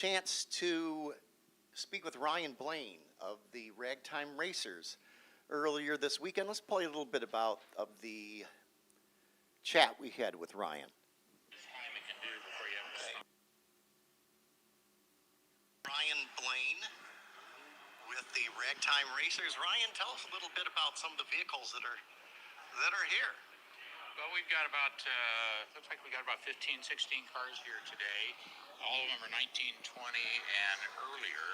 Chance to speak with Ryan Blaine of the Ragtime Racers earlier this weekend. Let's play a little bit of the chat we had with Ryan. Ryan Blaine with the Ragtime Racers. Ryan, tell us a little bit about some of the vehicles that are here. Well, we've got about, looks like we got about 15, 16 cars here today. All of them are 1920 and earlier.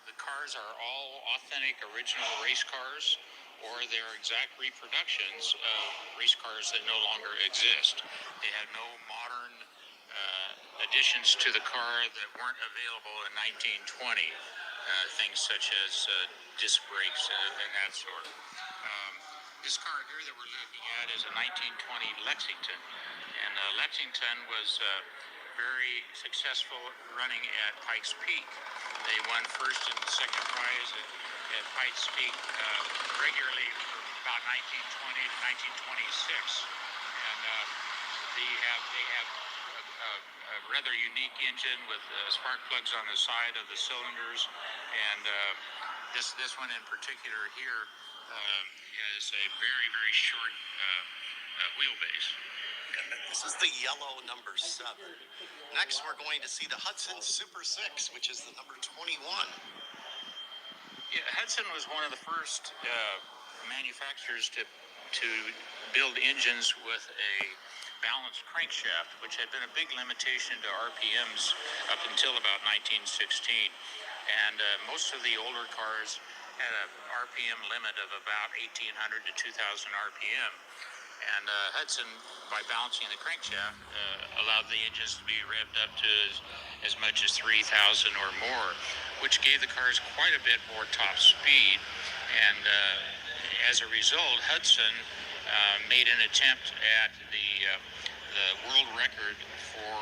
The cars are all authentic original race cars, or they're exact reproductions of race cars that no longer exist. They have no modern additions to the car that weren't available in 1920. Things such as disc brakes and that sort. This car here that we're looking at is a 1920 Lexington, and Lexington was very successful running at Pikes Peak. They won first and second prize at Pikes Peak regularly from about 1920 to 1926, and they have a rather unique engine with spark plugs on the side of the cylinders, and this one in particular here has a very, very short wheelbase. This is the yellow number 7. Next, we're going to see the Hudson Super 6, which is the number 21. Yeah, Hudson was one of the first manufacturers to build engines with a balanced crankshaft, which had been a big limitation to RPMs up until about 1916. And most of the older cars had a RPM limit of about 1,800 to 2,000 RPM. And Hudson, by balancing the crankshaft, allowed the engines to be revved up to as much as 3,000 or more, which gave the cars quite a bit more top speed. And as a result, Hudson made an attempt at the world record for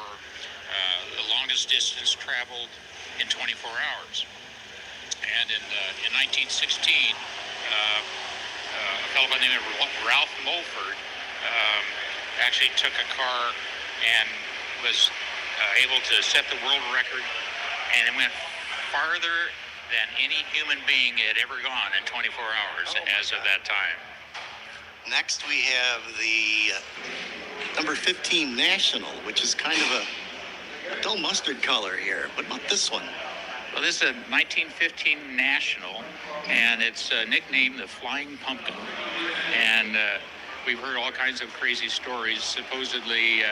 the longest distance traveled in 24 hours. And in 1916, a fellow by the name of Ralph Mulford actually took a car and was able to set the world record, and it went farther than any human being had ever gone in 24 hours as of that time. Next, we have the number 15 National, which is kind of a dull mustard color here. What about this one? Well, this is a 1915 National, and it's nicknamed the Flying Pumpkin. And we've heard all kinds of crazy stories. Supposedly,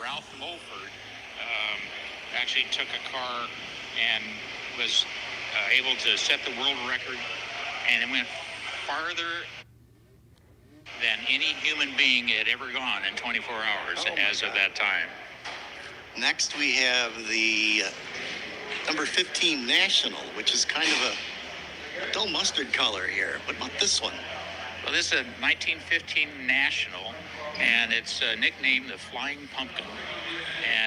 Ralph Mulford actually took a car and was able to set the world record, and it went farther than any human being had ever gone in 24 hours as of that time. Next, we have the number 15 National, which is kind of a dull mustard color here. What about this one? Well, this is a 1915 National, and it's nicknamed the Flying Pumpkin.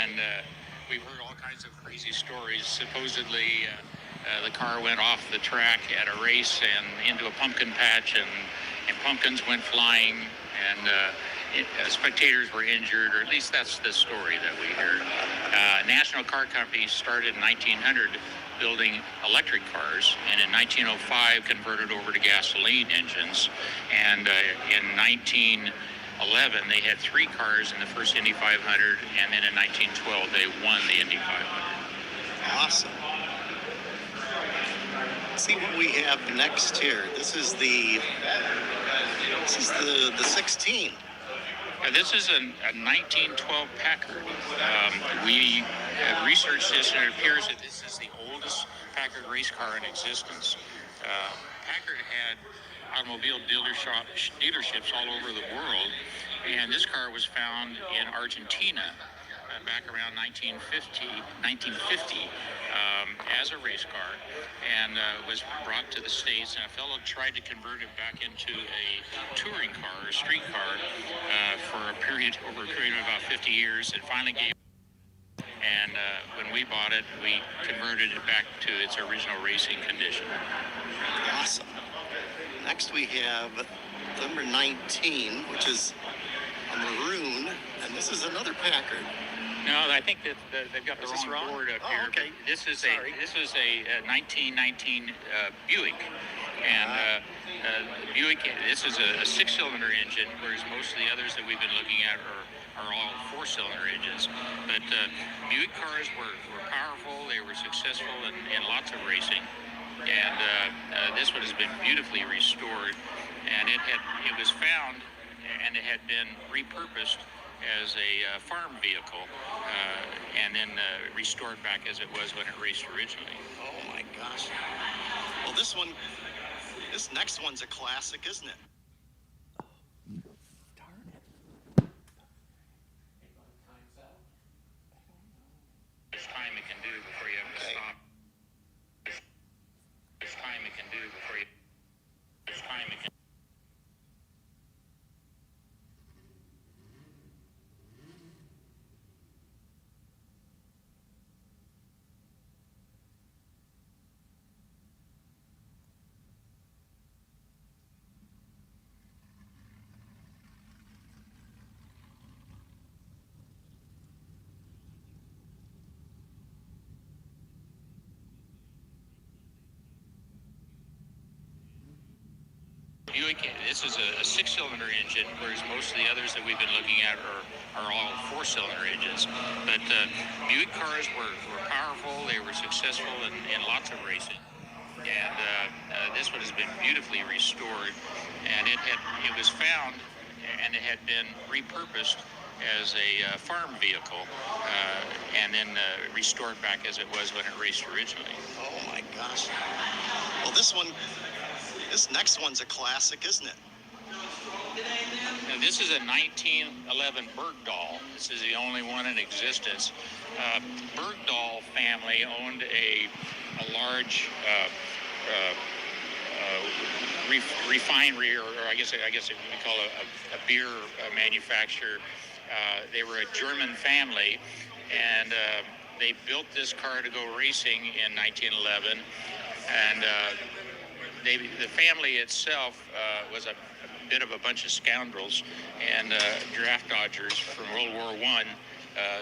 And we've heard all kinds of crazy stories. Supposedly, the car went off the track at a race and into a pumpkin patch, and pumpkins went flying, and spectators were injured, or at least that's the story that we heard. National Car Company started in 1900 building electric cars, and in 1905 converted over to gasoline engines, and in 1911 they had 3 cars in the first Indy 500, and then in 1912 they won the Indy 500. Awesome. Let's see what we have next here. This is the 16. This is a 1912 Packard. We have researched this, and it appears that this is the oldest Packard race car in existence. Packard had automobile dealerships all over the world, and this car was found in Argentina. back around 1950 as a race car, and was brought to the States, and a fellow tried to convert it back into a touring car, a street car, for over a period of about 50 years, and finally gave. And when we bought it, we converted it back to its original racing condition. Awesome. Next we have number 19, which is a maroon, and this is another Packard. No, I think that they've got the Is this wrong wrong? board up Oh, here. okay. This is Sorry. a 1919 Buick, and Buick. This is a six-cylinder engine, whereas most of the others that we've been looking at are all four-cylinder engines. But Buick cars were powerful. They were successful in lots of racing, and this one has been beautifully restored. And it was found, and it had been repurposed as a farm vehicle, and then restored back as it was when it raced originally. Oh my gosh. Well, this next one's a classic, isn't it? Darn it. There's time it can do before you have to stop. There's time it can do before you. There's time it can. Buick, this is a six-cylinder engine, whereas most of the others that we've been looking at are all four-cylinder engines. But Buick cars were powerful. They were successful in lots of racing. And this one has been beautifully restored. And it was found, and it had been repurposed as a farm vehicle, and then restored back as it was when it raced originally. Oh my gosh. Well, this next one's a classic, isn't it? Now, this is a 1911 Bergdahl. This is the only one in existence. Bergdahl family owned a large refinery, or I guess we call a beer manufacturer. They were a German family, and they built this car to go racing in 1911, and the family itself was a bit of a bunch of scoundrels and draft dodgers from World War I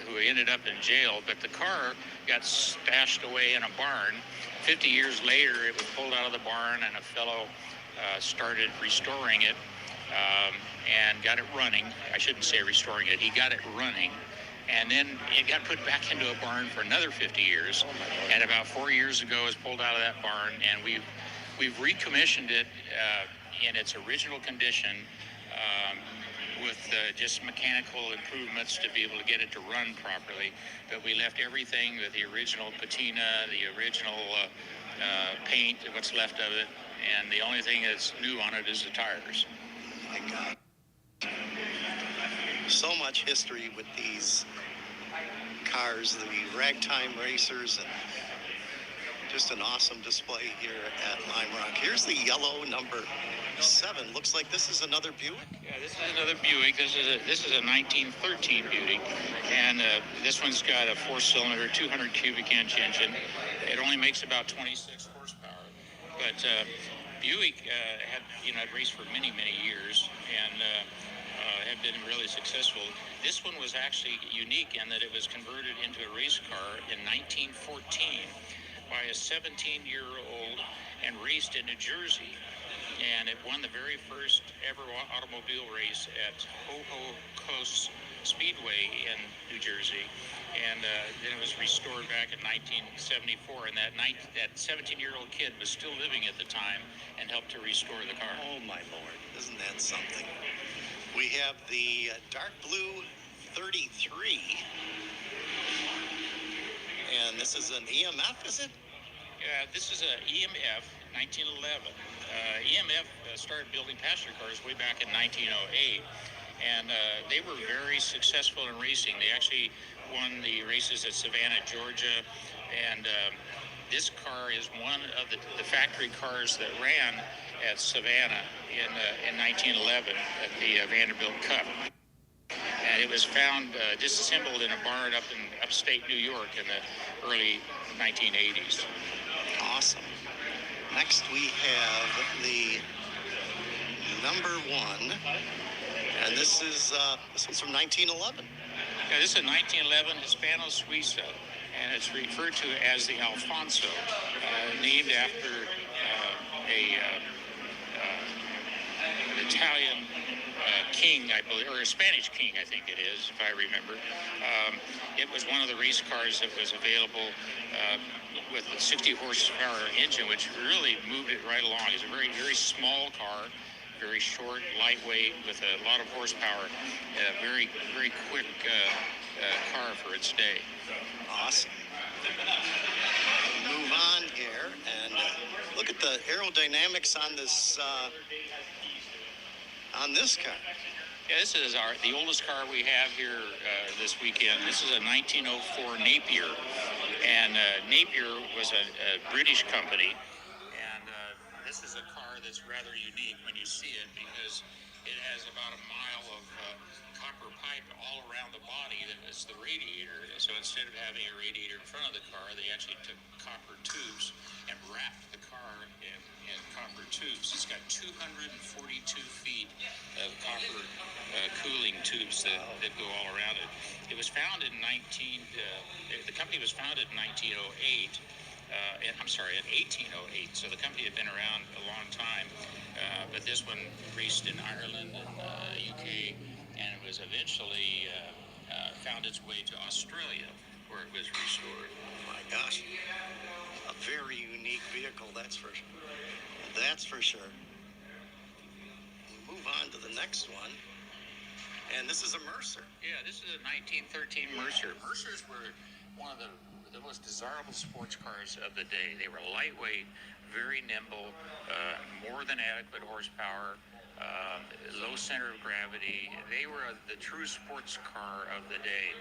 who ended up in jail. But the car got stashed away in a barn. 50 years later, it was pulled out of the barn, and a fellow started restoring it and got it running. I shouldn't say restoring it. He got it running. And then it got put back into a barn for another 50 years. And about 4 years ago, it was pulled out of that barn, and we've recommissioned it in its original condition with just mechanical improvements to be able to get it to run properly. But we left everything with the original patina, the original paint, what's left of it, and the only thing that's new on it is the tires. My God. So much history with these cars, the Ragtime Racers, and just an awesome display here at Lime Rock. Here's the yellow number 7. Looks like this is another Buick. Yeah, this is another Buick. This is a 1913 Buick, and this one's got a 4-cylinder, 200 cubic inch engine. It only makes about 26 horsepower, but Buick had raced for many years, and had been really successful. This one was actually unique in that it was converted into a race car in 1914 by a 17-year-old and raced in New Jersey. And it won the very first ever automobile race at Ho-Ho Coast Speedway in New Jersey. And then it was restored back in 1974. And that 17-year-old kid was still living at the time and helped to restore the car. Oh my Lord, isn't that something? We have the dark blue 33. And this is an EMF, is it? This is a EMF 1911. EMF started building passenger cars way back in 1908, and they were very successful in racing. They actually won the races at Savannah, Georgia, and this car is one of the factory cars that ran at Savannah in 1911 at the Vanderbilt Cup. And it was found disassembled in a barn up in upstate New York in the early 1980s. Awesome. Next we have the number 1, and this one's from 1911. Yeah, this is a 1911 Hispano Suiza, and it's referred to as the Alfonso, named after an Italian king, I believe, or a Spanish king, I think it is, if I remember. It was one of the race cars that was available with a 60 horsepower engine, which really moved it right along. It's a very, very small car, very short, lightweight, with a lot of horsepower. Very, very quick car for its day. Awesome. Move on here, and look at the aerodynamics on this car. Yeah, this is the oldest car we have here this weekend. This is a 1904 Napier, and Napier was a British company, and this is a car that's rather unique when you see it because it has about a mile of copper pipe all around the body that is the radiator. So instead of having a radiator in front of the car, they actually took copper tubes and wrapped the car in copper tubes. It's got 242 feet of copper cooling tubes that go all around it. It was founded in the company was founded in 1908. In 1808. So the company had been around a long time, but this one raced in Ireland and UK, and it was eventually found its way to Australia, where it was restored. Oh my gosh, a very unique vehicle, that's for sure. We move on to the next one, and this is a Mercer. Yeah, this is a 1913 Mercer. Mercers were one of the most desirable sports cars of the day. They were lightweight, very nimble, more than adequate horsepower, low center of gravity. They were the true sports car of the day.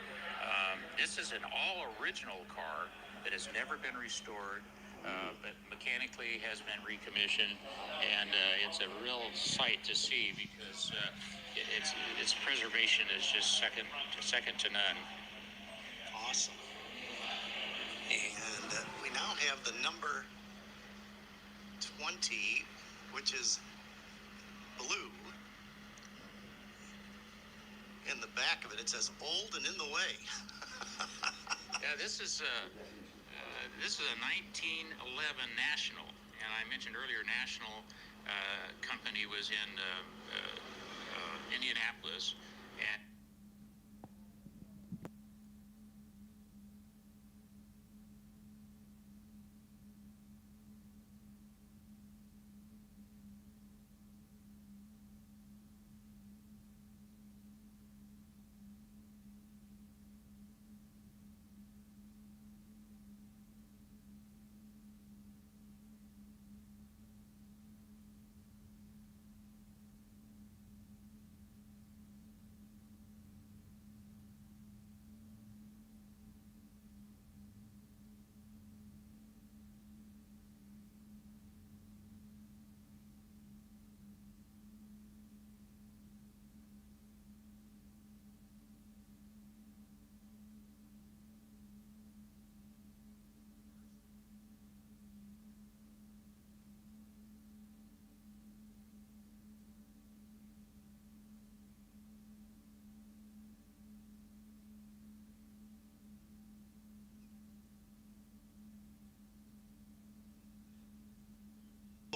This is an all-original car that has never been restored, but mechanically has been recommissioned, and it's a real sight to see because its preservation is just second to none. Awesome. And we now have the number 20, which is blue. In the back of it, it says "old and in the way." Yeah, this is a 1911 National, and I mentioned earlier National company was in Indianapolis, and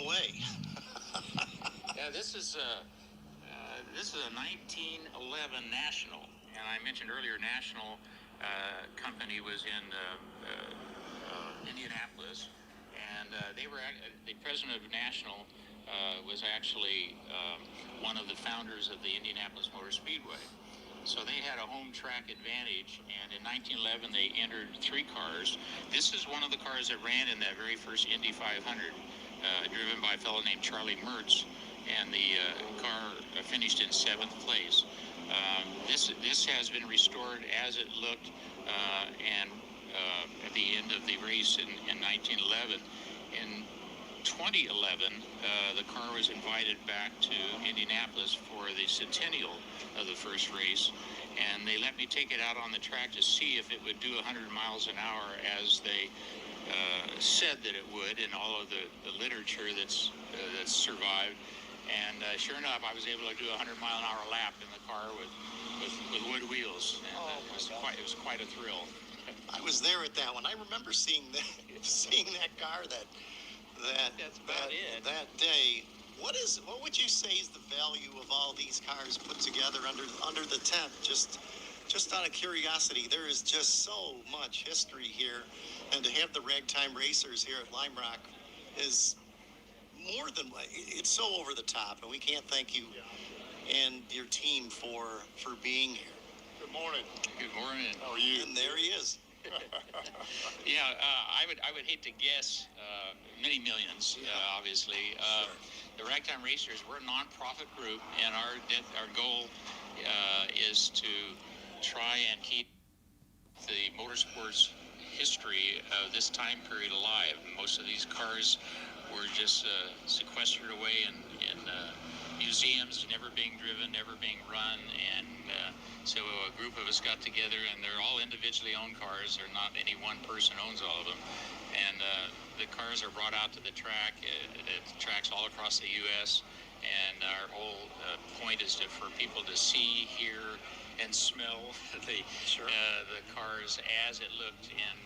away. yeah, this is a 1911 National, and I mentioned earlier National company was in Indianapolis, and the president of National was actually one of the founders of the Indianapolis Motor Speedway. So they had a home track advantage, and in 1911 they entered 3 cars. This is one of the cars that ran in that very first Indy 500, driven by a fellow named Charlie Mertz, and the car finished in 7th place. This has been restored as it looked and at the end of the race in 1911. In 2011, the car was invited back to Indianapolis for the centennial of the first race, and they let me take it out on the track to see if it would do 100 miles an hour as they said that it would in all of the literature that's survived. And sure enough, I was able to do a 100-mile-an-hour lap in the car with wood wheels, and it was quite a thrill. I was there at that one. I remember seeing that car That's about it. that day. What would you say is the value of all these cars put together under the tent? Just out of curiosity, there is just so much history here, and to have the Ragtime Racers here at Lime Rock is more than, it's so over the top, and we can't thank you and your team for being here. Good morning. Good morning. How are you? And there he is. Yeah, I would hate to guess many millions, obviously. The Ragtime Racers, we're a non-profit group, and our goal is to try and keep the motorsports history of this time period alive. Most of these cars were just sequestered away in museums, never being driven, never being run, and so a group of us got together, and they're all individually owned cars. They're not any one person owns all of them, and the cars are brought out to the track at tracks all across the U.S., and our whole point is for people to see, hear, and smell the cars as it looked in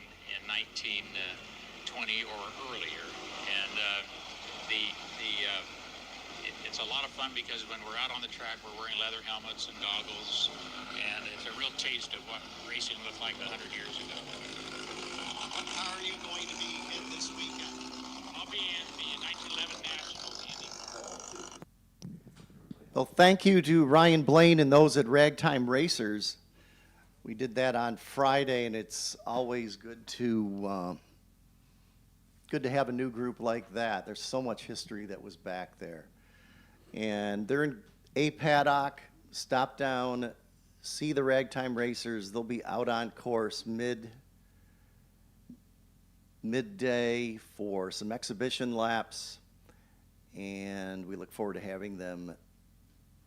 1920 or earlier. And it's a lot of fun because when we're out on the track, we're wearing leather helmets and goggles, and it's a real taste of what racing looked like 100 years ago. What car are you going to be in this weekend? I'll be in the 1911 National Indy car. Well, thank you to Ryan Blaine and those at Ragtime Racers. We did that on Friday, and it's always good to have a new group like that. There's so much history that was back there. And they're in a paddock. Stop down, see the Ragtime Racers. They'll be out on course midday for some exhibition laps, and we look forward to having them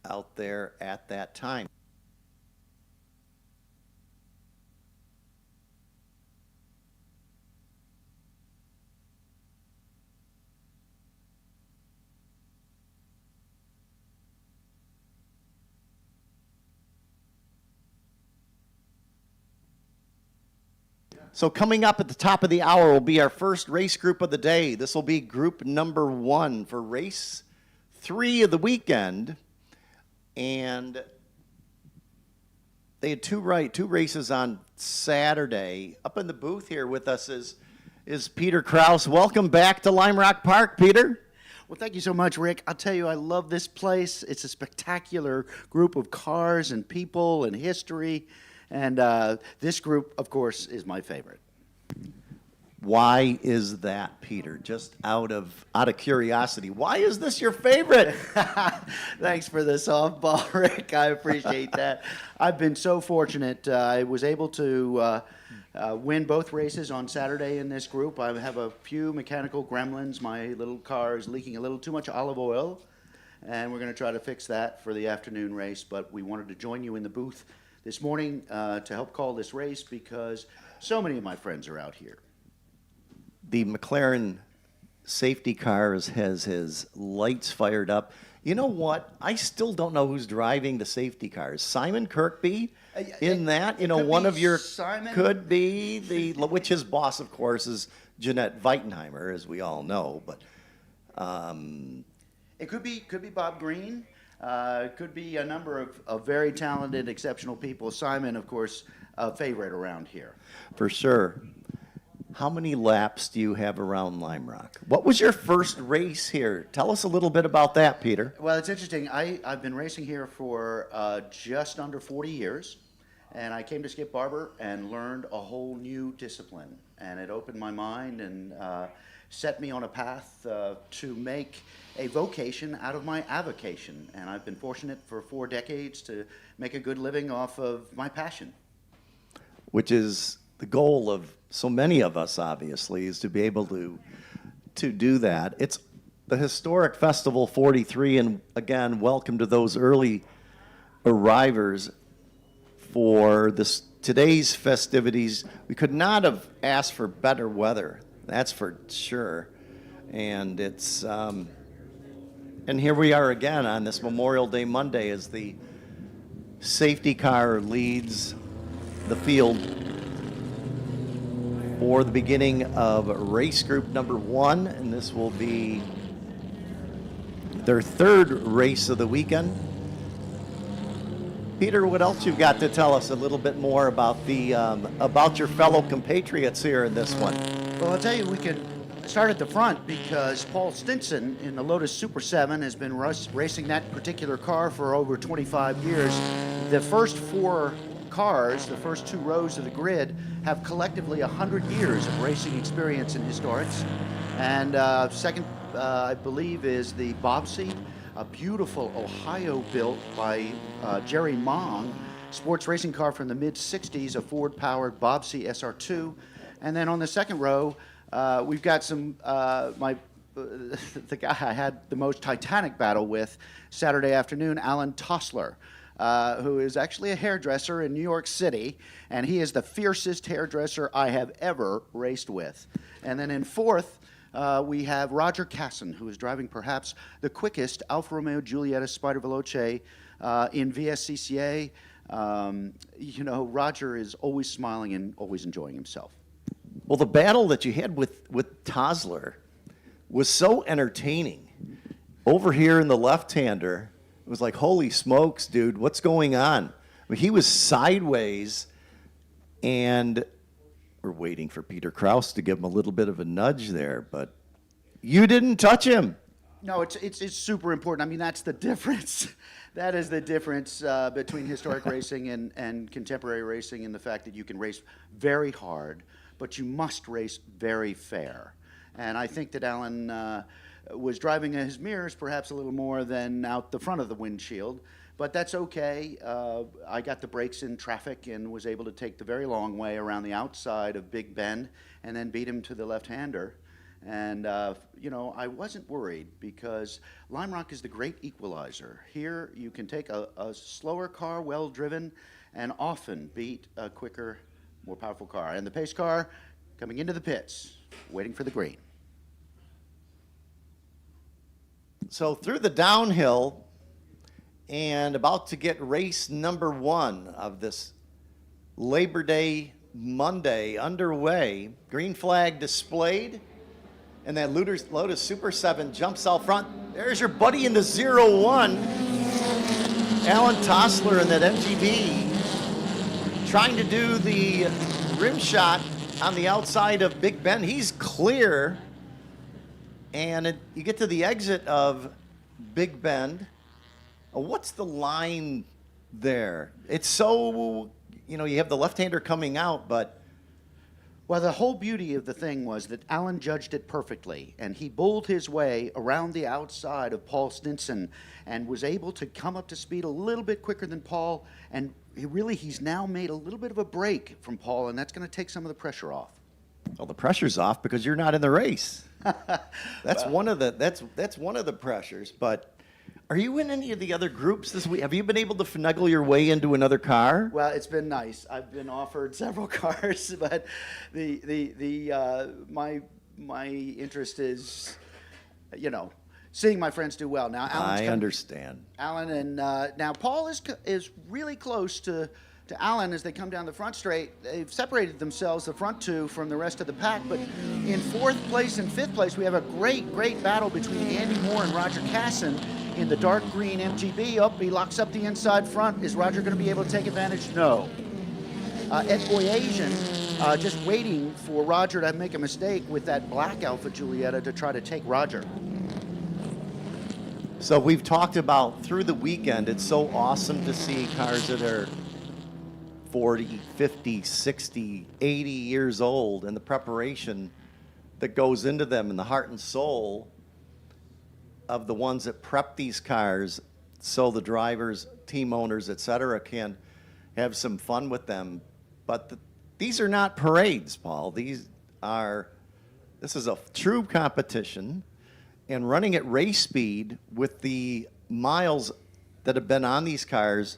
out there at that time. So coming up at the top of the hour will be our first race group of the day. This will be group number 1 for race 3 of the weekend. And they had two races on Saturday. Up in the booth here with us is Peter Kraus. Welcome back to Lime Rock Park, Peter. Well, thank you so much, Rick. I'll tell you, I love this place. It's a spectacular group of cars and people and history. And this group, of course, is my favorite. Why is that, Peter? Just out of curiosity, why is this your favorite? Thanks for the softball, Rick. I appreciate that. I've been so fortunate. I was able to win both races on Saturday in this group. I have a few mechanical gremlins. My little car is leaking a little too much olive oil, and we're going to try to fix that for the afternoon race. But we wanted to join you in the booth this morning to help call this race because so many of my friends are out here. The McLaren safety car has his lights fired up. You know what? I still don't know who's driving the safety cars. Simon Kirkby in that? You know, one of your Simon. Could be which his boss, of course, is Jeanette Weitenheimer, as we all know. But it could be Bob Green. Could be a number of very talented, exceptional people. Simon, of course, a favorite around here. For sure. How many laps do you have around Lime Rock? What was your first race here? Tell us a little bit about that, Peter. Well, it's interesting. I've been racing here for just under 40 years, and I came to Skip Barber and learned a whole new discipline, and it opened my mind and set me on a path to make a vocation out of my avocation, and I've been fortunate for 4 decades to make a good living off of my passion. which is the goal of so many of us, obviously, is to be able to do that. It's the historic Festival 43, and again, welcome to those early arrivers for today's festivities. We could not have asked for better weather, that's for sure. And it's and here we are again on this Memorial Day Monday as the safety car leads the field for the beginning of race group number 1, and this will be their third race of the weekend. Peter, what else you've got to tell us a little bit more about about your fellow compatriots here in this one? Well, I'll tell you, we can start at the front because Paul Stinson in the Lotus Super 7 has been racing that particular car for over 25 years. The first 4 cars, the first 2 rows of the grid, have collectively 100 years of racing experience in historics. And second, I believe, is the Bobsy, a beautiful Ohio-built by Jerry Mong sports racing car from the mid-60s, a Ford-powered Bobsy SR2. And then on the second row, we've got some, the guy I had the most titanic battle with Saturday afternoon, Alan Tossler, who is actually a hairdresser in New York City, and he is the fiercest hairdresser I have ever raced with. And then in fourth, we have Roger Casson, who is driving perhaps the quickest Alfa Romeo Giulietta Spider Veloce in VSCCA. You know, Roger is always smiling and always enjoying himself. Well, the battle that you had with Tosler was so entertaining. Over here in the left-hander, it was like, holy smokes, dude, what's going on? I mean, he was sideways, and we're waiting for Peter Kraus to give him a little bit of a nudge there, but you didn't touch him. No, it's super important. I mean, that's the difference. That is the difference between historic racing and contemporary racing, in the fact that you can race very hard, but you must race very fair. And I think that Alan was driving his mirrors perhaps a little more than out the front of the windshield, but that's okay. I got the brakes in traffic and was able to take the very long way around the outside of Big Bend and then beat him to the left-hander. And, you know, I wasn't worried because Lime Rock is the great equalizer. Here you can take a slower car, well-driven, and often beat a quicker, more powerful car. And the pace car coming into the pits, waiting for the green. So through the downhill and about to get race number 1 of this Labor Day Monday underway, green flag displayed, and that Lotus Super 7 jumps out front. There's your buddy in the 0-1, Alan Tossler in that MGB, trying to do the rim shot on the outside of Big Ben. He's clear, and you get to the exit of Big Bend. What's the line there? It's so, you know, you have the left-hander coming out, but... Well, the whole beauty of the thing was that Alan judged it perfectly, and he bowled his way around the outside of Paul Stinson and was able to come up to speed a little bit quicker than Paul, and he's now made a little bit of a break from Paul, and that's going to take some of the pressure off. Well, the pressure's off because you're not in the race. That's one of the pressures. But are you in any of the other groups this week? Have you been able to finagle your way into another car? Well, it's been nice. I've been offered several cars, but my interest is, you know, seeing my friends do well. Now, I understand. Alan and now Paul is really close to Alan as they come down the front straight. They've separated themselves, the front two, from the rest of the pack. But in 4th place and 5th place, we have a great battle between Andy Moore and Roger Casson in the dark green MGB. He locks up the inside front. Is Roger going to be able to take advantage? No. Ed Boyasian just waiting for Roger to make a mistake with that black Alfa Giulietta to try to take Roger. So we've talked about through the weekend, it's so awesome to see cars that are 40, 50, 60, 80 years old, and the preparation that goes into them and the heart and soul of the ones that prep these cars so the drivers, team owners, etc., can have some fun with them. But these are not parades, Paul. This is a true competition, and running at race speed with the miles that have been on these cars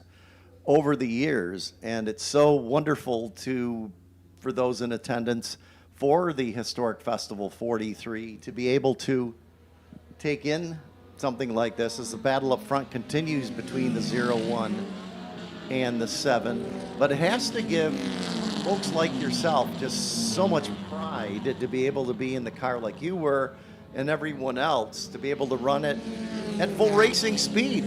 over the years. And it's so wonderful for those in attendance for the Historic Festival 43 to be able to take in something like this as the battle up front continues between the 01 and the 7. But it has to give folks like yourself just so much pride to be able to be in the car like you were and everyone else, to be able to run it at full racing speed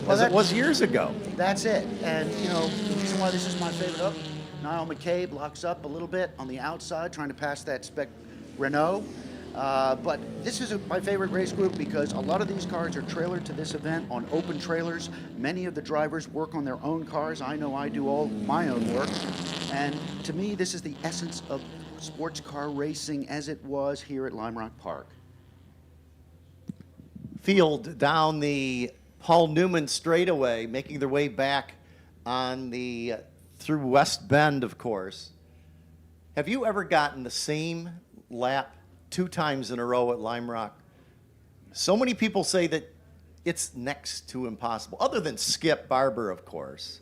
as it was years ago. That's it. And, you know, the reason why this is my favorite, Niall McCabe locks up a little bit on the outside, trying to pass that spec Renault. But this is my favorite race group because a lot of these cars are trailered to this event on open trailers. Many of the drivers work on their own cars. I know I do all my own work. And to me, this is the essence of sports car racing as it was here at Lime Rock Park. Field down the Paul Newman straightaway, making their way back on through West Bend, of course. Have you ever gotten the same lap 2 times in a row at Lime Rock? So many people say that it's next to impossible, other than Skip Barber, of course.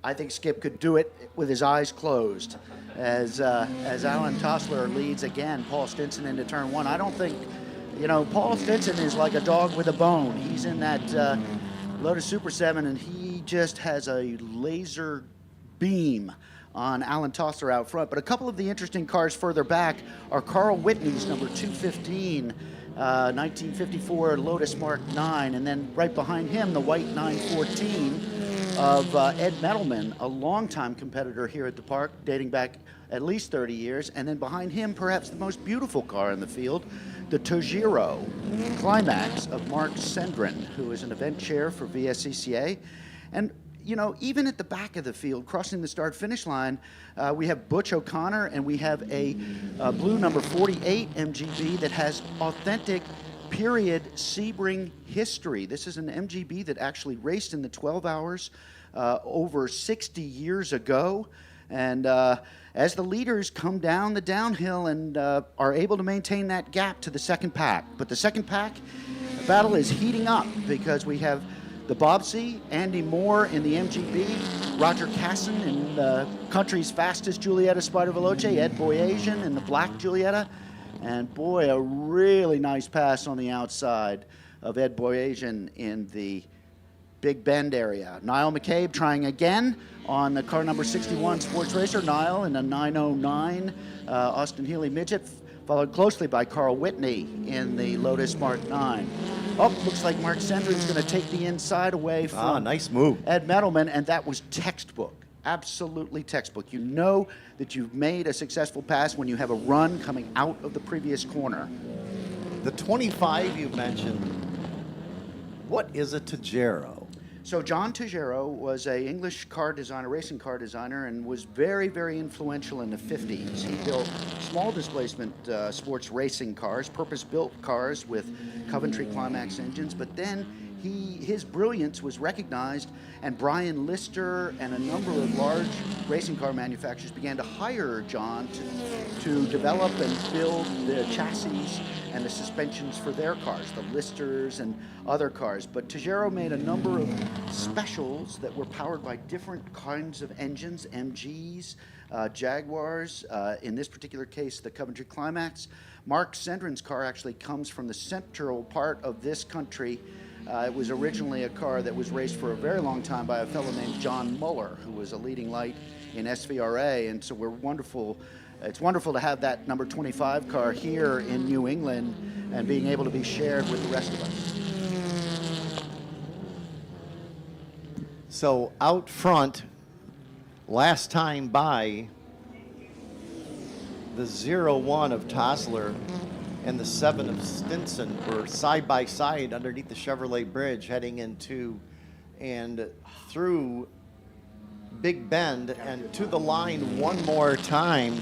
I think Skip could do it with his eyes closed. As Alan Tossler leads again, Paul Stinson into turn 1. I don't think, you know, Paul Stinson is like a dog with a bone. He's in that Lotus Super 7, and he just has a laser beam on Alan Tossler out front. But a couple of the interesting cars further back are Carl Whitney's number 215, 1954 Lotus Mark 9, and then right behind him, the white 914 of Ed Mettleman, a longtime competitor here at the park, dating back at least 30 years. And then behind him, perhaps the most beautiful car in the field, the Tojiro Climax of Mark Sendrin, who is an event chair for VSCCA. And you know, even at the back of the field, crossing the start-finish line, we have Butch O'Connor, and we have a blue number 48 MGB that has authentic period Sebring history. This is an MGB that actually raced in the 12 hours over 60 years ago. And as the leaders come down the downhill and are able to maintain that gap to the second pack. But the second pack, the battle is heating up because we have the Bobsey, Andy Moore in the MGB, Roger Casson in the country's fastest Giulietta Spider Veloce, Ed Boyasian in the black Giulietta, and boy, a really nice pass on the outside of Ed Boyasian in the Big Bend area. Niall McCabe trying again on the car number 61 Sports Racer. Niall in a 909 Austin Healey Midget, followed closely by Carl Whitney in the Lotus Mark 9. Oh, looks like Mark Sendrin's going to take the inside away from nice move. Ed Mettleman, and that was textbook, absolutely textbook. You know that you've made a successful pass when you have a run coming out of the previous corner. The 25 you mentioned, what is a Tojiro? So John Tojiro was an English car designer, racing car designer, and was very, very influential in the 50s. He built small displacement sports racing cars, purpose-built cars with Coventry Climax engines, but then his brilliance was recognized, and Brian Lister and a number of large racing car manufacturers began to hire John to develop and build the chassis and the suspensions for their cars, the Listers and other cars. But Tojiro made a number of specials that were powered by different kinds of engines, MGs, Jaguars, in this particular case, the Coventry Climax. Mark Sendrin's car actually comes from the central part of this country. It was originally a car that was raced for a very long time by a fellow named John Muller, who was a leading light in SVRA, and so it's wonderful to have that number 25 car here in New England and being able to be shared with the rest of us. So out front, last time by, the 01 of Tossler and the 7 of Stinson were side by side underneath the Chevrolet Bridge heading into and through Big Bend and to the line one more time.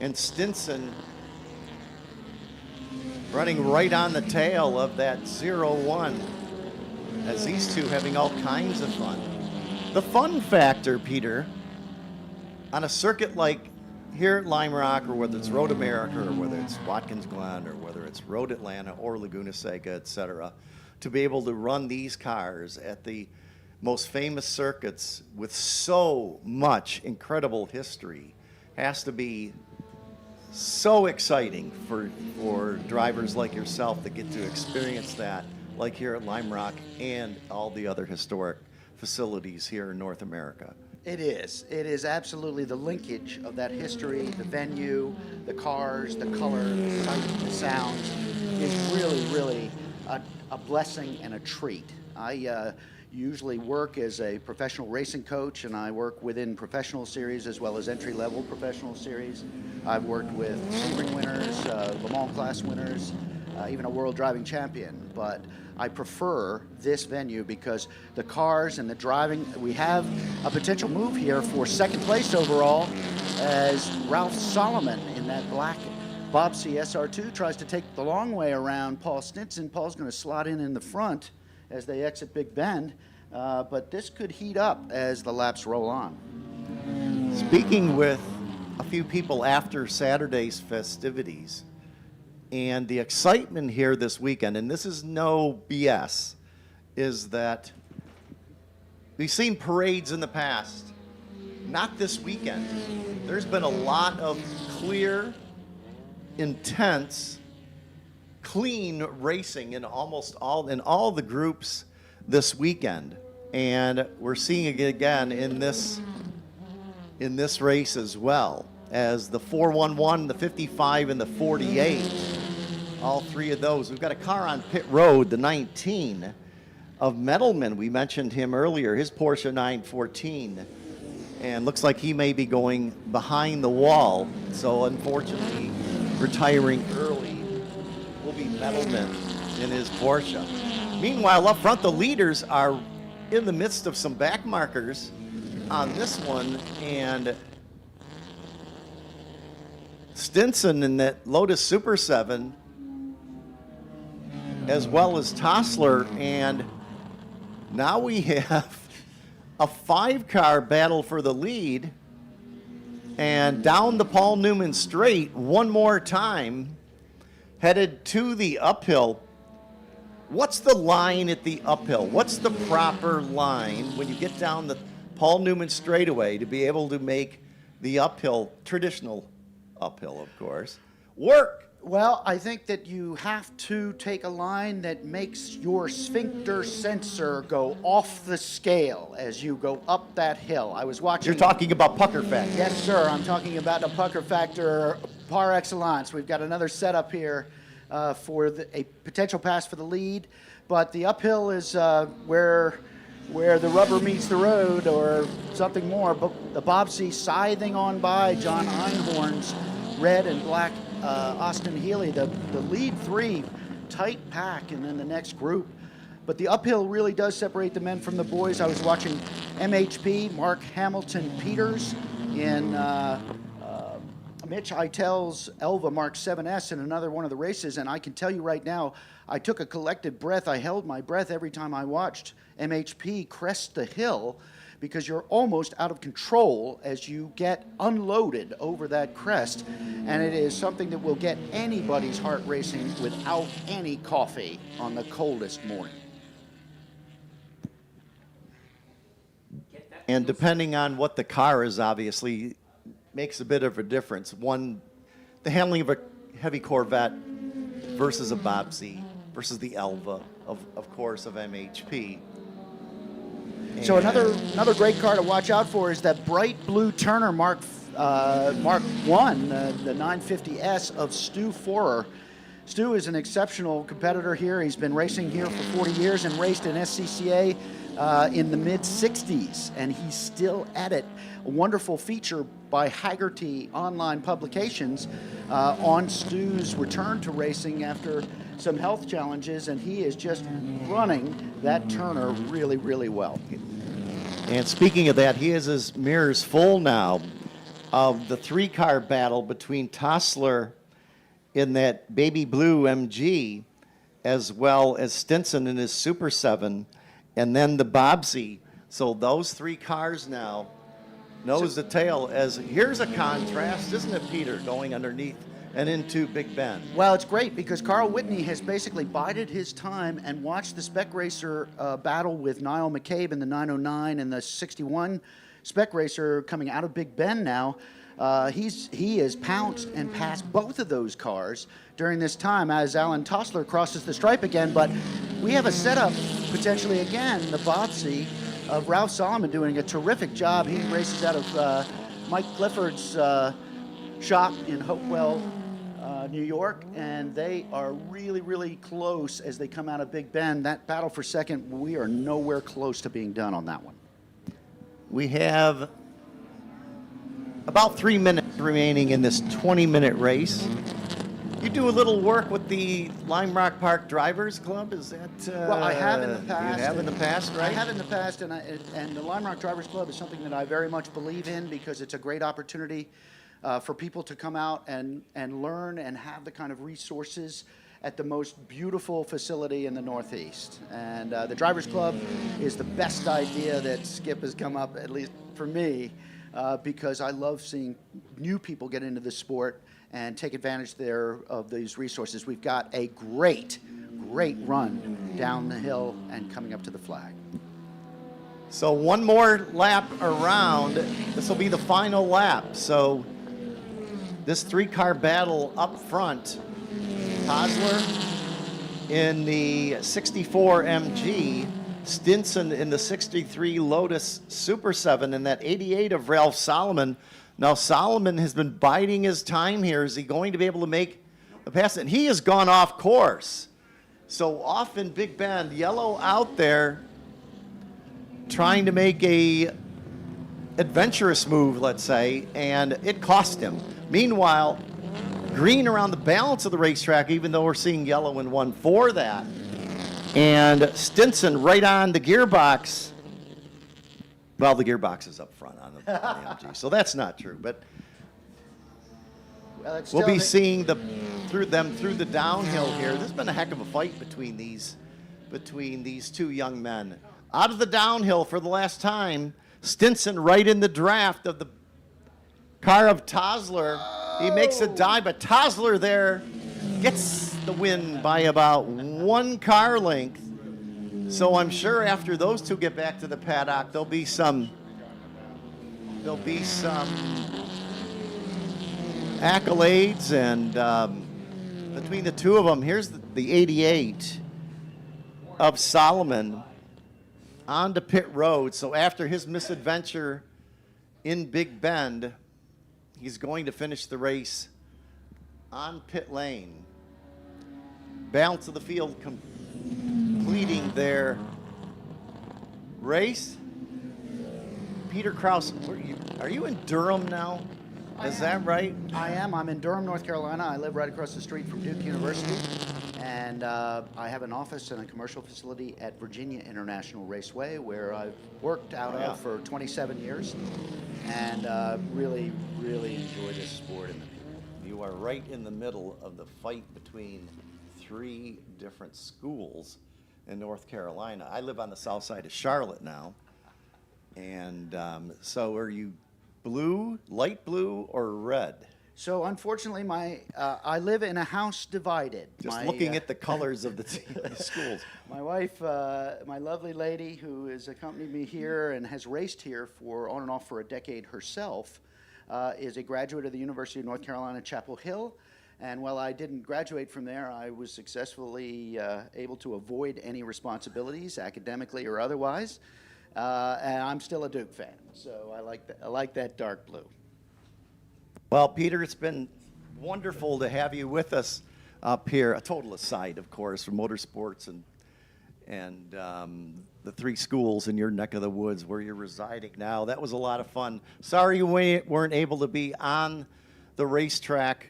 And Stinson running right on the tail of that 01 as these two having all kinds of fun. The fun factor, Peter, on a circuit like here at Lime Rock, or whether it's Road America, or whether it's Watkins Glen, or whether it's Road Atlanta, or Laguna Seca, et cetera, to be able to run these cars at the most famous circuits with so much incredible history has to be so exciting for drivers like yourself that get to experience that, like here at Lime Rock and all the other historic facilities here in North America. It is. It is absolutely the linkage of that history, the venue, the cars, the color, the sight, the sounds is really, really a blessing and a treat. I usually work as a professional racing coach, and I work within professional series as well as entry-level professional series. I've worked with Sebring winners, Le Mans class winners, even a world driving champion, but I prefer this venue because the cars and the driving, we have a potential move here for second place overall as Ralph Solomon in that black Bobsey SR2 tries to take the long way around Paul Stinson. Paul's going to slot in the front as they exit Big Bend, but this could heat up as the laps roll on. Speaking with a few people after Saturday's festivities, and the excitement here this weekend, and this is no BS, is that we've seen parades in the past, not this weekend. There's been a lot of clear, intense, clean racing in almost all the groups this weekend, and we're seeing it again in this race as well, as the 411, the 55, and the 48. All three of those. We've got a car on pit road, the 19 of Metalman. We mentioned him earlier, his Porsche 914, and looks like he may be going behind the wall. So unfortunately, retiring early will be Metalman in his Porsche. Meanwhile, up front, the leaders are in the midst of some back markers on this one, and Stinson in that Lotus Super 7, as well as Tossler, and now we have a 5-car battle for the lead, and down the Paul Newman straight one more time, headed to the uphill. What's the line at the uphill? What's the proper line when you get down the Paul Newman straightaway to be able to make the uphill, traditional uphill, of course, work? Well, I think that you have to take a line that makes your sphincter sensor go off the scale as you go up that hill. I was watching... You're talking about pucker factor. Yes, sir. I'm talking about a pucker factor par excellence. We've got another setup here for a potential pass for the lead, but the uphill is where the rubber meets the road or something more. But the Bobsey scything on by John Einhorn's red and black Austin Healey, the lead three, tight pack, and then the next group. But the uphill really does separate the men from the boys. I was watching MHP, Mark Hamilton Peters, in Mitch Eitel's Elva Mark 7S in another one of the races, and I can tell you right now, I took a collective breath. I held my breath every time I watched MHP crest the hill, because you're almost out of control as you get unloaded over that crest, and it is something that will get anybody's heart racing without any coffee on the coldest morning. And depending on what the car is, obviously, makes a bit of a difference. One, the handling of a heavy Corvette versus a Bobsey versus the Elva, of course, of MHP. So another great car to watch out for is that bright blue Turner Mark 1, the 950S of Stu Forer. Stu is an exceptional competitor here. He's been racing here for 40 years and raced in SCCA in the mid-60s, and he's still at it. A wonderful feature by Haggerty Online Publications on Stu's return to racing after some health challenges, and he is just running that Turner really, really well. And speaking of that, he has his mirrors full now of the 3-car battle between Tossler in that baby blue MG, as well as Stinson in his Super 7, and then the Bobsey. So those 3 cars now nose to tail. As here's a contrast, isn't it, Peter, going underneath and into Big Bend? Well, it's great because Carl Whitney has basically bided his time and watched the spec racer battle with Niall McCabe in the 909 and the 61 spec racer coming out of Big Bend now. He has pounced and passed both of those cars during this time as Alan Tossler crosses the stripe again. But we have a setup potentially again, the Botsy of Ralph Solomon doing a terrific job. He races out of Mike Clifford's shop in Hopewell, New York, and they are really, really close as they come out of Big Bend. That battle for second, we are nowhere close to being done on that one. We have about 3 minutes remaining in this 20-minute race. You do a little work with the Lime Rock Park Drivers Club, is that? Well, I have in the past. You have in the past, right? I have in the past, and the Lime Rock Drivers Club is something that I very much believe in because it's a great opportunity for people to come out and learn and have the kind of resources at the most beautiful facility in the Northeast. And the Drivers Club is the best idea that Skip has come up, at least for me, because I love seeing new people get into the sport and take advantage of these resources. We've got a great run down the hill and coming up to the flag. So one more lap around. This will be the final lap. So this three-car battle up front, Tosler in the 64 MG, Stinson in the 63 Lotus Super 7, and that 88 of Ralph Solomon. Now Solomon has been biding his time here. Is he going to be able to make the pass? And he has gone off course. So off in Big Bend, yellow out there, trying to make a adventurous move, let's say, and it cost him. Meanwhile, green around the balance of the racetrack, even though we're seeing yellow in one for that. And Stinson right on the gearbox. Well, the gearbox is up front on the MG, so that's not true. But we'll be seeing through the downhill here. There's been a heck of a fight between these two young men. Out of the downhill for the last time, Stinson right in the draft of the car of Tosler. He makes a dive, but Tosler there gets the win by about 1 car length. So I'm sure after those two get back to the paddock, there'll be some accolades, and between the two of them, here's the 88 of Solomon onto pit road. So after his misadventure in Big Bend, he's going to finish the race on pit lane. Balance of the field completing their race. Peter Krause, are you in Durham now? Is that right? I am. I'm in Durham, North Carolina. I live right across the street from Duke University. And I have an office and a commercial facility at Virginia International Raceway, where I've worked out of for 27 years. And really, really enjoy this sport and the people. You are right in the middle of the fight between 3 different schools in North Carolina. I live on the south side of Charlotte now. And so are you blue, light blue, or red? So unfortunately, I live in a house divided. Just looking at the colors of the schools. My wife, my lovely lady who has accompanied me here and has raced here for on and off for a decade herself, is a graduate of the University of North Carolina, Chapel Hill. And while I didn't graduate from there, I was successfully able to avoid any responsibilities, academically or otherwise. And I'm still a Duke fan, so I like that dark blue. Well, Peter, it's been wonderful to have you with us up here. A total aside, of course, from motorsports and the 3 schools in your neck of the woods where you're residing now. That was a lot of fun. Sorry you weren't able to be on the racetrack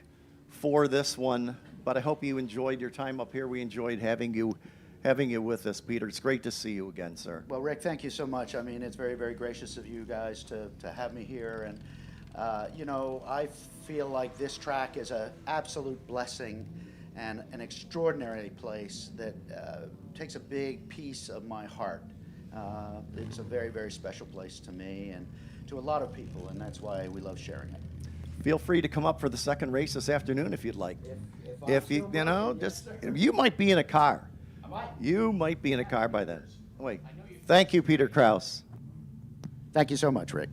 for this one, but I hope you enjoyed your time up here. We enjoyed having you with us, Peter. It's great to see you again, sir. Well, Rick, thank you so much. I mean, it's very, very gracious of you guys to have me here. And, I feel like this track is an absolute blessing and an extraordinary place that takes a big piece of my heart. It's a very, very special place to me and to a lot of people, and that's why we love sharing it. Feel free to come up for the second race this afternoon if you'd like. If you, still you know, moving, just, yes, sir. you might be in a car. You might be in a car by then. Wait. Thank you, Peter Kraus. Thank you so much, Rick.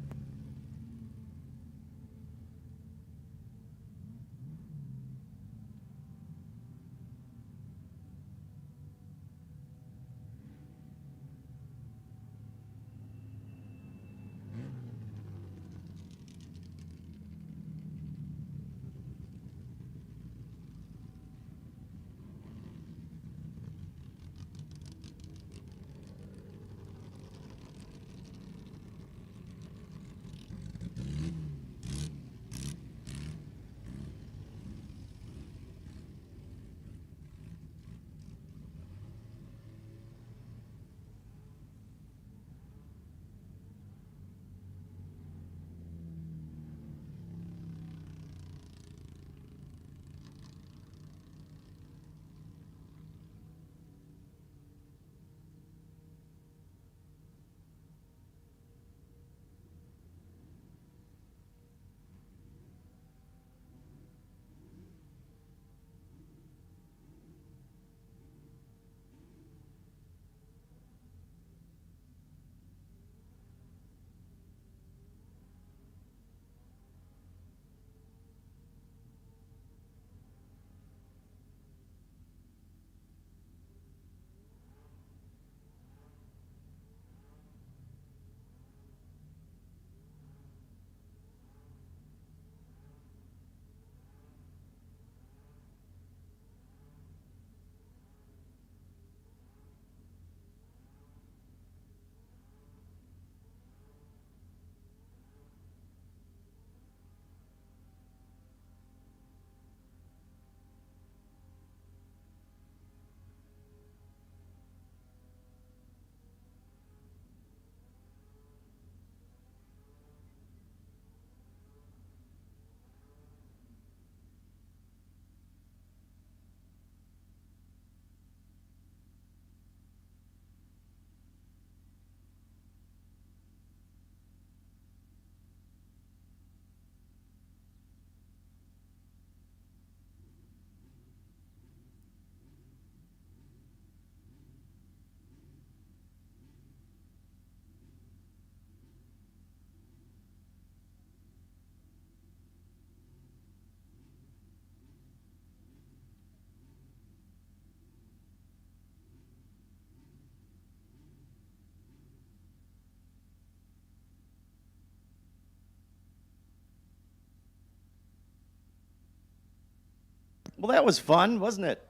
Well, that was fun, wasn't it?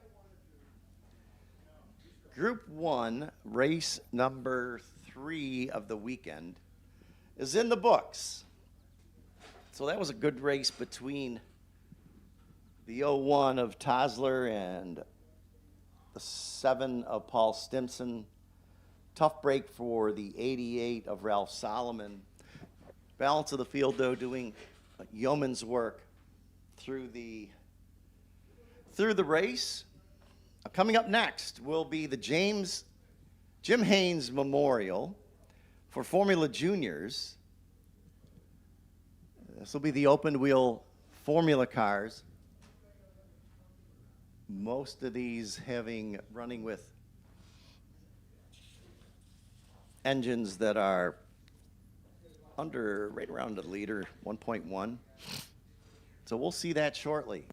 Group 1, race number 3 of the weekend, is in the books. So that was a good race between the 01 of Tosler and the 7 of Paul Stimson. Tough break for the 88 of Ralph Solomon. Balance of the field, though, doing yeoman's work through the race. Coming up next will be the Jim Haynes Memorial for Formula Juniors. This will be the open wheel formula cars. Most of these running with engines that are right around a liter, 1.1. So we'll see that shortly.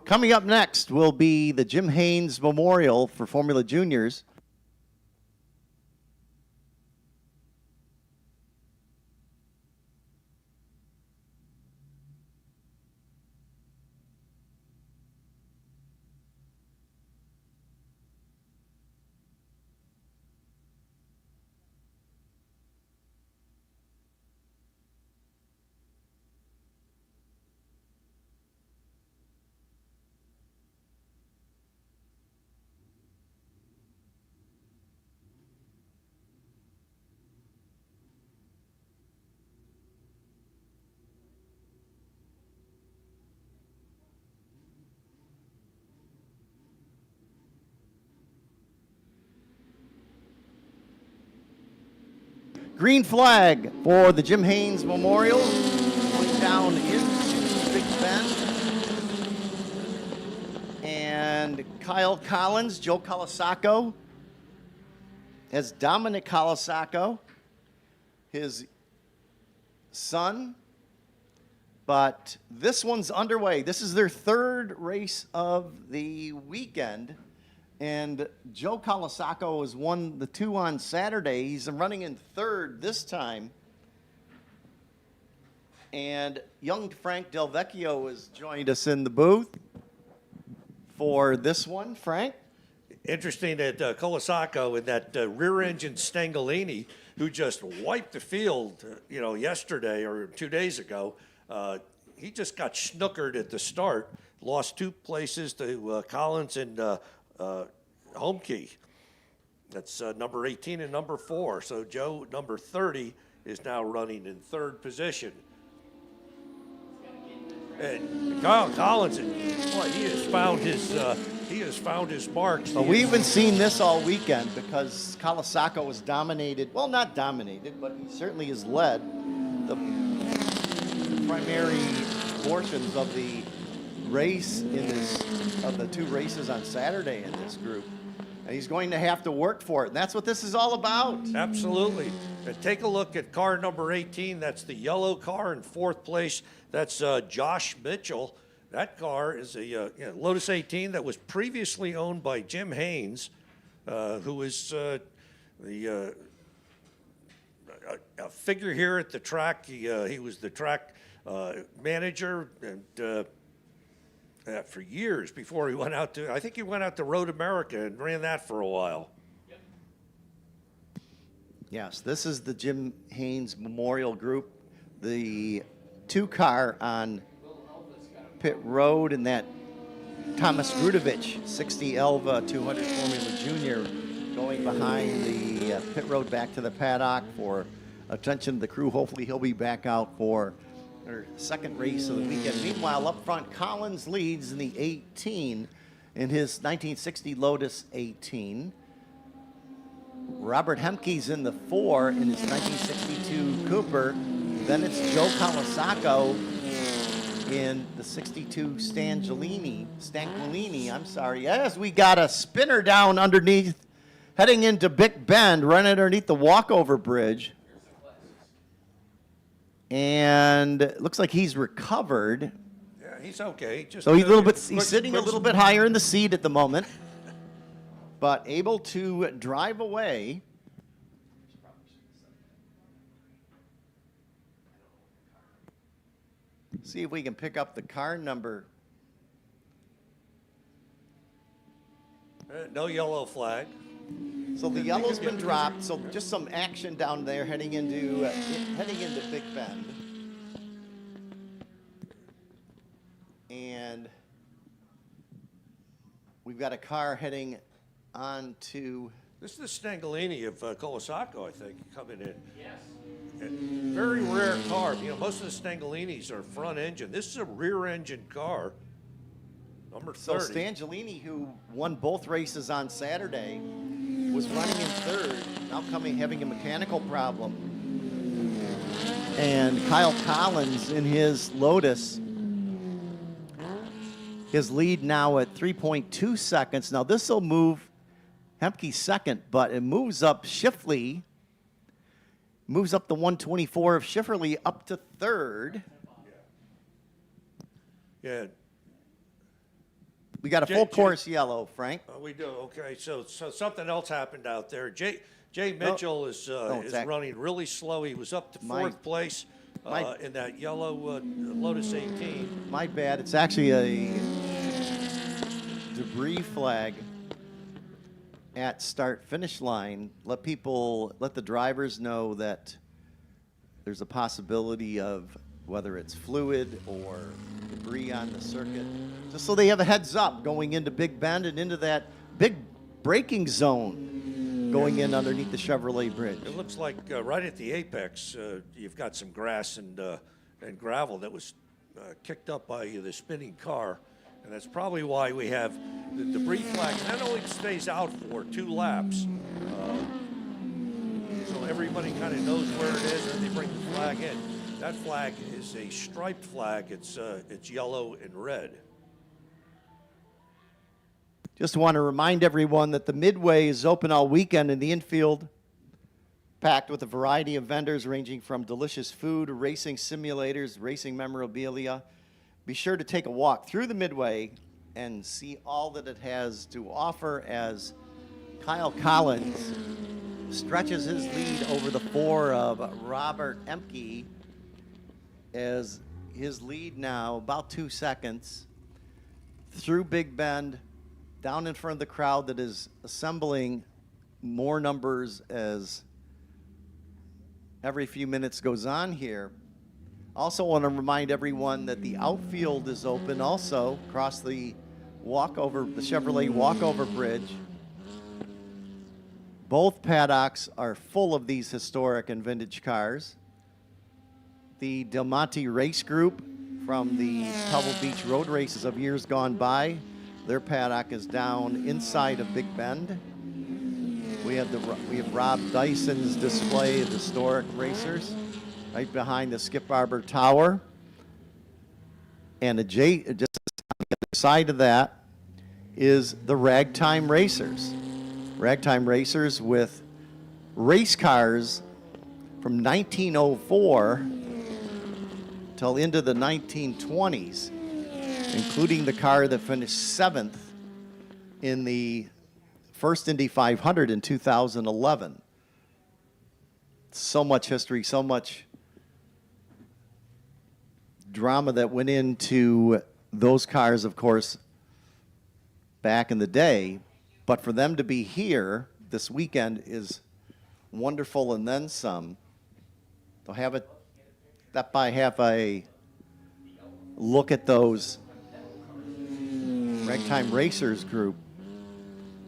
Coming up next will be the Jim Haynes Memorial for Formula Juniors. Green flag for the Jim Haynes Memorial going down into Big Bend. And Kyle Collins, Joe Colasaco, as Dominic Colasaco, his son. But this one's underway. This is their third race of the weekend. And Joe Colasaco has won the 2 on Saturday. He's running in third this time. And young Frank Del Vecchio has joined us in the booth for this one. Frank? Interesting that Colasaco in that rear-engine Stangalini, who just wiped the field, yesterday or 2 days ago, he just got snookered at the start, lost 2 places to Collins and Homke. That's number 18 and number 4. So Joe, number 30, is now running in third position. And Kyle Collins, boy, he has found his marks. Well, we've been seeing this all weekend because Colasaco has dominated, well, not dominated, but he certainly has led the primary portions of the race of the 2 races on Saturday in this group. And he's going to have to work for it. And that's what this is all about. Absolutely. And take a look at car number 18. That's the yellow car in 4th place. That's Josh Mitchell. That car is a Lotus 18 that was previously owned by Jim Haynes, who is a figure here at the track. He was the track manager and for years before he went out to, I think he went out to Road America and ran that for a while. Yes, this is the Jim Haynes Memorial Group, the 2-car on pit road, and that Thomas Grudovich 60 Elva 200 Formula Junior going behind the pit road back to the paddock for attention to the crew. Hopefully he'll be back out for their second race of the weekend. Meanwhile, up front, Collins leads in the 18 in his 1960 Lotus 18. Robert Hemke's in the 4 in his 1962 Cooper. Then it's Joe Colasaco in the 62 Stangalini, as we got a spinner down underneath, heading into Big Bend, right underneath the walkover bridge. And it looks like he's recovered. Yeah, he's okay. So he's sitting a little bit higher in the seat at the moment, but able to drive away. See if we can pick up the car number. No yellow flag. So the yellow's been dropped. So just some action down there heading into Big Bend. And we've got a car heading on to. This is the Stangalini of Colasaco, I think, coming in. Yes. And very rare car. Most of the Stangalinis are front engine. This is a rear engine car. Number 30. So Stangalini, who won both races on Saturday, was running in third, now having a mechanical problem. And Kyle Collins in his Lotus, his lead now at 3.2 seconds. Now this will move Hemke second, but it moves up Schifferle, moves up the 124 of Schifferle up to third. Yeah. We got a full course yellow, Frank. We do. Okay. So something else happened out there. Jay Mitchell is running really slow. He was up to fourth place in that yellow Lotus 18. My bad. It's actually a debris flag at start-finish line. Let the drivers know that there's a possibility of whether it's fluid or debris on the circuit, just so they have a heads up going into Big Bend and into that big braking zone going in underneath the Chevrolet bridge. It looks like right at the apex, you've got some grass and gravel that was kicked up by the spinning car, and that's probably why we have the debris flag. That only stays out for 2 laps, so everybody kind of knows where it is, and they bring the flag in. That flag is a striped flag. It's yellow and red. Just want to remind everyone that the Midway is open all weekend in the infield, packed with a variety of vendors ranging from delicious food, racing simulators, racing memorabilia. Be sure to take a walk through the Midway and see all that it has to offer as Kyle Collins stretches his lead over the 4 of Robert Emke, as his lead now about 2 seconds through Big Bend, down in front of the crowd that is assembling more numbers as every few minutes goes on here. Also want to remind everyone that the outfield is open also across the Chevrolet walkover bridge. Both paddocks are full of these historic and vintage cars. The Delmonte Race Group from the Pebble Beach Road Races of years gone by, their paddock is down inside of Big Bend. We have Rob Dyson's display of historic racers right behind the Skip Barber Tower. And just on the other side of that is the Ragtime Racers. Ragtime Racers with race cars from 1904 till into the 1920s, including the car that finished 7th in the first Indy 500 in 2011. So much history, so much drama that went into those cars, of course, back in the day. But for them to be here this weekend is wonderful, and then some. They'll have it step by half a look at those Ragtime Racers group.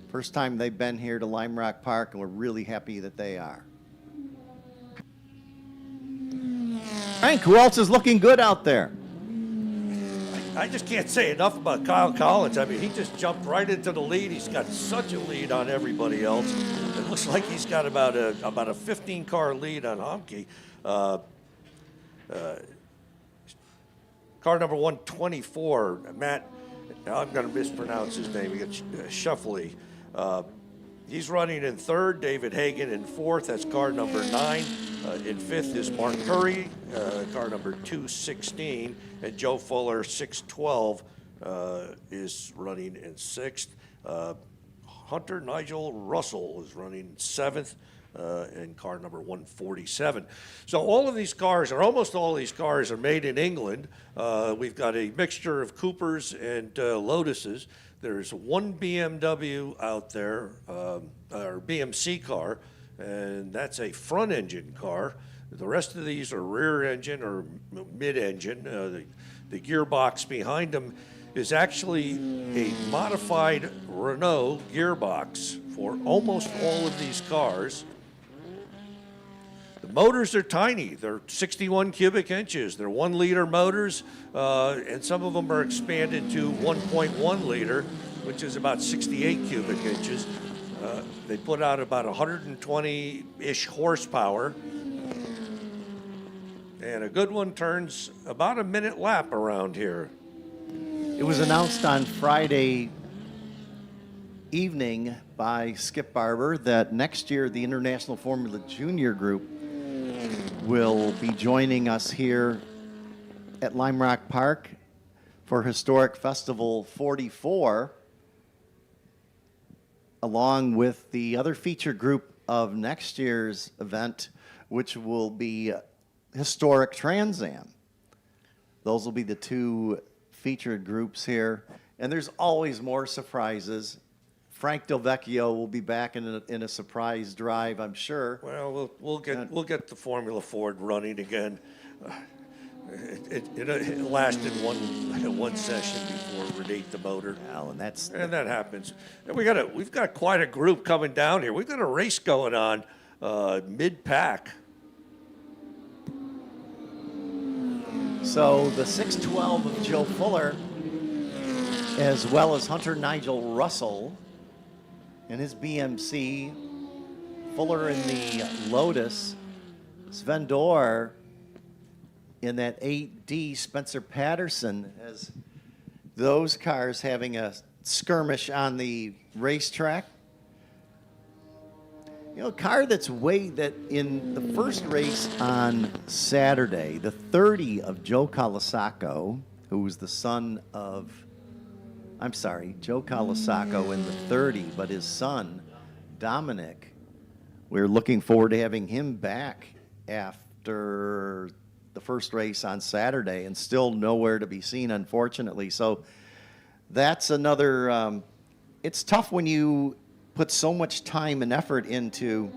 First time they've been here to Lime Rock Park, and we're really happy that they are. Frank, who else is looking good out there? I just can't say enough about Kyle Collins. I mean, he just jumped right into the lead. He's got such a lead on everybody else. It looks like he's got about a 15-car lead on Homke. Car number 124, Matt, I'm going to mispronounce his name. We got Shuffley. He's running in 3rd. David Hagan in 4th. That's car number 9. In 5th is Mark Curry, car number 216. And Joe Fuller, 612, is running in 6th. Hunter Nigel Russell is running 7th. In car number 147. So all of these cars, or almost all of these cars, are made in England. We've got a mixture of Coopers and Lotuses. There's one BMW out there, or BMC car, and that's a front engine car. The rest of these are rear engine or mid-engine. The gearbox behind them is actually a modified Renault gearbox for almost all of these cars. The motors are tiny. They're 61 cubic inches. They're 1 liter motors, and some of them are expanded to 1.1 liter, which is about 68 cubic inches. They put out about 120-ish horsepower, and a good one turns about a minute lap around here. It was announced on Friday evening by Skip Barber that next year the International Formula Junior Group will be joining us here at Lime Rock Park for Historic Festival 44, along with the other feature group of next year's event, which will be Historic Trans Am. Those will be the two featured groups here. And there's always more surprises. Frank Delvecchio will be back in a surprise drive, I'm sure. Well, we'll get the Formula Ford running again. It lasted one session before it ate the motor. Well, and that happens. And we've got quite a group coming down here. We've got a race going on mid-pack. So the 612 of Joe Fuller, as well as Hunter Nigel Russell in his BMC, Fuller in the Lotus, Sven Dorr in that 8D, Spencer Patterson, as those cars having a skirmish on the racetrack. You know, a car that in the first race on Saturday, the 30 of Joe Colasaco, who was the son of, Joe Colasaco in the 30, but his son, Dominic, we're looking forward to having him back after the first race on Saturday, and still nowhere to be seen, unfortunately. So that's another, it's tough when you put so much time and effort into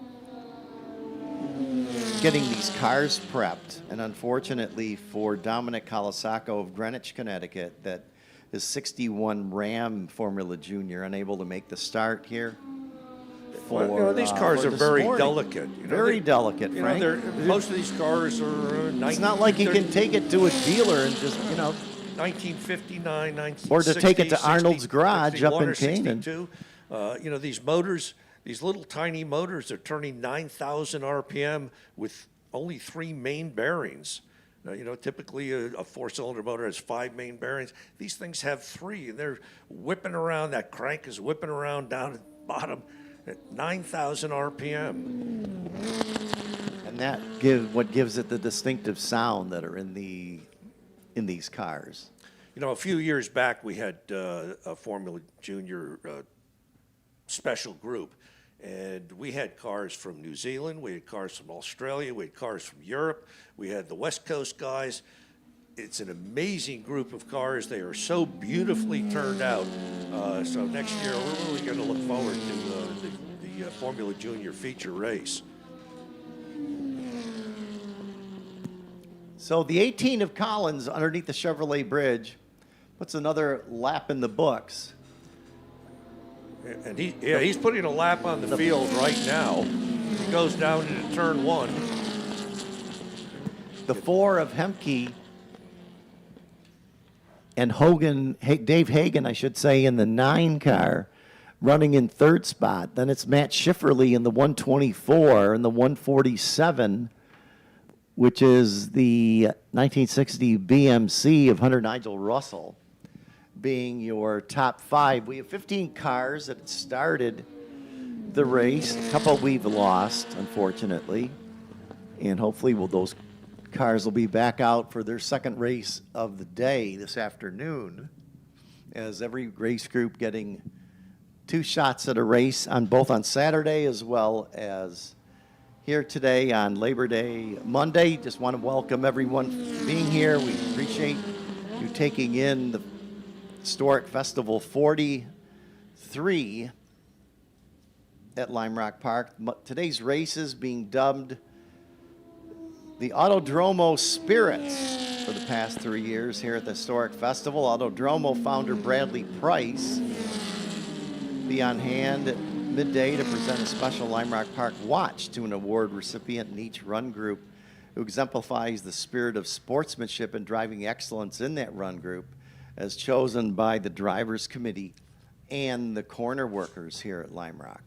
getting these cars prepped. And unfortunately for Dominic Colasaco of Greenwich, Connecticut, that his 61 Ram Formula Junior unable to make the start here. These cars are very delicate. Very delicate, Frank. Most of these cars are it's not like you can take it to a dealer and just, 1959, 1960, or to take it to Arnold's garage up in 61 or Canaan. These motors, these little tiny motors are turning 9,000 RPM with only 3 main bearings. Typically a four-cylinder motor has 5 main bearings. These things have 3, and they're whipping around. That crank is whipping around down at the bottom at 9,000 RPM. And that what gives it the distinctive sound that are in these cars. A few years back we had a Formula Junior special group, and we had cars from New Zealand, we had cars from Australia, we had cars from Europe, we had the West Coast guys. It's an amazing group of cars. They are so beautifully turned out. So next year we're really going to look forward to the Formula Junior feature race. So the 18 of Collins underneath the Chevrolet Bridge puts another lap in the books. And he's putting a lap on the field right now. He goes down into turn 1. The 4 of Hemke and Dave Hagan, I should say, in the 9 car, running in 3rd spot. Then it's Matt Schifferle in the 124 and the 147, which is the 1960 BMC of Hunter Nigel Russell, being your top 5. We have 15 cars that started the race. A couple we've lost, unfortunately. And hopefully those cars will be back out for their second race of the day this afternoon, as every race group getting 2 shots at a race both on Saturday as well as here today on Labor Day Monday. Just want to welcome everyone being here. We appreciate you taking in the Historic Festival 43 at Lime Rock Park. Today's race is being dubbed the Autodromo Spirits for the past 3 years here at the Historic Festival. Autodromo founder Bradley Price be on hand at midday to present a special Lime Rock Park watch to an award recipient in each run group who exemplifies the spirit of sportsmanship and driving excellence in that run group, as chosen by the drivers committee and the corner workers here at Lime Rock.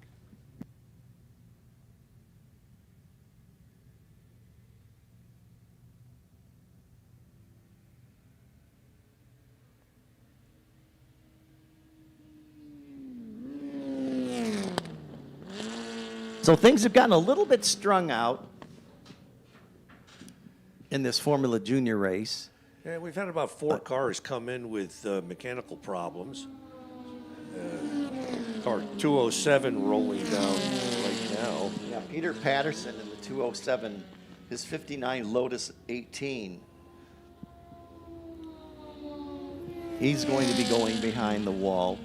So things have gotten a little bit strung out in this Formula Junior race. Yeah, we've had about 4 cars come in with mechanical problems. Car 207 rolling down right now. Yeah, Peter Patterson in the 207, his 59 Lotus 18. He's going to be going behind the wall.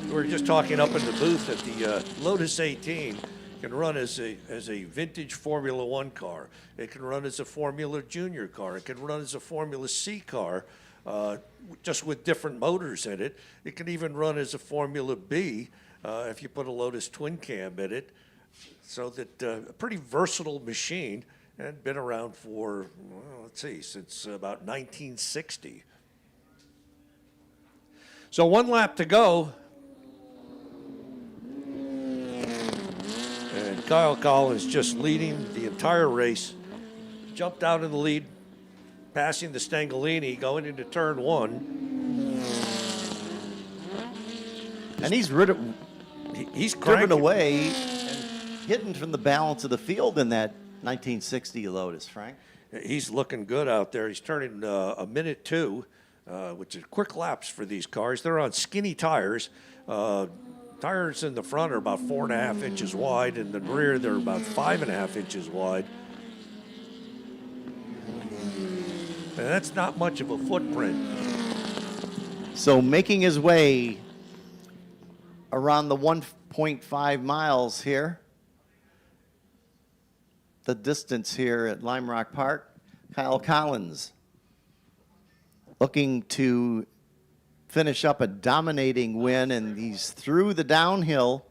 We were just talking up in the booth that the Lotus 18 can run as a vintage Formula One car. It can run as a Formula Junior car. It can run as a Formula C car, just with different motors in it. It can even run as a Formula B if you put a Lotus twin cam in it. So that a pretty versatile machine, and been around for, well, let's see, since about 1960. So 1 lap to go. And Kyle Collins just leading the entire race. Jumped out in the lead, passing the Stangolini, going into turn 1. And he's He's driven cranking. away and hidden from the balance of the field in that 1960 Lotus, Frank. He's looking good out there. He's turning a minute 2, which is quick laps for these cars. They're on skinny tires. Tires in the front are about 4.5 inches wide, and in the rear they're about 5.5 inches wide. And that's not much of a footprint. So making his way around the 1.5 miles here, the distance here at Lime Rock Park, Kyle Collins looking to finish up a dominating win, and he's through the downhill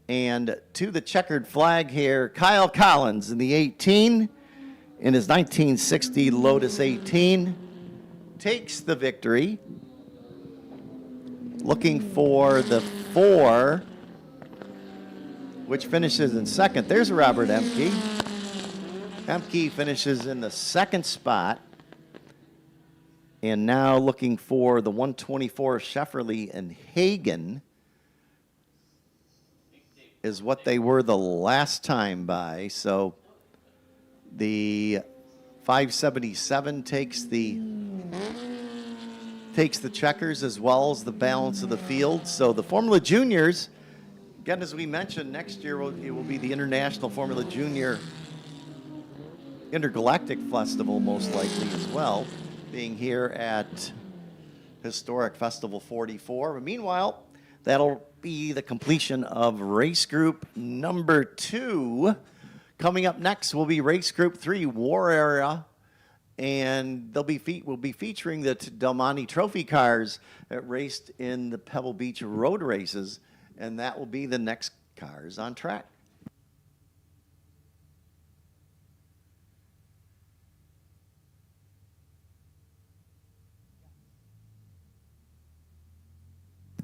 and to the checkered flag here. Kyle Collins in the 18 in his 1960 Lotus 18 takes the victory. Looking for the 4, which finishes in second. There's Robert Emke. Emke finishes in the second spot. And now looking for the 124 Shefferly and Hagen is what they were the last time by. So the 577 takes the checkers as well as the balance of the field. So the Formula Juniors, again, as we mentioned, next year it will be the International Formula Junior Intergalactic Festival most likely as well, being here at Historic Festival 44. But meanwhile, that'll be the completion of race group number 2. Coming up next will be race group 3, War Area, and we'll be featuring the Delmonte Trophy cars that raced in the Pebble Beach road races, and that will be the next cars on track.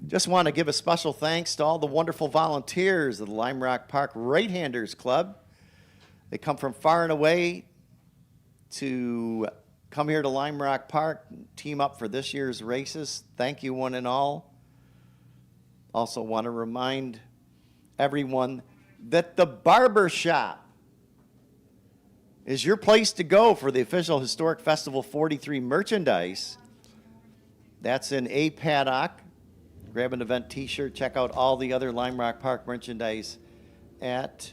Just want to give a special thanks to all the wonderful volunteers of the Lime Rock Park Right-Handers Club. They come from far and away to come here to Lime Rock Park, team up for this year's races. Thank you, one and all. Also want to remind everyone that the Barber Shop is your place to go for the official Historic Festival 43 merchandise. That's in A Paddock. Grab an event t-shirt. Check out all the other Lime Rock Park merchandise at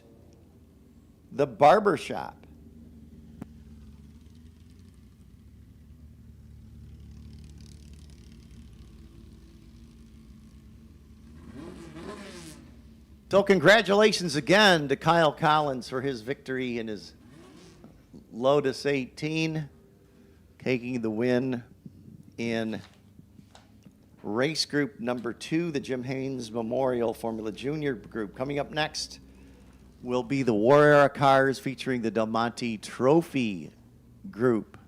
the Barber Shop. So congratulations again to Kyle Collins for his victory in his Lotus 18, taking the win in race group number 2, the Jim Haynes Memorial Formula Junior group. Coming up next will be the War Era cars featuring the Delmonte Trophy group.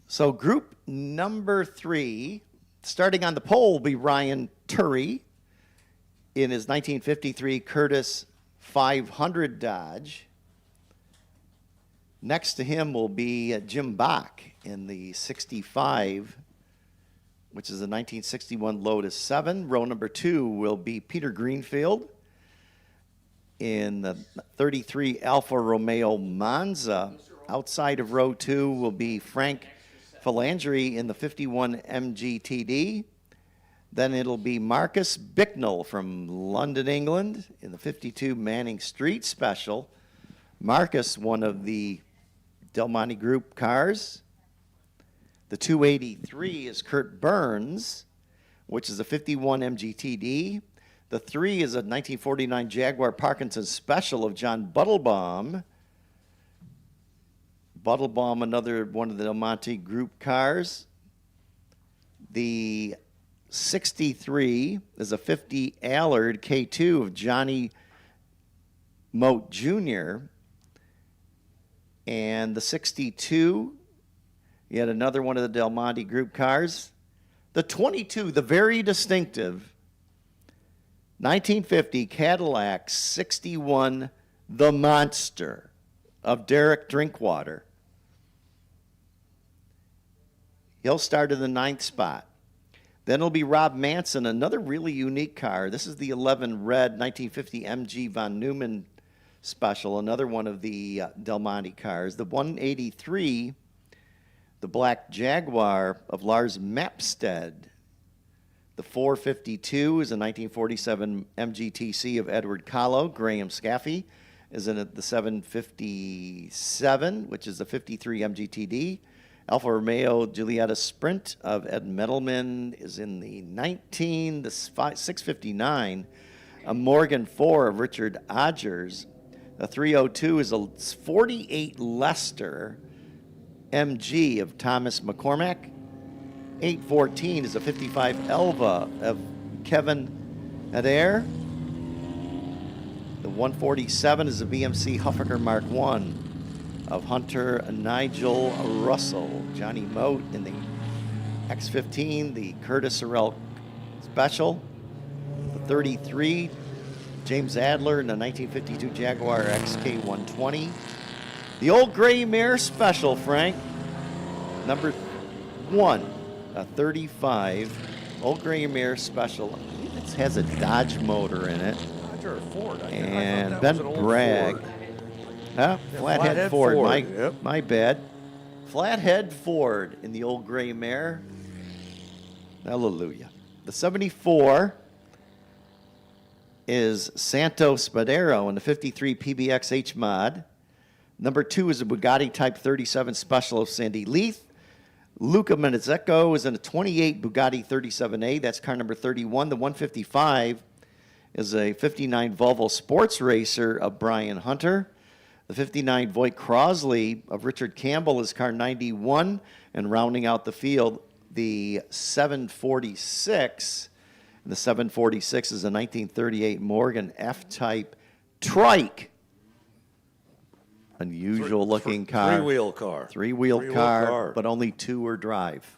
So group number 3, starting on the pole, will be Ryan Turry in his 1953 Curtis 500 Dodge. Next to him will be Jim Bach in the 65, which is a 1961 Lotus 7. Row number 2 will be Peter Greenfield in the 33 Alfa Romeo Monza. Outside of row 2 will be Frank Phalandri in the 51 MGTD. Then it'll be Marcus Bicknell from London, England in the 52 Manning Street Special. Marcus, one of the Delmonte Group cars. The 283 is Kurt Burns, which is a 51 MGTD. The 3 is a 1949 Jaguar Parkinson Special of John Buttlebaum. Buttlebaum, another one of the Delmonte Group cars. The 63 is a 50 Allard K2 of Johnny Moat Jr. And the 62, yet another one of the Delmonte Group cars. The 22, the very distinctive 1950 Cadillac 61, the Monster of Derek Drinkwater. He'll start in the 9th spot. Then it'll be Rob Manson, another really unique car. This is the 11 red 1950 MG von Neumann Special, another one of the Delmonte cars. The 183, the black Jaguar of Lars Mapstead. The 452 is a 1947 MGTC of Edward Kahlo. Graham Scaffey is in the 757, which is the 53 MGTD. Alfa Romeo Giulietta Sprint of Ed Metalman is in the 19, the 659. A Morgan 4 of Richard Odgers. The 302 is a 48 Leicester MG of Thomas McCormack. 814 is a 55 Elva of Kevin Adair. The 147 is a BMC Huffaker Mark I of Hunter Nigel Russell. Johnny Moat in the X15, the Curtis Sorrell Special. The 33, James Adler in the 1952 Jaguar XK120. The Old Gray Mare Special, Frank, number 1, a 35 Old Gray Mare Special. I believe it has a Dodge motor in it. Dodge or a Ford? And I thought that Ben was an old Bragg. Ford. Huh? Flathead Ford. Yep. My bad. Flathead Ford in the Old Gray Mare. Hallelujah. The 74 is Santo Spadero in the 53 PBX H Mod. Number 2 is a Bugatti Type 37 Special of Sandy Leith. Luca Menezecco is in a 28 Bugatti 37A. That's car number 31. The 155 is a 59 Volvo Sports Racer of Brian Hunter. The 59 Voigt Crosley of Richard Campbell is car 91. And rounding out the field, the 746. And the 746 is a 1938 Morgan F-Type Trike. Unusual looking car. Three-wheel car. Three-wheel car, but only 2 are drive,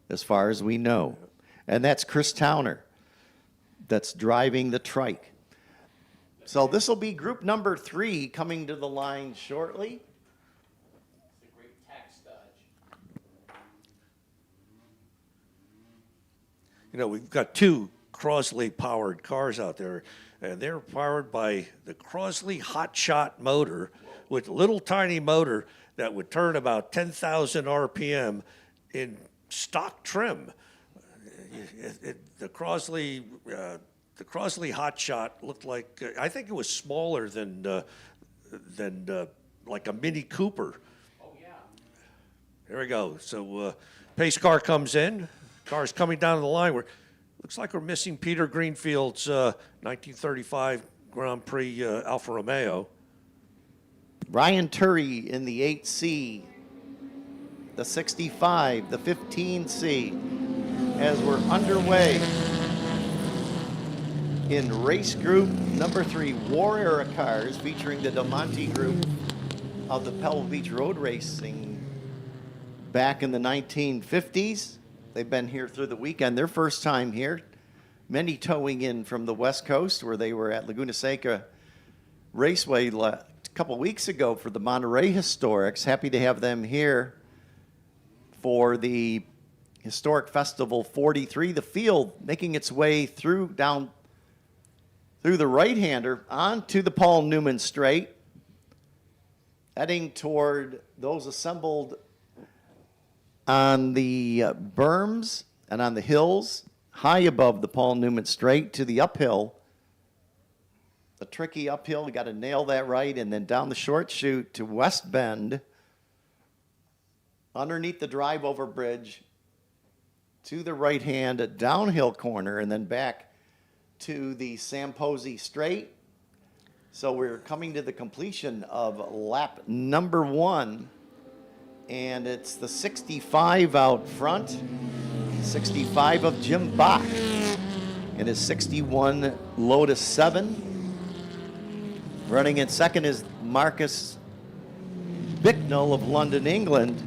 as far as we know. And that's Chris Towner that's driving the trike. So this will be group number 3 coming to the line shortly. The great tax dodge. You know, we've got 2 Crosley-powered cars out there, and they're powered by the Crosley Hot Shot motor with a little tiny motor that would turn about 10,000 RPM in stock trim. The Crosley Hot Shot looked like, I think it was smaller than like a Mini Cooper. Oh, yeah. There we go. So pace car comes in. Car's coming down the line. Looks like we're missing Peter Greenfield's 1935 Grand Prix Alfa Romeo. Ryan Turry in the 8C, the 65, the 15C, as we're underway in race group number 3, War Era cars featuring the Delmonte Group of the Pebble Beach Road Racing back in the 1950s. They've been here through the weekend. Their first time here. Many towing in from the West Coast where they were at Laguna Seca Raceway a couple weeks ago for the Monterey Historics. Happy to have them here for the Historic Festival 43. The field making its way down through the right-hander onto the Paul Newman Straight, heading toward those assembled on the berms and on the hills high above the Paul Newman Straight to the uphill. The tricky uphill, you got to nail that right, and then down the short chute to West Bend, underneath the drive-over bridge, to the right-hand downhill corner, and then back to the Samposi Straight. So we're coming to the completion of lap number 1, and it's the 65 out front, 65 of Jim Bach, and his 61 Lotus 7. Running in second is Marcus Bicknell of London, England,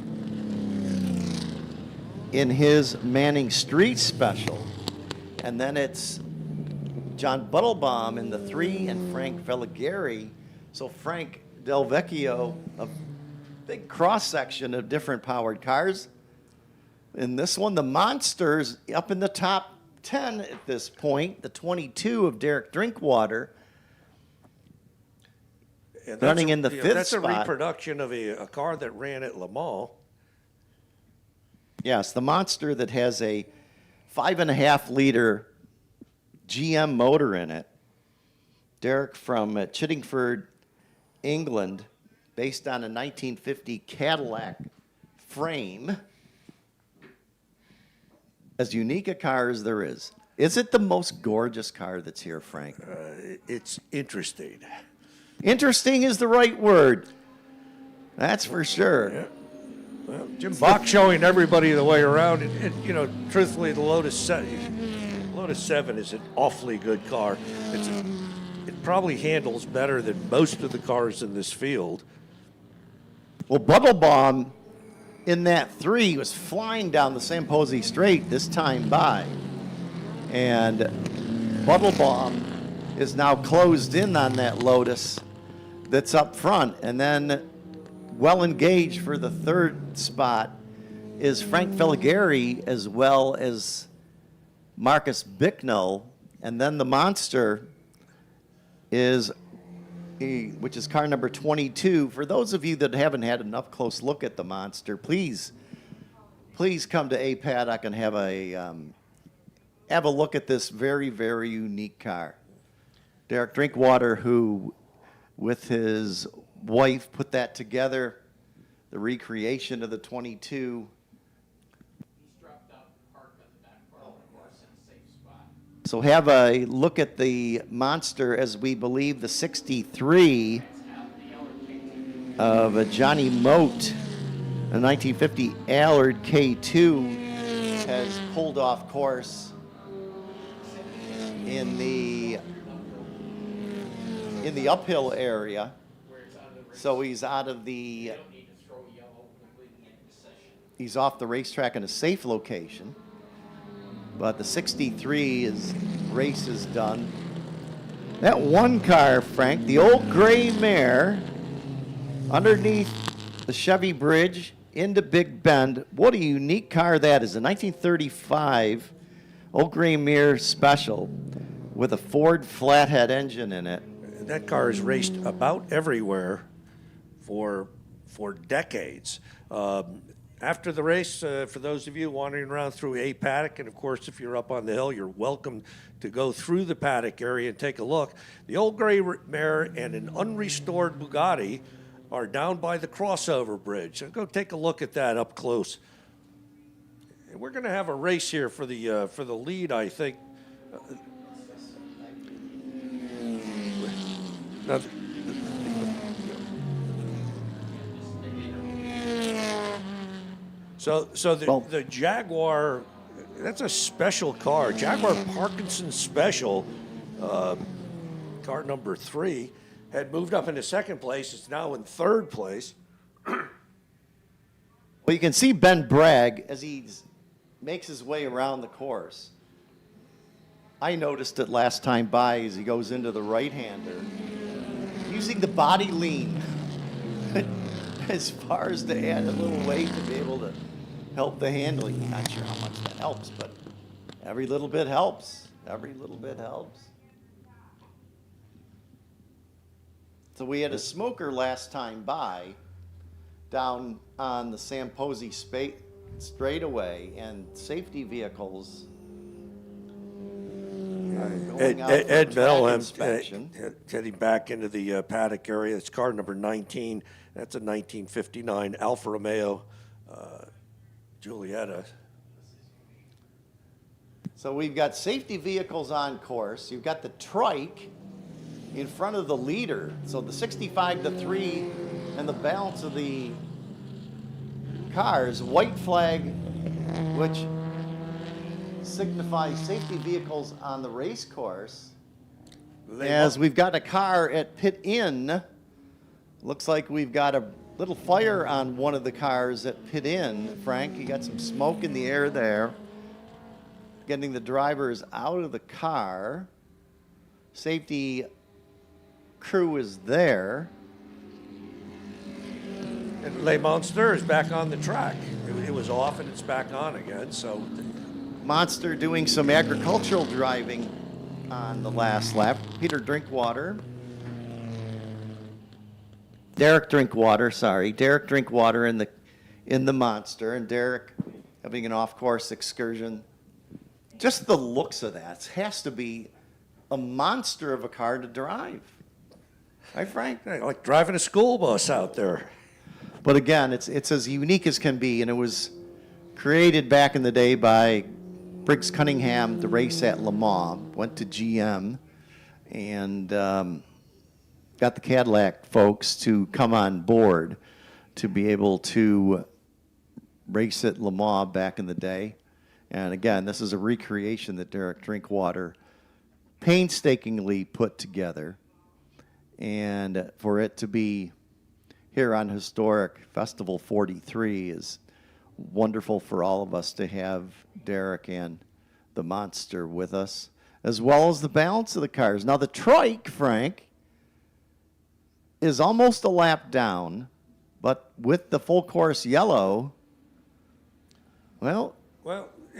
in his Manning Street Special. And then it's John Buttlebaum in the 3 and Frank Velligari. So Frank Del Vecchio, a big cross-section of different powered cars. In this one, the Monsters up in the top 10 at this point. The 22 of Derek Drinkwater. And Running in the fifth that's spot. a reproduction of a car that ran at Le Mans. Yes, the Monster that has a 5.5-liter GM motor in it. Derek from Chiddingford, England, based on a 1950 Cadillac frame. As unique a car as there is. Is it the most gorgeous car that's here, Frank? It's interesting. Interesting is the right word. That's for sure. Yeah. Well, Jim Bach showing everybody the way around. And, you know, truthfully, the Lotus 7 is an awfully good car. It probably handles better than most of the cars in this field. Well, Buttlebaum in that 3 was flying down the Samposi Straight this time by. And Buttlebaum is now closed in on that Lotus that's up front. And then well engaged for the 3rd spot is Frank Velligari as well as Marcus Bicknell. And then the Monster is, which is car number 22. For those of you that haven't had enough close look at the Monster, please come to A Paddock and have a look at this very, very unique car. Derek Drinkwater, who with his wife put that together, the recreation of the 22. He's dropped out and parked on the back part of the course in a safe spot. So have a look at the Monster as we believe the 63 of Johnny Moat, a 1950 Allard K2, has pulled off course in the uphill area. So he's out of the, he's off the racetrack in a safe location. But the 63 race is done. That one car, Frank, the old gray mare, underneath the Chevy Bridge into Big Bend. What a unique car that is. A 1935 old gray mare special with a Ford flathead engine in it. That car has raced about everywhere for decades. After the race, for those of you wandering around through A Paddock, and of course, if you're up on the hill, you're welcome to go through the paddock area and take a look. The old gray mare and an unrestored Bugatti are down by the crossover bridge. So go take a look at that up close. And we're going to have a race here for the lead, I think. Now, So the Jaguar, that's a special car. Jaguar Parkinson Special, car number 3, had moved up into second place. It's now in third place. Well, you can see Ben Bragg as he makes his way around the course. I noticed it last time by as he goes into the right-hander, using the body lean as far as to add a little weight to be able to help the handling. Not sure how much that helps, but every little bit helps. Every little bit helps. So we had a smoker last time by down on the Sam Posey straightaway, and safety vehicles are going out for Ed track Melham inspection. heading back into the paddock area. It's car number 19. That's a 1959 Alfa Romeo Giulietta. So we've got safety vehicles on course. You've got the trike in front of the leader. So the 65-3 and the balance of the cars, white flag, which signifies safety vehicles on the race course. As we've got a car at pit in, looks like we've got a little fire on one of the cars at pit in. Frank, you got some smoke in the air there. Getting the drivers out of the car. Safety crew is there. And Le Monster is back on the track. It was off and it's back on again. So Monster doing some agricultural driving on the last lap. Peter Drinkwater. Derek Drinkwater in the Monster, and Derek having an off-course excursion. Just the looks of that has to be a monster of a car to drive. Right, Frank? like driving a school bus out there. But again, it's as unique as can be, and it was created back in the day by Briggs Cunningham, the race at Le Mans, went to GM, and got the Cadillac folks to come on board to be able to race at Le Mans back in the day. And again, this is a recreation that Derek Drinkwater painstakingly put together. And for it to be here on Historic Festival 43 is wonderful for all of us to have Derek and the Monster with us, as well as the balance of the cars. Now, the trike, Frank, is almost a lap down, but with the full course yellow, well,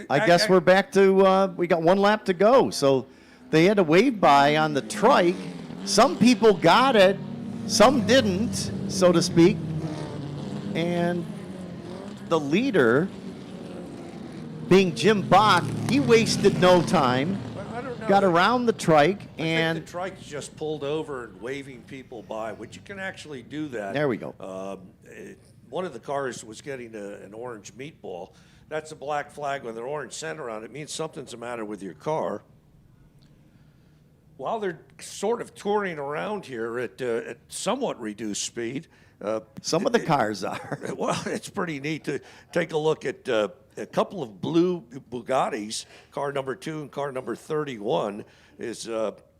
I guess we're back to, we got one lap to go. So they had a wave by on the trike. Some people got it, some didn't, so to speak. And the leader, being Jim Bach, he wasted no time. I don't know. Got around the trike, I and think the trike just pulled over and waving people by, which you can actually do that. There we go. One of the cars was getting an orange meatball. That's a black flag with an orange center on it. It means something's the matter with your car. While they're sort of touring around here at somewhat reduced speed. some of the cars are. Well, it's pretty neat to take a look at a couple of blue Bugattis. Car number 2 and car number 31 is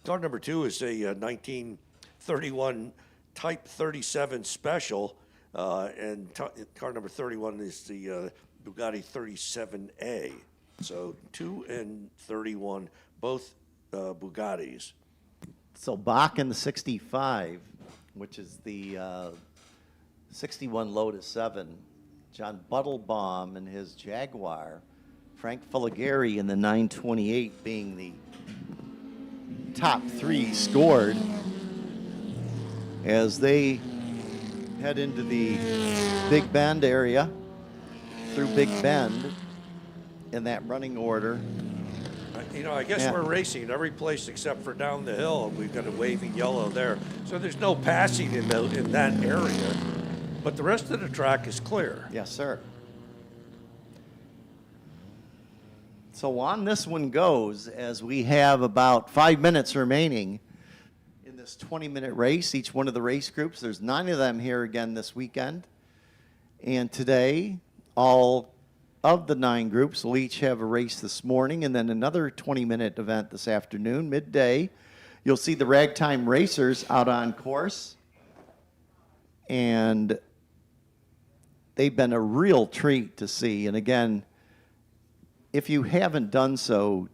car number 2 is a 1931 Type 37 Special, and car number 31 is the Bugatti 37A. So 2 and 31, both Bugattis. So Bach in the 65, which is the 61 Lotus 7, John Buttlebaum in his Jaguar, Frank Fuligari in the 928 being the top 3 scored as they head into the Big Bend area, through Big Bend in that running order. You know, I guess Yeah. we're racing every place except for down the hill, and we've got a waving yellow there. So there's no passing in that area, but the rest of the track is clear. Yes, sir. So on this one goes, as we have about 5 minutes remaining in this 20-minute race. Each one of the race groups, there's 9 of them here again this weekend. And today, all of the 9 groups will each have a race this morning and then another 20-minute event this afternoon, midday. You'll see the Ragtime Racers out on course. And they've been a real treat to see. And again, if you haven't done so,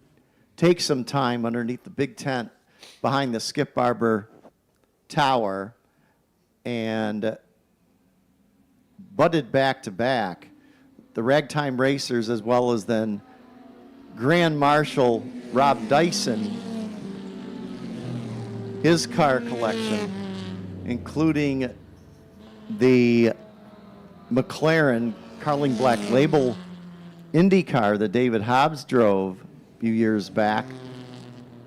take some time underneath the big tent behind the Skip Barber Tower and butted back to back the Ragtime Racers, as well as then Grand Marshal Rob Dyson, his car collection, including the McLaren Carling Black Label Indy car that David Hobbs drove a few years back.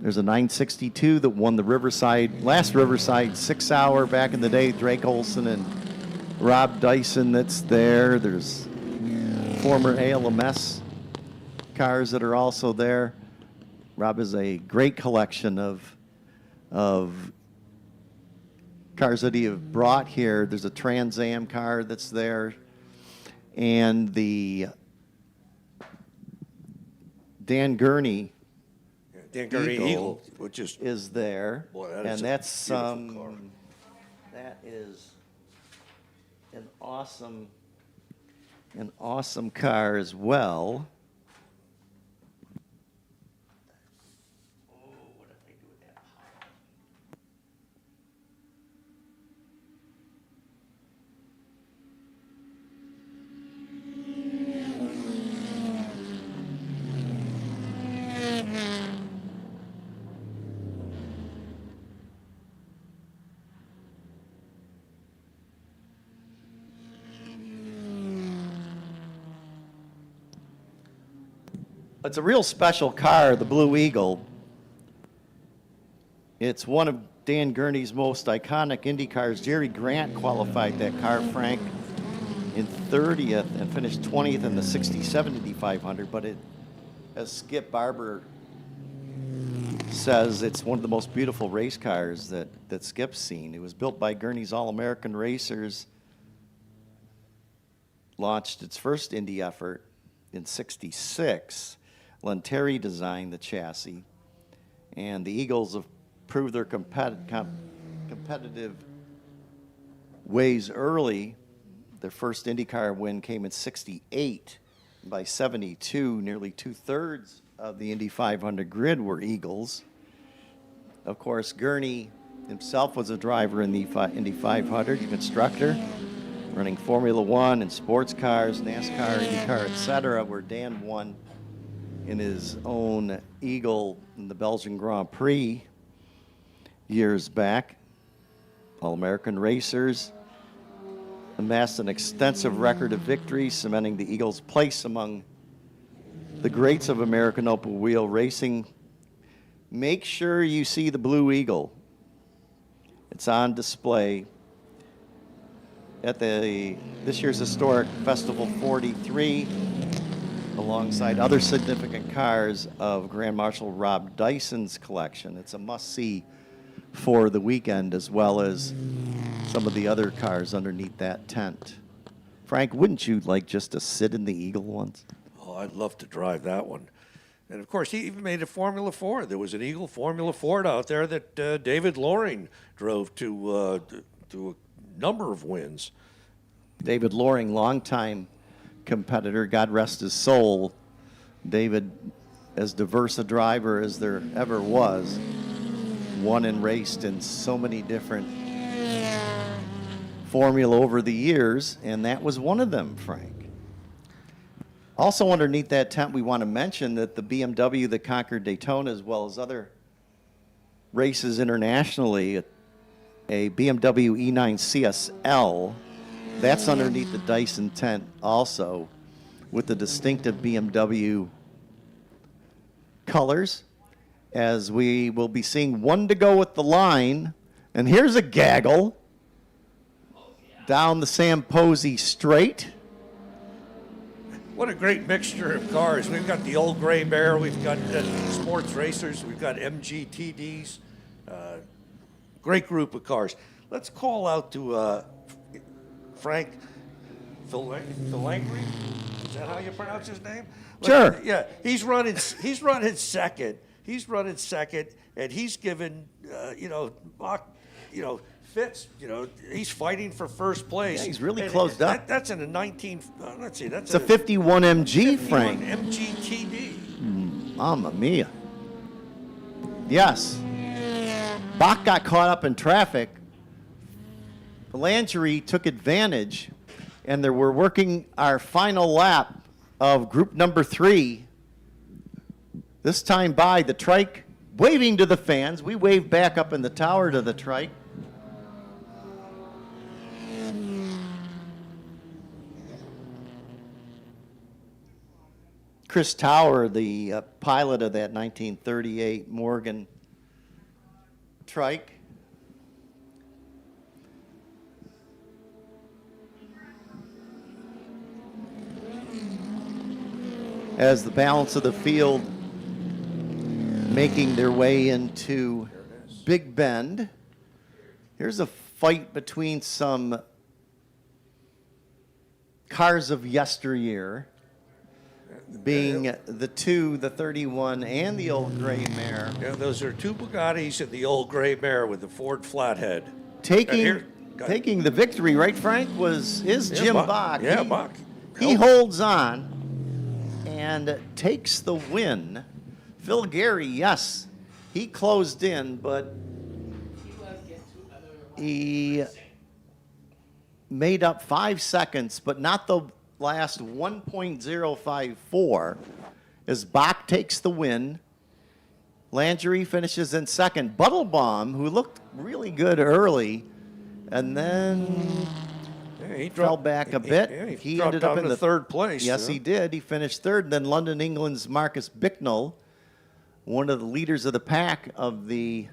There's a 962 that won the last Riverside 6 hour back in the day, Drake Olson and Rob Dyson that's there. There's former ALMS cars that are also there. Rob has a great collection of cars that he have brought here. There's a Trans Am car that's there, and the Dan Gurney Eagle, which is there, boy, that and is a that's beautiful car. that is an awesome car as well. It's a real special car, the Blue Eagle. It's one of Dan Gurney's most iconic Indy cars. Jerry Grant qualified that car, Frank, in 30th and finished 20th in the 67 Indy 500. But it, as Skip Barber says, it's one of the most beautiful race cars that Skip's seen. It was built by Gurney's All-American Racers, launched its first Indy effort in 66. Lenteri designed the chassis, and the Eagles have proved their competitive ways early. Their first IndyCar win came in 68. By 72, nearly 2/3 of the Indy 500 grid were Eagles. Of course, Gurney himself was a driver in the Indy 500, a constructor, running Formula One and sports cars, NASCAR, IndyCar, etc., where Dan won in his own Eagle in the Belgian Grand Prix years back. All-American Racers amassed an extensive record of victories, cementing the Eagles' place among the greats of American open wheel racing. Make sure you see the Blue Eagle. It's on display at this year's historic Festival 43, alongside other significant cars of Grand Marshal Rob Dyson's collection. It's a must-see for the weekend, as well as some of the other cars underneath that tent. Frank, wouldn't you like just to sit in the Eagle once? Oh, I'd love to drive that one. And, of course, he even made a Formula Ford. There was an Eagle Formula Ford out there that David Loring drove to a number of wins. David Loring, longtime competitor, God rest his soul. David, as diverse a driver as there ever was, won and raced in so many different formula over the years, and that was one of them, Frank. Also underneath that tent, we want to mention that the BMW that conquered Daytona, as well as other races internationally, a BMW E9 CSL, that's underneath the Dyson tent also, with the distinctive BMW colors, as we will be seeing one to go with the line. And here's a gaggle down the Sam Posey straight. What a great mixture of cars. We've got the old gray mare, we've got sports racers, we've got MGTDs. Great group of cars. Let's call out to Frank Philangri. Is that how you pronounce his name? Sure. Yeah, he's running second. He's running second, and he's given Fitz, he's fighting for first place. Yeah, he's really And closed up. That's in a 19. Let's see, that's It's a 51 MG, 51 Frank. MGTD. Mamma mia. Yes. Bach got caught up in traffic. Landry took advantage, and they were working our final lap of group number 3. This time by the trike, waving to the fans. We waved back up in the tower to the trike. Chris Tower, the pilot of that 1938 Morgan trike. As the balance of the field making their way into Big Bend. Here's a fight between some cars of yesteryear, being the 31 and the old gray mare. Yeah, those are 2 Bugattis and the old gray mare with the Ford flathead. Taking the victory, right, Frank, is Jim Bach. Yeah, Bach. He holds on and takes the win. Phil Gary, yes, he closed in, but he made up 5 seconds, but not the last 1.054 as Bach takes the win. Landry finishes in second. Buttlebaum, who looked really good early, and then he fell back a bit. Yeah, he dropped ended up down in to the third place. Yes, he did. He finished third. And then London, England's Marcus Bicknell, one of the leaders of the pack of the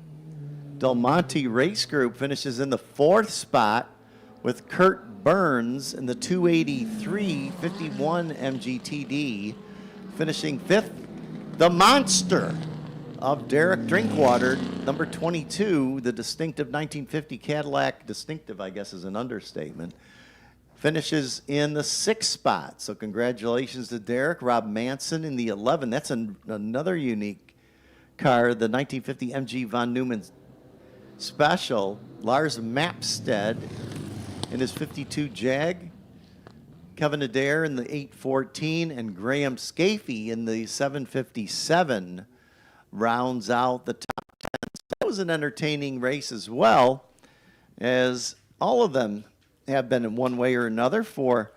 Delmonte race group, finishes in the 4th spot with Kurt Burns in the 283-51 MGTD, finishing 5th. The monster of Derek Drinkwater, number 22, the distinctive 1950 Cadillac, distinctive I guess is an understatement, finishes in the 6th spot. So congratulations to Derek. Rob Manson in the 11. That's another unique car, the 1950 MG Von Neumann Special. Lars Mapstead in his 52 Jag. Kevin Adair in the 814 and Graham Scafey in the 757 rounds out the top 10. That was an entertaining race as well, as all of them have been in one way or another for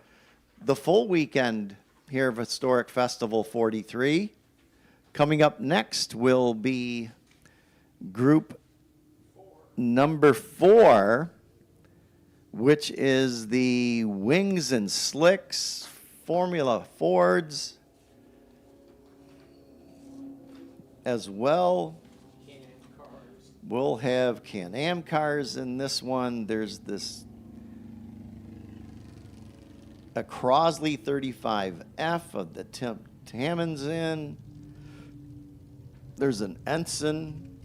the full weekend here of Historic Festival 43. Coming up next will be group number 4, which is the Wings and Slicks Formula Fords as well. We'll have Can-Am cars in this one. There's a Crosley 35F of the Tim Tammons in. There's an Ensign.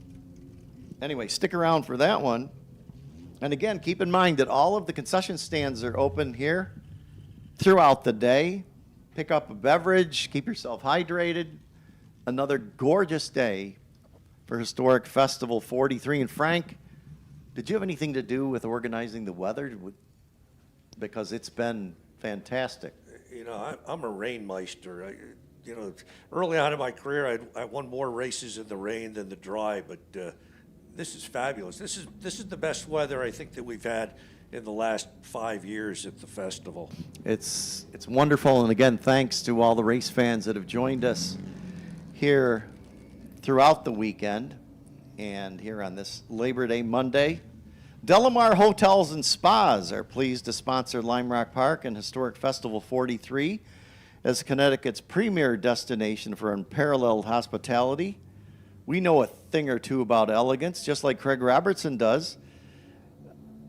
Anyway, stick around for that one. And again, keep in mind that all of the concession stands are open here throughout the day. Pick up a beverage, keep yourself hydrated. Another gorgeous day for Historic Festival 43. And Frank, did you have anything to do with organizing the weather? Because it's been fantastic. I'm a rainmeister. Early on in my career, I won more races in the rain than the dry, but this is fabulous. This is the best weather I think that we've had in the last 5 years at the festival. It's wonderful, and again, thanks to all the race fans that have joined us here throughout the weekend and here on this Labor Day Monday. Delamar Hotels and Spas are pleased to sponsor Lime Rock Park and Historic Festival 43 as Connecticut's premier destination for unparalleled hospitality. We know a thing or two about elegance, just like Craig Robertson does,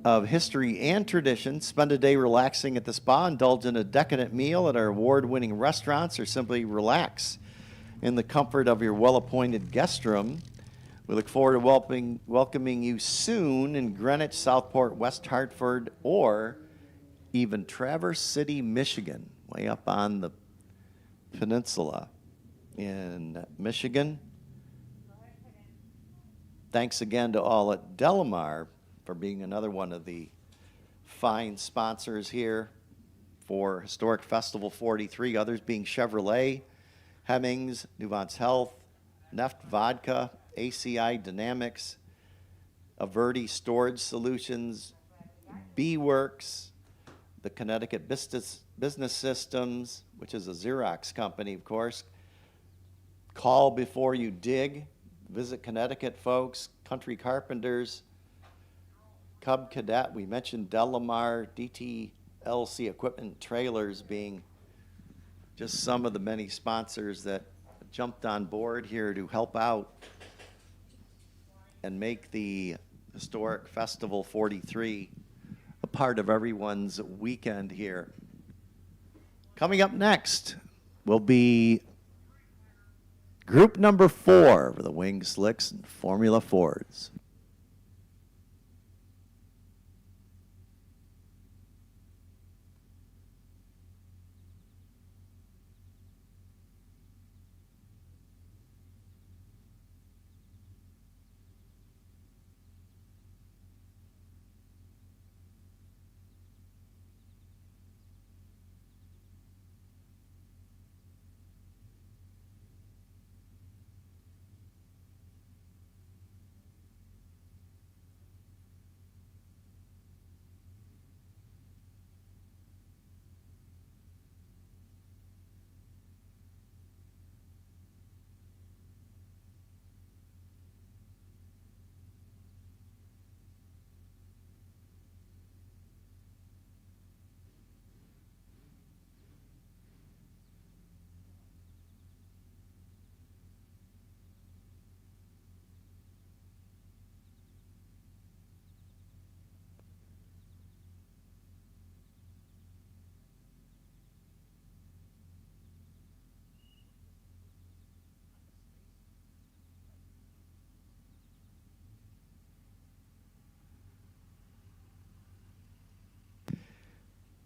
of history and tradition. Spend a day relaxing at the spa, indulge in a decadent meal at our award-winning restaurants, or simply relax in the comfort of your well-appointed guest room. We look forward to welcoming you soon in Greenwich, Southport, West Hartford, or even Traverse City, Michigan, way up on the peninsula in Michigan. Thanks again to all at Delamar for being another one of the fine sponsors here for Historic Festival 43. Others being Chevrolet, Hemmings, Nuvance Health, Neft Vodka, ACI Dynamics, Averti Storage Solutions, B-Works, the Connecticut Business Systems, which is a Xerox company, of course. Call before you dig. Visit Connecticut, folks. Country Carpenters, Cub Cadet. We mentioned Delamar, DTLC Equipment Trailers being just some of the many sponsors that jumped on board here to help out and make the Historic Festival 43 a part of everyone's weekend here. Coming up next will be group number 4 for the Wing Slicks and Formula Fords.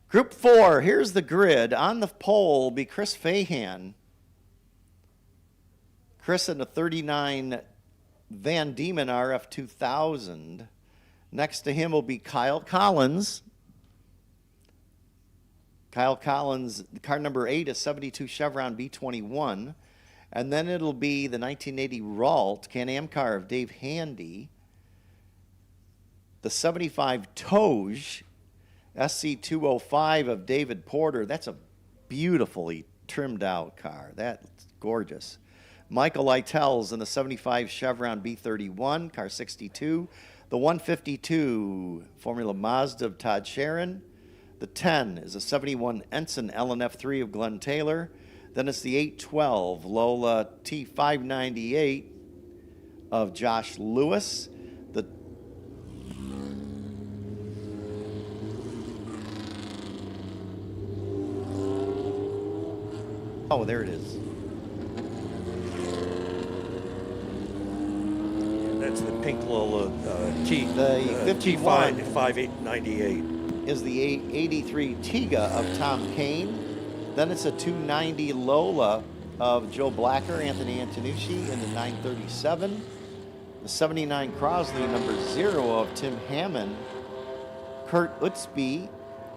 Group 4, here's the grid. On the pole will be Chris Fahan. Chris in the 39 Van Diemen RF 2000. Next to him will be Kyle Collins. Kyle Collins, car number 8 is 72 Chevron B21. And then it'll be the 1980 Ralt Can-Am car of Dave Handy. The 75 Toge SC205 of David Porter. That's a beautifully trimmed out car. That's gorgeous. Michael Lytell's in the 75 Chevron B31, car 62. The 152 Formula Mazda of Todd Sharon. The 10 is a 71 Ensign LNF3 of Glenn Taylor. Then it's the 812 Lola T598 of Josh Lewis. The Oh, there it is. That's the pink Lola T. The 51 T5898 is the 83 Tiga of Tom Kane. Then it's a 290 Lola of Joe Blacker, Anthony Antonucci in the 937. The 79 Crosley number 0 of Tim Hammond. Kurt Utzby,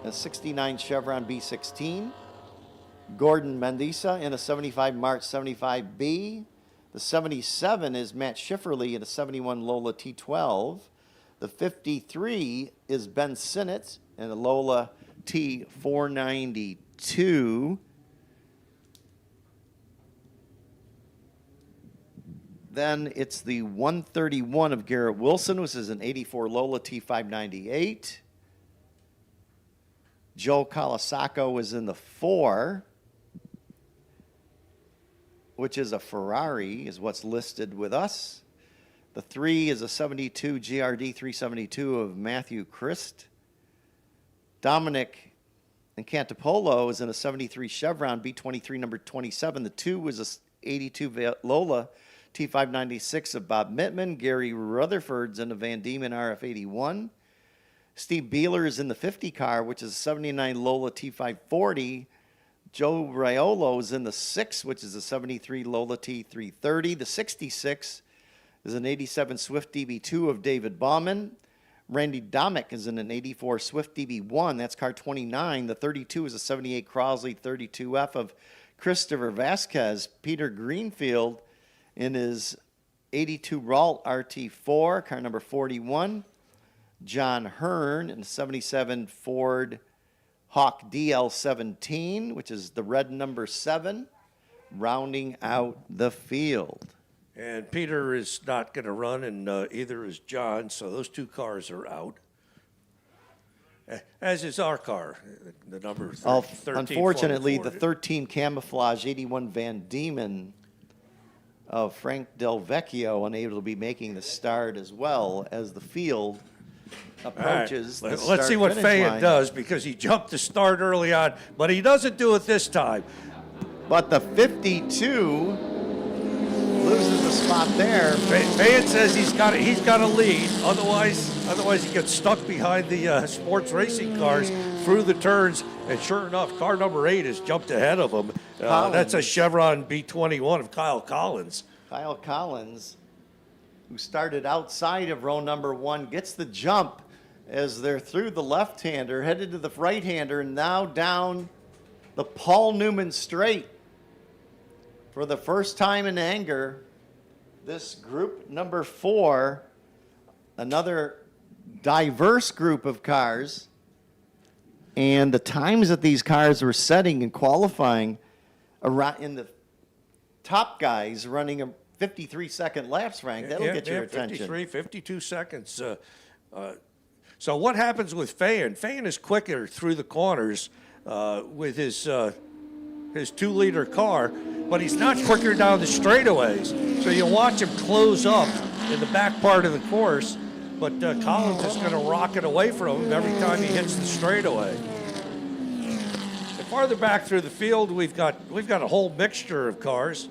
a 69 Chevron B16. Gordon Mendiza in a 75 March 75B. The 77 is Matt Schifferly in a 71 Lola T12. The 53 is Ben Sinnott in a Lola T492. Then it's the 131 of Garrett Wilson, which is an 84 Lola T598. Joe Colasacco is in the 4, which is a Ferrari, is what's listed with us. The 3 is a 72 GRD 372 of Matthew Christ. Dominic Incantopolo is in a 73 Chevron B23 number 27. The 2 was a 82 Lola T596 of Bob Mittman. Gary Rutherford's in the Van Diemen RF81. Steve Beeler is in the 50 car, which is a 79 Lola T540. Joe Riolo is in the 6, which is a 73 Lola T330. The 66 is an 87 Swift DB2 of David Bauman. Randy Domick is in an 84 Swift DB1. That's car 29. The 32 is a 78 Crosley 32F of Christopher Vasquez. Peter Greenfield in his 82 Ralt RT4, car number 41. John Hearn in a 77 Ford Hawk DL17, which is the red number 7, rounding out the field. And Peter is not going to run, and either is John, so those two cars are out. As is our car, the number 13. Unfortunately, the 13 Camouflage 81 Van Diemen of Frank Del Vecchio unable to be making the start as well as the field approaches. All right. The Let's see what start-finish Fayan line. does, because he jumped the start early on, but he doesn't do it this time. But the 52 loses the spot there. Fayan says he's got a lead. Otherwise he gets stuck behind the sports racing cars through the turns. And sure enough, car number 8 has jumped ahead of him. That's a Chevron B21 of Kyle Collins. Kyle Collins, who started outside of row number 1, gets the jump as they're through the left-hander, headed to the right-hander, and now down the Paul Newman straight. For the first time in anger, this group number 4, another diverse group of cars, and the times that these cars were setting and qualifying around in the top guys running a 53-second laps, Frank. That'll get your attention. 53, 52 seconds. So what happens with Fayan? Fayan is quicker through the corners with his 2-liter car, but he's not quicker down the straightaways. So you watch him close up in the back part of the course, but Collins is going to rocket away from him every time he hits the straightaway. And farther back through the field, we've got a whole mixture of cars.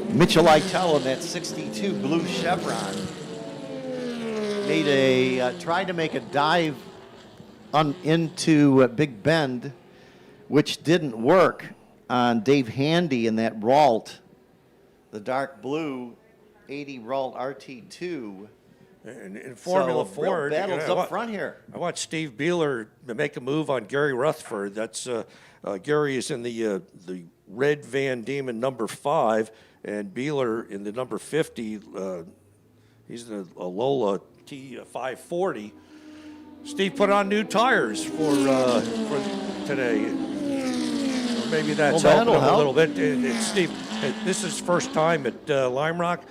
Mitchell Eitel in that 62 blue Chevron tried to make a dive into Big Bend, which didn't work on Dave Handy in that Ralt, the dark blue 80 Ralt RT2. In Formula So, Ford, real battles up front here. I watched Steve Beeler make a move on Gary Rutherford. That's Gary is in the red Van Diemen number 5, and Beeler in the number 50. He's in a Lola T540. Steve put on new tires for today. Or maybe that's Well, helping that'll him a help. little bit. Steve, this is his first time at Lime Rock.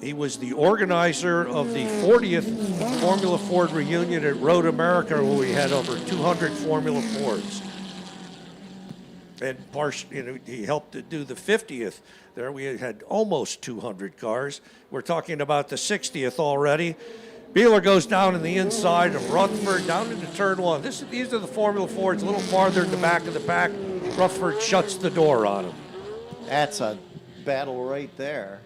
He was the organizer of the 40th Formula Ford reunion at Road America, where we had over 200 Formula Fords. And he helped to do the 50th. There we had almost 200 cars. We're talking about the 60th already. Beeler goes down in the inside of Rutherford, down into turn 1. These are the Formula Fords, a little farther in the back of the pack. Rutherford shuts the door on him. That's a battle right there,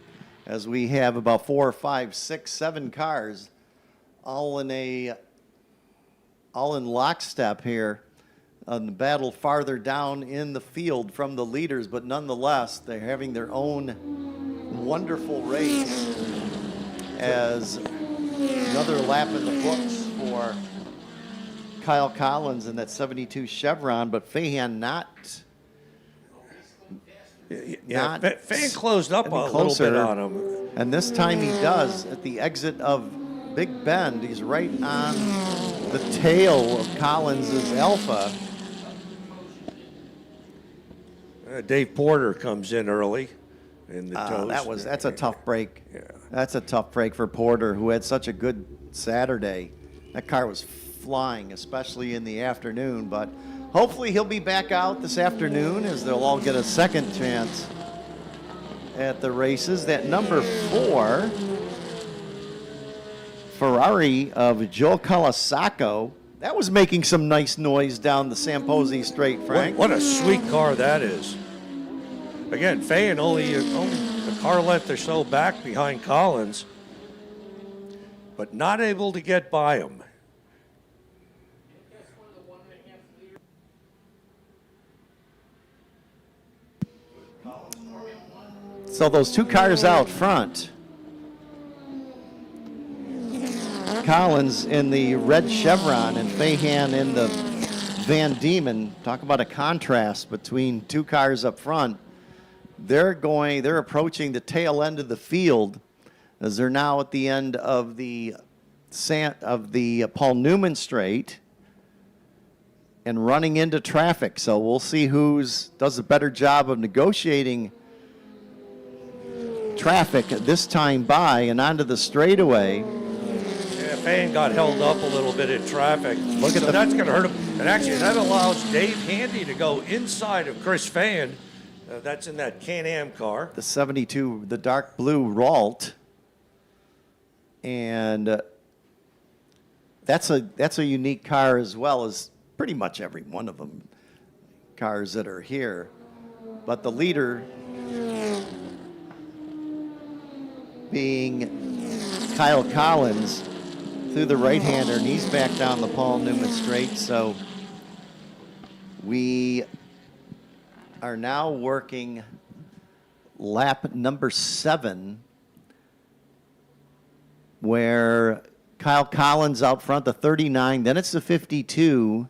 as we have about 4, 5, 6, 7 cars all in lockstep here. The battle farther down in the field from the leaders, but nonetheless, they're having their own wonderful race as another lap in the books for Kyle Collins in that 72 Chevron, but Fahan not Fan closed up a any little closer. bit on him. And this time he does at the exit of Big Bend. He's right on the tail of Collins's Alpha. Dave Porter comes in early in the toast. That's a tough break. Yeah. That's a tough break for Porter, who had such a good Saturday. That car was flying, especially in the afternoon, but hopefully he'll be back out this afternoon, as they'll all get a second chance at the races. That number 4 Ferrari of Joe Colasacco, that was making some nice noise down the Samposi straight, Frank. What a sweet car that is. Again, Fayan only a car length or so back behind Collins, but not able to get by him. So those two cars out front Collins in the red chevron and Fahan in the Van Diemen. Talk about a contrast between two cars up front. They're approaching the tail end of the field as they're now at the end of the Paul Newman Straight and running into traffic. So we'll see does a better job of negotiating traffic this time by and onto the straightaway. Yeah, Fan got held up a little bit in traffic. That's going to hurt him. And actually, that allows Dave Handy to go inside of Chris Fan. That's in that Can-Am car. The 72, the dark blue Ralt. And that's a unique car as well as pretty much every one of them, cars that are here. But the leader being Kyle Collins through the right-hander, and he's back down the Paul Newman Straight. So we are now working lap number 7, where Kyle Collins out front, the 39, then it's the 52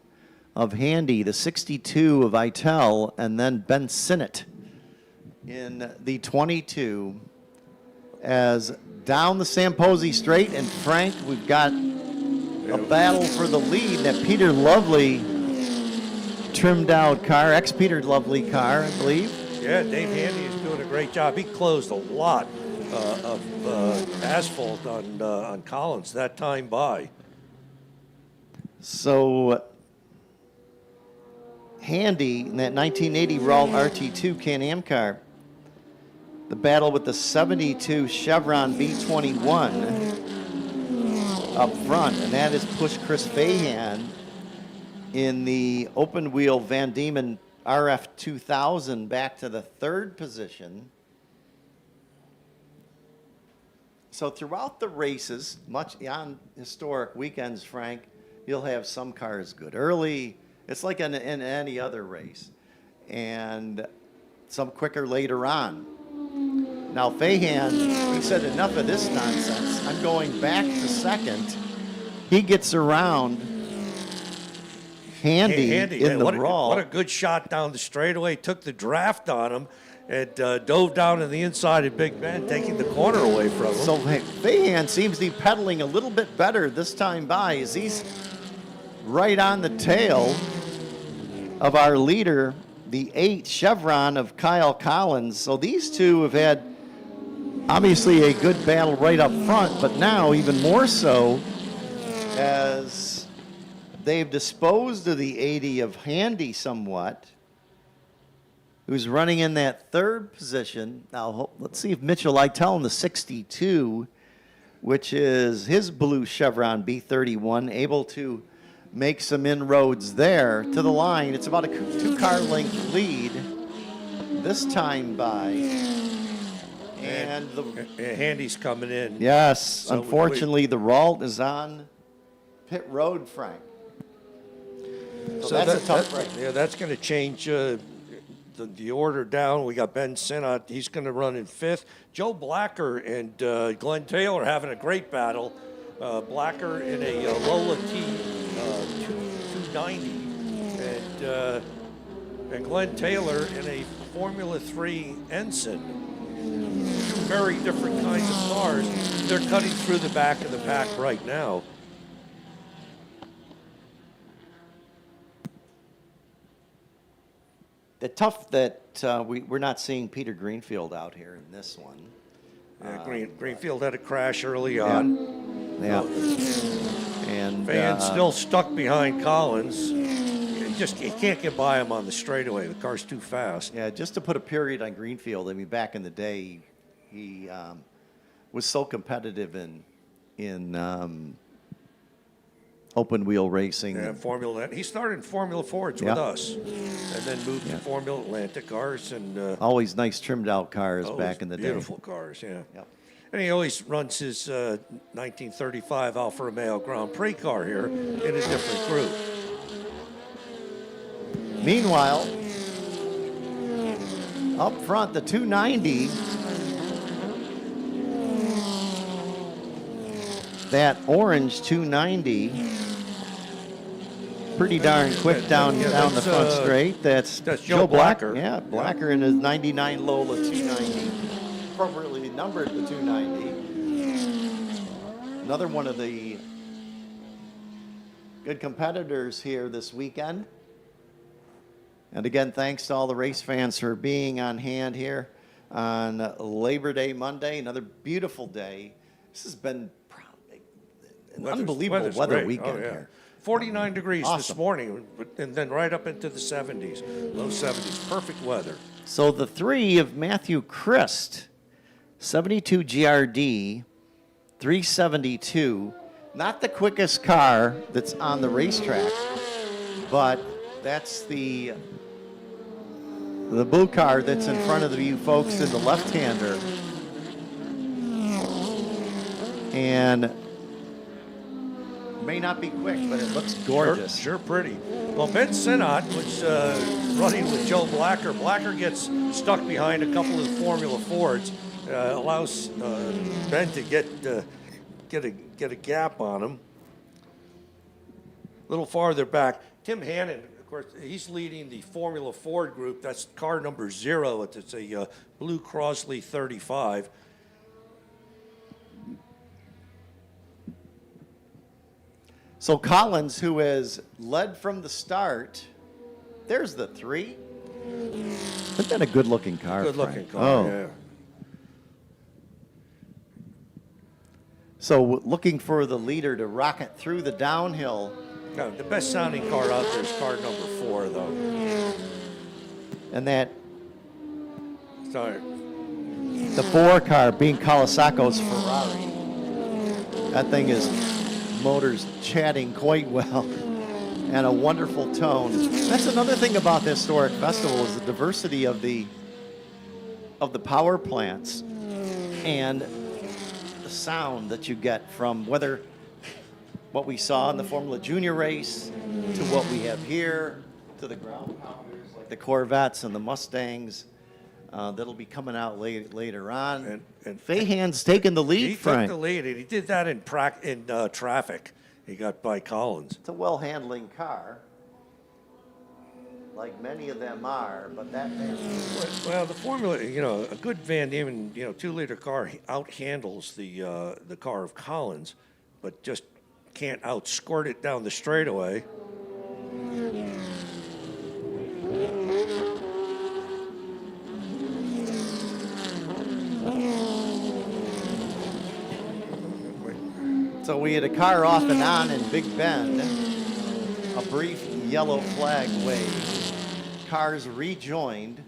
of Handy, the 62 of Itel, and then Ben Sinnott in the 22 as down the Samposi Straight. And Frank, we've got a battle for the lead. That Peter Lovely trimmed out car, ex-Peter Lovely car, I believe. Yeah, Dave Handy is doing a great job. He closed a lot of asphalt on Collins that time by. So Handy in that 1980 Ralt RT2 Can-Am car, the battle with the 72 Chevron B21 up front, and that has pushed Chris Fahan in the open wheel Van Diemen RF 2000 back to the 3rd position. So throughout the races, much on historic weekends, Frank, you'll have some cars good early. It's like in any other race. And some quicker later on. Now, Fahan, he said, enough of this nonsense. I'm going back to 2nd. He gets around Handy in the Ralt. What a good shot down the straightaway. Took the draft on him and dove down in the inside of Big Ben, taking the corner away from him. So Fahan seems to be pedaling a little bit better this time by as he's right on the tail of our leader, the 8 Chevron of Kyle Collins. So these two have had obviously a good battle right up front, but now even more so as they've disposed of the 80 of Handy somewhat, who's running in that 3rd position. Now, let's see if Mitchell Lytell in the 62, which is his blue Chevron B31, able to make some inroads there to the line. It's about a 2-car length lead this time by. And Handy's coming in. Yes, So unfortunately, the Ralt is on pit road, Frank. So that's a tough break. Yeah, that's going to change the order down. We got Ben Sinnott. He's going to run in 5th. Joe Blacker and Glenn Taylor having a great battle. Blacker in a Lola T 290 and Glenn Taylor in a Formula 3 Ensign. 2 very different kinds of cars. They're cutting through the back of the pack right now. The tough that we're not seeing Peter Greenfield out here in this one. Yeah, Greenfield had a crash early on. Yeah. And Van's still stuck behind Collins. He can't get by him on the straightaway. The car's too fast. Yeah, just to put a period on Greenfield, I mean, back in the day, he was so competitive in open wheel racing. Yeah, Formula. He started in Formula Fords with us, and then moved to Formula Atlantic cars and always nice trimmed out cars back in the beautiful day. cars. Yeah. Yep. And he always runs his 1935 Alfa Romeo Grand Prix car here in a different group. Meanwhile, up front, the 290 that orange 290. Pretty darn quick down the front straight. That's Joe Blacker. Yeah, Blacker in his 99 Lola 290. Appropriately numbered the 290. Another one of the good competitors here this weekend. And again, thanks to all the race fans for being on hand here on Labor Day Monday. Another beautiful day. This has been an unbelievable weather's weather great. weekend Oh, yeah. here. 49 degrees this Awesome. morning, and then right up into the 70s, low 70s. Perfect weather. So the three of Matthew Christ, 72 GRD, 372. Not the quickest car that's on the racetrack, but that's the blue car that's in front of you folks in the left-hander. And may not be quick, but it looks gorgeous. Sure pretty. Well, Ben Sinnott was running with Joe Blacker. Blacker gets stuck behind a couple of Formula Fords, allows Ben to get a gap on him. A little farther back, Tim Hannon, of course, he's leading the Formula Ford group. That's car number 0. It's a blue Crosley 35. So Collins, who has led from the start, there's the 3. Isn't that a good-looking car? Good-looking Frank? car, Oh. yeah. So looking for the leader to rocket through the downhill. No, the best sounding car out there is car number 4, though. And that Sorry. the 4 car being Kawasaki's Ferrari. That thing is motors chatting quite well and a wonderful tone. That's another thing about the historic festival is the diversity of the power plants and the sound that you get from whether what we saw in the Formula Junior race to what we have here to the ground pounders like the Corvettes and the Mustangs. That'll be coming out later on. And Fahan's taking the lead, He Frank. took the lead, and he did that in traffic. He got by Collins. It's a well-handling car, like many of them are, but that Well, the Formula, a good Van Diemen, 2-liter car out-handles the car of Collins, but just can't outsquirt it down the straightaway. So we had a car off and on in Big Bend, a brief yellow flag wave. Cars rejoined,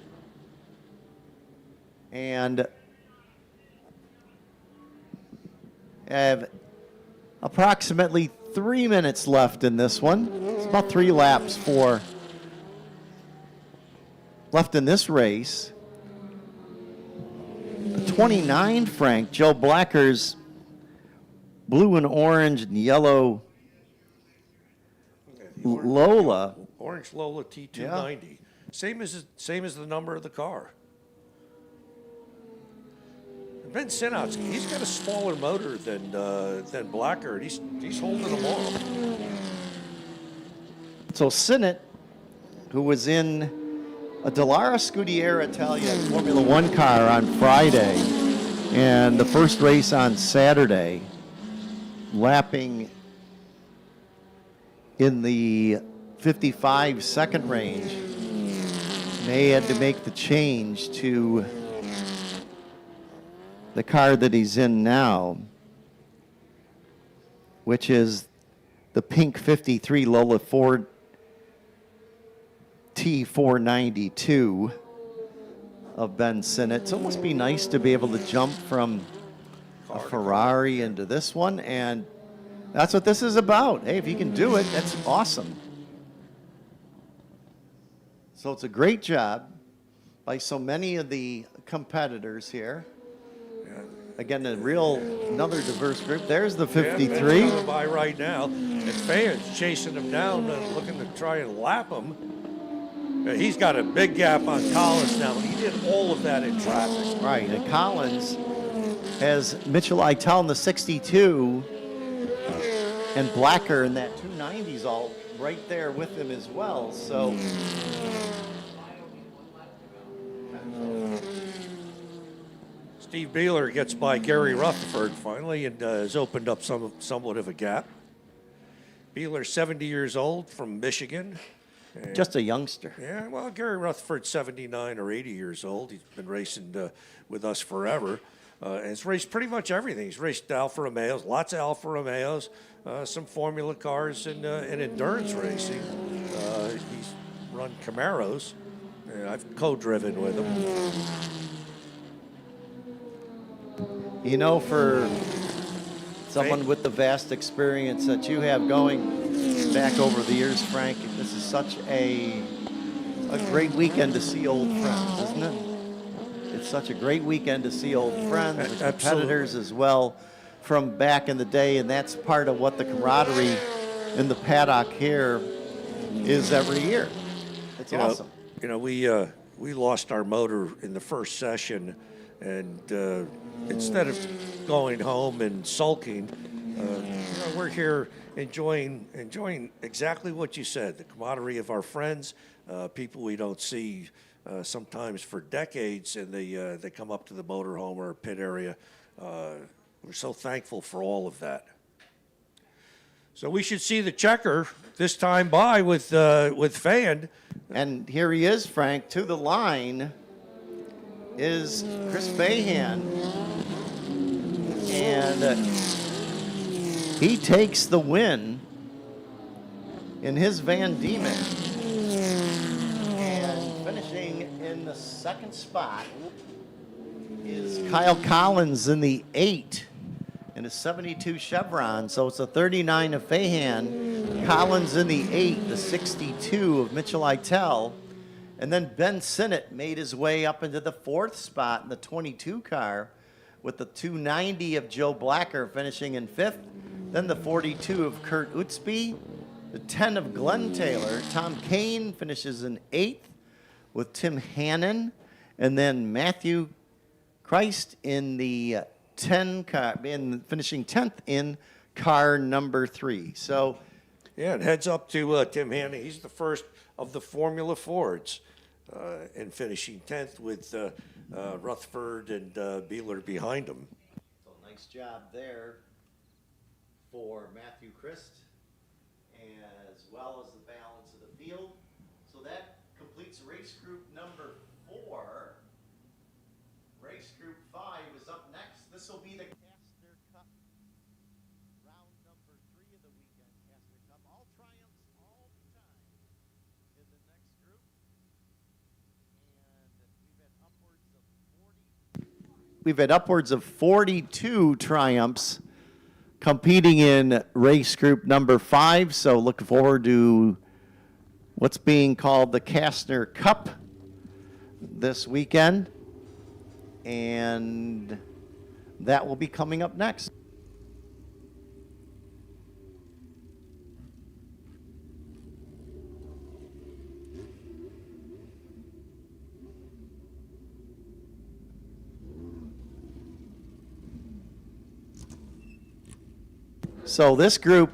and have approximately 3 minutes left in this one. It's about 3 laps left in this race. The 29, Frank, Joe Blacker's blue and orange and yellow Lola. Orange Lola T290. Same as the number of the car. Ben Sinnott's, he's got a smaller motor than Blacker, and he's holding them off. So Sinnott, who was in a Dallara Scudiera Italia Formula One car on Friday, and the first race on Saturday, lapping in the 55 second range. They had to make the change to the car that he's in now, which is the pink 53 Lola Ford T492 of Ben Sinnott. So it must be nice to be able to jump from a Ferrari into this one, and that's what this is about. Hey, if you can do it, that's awesome. So it's a great job by so many of the competitors here. Again, another diverse group. There's the 53. Yeah, Ben's by right now, and fans chasing him down, looking to try and lap him. He's got a big gap on Collins now. He did all of that in traffic. Right, and Collins has Mitchell Eitel in the 62 And Blacker in that 290's all right there with him as well. So Steve Beeler gets by Gary Rutherford finally and has opened up somewhat of a gap. Beeler, 70 years old, from Michigan. And just a youngster. yeah, well, Gary Rutherford's 79 or 80 years old. He's been racing with us forever. And he's raced pretty much everything. He's raced Alfa Romeos, lots of Alfa Romeos, some Formula cars, and endurance racing. He's run Camaros. I've co-driven with him. You know, for someone with the vast experience that you have going back over the years, Frank, this is such a great weekend to see old friends, isn't it? It's such a great weekend to see old friends, and competitors as well from back in the day, and that's part of what the camaraderie in the paddock here is every year. It's awesome. We lost our motor in the first session, and instead of going home and sulking, we're here enjoying exactly what you said, the camaraderie of our friends, people we don't see sometimes for decades, and they come up to the motorhome or pit area. We're so thankful for all of that. So we should see the checker this time by with Fan. And here he is, Frank. To the line is Chris Fahan. And he takes the win in his Van Diemen. And finishing in the second spot is Kyle Collins in the 8 in a 72 Chevron. So it's a 39 of Fahan, Collins in the 8, the 62 of Mitchell Eitel. And then Ben Sinnott made his way up into the 4th spot in the 22 car with the 290 of Joe Blacker finishing in 5th. Then the 42 of Kurt Utsby, the 10 of Glenn Taylor. Tom Kane finishes in 8th with Tim Hannon. And then Matthew Christ in the 10 car, finishing 10th in car number 3. So, yeah, it heads up to Tim Hannon. He's the first of the Formula Fords, and finishing 10th with Rutherford and Beeler behind him. so nice job there for Matthew Christ, as well as the balance of the field. So that completes race group number 4. Race group 5 is up next. This will be the Castner Cup, round number 3 of the weekend. Castner Cup, all triumphs all the time in the next group. And we've had upwards of 42 triumphs competing in race group number 5. So looking forward to what's being called the Castner Cup this weekend. And that will be coming up next. So this group,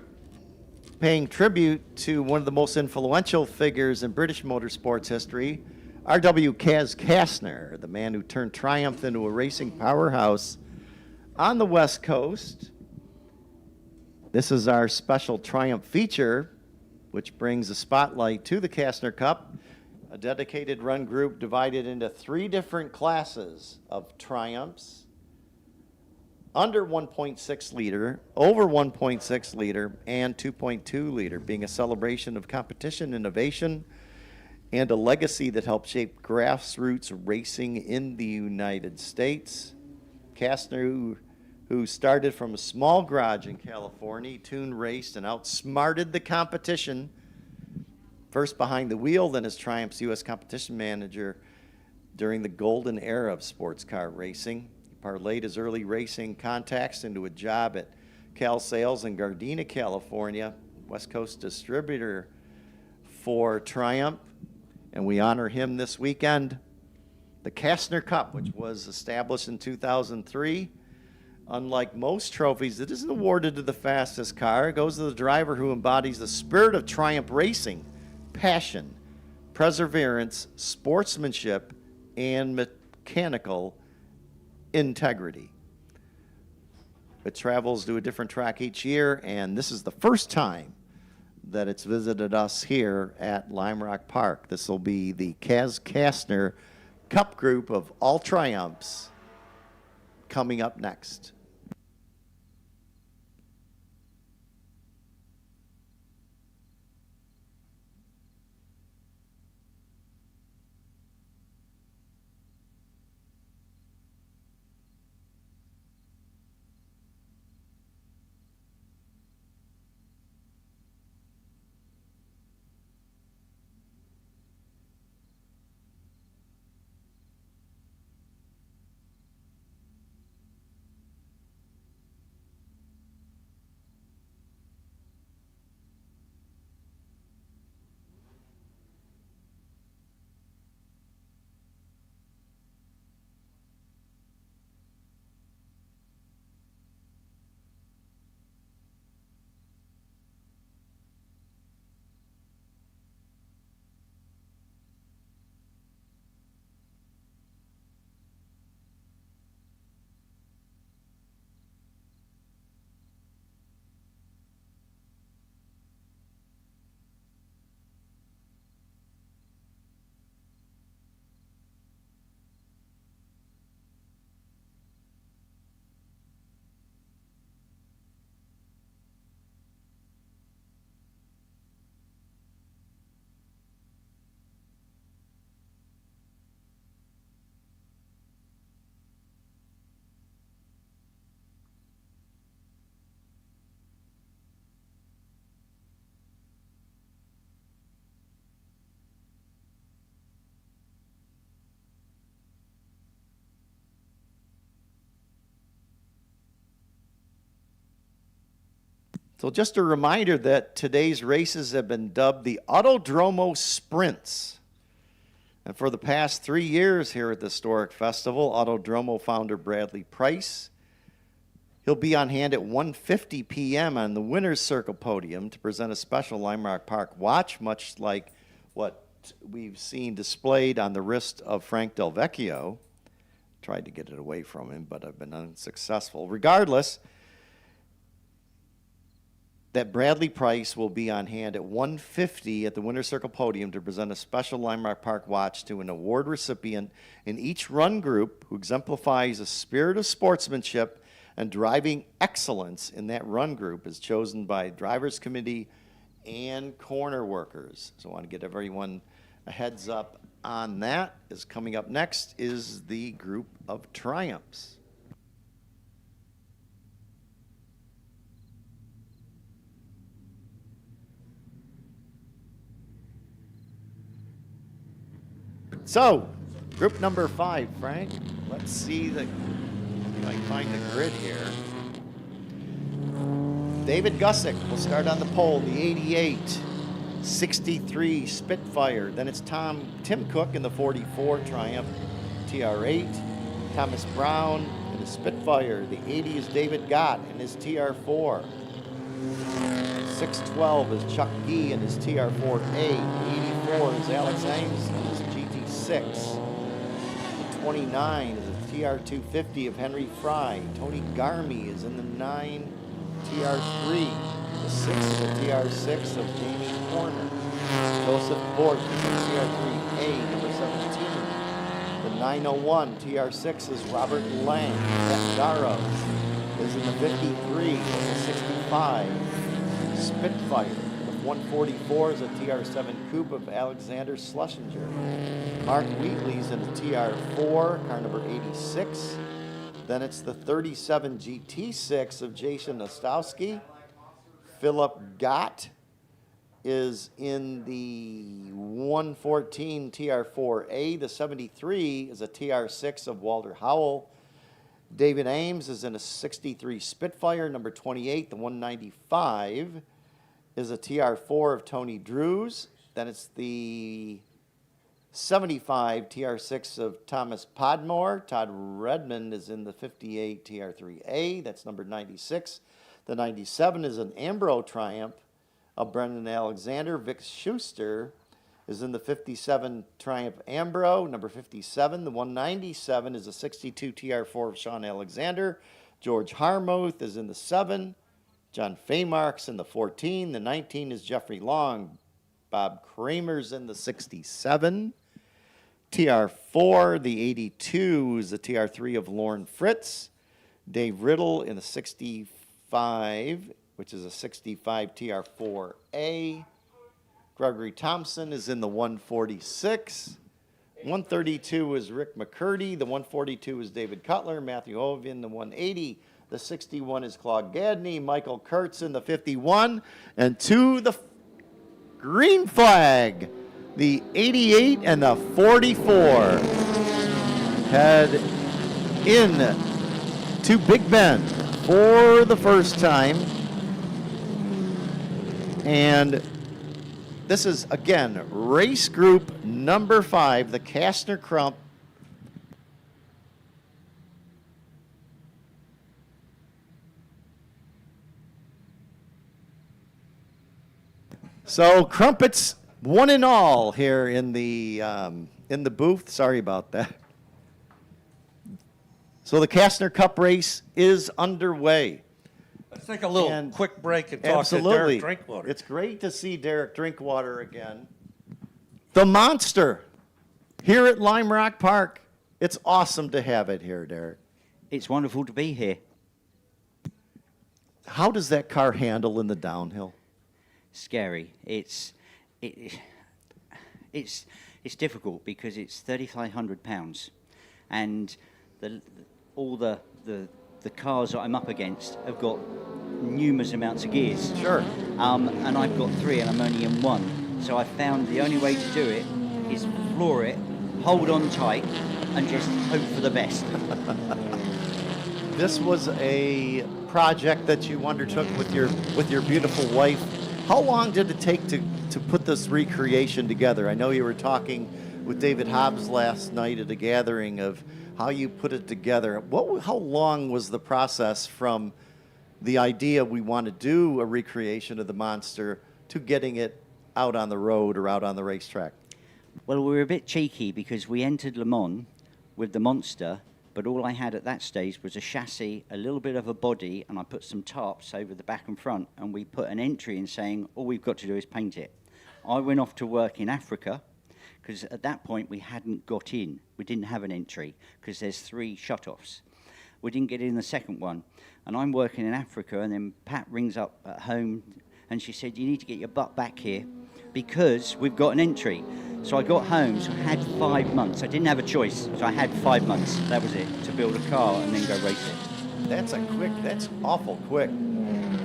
paying tribute to one of the most influential figures in British motorsports history, R.W. Kaz Castner, the man who turned Triumph into a racing powerhouse on the West Coast. This is our special Triumph feature, which brings a spotlight to the Castner Cup, a dedicated run group divided into 3 different classes of Triumphs: under 1.6 liter, over 1.6 liter, and 2.2 liter, being a celebration of competition, innovation, and a legacy that helped shape grassroots racing in the United States. Castner, who started from a small garage in California, tuned, raced, and outsmarted the competition, first behind the wheel, then as Triumph's U.S. competition manager during the golden era of sports car racing. He parlayed his early racing contacts into a job at Cal Sales in Gardena, California, West Coast distributor for Triumph. And we honor him this weekend. The Castner Cup, which was established in 2003, unlike most trophies, it isn't awarded to the fastest car. It goes to the driver who embodies the spirit of Triumph racing, passion, perseverance, sportsmanship, and mechanical integrity. It travels to a different track each year, and this is the first time that it's visited us here at Lime Rock Park. This will be the Castner Cup group of all Triumphs coming up next. So just a reminder that today's races have been dubbed the Autodromo Sprints. And for the past 3 years here at the Historic Festival, Autodromo founder Bradley Price, he'll be on hand at 1:50 p.m. on the Winner's Circle podium to present a special Lime Rock Park watch, much like what we've seen displayed on the wrist of Frank Del Vecchio. Tried to get it away from him, but I've been unsuccessful. Regardless, that Bradley Price will be on hand at 1:50 at the Winner's Circle podium to present a special Lime Rock Park watch to an award recipient in each run group who exemplifies a spirit of sportsmanship and driving excellence in that run group is chosen by drivers committee and corner workers. So I want to get everyone a heads up on that. Is coming up next is the group of Triumphs. So, group number 5, Frank. Let's see if I can find the grid here. David Gussick will start on the pole, the 88, 63 Spitfire. Then it's Tim Cook in the 44 Triumph TR8. Thomas Brown in the Spitfire. The 80 is David Gott in his TR4. 612 is Chuck Gee in his TR4A. 84 is Alex Ames in his GT6. 29 is a TR250 of Henry Fry. Tony Garmy is in the 9 TR3. The 6 is a TR6 of Jamie Horner. Joseph Bork is in TR3A, number 17. The 901 TR6 is Robert Lang. Zach Darrow is in the 53 and the 65. Spitfire. The 144 is a TR7 Coupe of Alexander Schlesinger. Mark Wheatley's in the TR4, car number 86. Then it's the 37 GT6 of Jason Ostowski. Philip Gott is in the 114 TR4A. The 73 is a TR6 of Walter Howell. David Ames is in a 63 Spitfire, number 28. The 195 is a TR4 of Tony Drews. Then it's the 75 TR6 of Thomas Podmore. Todd Redmond is in the 58 TR3A. That's number 96. The 97 is an Ambro Triumph of Brendan Alexander. Vic Schuster is in the 57 Triumph Ambro. Number 57. The 197 is a 62 TR4 of Sean Alexander. George Harmuth is in the 7. John Faymark's in the 14. The 19 is Jeffrey Long. Bob Kramer's in the 67. TR4, the 82 is the TR3 of Lauren Fritz. Dave Riddle in the 65, which is a 65 TR4A. Gregory Thompson is in the 146. 132 is Rick McCurdy. The 142 is David Cutler. Matthew Ovian, the 180. The 61 is Claude Gadney. Michael Kurtz in the 51. And to the green flag, the 88 and the 44 head in to Big Bend for the first time. And this is, again, race group number 5, the Castner Cup. So crumpets, one and all here in the booth. Sorry about that. So the Castner Cup race is underway. Let's take a little And quick break and talk absolutely. to Derek Drinkwater. It's great to see Derek Drinkwater again. The Monster here at Lime Rock Park. It's awesome to have it here, Derek. It's wonderful to be here. How does that car handle in the downhill? Scary. It's difficult because it's 3,500 pounds, and all the cars that I'm up against have got numerous amounts of gears. Sure. And I've got 3 and I'm only in 1. So I found the only way to do it is floor it, hold on tight, and just hope for the best. This was a project that you undertook with your beautiful wife. How long did it take to put this recreation together? I know you were talking with David Hobbs last night at a gathering of how you put it together. How long was the process from the idea we want to do a recreation of the Monster to getting it out on the road or out on the racetrack? Well, we were a bit cheeky because we entered Le Mans with the Monster, but all I had at that stage was a chassis, a little bit of a body, and I put some tarps over the back and front, and we put an entry in saying, all we've got to do is paint it. I went off to work in Africa, because at that point we hadn't got in. We didn't have an entry, because there's 3 shut-offs. We didn't get in the second one, and I'm working in Africa, and then Pat rings up at home, and she said, you need to get your butt back here, because we've got an entry. So I got home, so I had 5 months. I didn't have a choice, so I had 5 months. That was it, to build a car and then go race it. That's awful quick.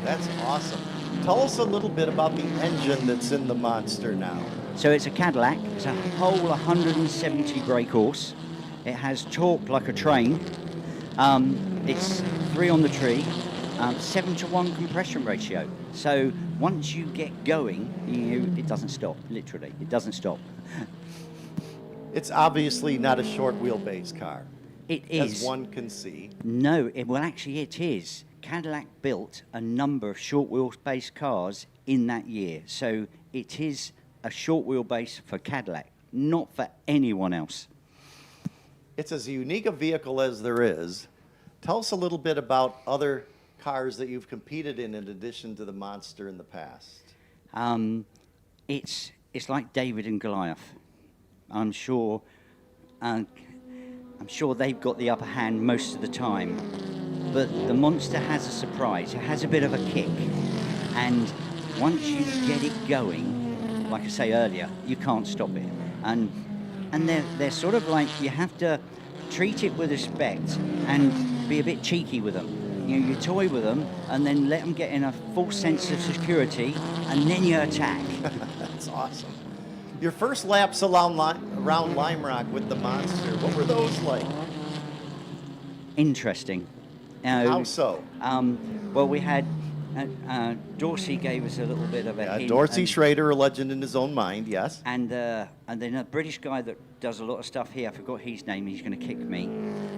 That's awesome. Tell us a little bit about the engine that's in the Monster now. So it's a Cadillac. It's a whole 170 brake horse. It has torque like a train. It's 3 on the tree, 7-to-1 compression ratio. So once you get going, it doesn't stop, literally. It doesn't stop. It's obviously not a short wheelbase car. It is. As one can see. No, actually it is. Cadillac built a number of short wheelbase cars in that year. So it is a short wheelbase for Cadillac, not for anyone else. It's as unique a vehicle as there is. Tell us a little bit about other cars that you've competed in addition to the Monster in the past. It's like David and Goliath. I'm sure they've got the upper hand most of the time, but the Monster has a surprise. It has a bit of a kick, and once you get it going, like I say earlier, you can't stop it. And they're sort of like, you have to treat it with respect and be a bit cheeky with them. You toy with them and then let them get in a false sense of security, and then you attack. That's awesome. Your first laps around Lime Rock with the Monster, what were those like? Interesting. How so? Well, we had Dorsey gave us a little bit of a hint. Dorsey and- Schrader, a legend in his own mind, yes. And then a British guy that does a lot of stuff here. I forgot his name. He's going to kick me.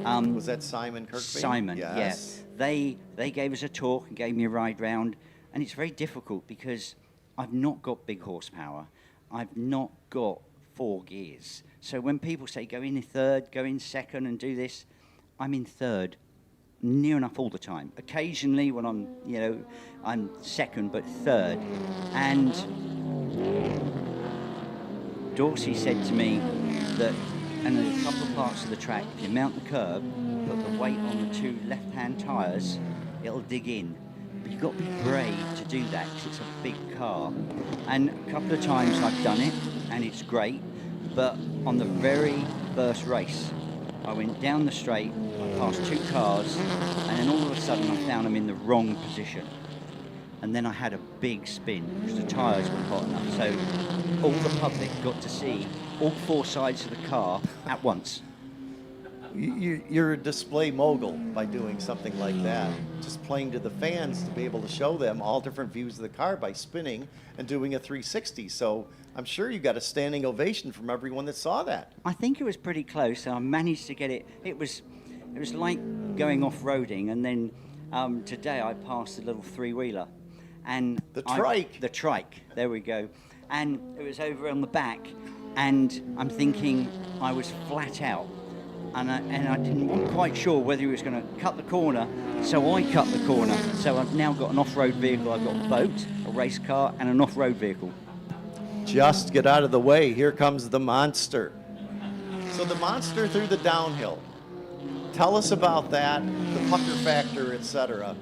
Was that Simon Kirkby? Simon. Yes. Yeah. They gave us a talk and gave me a ride round, and it's very difficult because I've not got big horsepower. I've not got 4 gears. So when people say go in third, go in second, and do this, I'm in third, near enough all the time. Occasionally when I'm second, but third. And Dorsey said to me that, and in a couple of parts of the track, if you mount the curb, put the weight on the 2 left-hand tyres, it'll dig in. But you've got to be brave to do that because it's a big car. And a couple of times I've done it, and it's great. But on the very first race, I went down the straight, I passed 2 cars, and then all of a sudden I found them in the wrong position. And then I had a big spin because the tyres were hot enough. So all the public got to see all 4 sides of the car at once. You're a display mogul by doing something like that. Just playing to the fans to be able to show them all different views of the car by spinning and doing a 360. So I'm sure you got a standing ovation from everyone that saw that. I think it was pretty close. I managed to get it. It was like going off-roading, and then today I passed a little 3-wheeler. And The trike. The trike, there we go. And it was over on the back, and I'm thinking I was flat out. And I wasn't quite sure whether he was going to cut the corner, so I cut the corner. So I've now got an off-road vehicle. I've got a boat, a race car, and an off-road vehicle. Just get out of the way. Here comes the monster. So the monster through the downhill. Tell us about that, the pucker factor, etc.,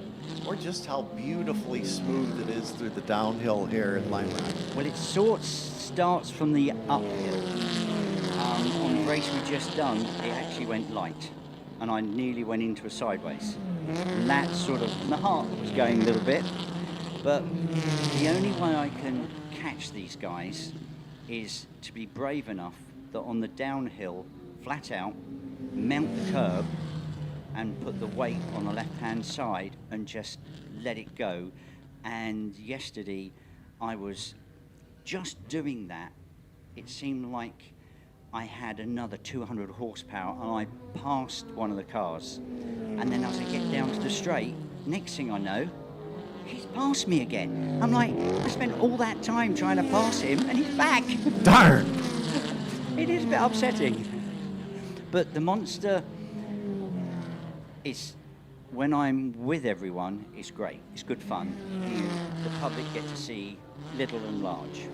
or just how beautifully smooth it is through the downhill here at Lime Rock. Well, it sort of starts from the uphill. On the race we just done, it actually went light, and I nearly went into a sideways. And that sort of, my heart was going a little bit, but the only way I can catch these guys is to be brave enough that on the downhill, flat out, mount the curb and put the weight on the left-hand side and just let it go. And yesterday, I was just doing that. It seemed like I had another 200 horsepower, and I passed one of the cars. And then as I get down to the straight, next thing I know, he's passed me again. I'm like, I spent all that time trying to pass him, and he's back. Darn! It is a bit upsetting. But the monster is, when I'm with everyone, it's great. It's good fun. The public get to see little and large.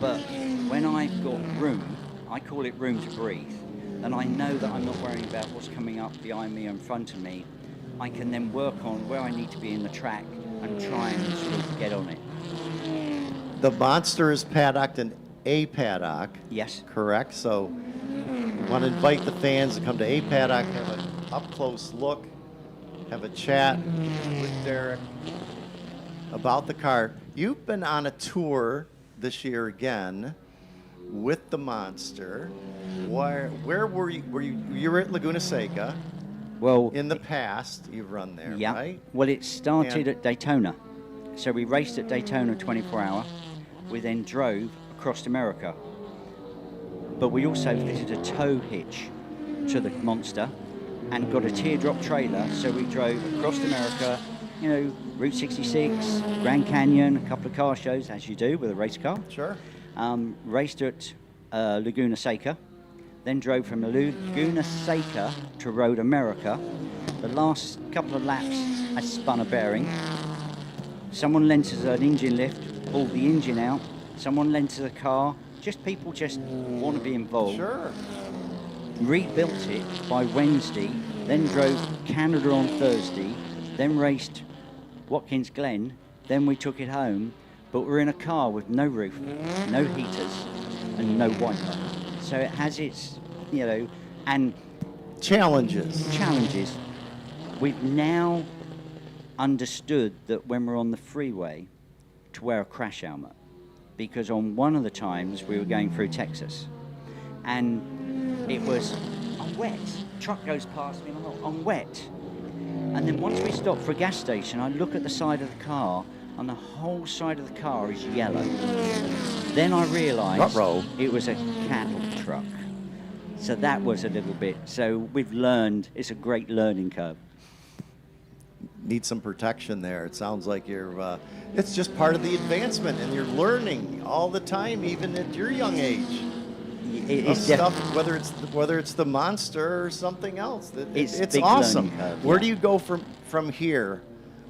But when I've got room, I call it room to breathe, and I know that I'm not worrying about what's coming up behind me or in front of me, I can then work on where I need to be in the track and try and sort of get on it. The monster is paddocked in A paddock. Yes. Correct. So I want to invite the fans to come to A paddock, have an up-close look, have a chat with Derek about the car. You've been on a tour this year again with the monster. Where were you? You were at Laguna Seca. Well, In the past, you've run there, yeah. right? Well, it started And- at Daytona. So we raced at Daytona 24 hour. We then drove across America. But we also fitted a tow hitch to the monster and got a teardrop trailer. So we drove across America, Route 66, Grand Canyon, a couple of car shows, as you do with a race car. Sure. Raced at Laguna Seca, then drove from Laguna Seca to Road America. The last couple of laps, I spun a bearing. Someone lent us an engine lift, pulled the engine out. Someone lent us a car. People just want to be involved. Sure. Rebuilt it by Wednesday, then drove Canada on Thursday, then raced Watkins Glen, then we took it home. But we're in a car with no roof, no heaters, and no wiper. So it has its, and Challenges. We've now understood that when we're on the freeway, to wear a crash helmet. Because on one of the times we were going through Texas, and it was, I'm wet. Truck goes past me, and I'm wet. And then once we stopped for a gas station, I look at the side of the car, and the whole side of the car is yellow. Then I realised Ruh-roh. it was a cattle truck. So that was a little bit. So we've learned, it's a great learning curve. Need some protection there. It sounds like you're, it's just part of the advancement, and you're learning all the time, even at your young age. It's Stuff, whether it's the monster or something else. It's It's big awesome. learning curve, Where yeah. do you go from here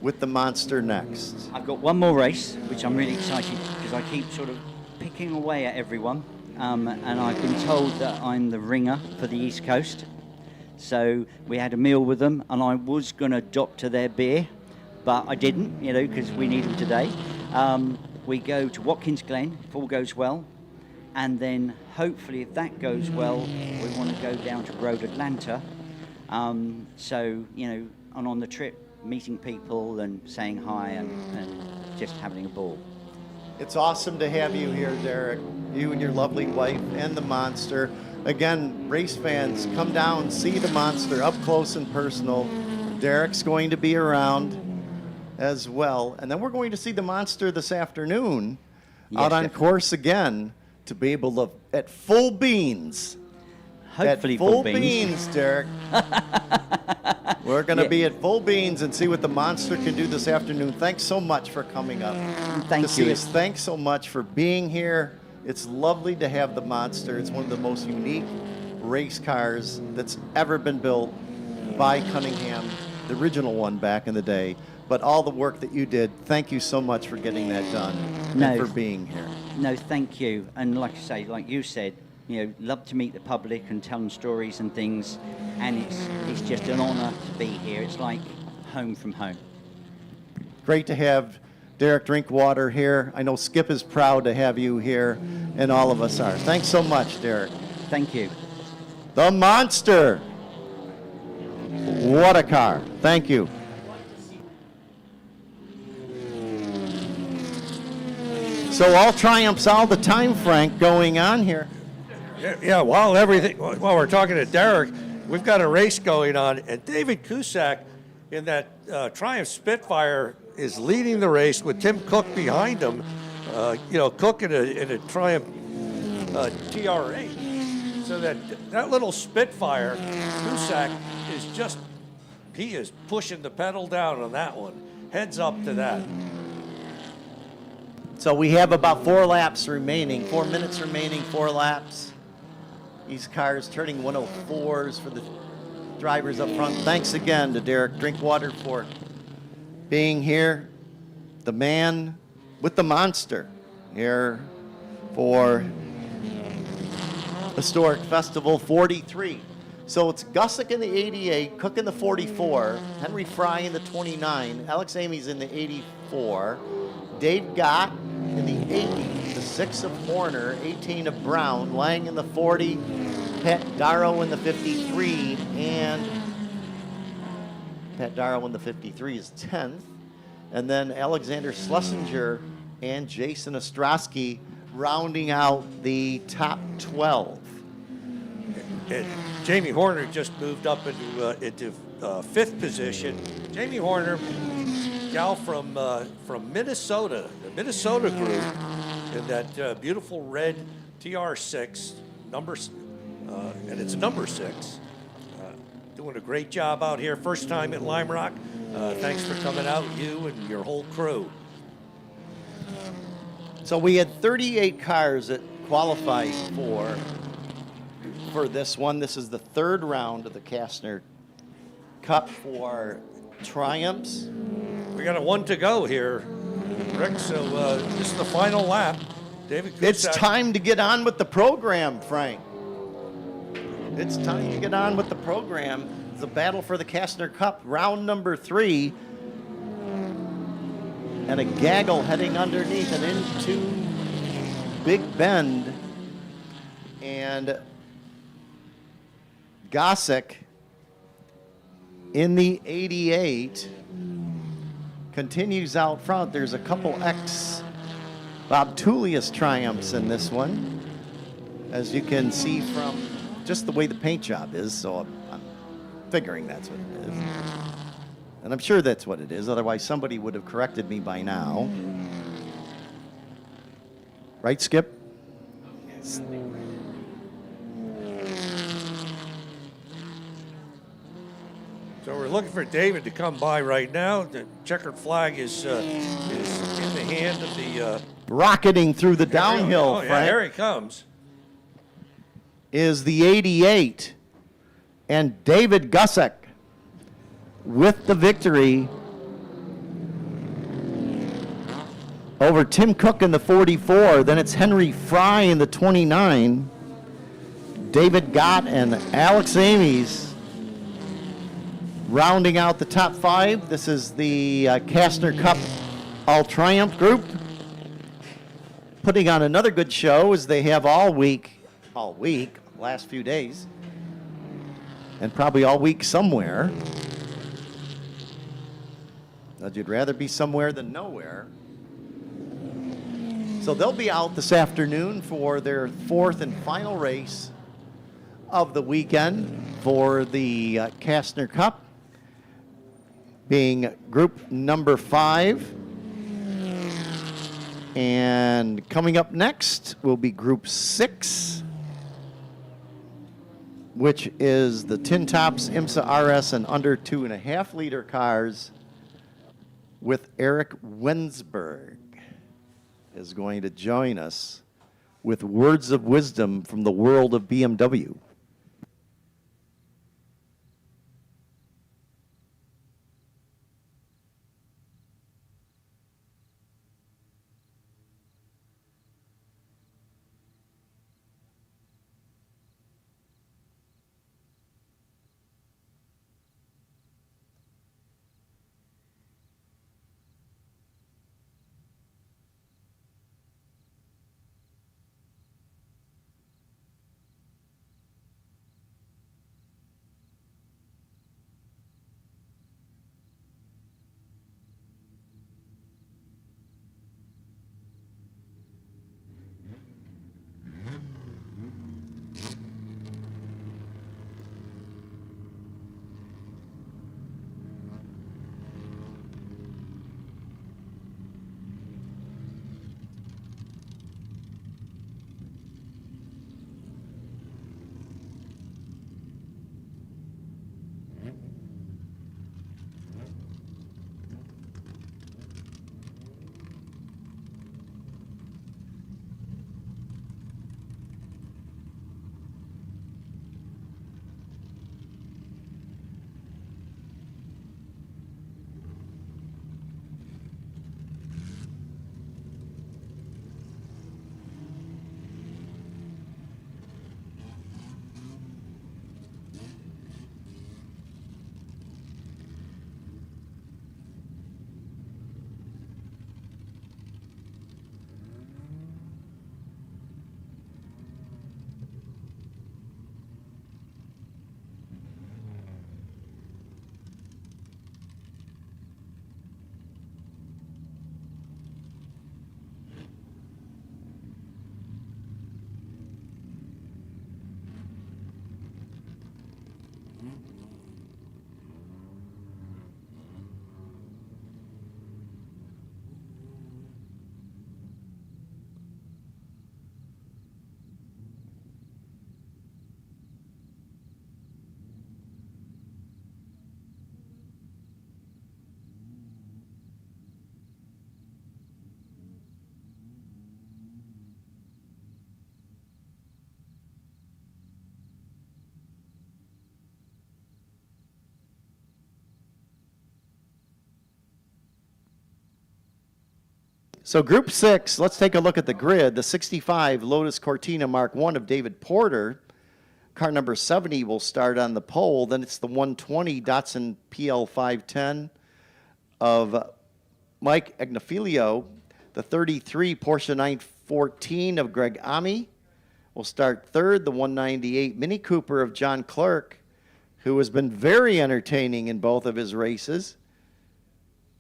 with the monster next? I've got one more race, which I'm really excited because I keep sort of picking away at everyone. And I've been told that I'm the ringer for the East Coast. So we had a meal with them, and I was going to doctor their beer, but I didn't, because we need them today. We go to Watkins Glen, if all goes well. And then hopefully, if that goes well, we want to go down to Road Atlanta. So, and on the trip, meeting people and saying hi and just having a ball. It's awesome to have you here, Derek. You and your lovely wife and the monster. Again, race fans, come down, see the monster up close and personal. Derek's going to be around as well. And then we're going to see the monster this afternoon out on definitely. course again to be able to, at full beans. Hopefully, at full beans, Derek. We're going to Yeah. be at full beans and see what the monster can do this afternoon. Thanks so much for coming up Thank to see you. us. Thanks so much for being here. It's lovely to have the monster. It's one of the most unique race cars that's ever been built by Cunningham, the original one back in the day. But all the work that you did, thank you so much for getting that done No. and for being here. No, thank you. And like I say, like you said, love to meet the public and tell them stories and things. And it's just an honour to be here. It's like home from home. Great to have Derek Drinkwater here. I know Skip is proud to have you here, and all of us are. Thanks so much, Derek. Thank you. The monster. What a car. Thank you. So all triumphs all the time, Frank, going on here. Yeah, while we're talking to Derek, we've got a race going on, and David Cusack in that Triumph Spitfire is leading the race with Tim Cook behind him. Cook in a Triumph TR8. So that little Spitfire, Cusack he is pushing the pedal down on that one. Heads up to that. So we have about 4 laps remaining, 4 minutes remaining, 4 laps. These cars turning 104s for the drivers up front. Thanks again to Derek Drinkwater for being here. The man with the monster here for Historic Festival 43. So it's Gussick in the 88, Cook in the 44, Henry Fry in the 29, Alex Amy's in the 84, Dave Gott in the 80, the 6 of Horner, 18 of Brown, Lang in the 40, Pat Darrow in the 53, and Pat Darrow in the 53 is 10th. And then Alexander Schlesinger and Jason Ostrowski rounding out the top 12. And Jamie Horner just moved up into 5th position. Jamie Horner, gal from Minnesota, the Minnesota group, in that beautiful red TR6 and it's number 6. Doing a great job out here. First time at Lime Rock. Thanks for coming out, you and your whole crew. So we had 38 cars that qualified for this one. This is the 3rd round of the Castner Cup for Triumphs. We got a 1 to go here, Rick. So this is the final lap. David Cusack. It's time to get on with the program, Frank. It's time to get on with the program. The battle for the Castner Cup, round number 3. And a gaggle heading underneath and into Big Bend. And Gossick in the 88 continues out front. There's a couple Bob Tullius triumphs in this one, as you can see from just the way the paint job is. So I'm figuring that's what it is. And I'm sure that's what it is. Otherwise, somebody would have corrected me by now. Right, Skip? So we're looking for David to come by right now. The checkered flag is in the hand of the... Rocketing through the downhill, Oh, yeah, Frank, here he comes. is the 88. And David Gusick with the victory over Tim Cook in the 44. Then it's Henry Fry in the 29. David Gott and Alex Ames rounding out the top 5. This is the Castner Cup All Triumph group, putting on another good show as they have all week, last few days, and probably all week somewhere. But you'd rather be somewhere than nowhere. So they'll be out this afternoon for their 4th and final race of the weekend for the Castner Cup, being group number 5. And coming up next will be group 6, which is the Tintops IMSA RS and under 2.5 liter cars, with Eric Wensberg is going to join us with words of wisdom from the world of BMW. So group 6, let's take a look at the grid. The 65 Lotus Cortina Mark I of David Porter. Car number 70 will start on the pole. Then it's the 120 Datsun PL510 of Mike Agnafilio. The 33 Porsche 914 of Greg Ami will start third. The 198 Mini Cooper of John Clerk, who has been very entertaining in both of his races.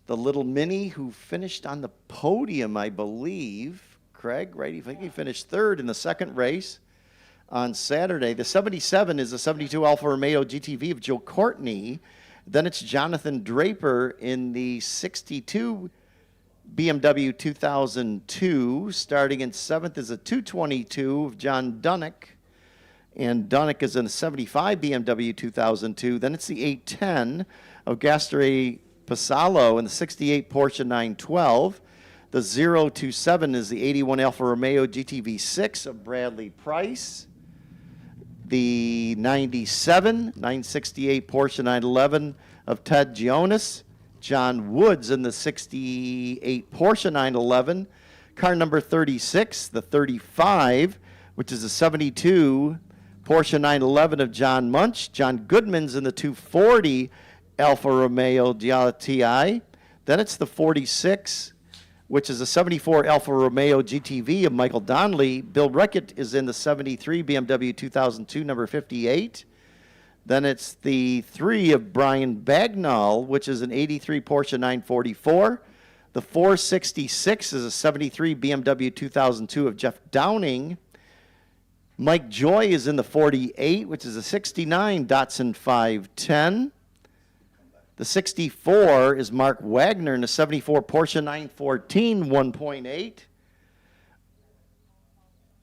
The little Mini, who finished on the podium, I believe. Craig, right? I think he finished third in the second race on Saturday. The 77 is the 72 Alfa Romeo GTV of Joe Courtney. Then it's Jonathan Draper in the 62 BMW 2002. Starting in 7th is a 222 of John Dunnick. And Dunnick is in the 75 BMW 2002. Then it's the 810 of Gastere Pasalo in the 68 Porsche 912. The 027 is the 81 Alfa Romeo GTV6 of Bradley Price. The 97, 968 Porsche 911 of Ted Gionis. John Woods in the 68 Porsche 911. Car number 36, the 35, which is a 72 Porsche 911 of John Munch. John Goodman's in the 240 Alfa Romeo GTI. Then it's the 46, which is a 74 Alfa Romeo GTV of Michael Donnelly. Bill Reckett is in the 73 BMW 2002, number 58. Then it's the 3 of Brian Bagnall, which is an 83 Porsche 944. The 466 is a 73 BMW 2002 of Jeff Downing. Mike Joy is in the 48, which is a 69 Datsun 510. The 64 is Mark Wagner in the 74 Porsche 914 1.8.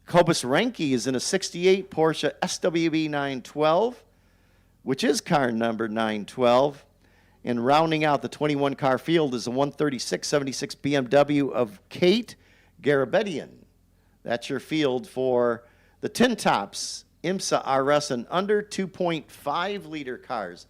Kobus Renke is in a 68 Porsche SWB 912, which is car number 912. And rounding out the 21 car field is a 136 76 BMW of Kate Garabedian. That's your field for the Tintops IMSA RS and under 2.5 liter cars.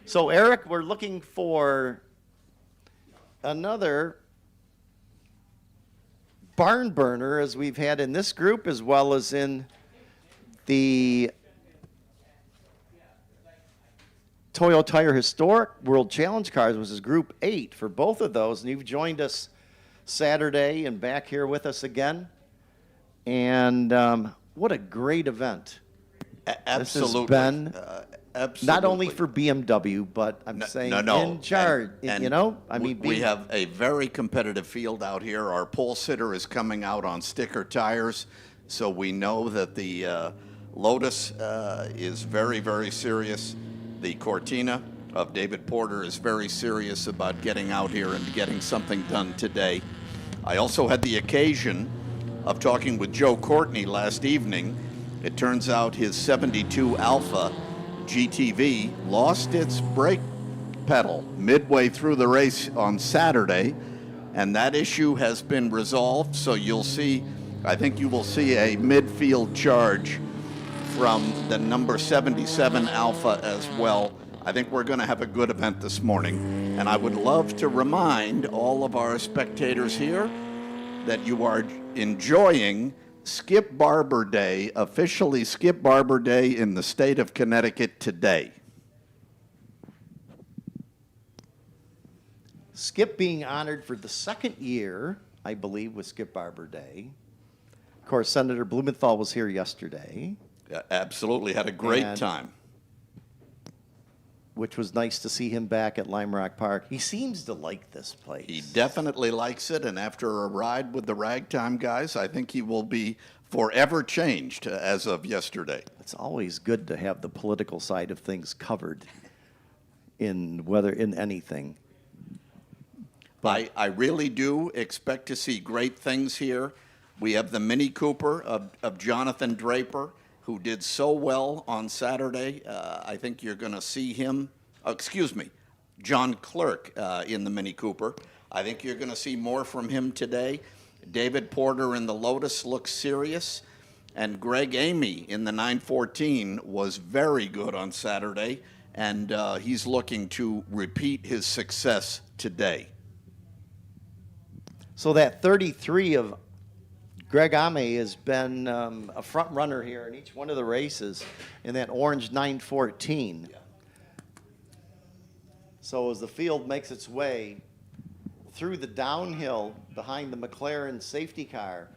So, Eric, we're looking for another barn burner, as we've had in this group, as well as in the Toyo Tire Historic World Challenge Cars, which is Group 8 for both of those. And you've joined us Saturday and back here with us again. And what a great event. Absolutely. This has been absolutely. not only for BMW, but I'm saying in charge. And you know, I mean, we have a very competitive field out here. Our pole sitter is coming out on sticker tires, so we know that the Lotus is very, very serious. The Cortina of David Porter is very serious about getting out here and getting something done today. I also had the occasion of talking with Joe Courtney last evening. It turns out his 72 Alpha GTV lost its brake pedal midway through the race on Saturday, and that issue has been resolved. So you'll see, I think you will see a midfield charge from the number 77 Alpha as well. I think we're going to have a good event this morning, and I would love to remind all of our spectators here that you are enjoying Skip Barber Day, officially Skip Barber Day in the state of Connecticut today. Skip being honored for the second year, I believe, with Skip Barber Day. Of course, Senator Blumenthal was here yesterday. Absolutely, had a great And time. Which was nice to see him back at Lime Rock Park. He seems to like this place. He definitely likes it, and after a ride with the Ragtime guys, I think he will be forever changed as of yesterday. It's always good to have the political side of things covered in anything. I really do expect to see great things here. We have the Mini Cooper of Jonathan Draper, who did so well on Saturday. I think you're going to see him, John Clerk in the Mini Cooper. I think you're going to see more from him today. David Porter in the Lotus looks serious. And Greg Amy in the 914 was very good on Saturday. And he's looking to repeat his success today. So that 33 of Greg Ame has been a front runner here in each one of the races in that orange 914. Yeah. So as the field makes its way through the downhill behind the McLaren safety car,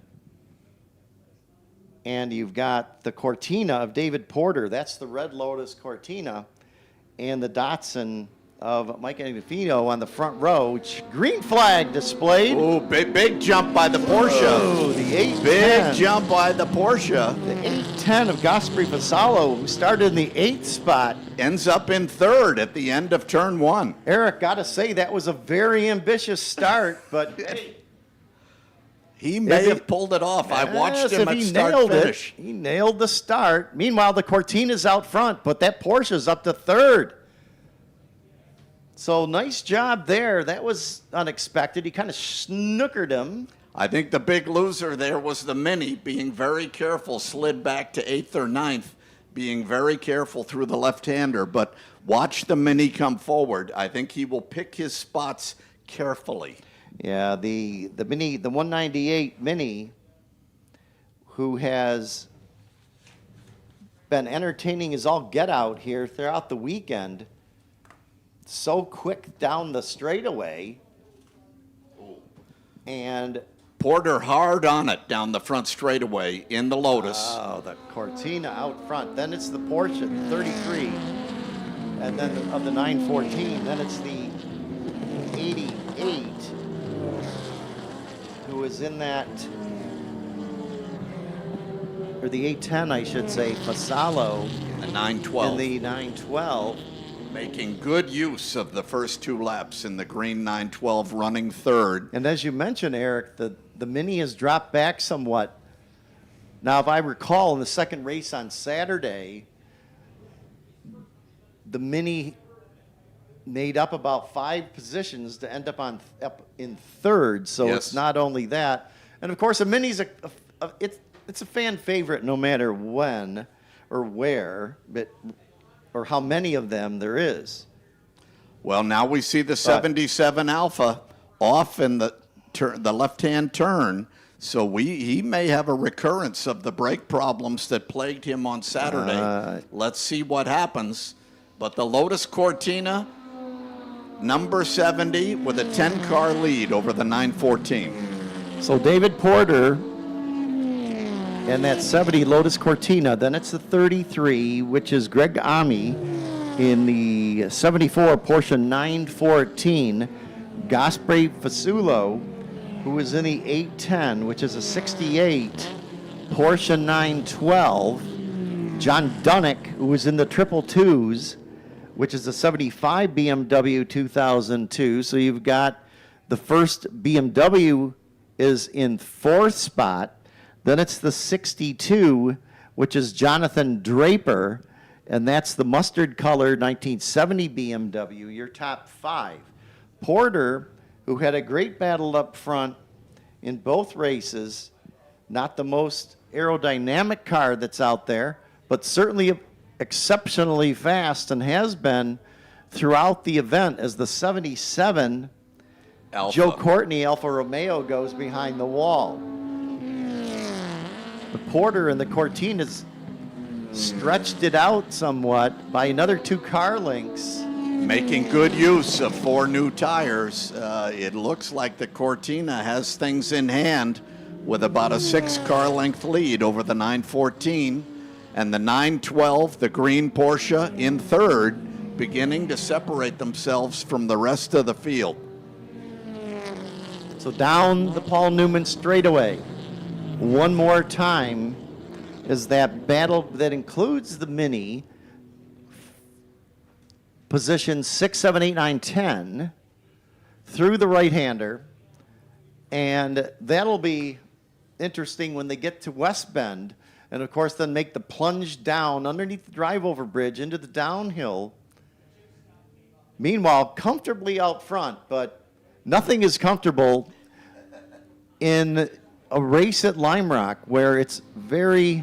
and you've got the Cortina of David Porter, that's the Red Lotus Cortina, and the Datsun of Mike Agafino on the front row. Green flag displayed. Oh, big jump by the Porsche. Oh, the 810. Big jump by the Porsche. The 810 of Gaspari Fasalo, who started in the 8th spot. Ends up in 3rd at the end of turn 1. Eric, got to say, that was a very ambitious start, but hey. He may have pulled it off. I watched him at start finish. He nailed the start. Meanwhile, the Cortina's out front, but that Porsche's up to 3rd. So nice job there. That was unexpected. He kind of snookered him. I think the big loser there was the Mini, being very careful, slid back to 8th or 9th, being very careful through the left-hander. But watch the Mini come forward. I think he will pick his spots carefully. Yeah, the Mini, the 198 Mini, who has been entertaining as all get out here throughout the weekend. So quick down the straightaway. And Porter hard on it down the front straightaway in the Lotus. oh, the Cortina out front. Then it's the Porsche 33. And then of the 914. Then it's the 88 who is in that, or the 810, I should say, Fasalo. The 912. In the 912. Making good use of the first 2 laps in the green 912, running 3rd. And as you mentioned, Eric, the Mini has dropped back somewhat. Now, if I recall, in the second race on Saturday, the Mini made up about 5 positions to end up in 3rd. So Yes. it's not only that, and of course, the Mini's it's a fan favorite no matter when or where, but or how many of them there is. Well, now we see the 77 Alpha off in the left-hand turn, so he may have a recurrence of the brake problems that plagued him on Saturday. Let's see what happens. But the Lotus Cortina, number 70, with a 10-car lead over the 914. So David Porter and that 70 Lotus Cortina. Then it's the 33, which is Greg Ami in the 74 Porsche 914. Gaspari Fasulo, who is in the 810, which is a 68 Porsche 912. John Dunnick, who was in the 222s, which is a 75 BMW 2002. So you've got the first BMW is in 4th spot. Then it's the 62, which is Jonathan Draper, and that's the mustard colored 1970 BMW, your top 5. Porter, who had a great battle up front in both races, not the most aerodynamic car that's out there, but certainly exceptionally fast and has been throughout the event as the 77 Alpha. Joe Courtney Alfa Romeo goes behind the wall. The Porter and the Cortinas stretched it out somewhat by another 2 car lengths. Making good use of 4 new tires. It looks like the Cortina has things in hand with about a 6-car length lead over the 914. And the 912, the green Porsche, in 3rd, beginning to separate themselves from the rest of the field. So down the Paul Newman straightaway. One more time is that battle that includes the Mini, positions 6, 7, 8, 9, 10, through the right-hander. And that'll be interesting when they get to West Bend. And, of course, then make the plunge down underneath the drive-over bridge into the downhill. Meanwhile, comfortably out front, but nothing is comfortable in a race at Lime Rock where it's very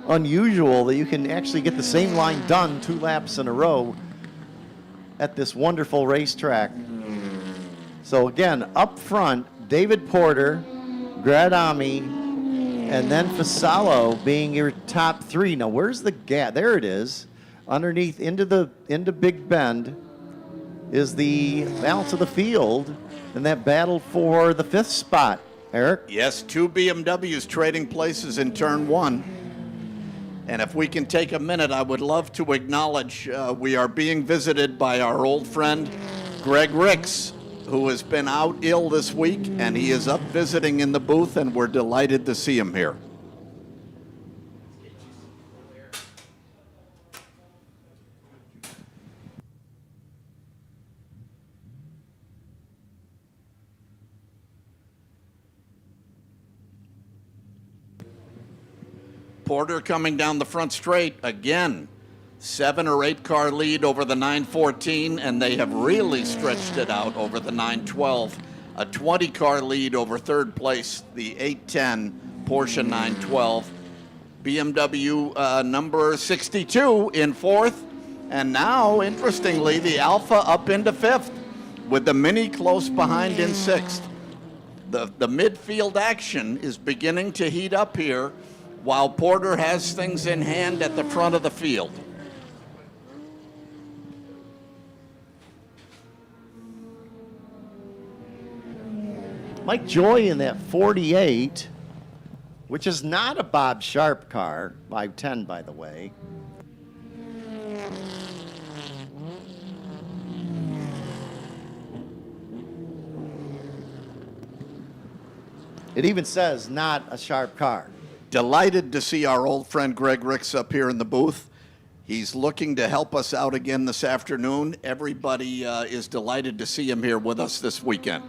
unusual that you can actually get the same line done 2 laps in a row at this wonderful racetrack. So again, up front, David Porter, Greg Ami, and then Fasalo being your top 3. Now where's the gap? There it is. Underneath into Big Bend is the balance of the field and that battle for the 5th spot. Eric? Yes, 2 BMWs trading places in turn 1. And if we can take a minute, I would love to acknowledge we are being visited by our old friend, Greg Ricks, who has been out ill this week, and he is up visiting in the booth, and we're delighted to see him here. Porter coming down the front straight again. 7 or 8 car lead over the 914, and they have really stretched it out over the 912. A 20 car lead over third place, the 810 Porsche 912. BMW number 62 in fourth, and now, interestingly, the Alpha up into fifth, with the Mini close behind in sixth. The midfield action is beginning to heat up here, while Porter has things in hand at the front of the field. Mike Joy in that 48, which is not a Bob Sharp car, 510 by the way. It even says not a Sharp car. Delighted to see our old friend Greg Ricks up here in the booth. He's looking to help us out again this afternoon. Everybody is delighted to see him here with us this weekend.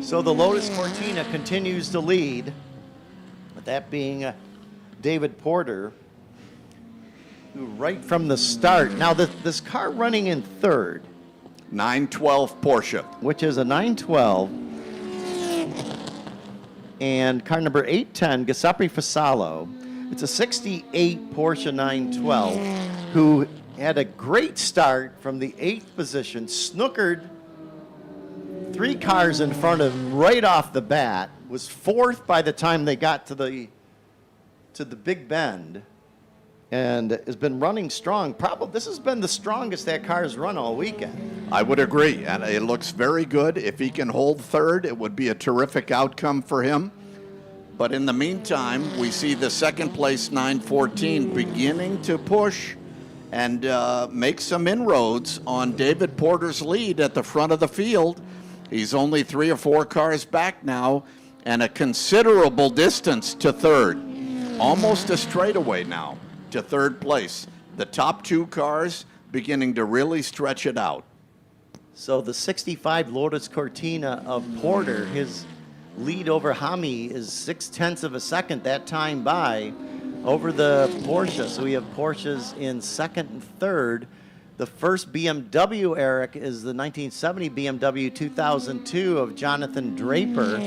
So the Lotus Cortina continues to lead, with that being David Porter, who right from the start. Now this car running in third, 912 Porsche. which is a 912, and car number 810, Giuseppe Fasalo. It's a 68 Porsche 912, who had a great start from the 8th position, snookered 3 cars in front of him right off the bat, was 4th by the time they got to the Big Bend, and has been running strong. Probably this has been the strongest that car's run all weekend. I would agree, and it looks very good. If he can hold third, it would be a terrific outcome for him. But in the meantime, we see the second place 914 beginning to push and make some inroads on David Porter's lead at the front of the field. He's only 3 or 4 cars back now, and a considerable distance to third. Almost a straightaway now to third place. The top 2 cars beginning to really stretch it out. So the 65 Lotus Cortina of Porter, his lead over Hami is 0.6 of a second that time by over the Porsche. So we have Porsches in second and third. The first BMW, Eric, is the 1970 BMW 2002 of Jonathan Draper.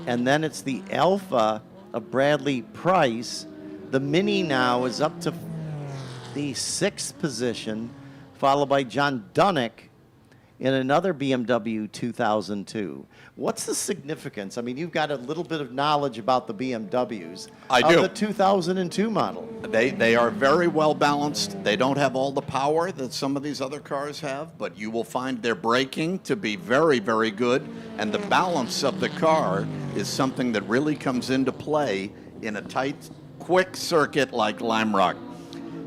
And then it's the Alpha of Bradley Price. The Mini now is up to the 6th position, followed by John Dunick in another BMW 2002. What's the significance? I mean, you've got a little bit of knowledge about the BMWs. I do. Of the 2002 model. They are very well balanced. They don't have all the power that some of these other cars have, but you will find their braking to be very, very good, and the balance of the car is something that really comes into play in a tight, quick circuit like Lime Rock.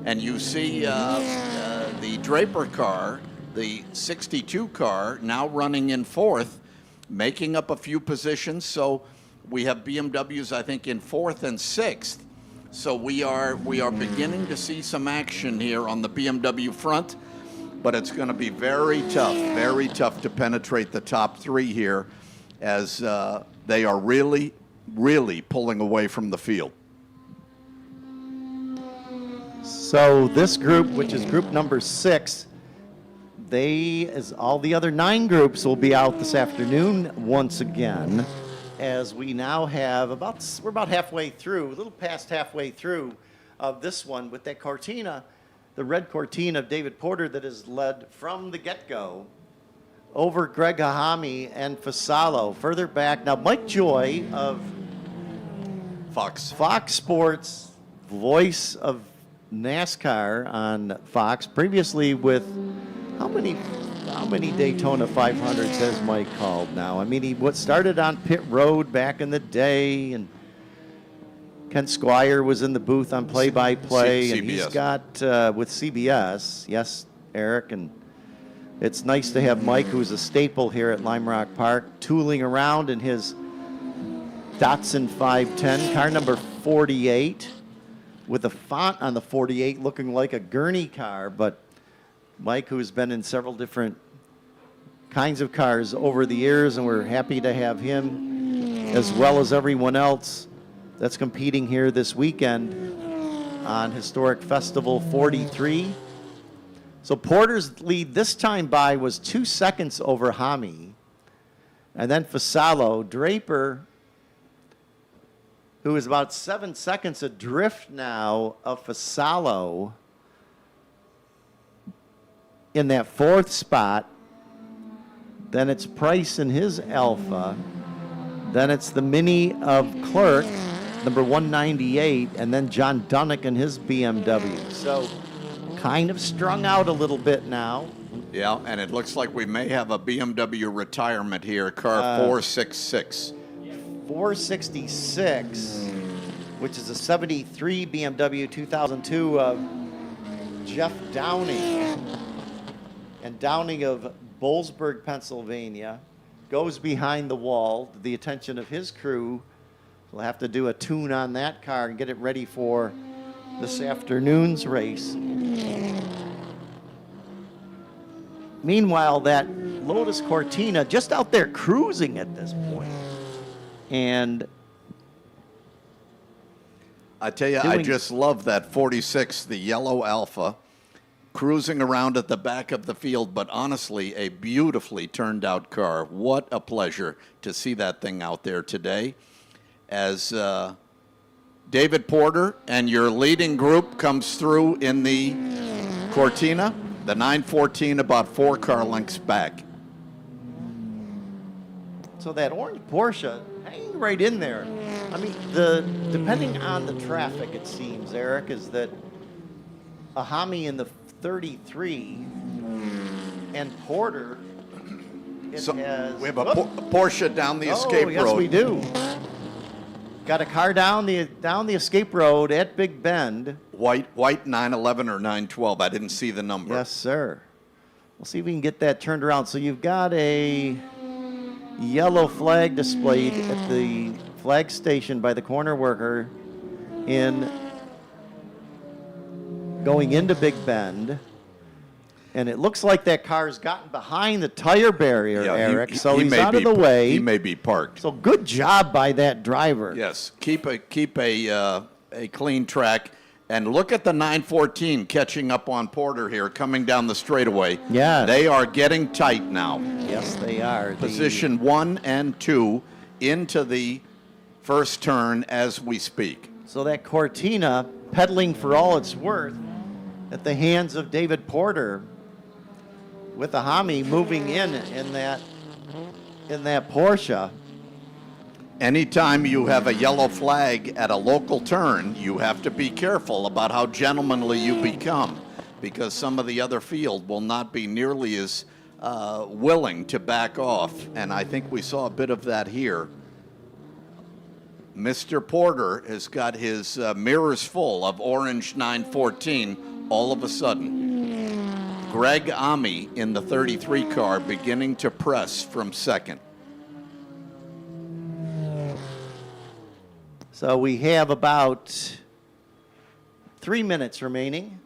And you see the Draper car, the 62 car, now running in 4th, making up a few positions. So we have BMWs, I think, in 4th and 6th. So we are beginning to see some action here on the BMW front, but it's going to be very tough to penetrate the top 3 here, as they are really, really pulling away from the field. So this group, which is group number 6, they, as all the other 9 groups, will be out this afternoon once again, as we now have we're about halfway through, a little past halfway through of this one with that Cortina, the red Cortina of David Porter that is led from the get-go over Greg Hahami and Fasalo. Further back, now Mike Joy of Fox Sports, voice of NASCAR on Fox, previously with how many Daytona 500s has Mike called now? I mean, he started on pit road back in the day, and Ken Squire was in the booth on play-by-play, and he's CBS. got with CBS. Yes, Eric, and it's nice to have Mike, who's a staple here at Lime Rock Park, tooling around in his Datsun 510, car number 48, with a font on the 48 looking like a gurney car. But Mike, who's been in several different kinds of cars over the years, and we're happy to have him as well as everyone else that's competing here this weekend on Historic Festival 43. So Porter's lead this time by was 2 seconds over Hami. And then Fasalo, Draper, who is about 7 seconds adrift now of Fasalo in that 4th spot. Then it's Price in his Alpha. Then it's the Mini of Clerk, number 198, and then John Dunnick in his BMW. So kind of strung out a little bit now. Yeah, and it looks like we may have a BMW retirement here, car 466. 466, which is a 73 BMW 2002 of Jeff Downing. And Downing of Boalsburg, Pennsylvania, goes behind the wall to the attention of his crew. We'll have to do a tune on that car and get it ready for this afternoon's race. Meanwhile, that Lotus Cortina just out there cruising at this point. And I tell you, I just love that 46, the yellow Alpha, cruising around at the back of the field, but honestly, a beautifully turned out car. What a pleasure to see that thing out there today. As David Porter and your leading group comes through in the Cortina, the 914 about 4 car lengths back. so that orange Porsche hanging right in there. I mean, depending on the traffic, it seems, Eric, is that a Hami in the 33 and Porter. So we have a Porsche down the escape yes, road. Yes, we do. Got a car down the escape road at Big Bend. White 911 or 912. I didn't see the number. Yes, sir. We'll see if we can get that turned around. So you've got a yellow flag displayed at the flag station by the corner worker in going into Big Bend. And it looks like that car's gotten behind the tire barrier, Eric. So he's out of the way. He may be parked. So good job by that driver. Yes, keep a clean track, and look at the 914 catching up on Porter here, coming down the straightaway. Yeah, they are getting tight now. Yes, they are. Position 1 and 2 into the first turn as we speak. So that Cortina pedaling for all it's worth at the hands of David Porter, with the Hami moving in that Porsche. Anytime you have a yellow flag at a local turn, you have to be careful about how gentlemanly you become, because some of the other field will not be nearly as willing to back off, and I think we saw a bit of that here. Mr. Porter has got his mirrors full of orange 914 all of a sudden. Greg Ami in the 33 car beginning to press from second. So we have about 3 minutes remaining.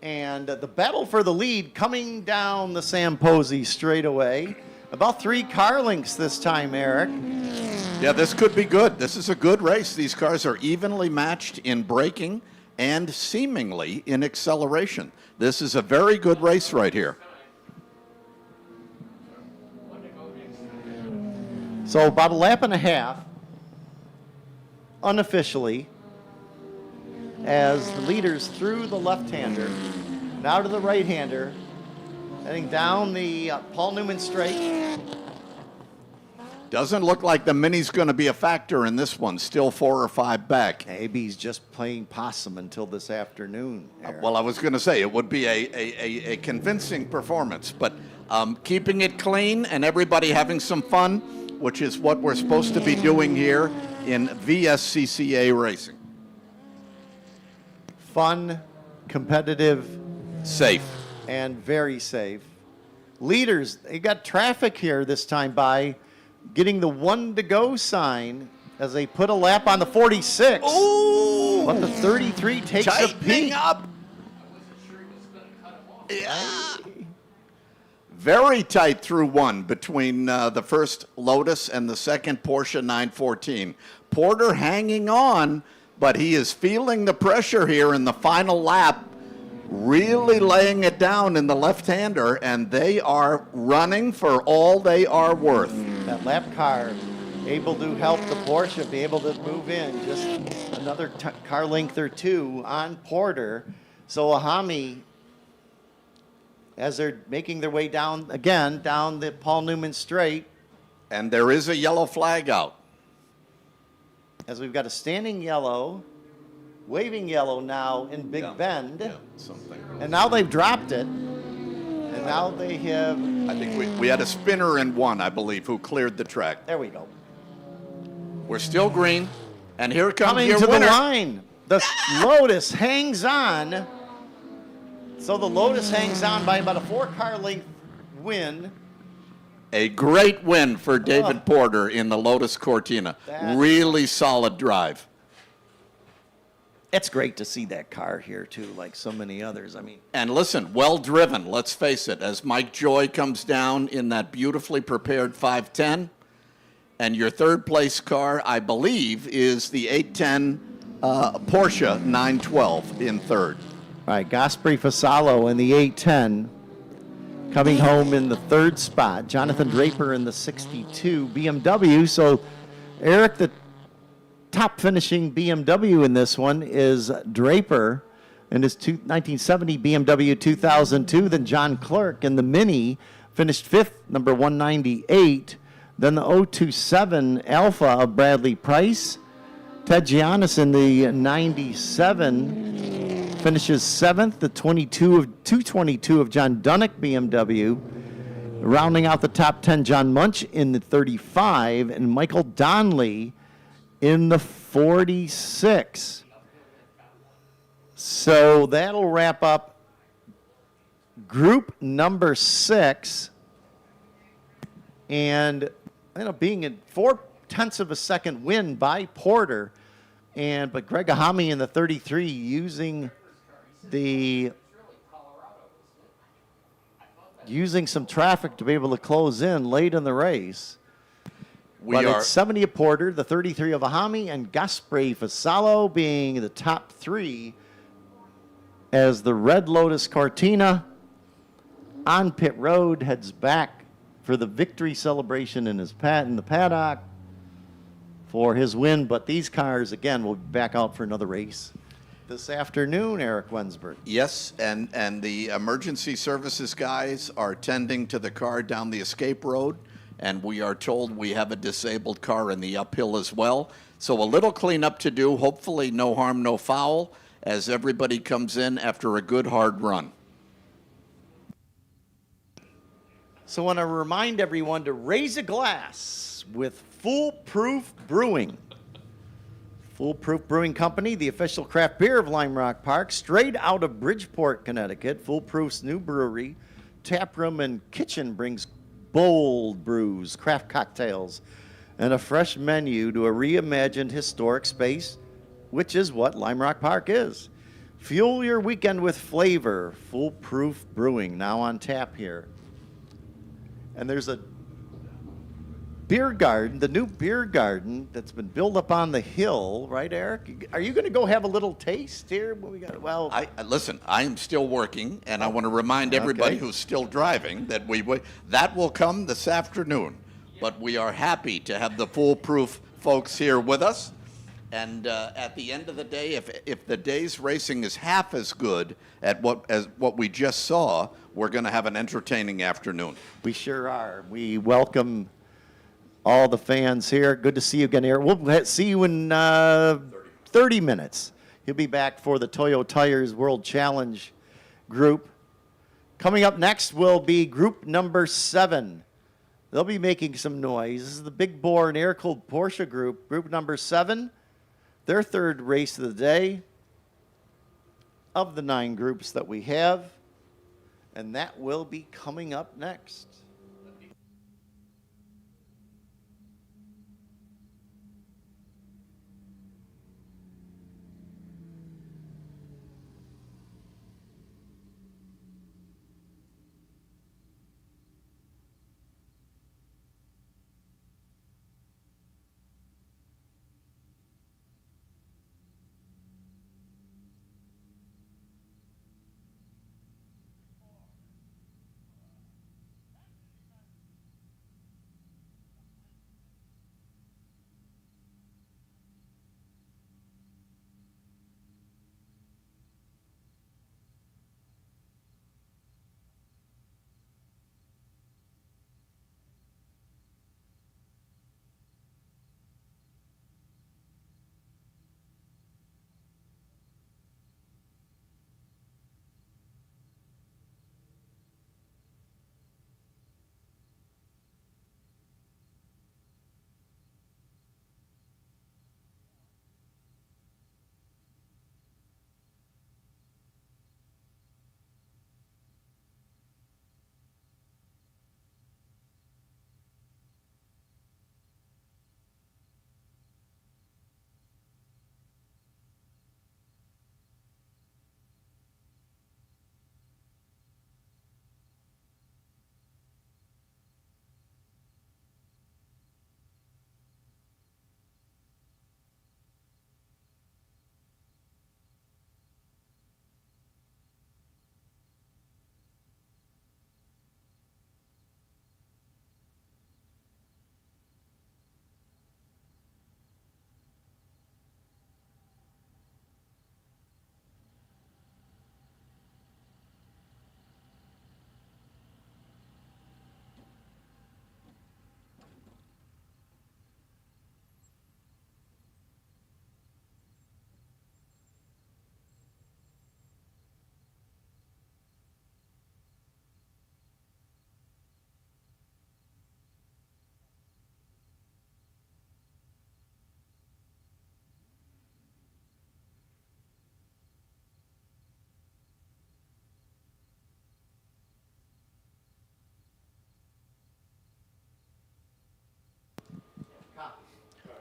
And the battle for the lead coming down the Sam Posey straightaway. About 3 car lengths this time, Eric. Yeah, this could be good. This is a good race. These cars are evenly matched in braking and seemingly in acceleration. This is a very good race right here. So about a lap and a half, unofficially, as the leaders through the left-hander, now to the right-hander, heading down the Paul Newman straight. Doesn't look like the Mini's going to be a factor in this one. Still 4 or 5 back. Maybe he's just playing possum until this afternoon, Eric. Well, I was going to say it would be a convincing performance, but keeping it clean and everybody having some fun, which is what we're supposed to be doing here in VSCCA racing. Fun, competitive, Safe. and very safe. Leaders, they got traffic here this time by getting the 1 to go sign as they put a lap on the 46. Ooh! But the 33 takes a Tightening peek. up. Yeah. Very tight through one between the first Lotus and the second Porsche 914. Porter hanging on, but he is feeling the pressure here in the final lap, really laying it down in the left-hander, and they are running for all they are worth. That lap car able to help the Porsche be able to move in just another car length or two on Porter. So Ahami, as they're making their way down again, down the Paul Newman Straight, And there is a yellow flag out. as we've got a standing yellow, waving yellow now in Big Bend, Something. and now they've dropped it, and now they have, I think we had a spinner in one, I believe, who cleared the track. there we go. We're still green, and here comes Coming your to winner. the line, the Lotus hangs on. So the Lotus hangs on by about a 4-car length win. A great win for David Oh. Porter in the Lotus Cortina. That- Really solid drive. It's great to see that car here too, like so many others. I mean, And listen, well driven, let's face it, as Mike Joy comes down in that beautifully prepared 510. And your third place car, I believe, is the 810 Porsche 912 in third. all right, Gasperi Fasalo in the 810, coming home in the third spot. Jonathan Draper in the 62 BMW. So, Eric, the top finishing BMW in this one is Draper in his 1970 BMW 2002. Then John Clerk in the Mini finished fifth, number 198. Then the 027 Alpha of Bradley Price. Ted Giannis in the 97 finishes seventh. The 222 of John Dunnick BMW. Rounding out the top 10, John Munch in the 35 and Michael Donnelly in the 46. So that'll wrap up group number 6. And ended up being a 0.4 of a second win by Porter, but Greg Ahami in the 33 using some traffic to be able to close in late in the race. It's 70 of Porter, the 33 of Ahami, and Gasperi Fasalo being the top 3 as the Red Lotus Cortina on pit road heads back for the victory celebration in the paddock for his win. But these cars, again, will be back out for another race this afternoon, Eric Wensberg. Yes, and the emergency services guys are tending to the car down the escape road, and we are told we have a disabled car in the uphill as well. So a little cleanup to do, hopefully no harm, no foul, as everybody comes in after a good hard run. So I want to remind everyone to raise a glass with Foolproof Brewing. Foolproof Brewing Company, the official craft beer of Lime Rock Park, straight out of Bridgeport, Connecticut. Foolproof's new brewery, tap room, and kitchen brings bold brews, craft cocktails, and a fresh menu to a reimagined historic space, which is what Lime Rock Park is. Fuel your weekend with flavor. Foolproof Brewing, now on tap here. And there's a beer garden, the new beer garden that's been built up on the hill, right, Eric? Are you going to go have a little taste here? What we got? Well, Listen, I am still working, and I want to remind everybody who's still driving that that will come this afternoon. But we are happy to have the Foolproof folks here with us. And at the end of the day, if the day's racing is half as good as what we just saw, we're going to have an entertaining afternoon. we sure are. We welcome all the fans here. Good to see you again, Eric. We'll see you in 30 minutes. He'll be back for the Toyo Tires World Challenge group. Coming up next will be group number 7. They'll be making some noise. This is the Big Bore and Air-Cooled Porsche group, group number 7, their third race of the day of the 9 groups that we have. And that will be coming up next.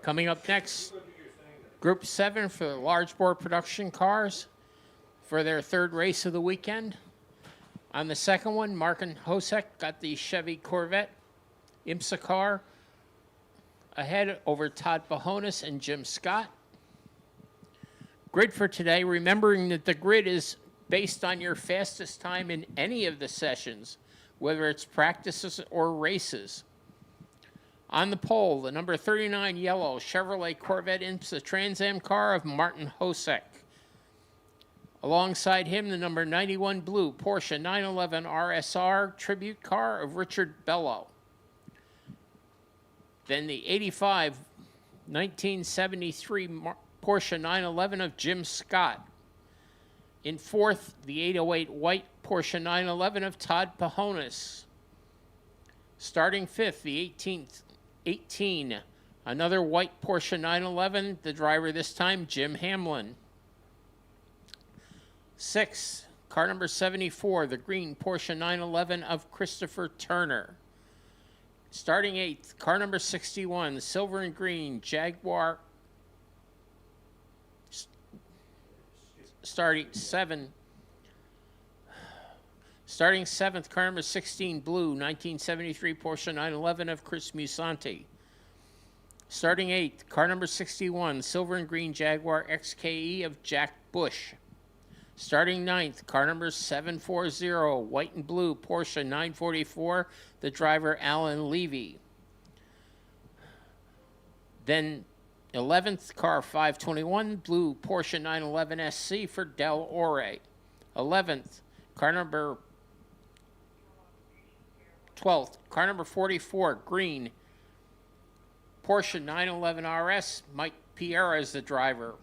Coming up next, Group 7 for the large bore production cars for their third race of the weekend. On the second one, Martin Hosek got the Chevy Corvette IMSA car ahead over Todd Pahonis and Jim Scott. Grid for today, remembering that the grid is based on your fastest time in any of the sessions, whether it's practices or races. On the pole, the number 39 yellow Chevrolet Corvette IMSA Trans Am car of Martin Hosek. Alongside him, the number 91 blue Porsche 911 RSR tribute car of Richard Bello. Then the 85 1973 Porsche 911 of Jim Scott. In fourth, the 808 white Porsche 911 of Todd Pahonis. Starting fifth, the 18, another white Porsche 911, the driver this time, Jim Hamlin. Sixth, car number 74, the green Porsche 911 of Christopher Turner. Starting eighth, car number 61, the silver and green Jaguar. Starting seventh, car number 16, blue, 1973 Porsche 911 of Chris Musanti. Starting eighth, car number 61, silver and green Jaguar XKE of Jack Bush. Starting ninth, car number 740, white and blue Porsche 944, the driver Alan Levy. Then 11th, car 521, blue Porsche 911 SC for Del Ore. 11th, car number 12th, car number 44, green Porsche 911 RS, Mike Pierre is the driver.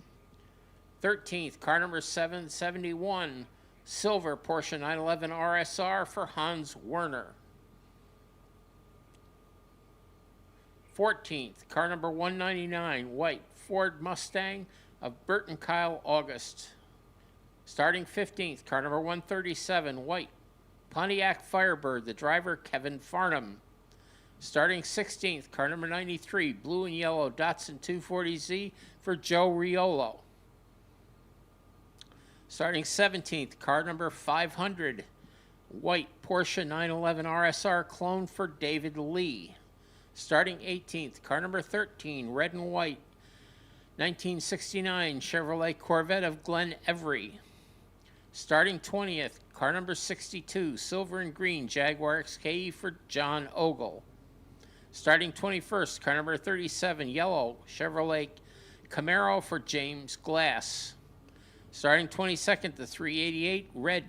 13th, car number 771, silver Porsche 911 RSR for Hans Werner. 14th, car number 199, white Ford Mustang of Burton Kyle August. Starting 15th, car number 137, white Pontiac Firebird, the driver Kevin Farnham. Starting 16th, car number 93, blue and yellow Datsun 240Z for Joe Riolo. Starting 17th, car number 500, white Porsche 911 RSR clone for David Lee. Starting 18th, car number 13, red and white 1969 Chevrolet Corvette of Glenn Every. Starting 20th, car number 62, silver and green Jaguar XKE for John Ogle. Starting 21st, car number 37, yellow Chevrolet Camaro for James Glass. Starting 22nd, the 388, red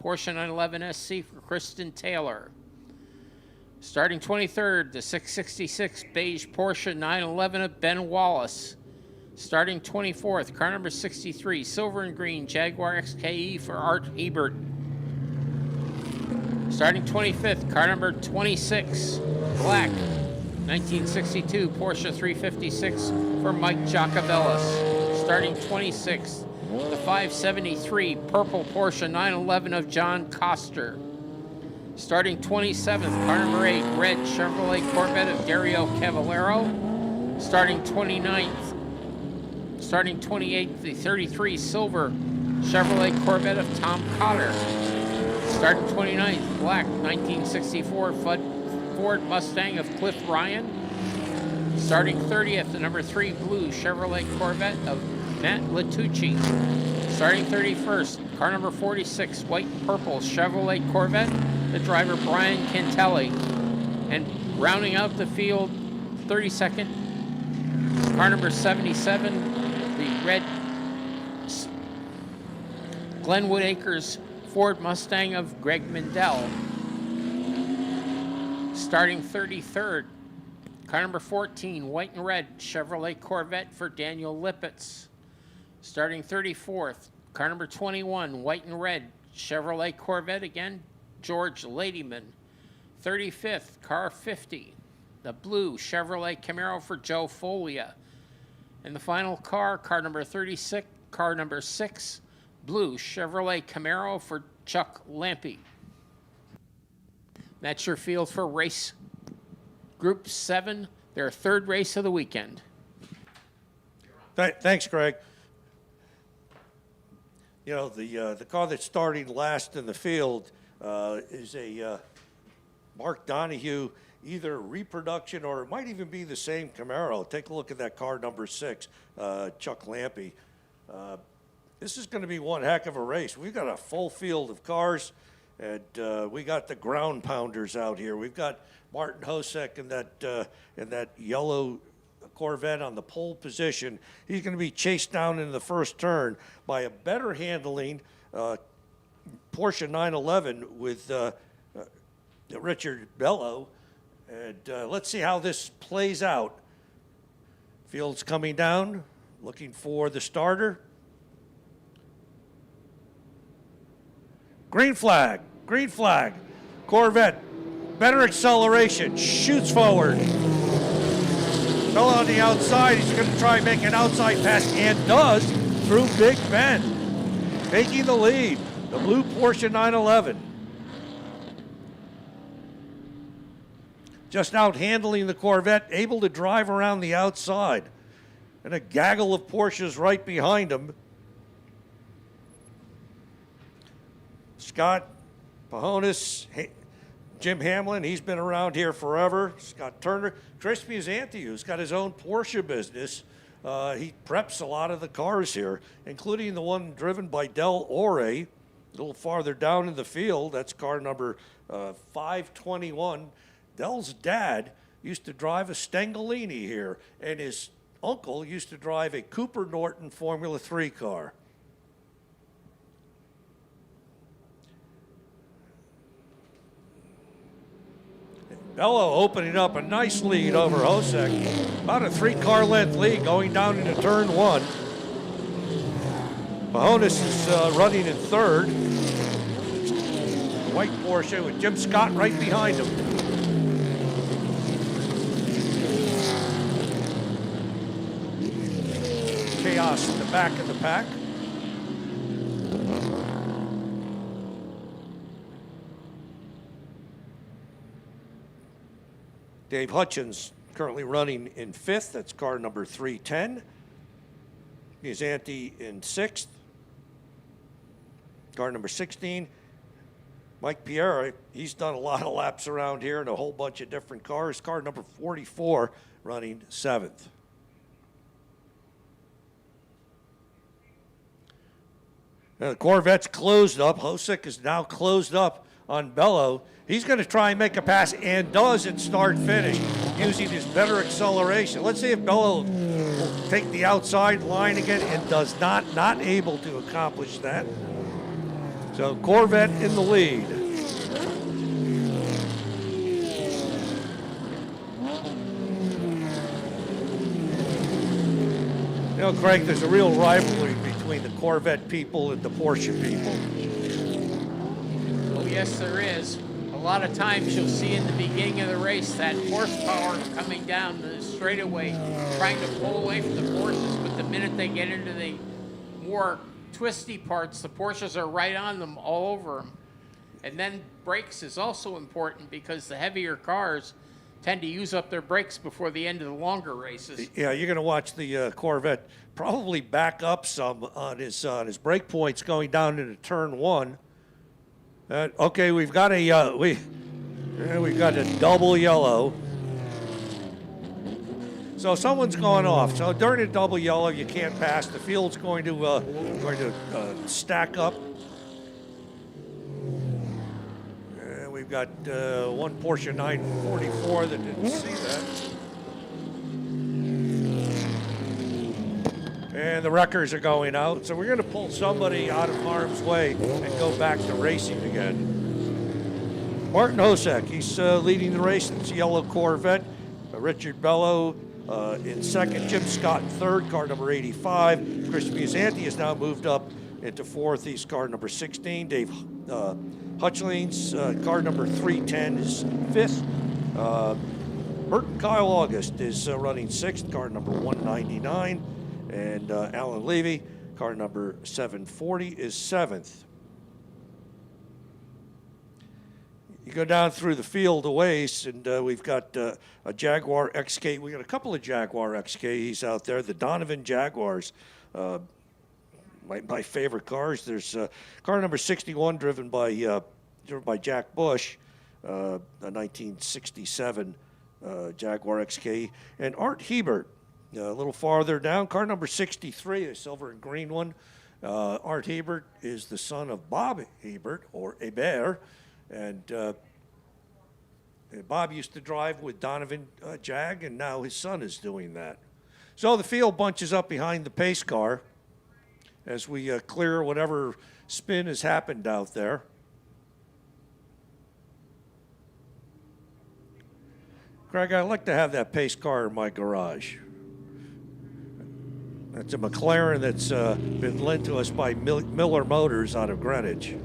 Porsche 911 SC for Kristen Taylor. Starting 23rd, the 666 beige Porsche 911 of Ben Wallace. Starting 24th, car number 63, silver and green Jaguar XKE for Art Hebert. Starting 25th, car number 26, black 1962 Porsche 356 for Mike Jacobellis. Starting 26th, the 573 purple Porsche 911 of John Coster. Starting 27th, car number 8, red Chevrolet Corvette of Dario Cavallero. Starting 28th, the 33 silver Chevrolet Corvette of Tom Cotter. Starting 29th, black 1964 Ford Mustang of Cliff Ryan. Starting 30th, the number 3 blue Chevrolet Corvette of Matt Latucci. Starting 31st, car number 46, white and purple Chevrolet Corvette, the driver Brian Cantelli. And rounding out the field, 32nd, car number 77, the red Glenwood Acres Ford Mustang of Greg Mendel. Starting 33rd, car number 14, white and red Chevrolet Corvette for Daniel Lippitz. Starting 34th, car number 21, white and red Chevrolet Corvette, again, George Ladyman. 35th, car 50, the blue Chevrolet Camaro for Joe Folia. And the final car, car number 36, car number 6, blue Chevrolet Camaro for Chuck Lampy. That's your field for race Group 7, their third race of the weekend. Thanks, Greg. You know, the car that's starting last in the field is a Mark Donahue, either reproduction or it might even be the same Camaro. Take a look at that car number 6, Chuck Lampy. This is going to be one heck of a race. We've got a full field of cars, and we got the ground pounders out here. We've got Martin Hosek in that yellow Corvette on the pole position. He's going to be chased down in the first turn by a better handling Porsche 911 with Richard Bello. And let's see how this plays out. Field's coming down, looking for the starter. Green flag, green flag. Corvette, better acceleration, shoots forward. Fell on the outside, he's going to try and make an outside pass, and does, through Big Ben. Taking the lead, the blue Porsche 911. Just out handling the Corvette, able to drive around the outside. And a gaggle of Porsches right behind him. Scott Pahonis, Jim Hamlin, he's been around here forever. Scott Turner, Chris Musanti, who's got his own Porsche business. He preps a lot of the cars here, including the one driven by Del Ore, a little farther down in the field. That's car number 521. Del's dad used to drive a Stengolini here, and his uncle used to drive a Cooper Norton Formula 3 car. Bello opening up a nice lead over Hosek. About a 3-car length lead going down into turn 1. Pahonis is running in third. White Porsche with Jim Scott right behind him. chaos in the back of the pack. Dave Hutchins currently running in 5th. That's car number 310. Musanti in 6th. Car number 16. Mike Pierre, he's done a lot of laps around here in a whole bunch of different cars. Car number 44 running 7th. Now the Corvette's closed up. Hosek is now closed up on Bello. He's going to try and make a pass and does at start finish using his better acceleration. Let's see if Bello will take the outside line again and does not able to accomplish that. So Corvette in the lead. You know, Craig, there's a real rivalry between the Corvette people and the Porsche people. Oh, yes, there is. A lot of times you'll see in the beginning of the race that horsepower coming down the straightaway, trying to pull away from the Porsches, but the minute they get into the more twisty parts, the Porsches are right on them, all over them. And then brakes is also important because the heavier cars tend to use up their brakes before the end of the longer races. Yeah, you're going to watch the Corvette probably back up some on his brake points going down into turn 1. Okay, we've got a we've got a double yellow. So someone's gone off. So during a double yellow, you can't pass. The field's going to stack up. And we've got one Porsche 944 that didn't see that. And the wreckers are going out. So we're going to pull somebody out of harm's way and go back to racing again. Martin Hosek, he's leading the race in this yellow Corvette. Richard Bello in 2nd, Jim Scott in 3rd, car number 85. Chris Musanti has now moved up into 4th. He's car number 16. Dave Hutchlings, car number 310 is 5th. Burton Kyle August is running 6th, car number 199. And Alan Levy, car number 740, is 7th. You go down through the field a ways, and we've got a Jaguar XK. We got a couple of Jaguar XKs out there. The Donovan Jaguars, my favorite cars. There's car number 61, driven by Jack Bush, a 1967 Jaguar XK, and Art Hebert. A little farther down, car number 63, a silver and green one. Art Hebert is the son of Bob Hebert, or Hebert, and Bob used to drive with Donovan Jag, and now his son is doing that. So the field bunches up behind the pace car as we clear whatever spin has happened out there. Craig, I'd like to have that pace car in my garage. That's a McLaren that's been lent to us by Miller Motors out of Greenwich.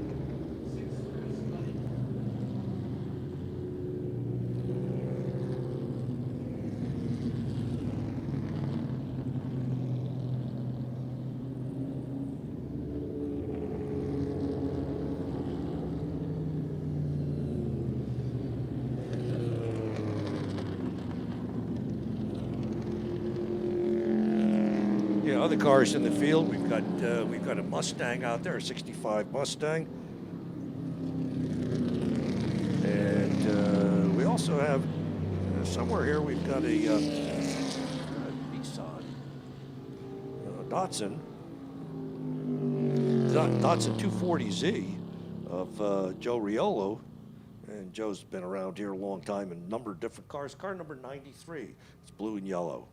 Other cars in the field, we've got a Mustang out there, a 65 Mustang, and we also have somewhere here we've got a Nissan Datsun 240Z of Joe Riolo, and Joe's been around here a long time in a number of different cars. Car number 93, it's blue and yellow.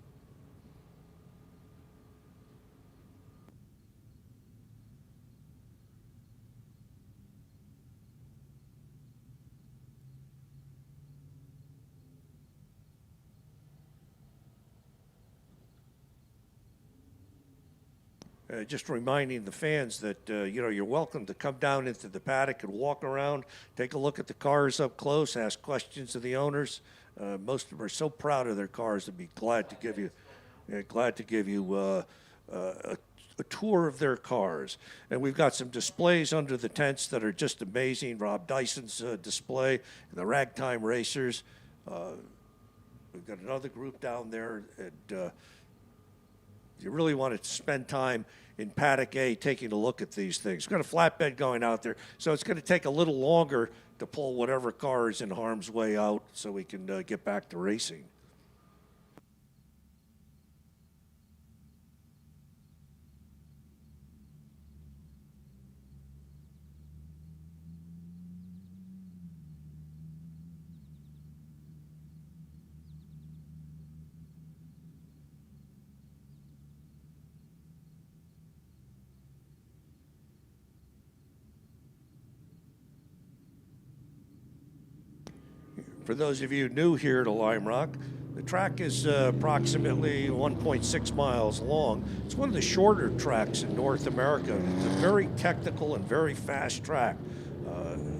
Just reminding the fans that, you're welcome to come down into the paddock and walk around, take a look at the cars up close, ask questions of the owners. Most of them are so proud of their cars, they'd be glad to give you a tour of their cars. And we've got some displays under the tents that are just amazing. Rob Dyson's display, the Ragtime Racers. We've got another group down there. And you really want to spend time in Paddock A taking a look at these things. We've got a flatbed going out there, so it's going to take a little longer to pull whatever car is in harm's way out so we can get back to racing. For those of you new here to Lime Rock, the track is approximately 1.6 miles long. It's one of the shorter tracks in North America. It's a very technical and very fast track.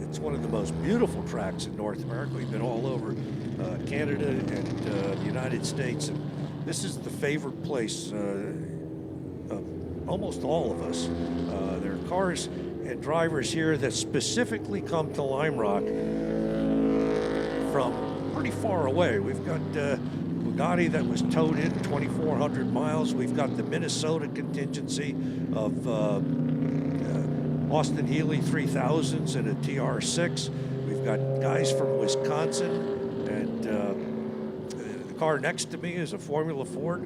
It's one of the most beautiful tracks in North America. We've been all over Canada and the United States, and this is the favorite place of almost all of us. There are cars and drivers here that specifically come to Lime Rock from pretty far away. We've got Bugatti that was towed in 2,400 miles. We've got the Minnesota contingency of Austin Healey 3000s and a TR6. We've got guys from Wisconsin, and the car next to me is a Formula Ford.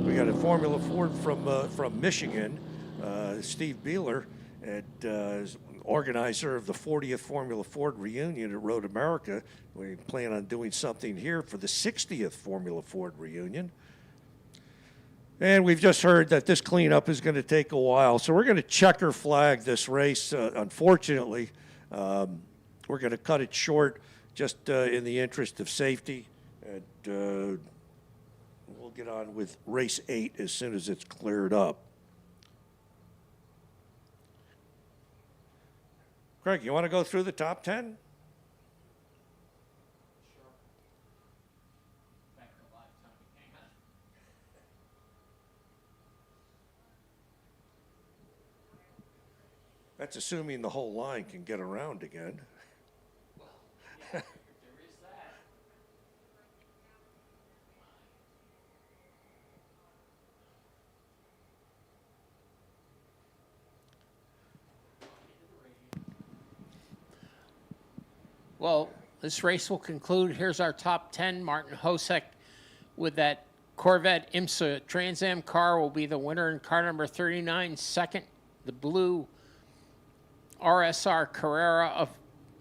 We got a Formula Ford from Michigan, Steve Beeler, and is organizer of the 40th Formula Ford reunion at Road America. We plan on doing something here for the 60th Formula Ford reunion. And we've just heard that this cleanup is going to take a while, so we're going to checker flag this race. Unfortunately, we're going to cut it short just in the interest of safety. And we'll get on with race 8 as soon as it's cleared up. Craig, you want to go through the top 10? That's assuming the whole line can get around again. Well, yeah, there is that. Well, this race will conclude. Here's our top 10. Martin Hosek with that Corvette IMSA Trans Am car will be the winner in car number 39. Second, the blue RSR Carrera of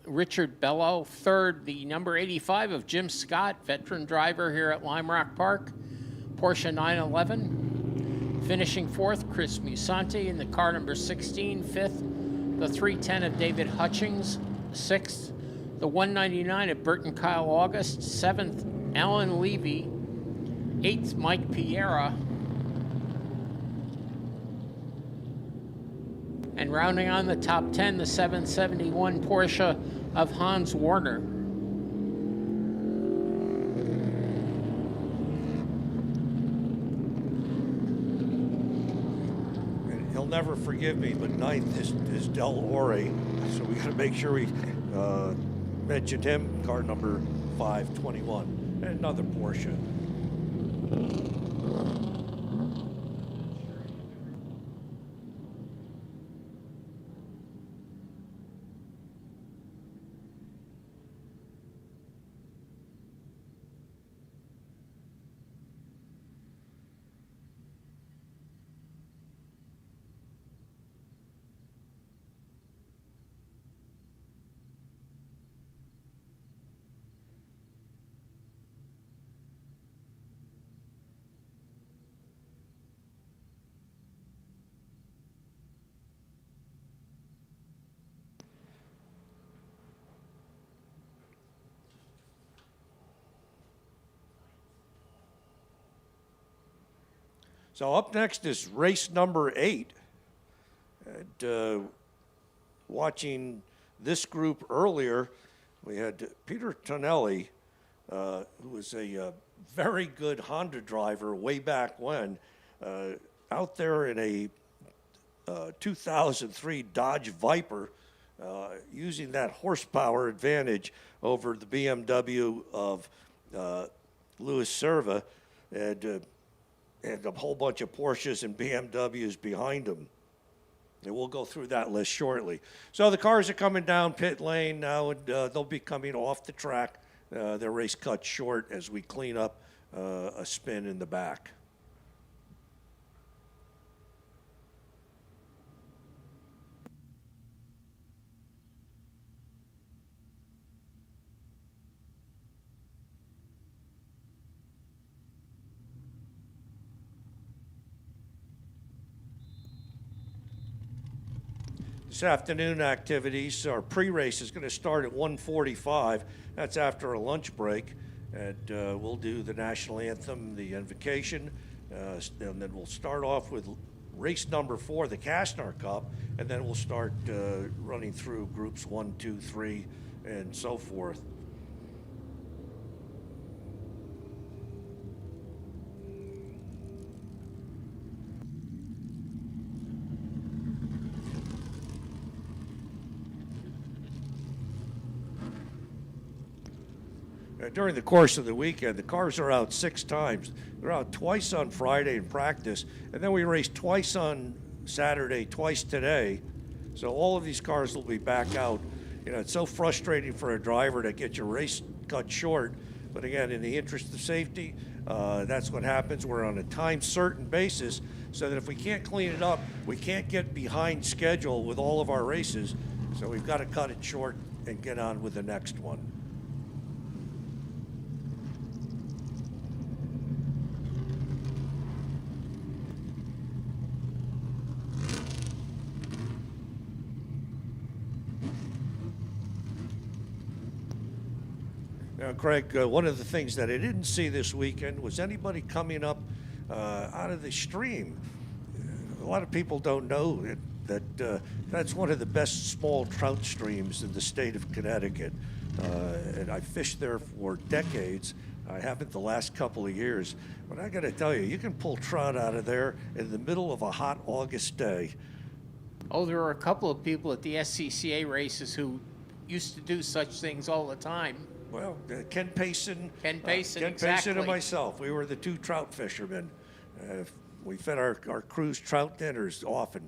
Richard Bello. Third, the number 85 of Jim Scott, veteran driver here at Lime Rock Park, Porsche 911. Finishing fourth, Chris Musante in the car number 16. Fifth, the 310 of David Hutchings. Sixth, the 199 of Burton Kyle August. Seventh, Alan Levy. Eighth, Mike Piera. And rounding on the top 10, the 771 Porsche of Hans Warner. And he'll never forgive me, but ninth is Del Ore, so we got to make sure we mention him. Car number 521, and another Porsche. So up next is race number 8. And watching this group earlier, we had Peter Tonelli, who was a very good Honda driver way back when. out there in a 2003 Dodge Viper, using that horsepower advantage over the BMW of Louis Serva, and a whole bunch of Porsches and BMWs behind him. And we'll go through that list shortly. So the cars are coming down pit lane now, and they'll be coming off the track. Their race cut short as we clean up a spin in the back. This afternoon activities, our pre-race is going to start at 1:45. That's after a lunch break. And we'll do the national anthem, the invocation, and then we'll start off with race number 4, the Castner Cup, and then we'll start running through groups 1, 2, 3, and so forth. During the course of the weekend, the cars are out 6 times. They're out twice on Friday in practice, and then we race twice on Saturday, twice today. So all of these cars will be back out. You know, it's so frustrating for a driver to get your race cut short. But again, in the interest of safety, that's what happens. We're on a time certain basis, so that if we can't clean it up, we can't get behind schedule with all of our races. So we've got to cut it short and get on with the next one. Now, Craig, one of the things that I didn't see this weekend was anybody coming up out of the stream. A lot of people don't know that that's one of the best small trout streams in the state of Connecticut. And I fished there for decades. I haven't the last couple of years. But I got to tell you, you can pull trout out of there in the middle of a hot August day. Oh, there are a couple of people at the SCCA races who used to do such things all the time. Well, Ken Payson, Exactly. and myself, we were the 2 trout fishermen. We fed our crews trout dinners often.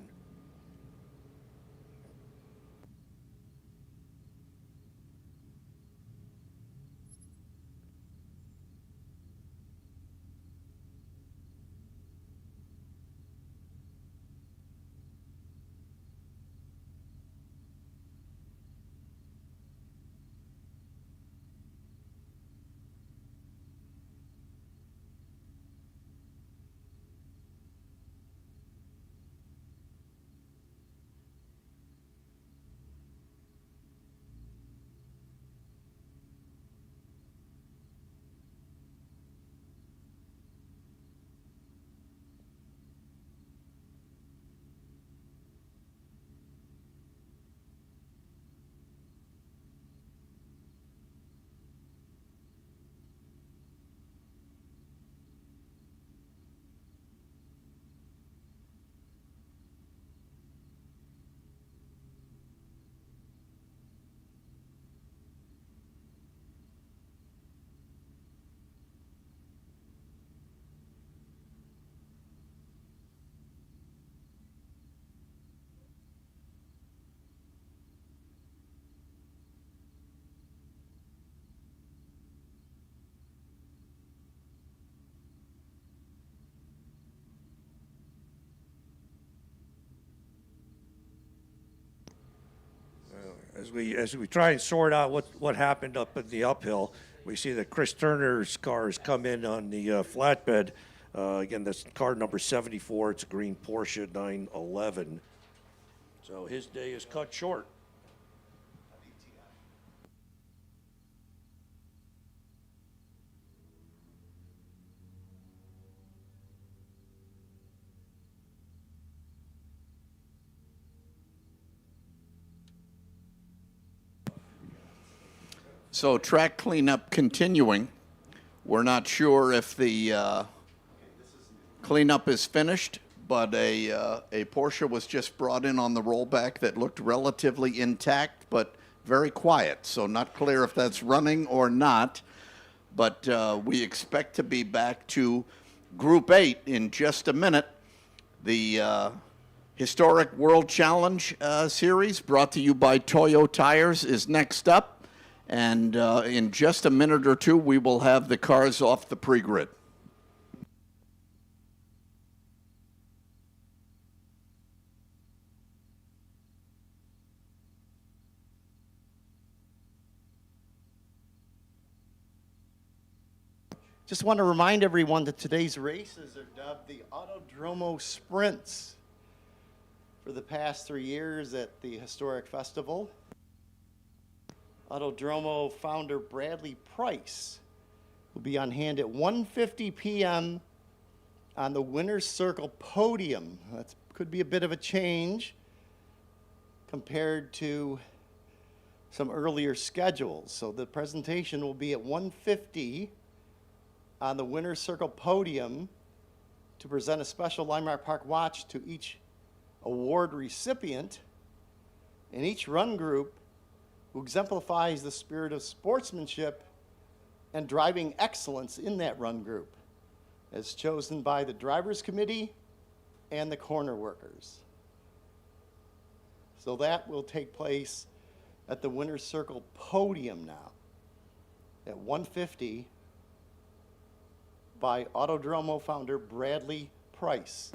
As we try and sort out what happened up in the uphill, we see that Chris Turner's car has come in on the flatbed. Again, that's car number 74. It's a green Porsche 911. So his day is cut short. So track cleanup continuing. We're not sure if the Cleanup is finished, but a Porsche was just brought in on the rollback that looked relatively intact, but very quiet. So not clear if that's running or not. But we expect to be back to Group 8 in just a minute. The Historic World Challenge Series, brought to you by Toyo Tires, is next up. And in just a minute or two, we will have the cars off the pre-grid. Just want to remind everyone that today's races are dubbed the Autodromo Sprints for the past 3 years at the Historic Festival. Autodromo founder Bradley Price will be on hand at 1:50 p.m. on the Winner's Circle podium. That could be a bit of a change compared to some earlier schedules. So the presentation will be at 1:50 on the Winner's Circle podium to present a special Lime Rock Park watch to each award recipient in each run group who exemplifies the spirit of sportsmanship and driving excellence in that run group, as chosen by the Drivers Committee and the corner workers. So that will take place at the Winner's Circle podium now at 1:50 by Autodromo founder Bradley Price.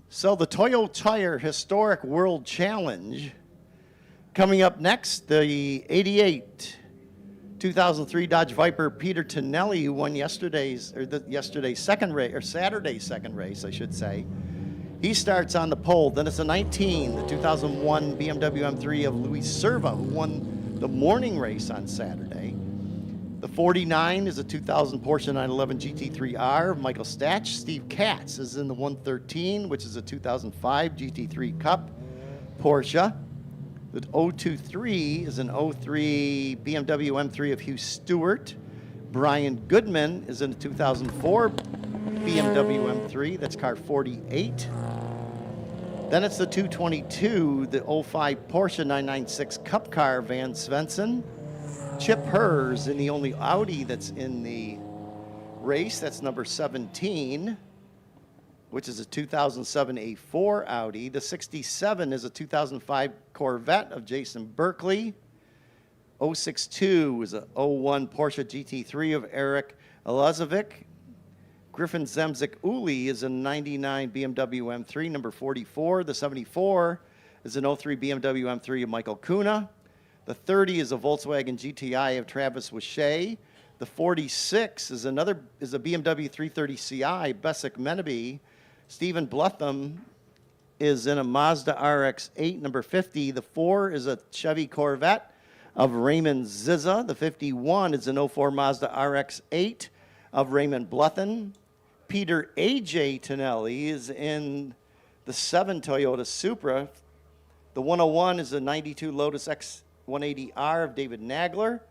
So the Toyo Tire Historic World Challenge. Coming up next, the 88 2003 Dodge Viper Peter Tonelli, who won yesterday's second race, or Saturday's second race, I should say. He starts on the pole. Then it's the 19, the 2001 BMW M3 of Luis Serva, who won the morning race on Saturday. The 49 is a 2000 Porsche 911 GT3R of Michael Stach. Steve Katz is in the 113, which is a 2005 GT3 Cup Porsche. The 023 is an 03 BMW M3 of Hugh Stewart. Brian Goodman is in a 2004 BMW M3. That's car 48. Then it's the 222, the 05 Porsche 996 Cup car Van Svensson. Chip Hers in the only Audi that's in the race. That's number 17, which is a 2007 A4 Audi. The 67 is a 2005 Corvette of Jason Berkeley. 062 is a 01 Porsche GT3 of Eric Elazovic. Griffin Zemzik Uli is a 99 BMW M3, number 44. The 74 is an 03 BMW M3 of Michael Kuna. The 30 is a Volkswagen GTI of Travis Wachet. The 46 is a BMW 330ci, Bessic Meneby. Stephen Blutham is in a Mazda RX-8, number 50. The 4 is a Chevy Corvette of Raymond Zizza. The 51 is an 04 Mazda RX-8 of Raymond Bluthen. Peter A.J. Tonelli is in the 7 Toyota Supra. The 101 is a 92 Lotus X180R of David Nagler.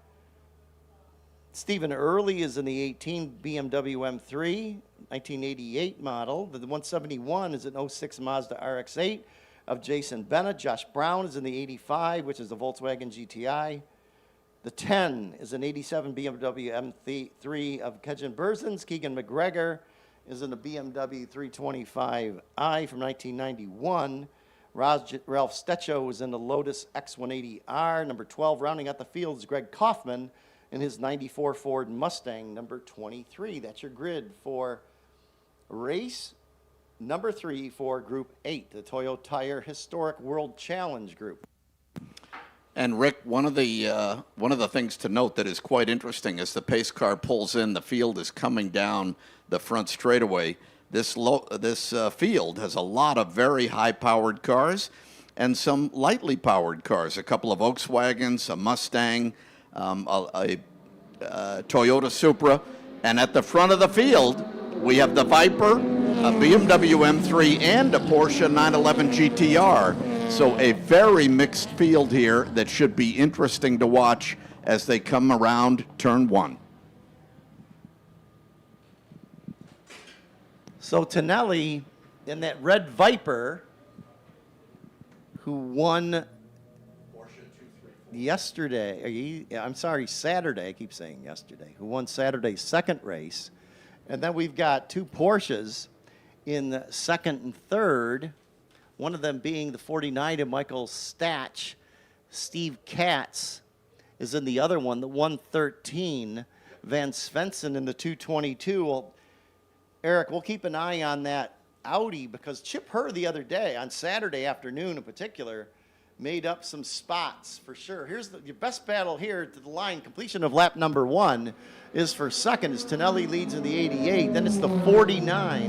Stephen Early is in the 18 BMW M3, 1988 model. The 171 is an 06 Mazda RX-8 of Jason Bennett. Josh Brown is in the 85, which is the Volkswagen GTI. The 10 is an 87 BMW M3 of Kejan Berzins. Keegan McGregor is in the BMW 325i from 1991. Ralph Stecho was in the Lotus X180R. Number 12, rounding out the field, is Greg Kaufman in his 94 Ford Mustang, number 23. That's your grid for race number 3 for Group 8, the Toyo Tire Historic World Challenge Group. And Rick, one of the things to note that is quite interesting as the pace car pulls in, the field is coming down the front straightaway. This field has a lot of very high-powered cars and some lightly powered cars. A couple of Volkswagens, a Mustang, a Toyota Supra, and at the front of the field we have the Viper, a BMW M3, and a Porsche 911 GTR. So a very mixed field here that should be interesting to watch as they come around turn 1. So Tonelli in that red Viper, who won Saturday, I keep saying yesterday, who won Saturday's second race. And then we've got 2 Porsches in the second and third, one of them being the 49 of Michael Statch. Steve Katz is in the other one, the 113. Van Svensson in the 222. Well, Eric, we'll keep an eye on that Audi because Chip Herr the other day, on Saturday afternoon in particular, made up some spots for sure. Here's your best battle here to the line. Completion of lap number 1 is for second as Tonelli leads in the 88. Then it's the 49,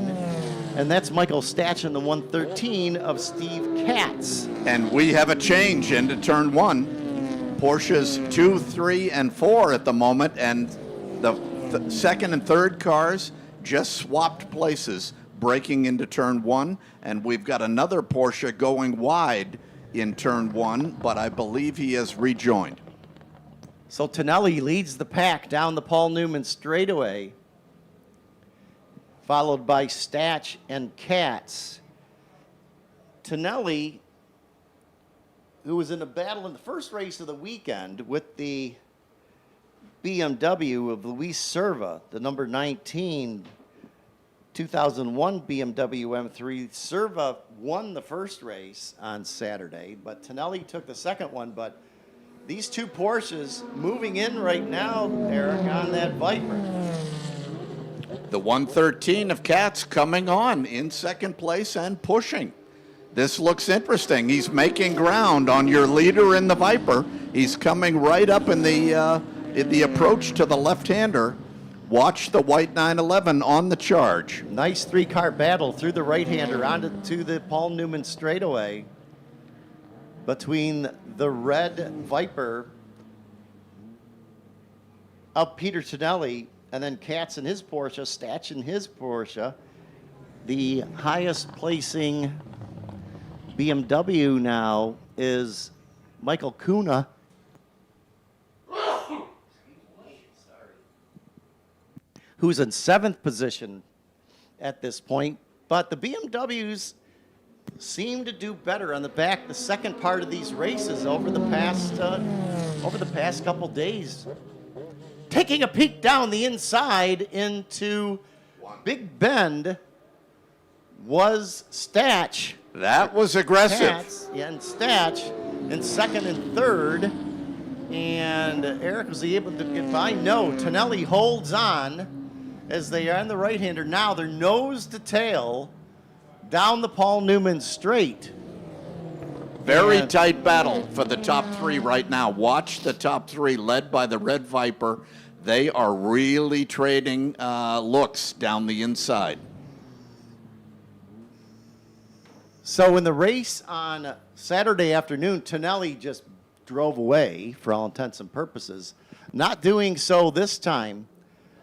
and that's Michael Statch in the 113 of Steve Katz. And we have a change into turn 1. Porsches 2, 3, and 4 at the moment, and the second and third cars just swapped places, breaking into turn 1, and we've got another Porsche going wide in turn 1, but I believe he has rejoined. So Tonelli leads the pack down the Paul Newman straightaway, followed by Statch and Katz. Tonelli, who was in a battle in the first race of the weekend with the BMW of Luis Serva, the number 19 2001 BMW M3. Serva won the first race on Saturday, but Tonelli took the second one. But these 2 Porsches moving in right now, Eric, on that Viper. The 113 of Katz coming on in second place and pushing. This looks interesting. He's making ground on your leader in the Viper. He's coming right up in the approach to the left-hander. Watch the white 911 on the charge. Nice 3-car battle through the right-hander onto the Paul Newman straightaway between the red Viper of Peter Tonelli and then Katz in his Porsche, Statch in his Porsche. The highest placing BMW now is Michael Kuna, who's in 7th position at this point. But the BMWs seem to do better on the second part of these races over the past couple days. Taking a peek down the inside into Big Bend was Statch. That was aggressive. Katz, yeah, and Statch in second and third. And Eric was able to get by. No, Tonelli holds on as they are on the right-hander. Now they're nose to tail down the Paul Newman straight. Very tight battle for the top 3 right now. Watch the top 3 led by the red Viper. They are really trading looks down the inside. So in the race on Saturday afternoon, Tonelli just drove away for all intents and purposes. Not doing so this time.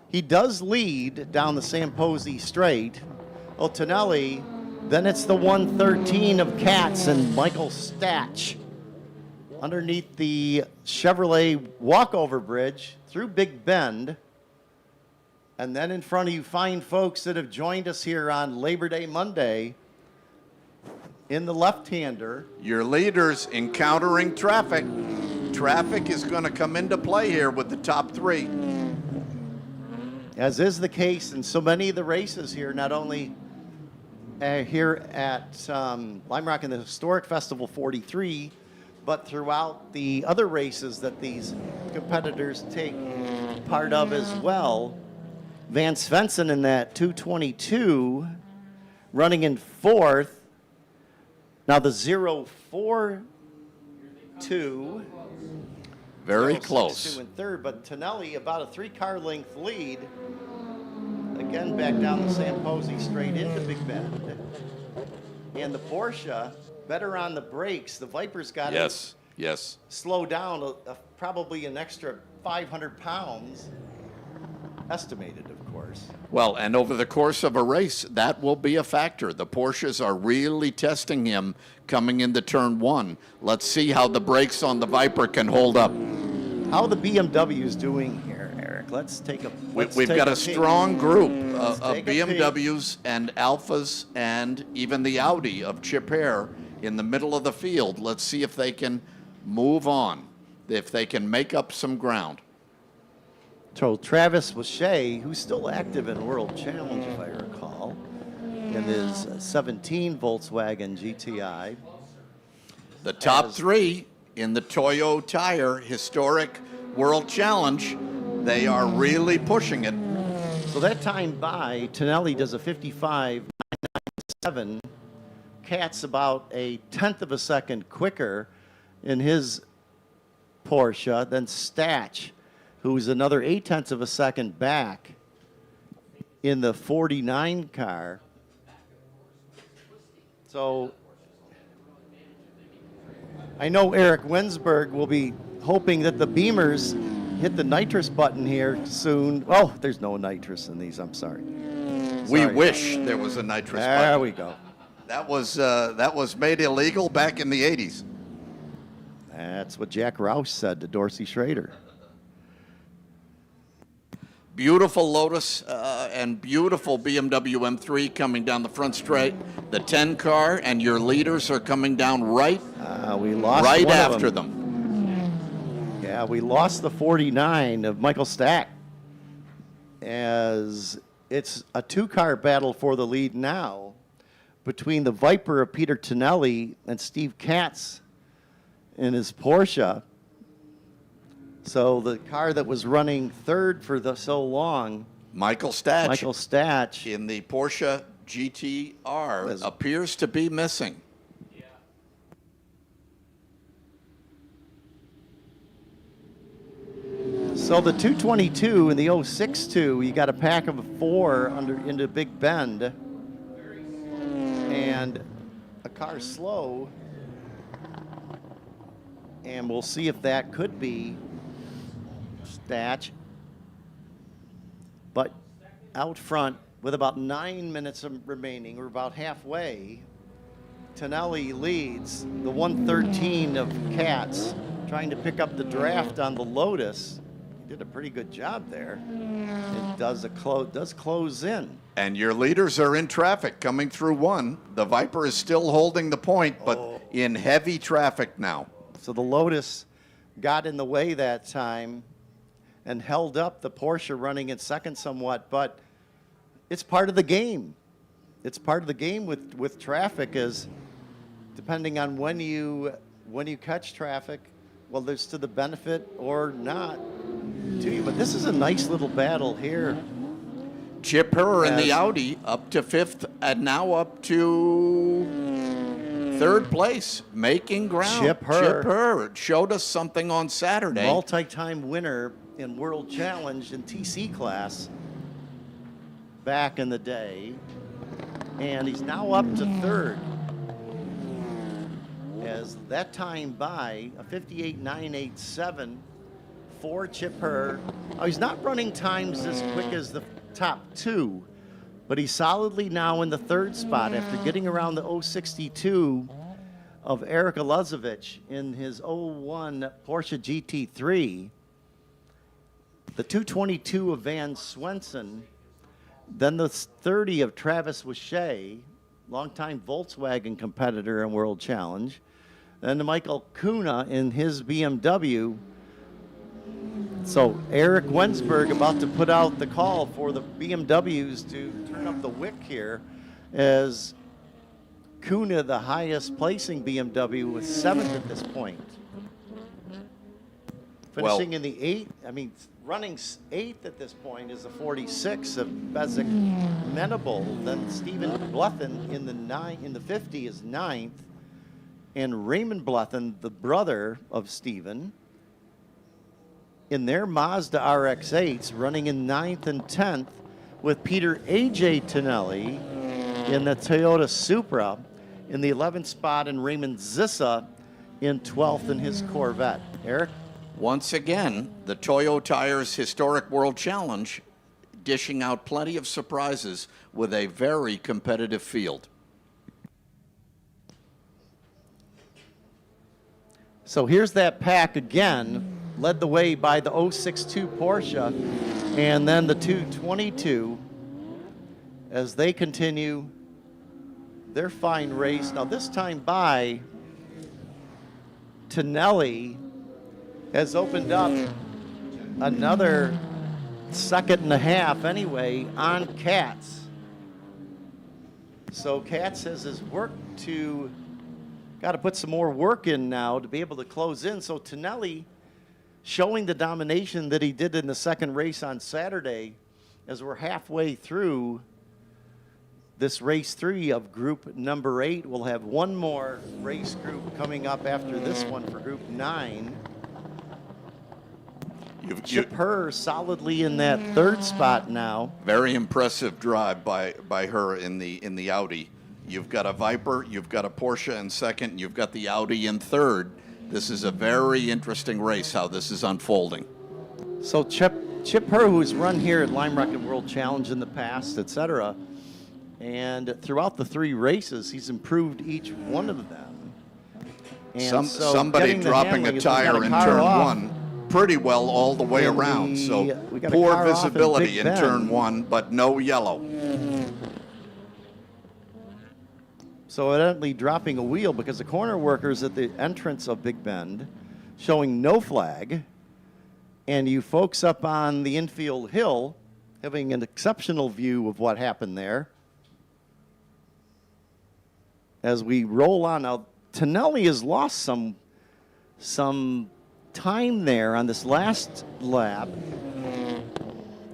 He does lead down the Samposi straight. Oh, Tonelli, then it's the 113 of Katz and Michael Statch underneath the Chevrolet walkover bridge through Big Bend. And then in front of you, fine folks that have joined us here on Labor Day Monday in the left-hander. Your leaders encountering traffic. Traffic is going to come into play here with the top 3. As is the case in so many of the races here, not only here at Lime Rock in the Historic Festival 43, but throughout the other races that these competitors take part of as well. Van Svensson in that 222, running in fourth. Now the 042. Very 062 close. in third, but Tonelli about a 3-car length lead. Again, back down the Samposi straight into Big Bend. And the Porsche, better on the brakes. The Vipers got to Yes. slow down probably an extra 500 pounds. Estimated, of course. Well, and over the course of a race, that will be a factor. The Porsches are really testing him coming into turn 1. Let's see how the brakes on the Viper can hold up. How the BMW's doing here, Eric? Let's take a We've got a strong group of take a peek. BMWs and Alphas and even the Audi of Chip Hare in the middle of the field. Let's see if they can move on, if they can make up some ground. So Travis Lachey, who's still active in World Challenge, if I recall, in his 17 Volkswagen GTI. The top 3 in the Toyo Tire historic World Challenge, they are really pushing it. So that time by, Tonelli does a 55.997. Katz about a 1/10 of a second quicker in his Porsche than Statch, who's another 0.8 of a second back in the 49 car. So I know Eric Wensberg will be hoping that the Beamers hit the nitrous button here soon. Oh, there's no nitrous in these. I'm sorry. We wish there was a nitrous There button. we go. That was made illegal back in the 80s. That's what Jack Roush said to Dorsey Schrader. Beautiful Lotus and beautiful BMW M3 coming down the front straight. The 10 car and your leaders are coming down right We lost right one of after them. Yeah, we lost the 49 of Michael Stack, as it's a 2-car battle for the lead now between the Viper of Peter Tonelli and Steve Katz in his Porsche. So the car that was running third for so long, Michael Statch Michael Statch, in the Porsche GTR appears to be missing. So the 222 and the 062, you got a pack of 4 into Big Bend, and a car slow, and we'll see if that could be Statch. But out front, with about 9 minutes remaining, we're about halfway. Tonelli leads the 113 of Katz, trying to pick up the draft on the Lotus. He did a pretty good job there. It does close in. And your leaders are in traffic coming through 1. The Viper is still holding the point, but in heavy traffic now. So the Lotus got in the way that time and held up the Porsche running in second somewhat, but it's part of the game. It's part of the game with traffic, is depending on when you catch traffic, well, there's to the benefit or not to you. But this is a nice little battle here. Chip Hare in the Audi up to 5th and now up to 3rd place, making ground. Chip Hare showed us something on Saturday. Multi-time winner in World Challenge in TC class back in the day. And he's now up to 3rd. As that time by a 58.987 for Chip Hare. Oh, he's not running times as quick as the top 2, but he's solidly now in the 3rd spot after getting around the 062 of Eric Elizovich in his 01 Porsche GT3. The 222 of Van Swenson, then the 30 of Travis Lachey, longtime Volkswagen competitor in World Challenge, then the Michael Kuna in his BMW. So Eric Wensberg about to put out the call for the BMWs to turn up the wick here, as Kuna, the highest placing BMW, was 7th at this point. Finishing in the running eighth at this point is a 46 of Bezic Menable. Then Stephen Bluthen in the 50 is ninth. And Raymond Bluthen, the brother of Stephen, in their Mazda RX-8s, running in 9th and 10th, with Peter A.J. Tonelli in the Toyota Supra in the 11th spot, and Raymond Zissa in 12th in his Corvette. Eric? Once again, the Toyo Tires Historic World Challenge dishing out plenty of surprises with a very competitive field. So here's that pack again, led the way by the 062 Porsche and then the 222 as they continue their fine race. Now this time by Tonelli has opened up another second and a half anyway on Katz. So Katz says his work to got to put some more work in now to be able to close in. So Tonelli showing the domination that he did in the second race on Saturday as we're halfway through this race 3 of group number 8. We'll have one more race group coming up after this one for group 9. Chip Herr solidly in that third spot now. Very impressive drive by her in the Audi. You've got a Viper, you've got a Porsche in second, you've got the Audi in third. This is a very interesting race, how this is unfolding. So Chip Herr, who's run here at Lime Rock and World Challenge in the past, etc., and throughout the 3 races, he's improved each one of them. And so somebody dropping a tire in turn 1 pretty well all the way around. So poor visibility in turn 1, but no yellow. So evidently dropping a wheel because the corner workers at the entrance of Big Bend showing no flag. And you folks up on the infield hill having an exceptional view of what happened there. As we roll on, now Tonelli has lost some time there on this last lap.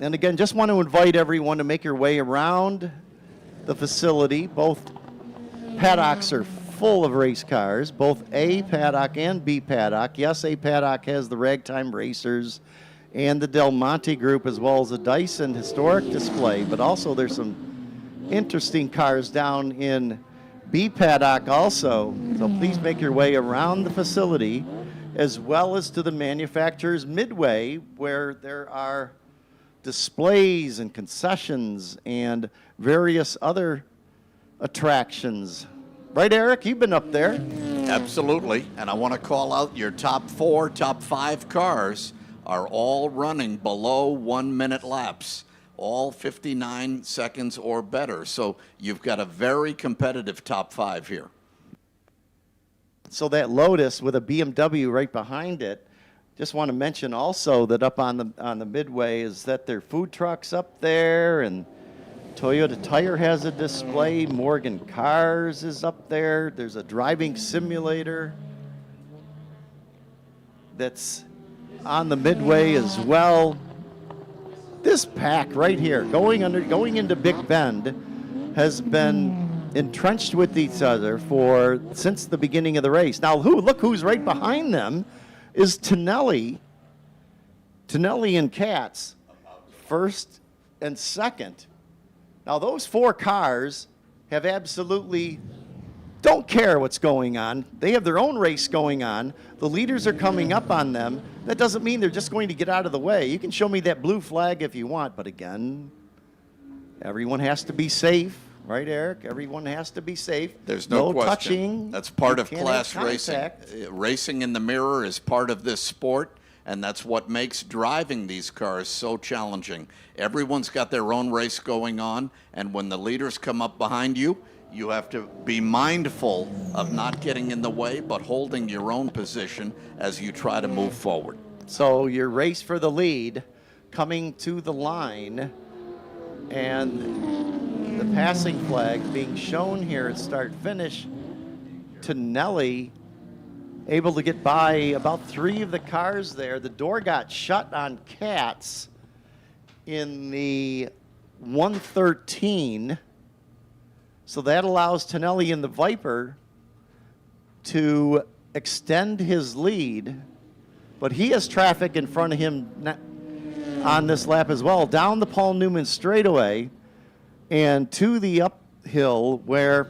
And again, just want to invite everyone to make your way around the facility. Both paddocks are full of race cars, both A paddock and B paddock. Yes, A paddock has the Ragtime Racers and the Delmonte group, as well as the Dyson historic display, but also there's some interesting cars down in B paddock also. So please make your way around the facility, as well as to the manufacturer's midway, where there are displays and concessions and various other attractions. Right, Eric? You've been up there. Absolutely. And I want to call out your top 4, top 5 cars are all running below 1 minute laps, all 59 seconds or better. So you've got a very competitive top 5 here. So that Lotus with a BMW right behind it. Just want to mention also that up on the midway is that their food trucks up there, and Toyota Tire has a display. Morgan Cars is up there. There's a driving simulator that's on the midway as well. This pack right here, going into Big Bend, has been entrenched with each other since the beginning of the race. Now, look who's right behind them is Tonelli and Katz, first and second. Now, those 4 cars have absolutely don't care what's going on. They have their own race going on. The leaders are coming up on them. That doesn't mean they're just going to get out of the way. You can show me that blue flag if you want, but again, everyone has to be safe. Right, Eric? Everyone has to be safe. There's no question. Touching. That's part of Can't class have racing. contact. Racing in the mirror is part of this sport, and that's what makes driving these cars so challenging. Everyone's got their own race going on, and when the leaders come up behind you, you have to be mindful of not getting in the way, but holding your own position as you try to move forward. So your race for the lead coming to the line, and the passing flag being shown here at start-finish. Tonelli able to get by about 3 of the cars there. The door got shut on Cats in the 113. So that allows Tonelli in the Viper to extend his lead. But he has traffic in front of him on this lap as well. Down the Paul Newman straightaway and to the uphill where,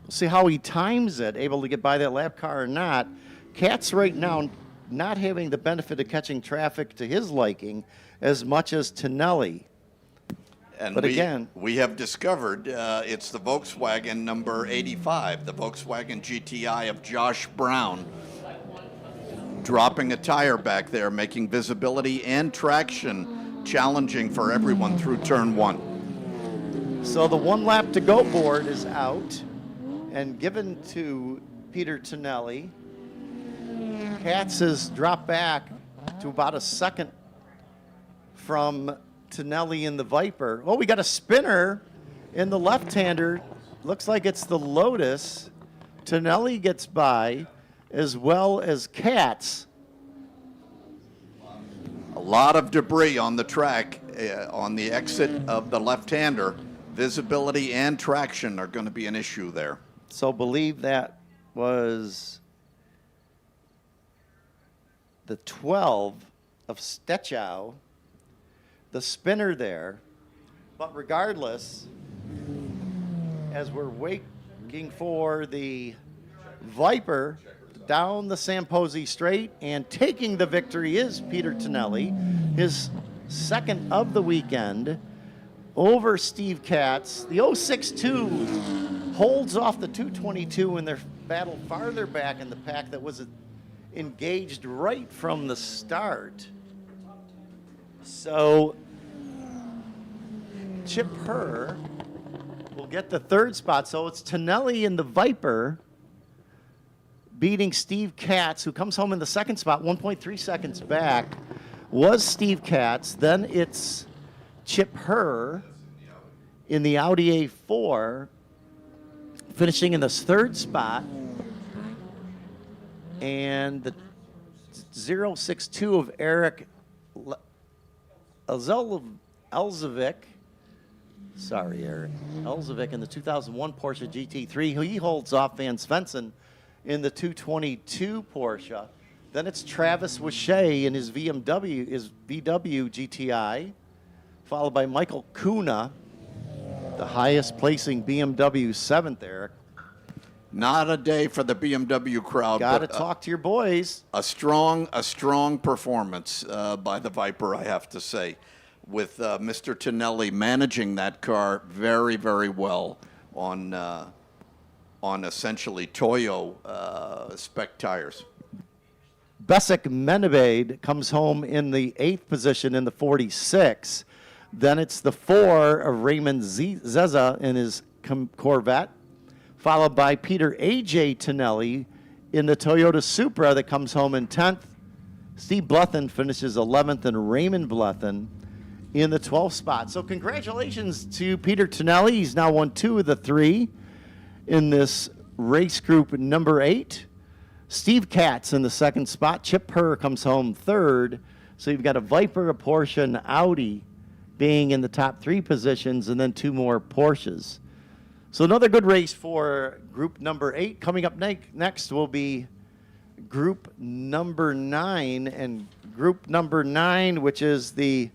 we'll see how he times it, able to get by that lap car or not. Cat's right now not having the benefit of catching traffic to his liking as much as Tonelli. And But again, we have discovered it's the Volkswagen number 85, the Volkswagen GTI of Josh Brown, dropping a tire back there, making visibility and traction challenging for everyone through turn 1. so the 1 lap to go board is out and given to Peter Tonelli. Katz has dropped back to about a second from Tonelli in the Viper. Oh, we got a spinner in the left-hander. Looks like it's the Lotus. Tonelli gets by, as well as Katz. A lot of debris on the track on the exit of the left-hander. Visibility and traction are going to be an issue there. So believe that was the 12 of Stechow, the spinner there. But regardless, as we're waiting for the Viper down the Samposi straight and taking the victory is Peter Tonelli, his second of the weekend over Steve Katz. The 062 holds off the 222 in their battle farther back in the pack that was engaged right from the start. So Chip Herr will get the 3rd spot. So it's Tonelli in the Viper beating Steve Katz, who comes home in the 2nd spot, 1.3 seconds back, was Steve Katz. Then it's Chip Herr in the Audi A4, finishing in the 3rd spot. And the 062 of Eric Elzovic. Sorry, Eric. Elzovic in the 2001 Porsche GT3. He holds off Van Svensson in the 222 Porsche. Then it's Travis Wishay in his VW GTI, followed by Michael Kuna, the highest placing BMW 7th, Eric. Not a day for the BMW crowd. Got to but, talk to your boys. A strong performance by the Viper, I have to say, with Mr. Tonelli managing that car very, very well on essentially Toyo spec tires. Besik Menabade comes home in the 8th position in the 46. Then it's the 4 of Raymond Zeza in his Corvette, followed by Peter A.J. Tonelli in the Toyota Supra that comes home in 10th. Steve Blethyn finishes 11th, and Raymond Blethyn in the 12th spot. So congratulations to Peter Tonelli. He's now won 2 of the 3 in this race group number 8. Steve Katz in the 2nd spot. Chip Herr comes home 3rd. So you've got a Viper, a Porsche, and Audi being in the top 3 positions, and then 2 more Porsches. So another good race for group number 8. Coming up next will be group number 9. And group number 9, which is the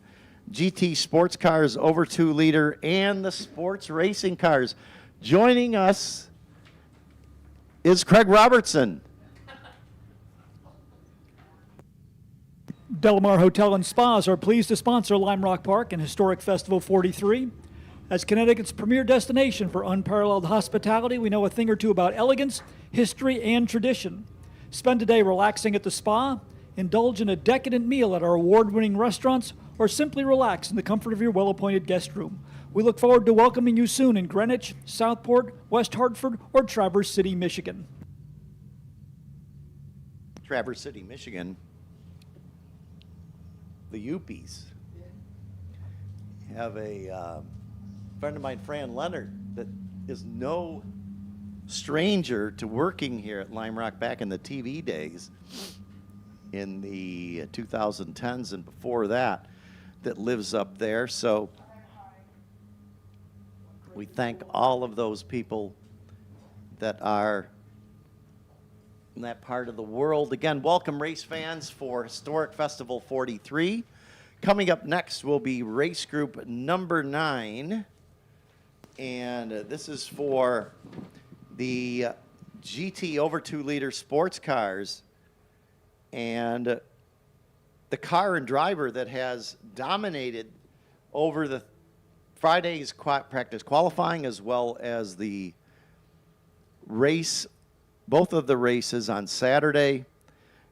GT sports cars over 2 liter and the sports racing cars. Joining us is Craig Robertson. Delamar Hotel and Spas are pleased to sponsor Lime Rock Park and Historic Festival 43. As Connecticut's premier destination for unparalleled hospitality, we know a thing or two about elegance, history, and tradition. Spend a day relaxing at the spa, indulge in a decadent meal at our award-winning restaurants, or simply relax in the comfort of your well-appointed guest room. We look forward to welcoming you soon in Greenwich, Southport, West Hartford, or Traverse City, Michigan. Traverse City, Michigan. The Yuppies have a friend of mine, Fran Leonard, that is no stranger to working here at Lime Rock back in the TV days in the 2010s and before that lives up there. So we thank all of those people that are in that part of the world. Again, welcome race fans for Historic Festival 43. Coming up next will be race group number 9. And this is for the GT over 2-liter sports cars. And the car and driver that has dominated over the Friday's practice qualifying as well as the race, both of the races on Saturday,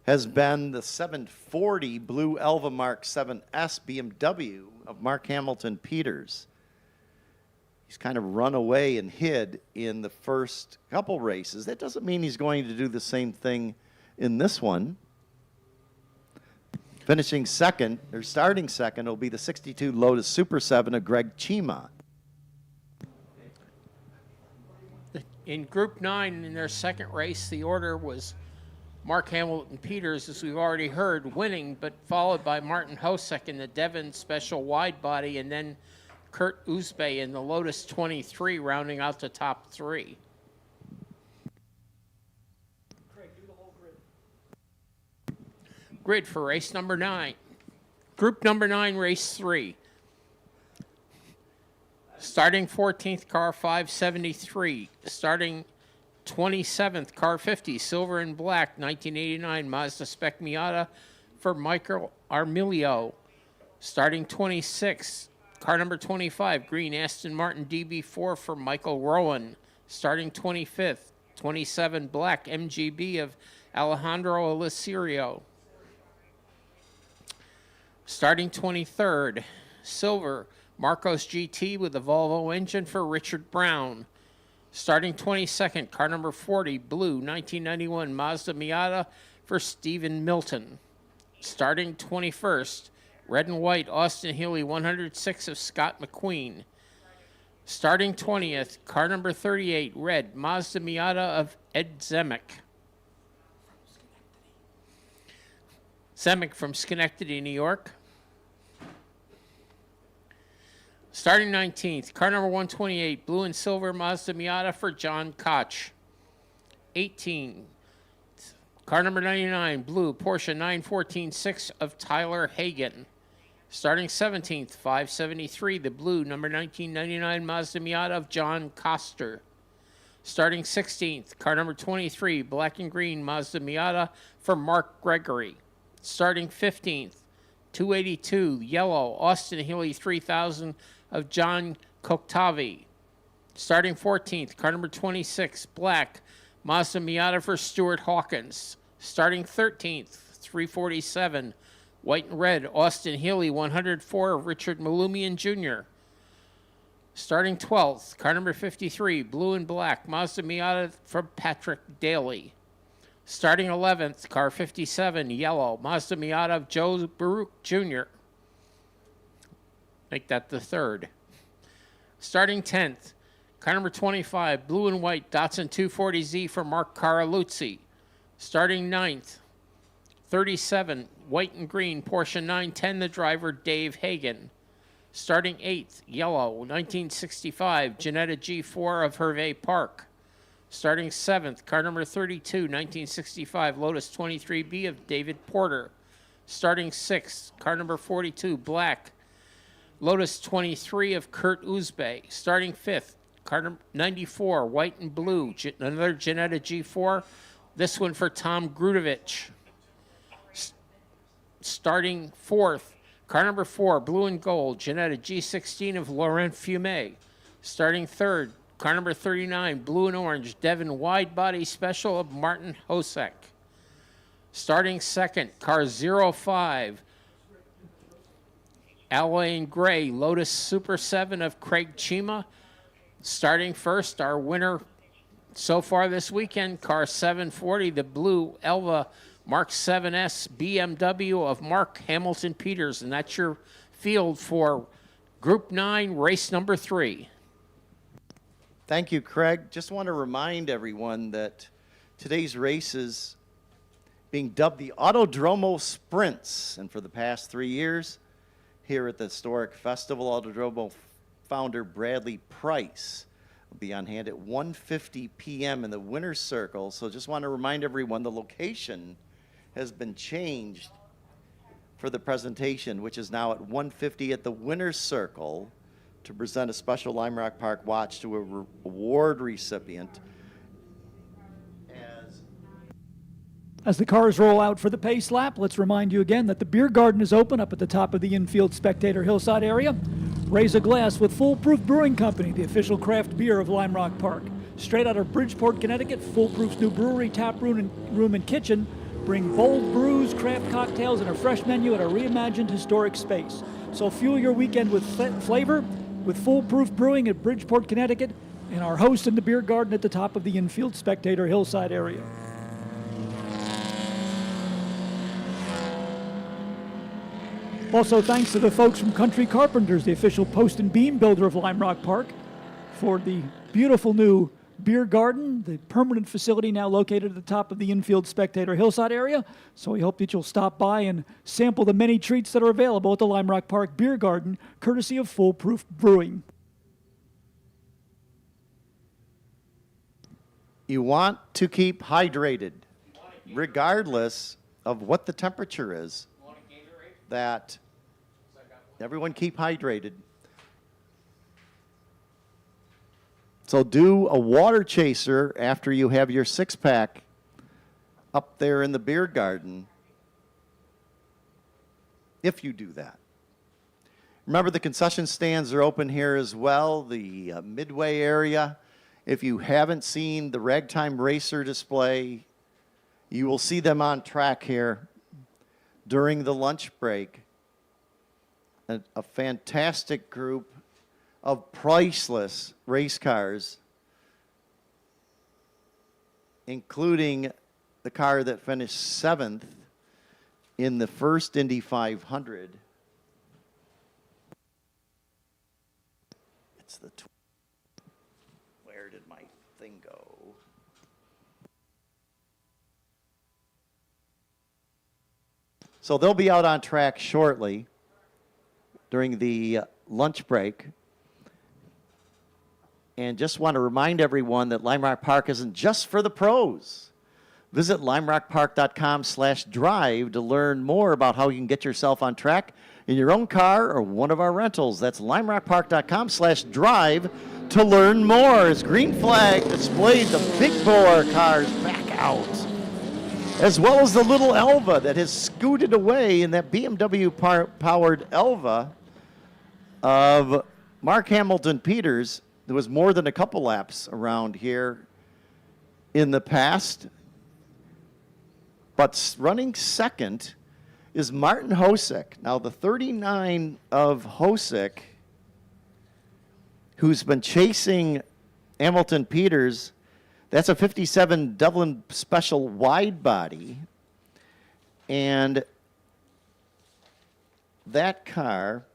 has been the 740 Blue Elva Mark 7S BMW of Mark Hamilton Peters. He's kind of run away and hid in the first couple races. That doesn't mean he's going to do the same thing in this one. Finishing second, or starting second, will be the 62 Lotus Super 7 of Greg Chima. In Group 9, in their second race, the order was Mark Hamilton Peters, as we've already heard, winning, but followed by Martin Hosek in the Devon Special Wide Body, and then Kurt Uzbe in the Lotus 23, rounding out the top 3. Grid for race number 9. Group number 9, race 3. Starting 14th, car 573. Starting 27th, car 50, silver and black, 1989 Mazda Spec Miata for Michael Armilio. Starting 26th, car number 25, green Aston Martin DB4 for Michael Rowan. Starting 25th, 27 black MGB of Alejandro Alicerio. Starting 23rd, silver Marcos GT with a Volvo engine for Richard Brown. Starting 22nd, car number 40, blue 1991 Mazda Miata for Stephen Milton. Starting 21st, red and white Austin Healey 106 of Scott McQueen. Starting 20th, car number 38, red Mazda Miata of Ed Zemek. Zemek from Schenectady, New York. Starting 19th, car number 128, blue and silver Mazda Miata for John Koch. 18, car number 99, blue Porsche 914-6 of Tyler Hagan. Starting 17th, 573, the blue number 1999 Mazda Miata of John Koster. Starting 16th, car number 23, black and green Mazda Miata for Mark Gregory. Starting 15th, 282, yellow Austin Healey 3000 of John Koktavi. Starting 14th, car number 26, black Mazda Miata for Stuart Hawkins. Starting 13th, 347, white and red Austin Healey 104 of Richard Malumian Jr. Starting 12th, car number 53, blue and black Mazda Miata from Patrick Daly. Starting 11th, car 57, yellow Mazda Miata of Joe Baruch Jr. Make that the third. Starting 10th, car number 25, blue and white Datsun 240Z for Mark Caraluzzi. Starting 9th, 37, white and green Porsche 910, the driver Dave Hagan. Starting 8th, yellow 1965 Jetta G4 of Hervey Park. Starting 7th, car number 32, 1965 Lotus 23B of David Porter. Starting 6th, car number 42, black Lotus 23 of Kurt Uzbe. Starting 5th, car number 94, white and blue, another Jetta G4, this one for Tom Grudovich. Starting 4th, car number 4, blue and gold, Jetta G16 of Laurent Fumet. Starting 3rd, car number 39, blue and orange, Devon wide body special of Martin Hosek. Starting 2nd, car 05, alloy in gray, Lotus Super 7 of Craig Chima. Starting 1st, our winner so far this weekend, car 740, the blue Elva Mark 7S BMW of Mark Hamilton Peters. And that's your field for Group 9, race number 3. Thank you, Craig. Just want to remind everyone that today's race is being dubbed the Autodromo Sprints. And for the past 3 years, here at the historic festival, Autodromo founder Bradley Price will be on hand at 1:50 p.m. in the winner's circle. So just want to remind everyone the location has been changed for the presentation, which is now at 1:50 at the winner's circle, to present a special Lime Rock Park watch to a award recipient. As the cars roll out for the pace lap, let's remind you again that the beer garden is open up at the top of the infield spectator hillside area. Raise a glass with Foolproof Brewing Company, the official craft beer of Lime Rock Park. Straight out of Bridgeport, Connecticut, Foolproof's new brewery, tap room and kitchen bring bold brews, craft cocktails, and a fresh menu at a reimagined historic space. So fuel your weekend with flavor with Foolproof Brewing at Bridgeport, Connecticut, and our host in the beer garden at the top of the infield spectator hillside area. Also, thanks to the folks from Country Carpenters, the official post and beam builder of Lime Rock Park, for the beautiful new beer garden, the permanent facility now located at the top of the infield spectator hillside area. So we hope that you'll stop by and sample the many treats that are available at the Lime Rock Park Beer Garden, courtesy of Foolproof Brewing. You want to keep hydrated, regardless of what the temperature is. That everyone keep hydrated. So do a water chaser after you have your six-pack up there in the beer garden, if you do that. Remember, the concession stands are open here as well, the Midway area. If you haven't seen the Ragtime Racer display, you will see them on track here during the lunch break. A fantastic group of priceless race cars, including the car that finished 7th in the first Indy 500. It's the where did my thing go? So they'll be out on track shortly during the lunch break. And just want to remind everyone that Lime Rock Park isn't just for the pros. Visit limerockpark.com/drive to learn more about how you can get yourself on track in your own car or one of our rentals. That's limerockpark.com/drive to learn more. As Green Flag displayed the big bore cars back out, as well as the little Elva that has scooted away in that BMW-powered Elva of Mark Hamilton Peters. There was more than a couple laps around here in the past. But running second is Martin Hosek. Now, the 39 of Hosek, who's been chasing Hamilton Peters, that's a 57 Devlin Special wide body. And that car,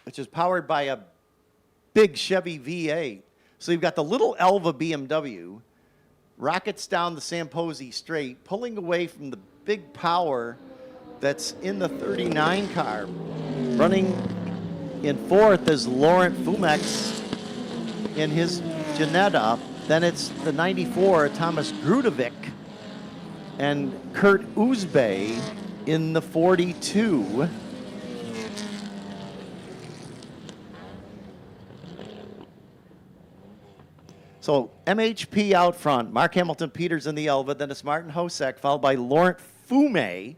which is powered by a big Chevy V8. So you've got the little Elva BMW, rockets down the Samposi Straight, pulling away from the big power that's in the 39 car. Running in fourth is Laurent Fumex in his Janetta. Then it's the 94, Thomas Grudovic, and Kurt Uzbey in the 42. So MHP out front, Mark Hamilton Peters in the Elva, then it's Martin Hosek, followed by Laurent Fume,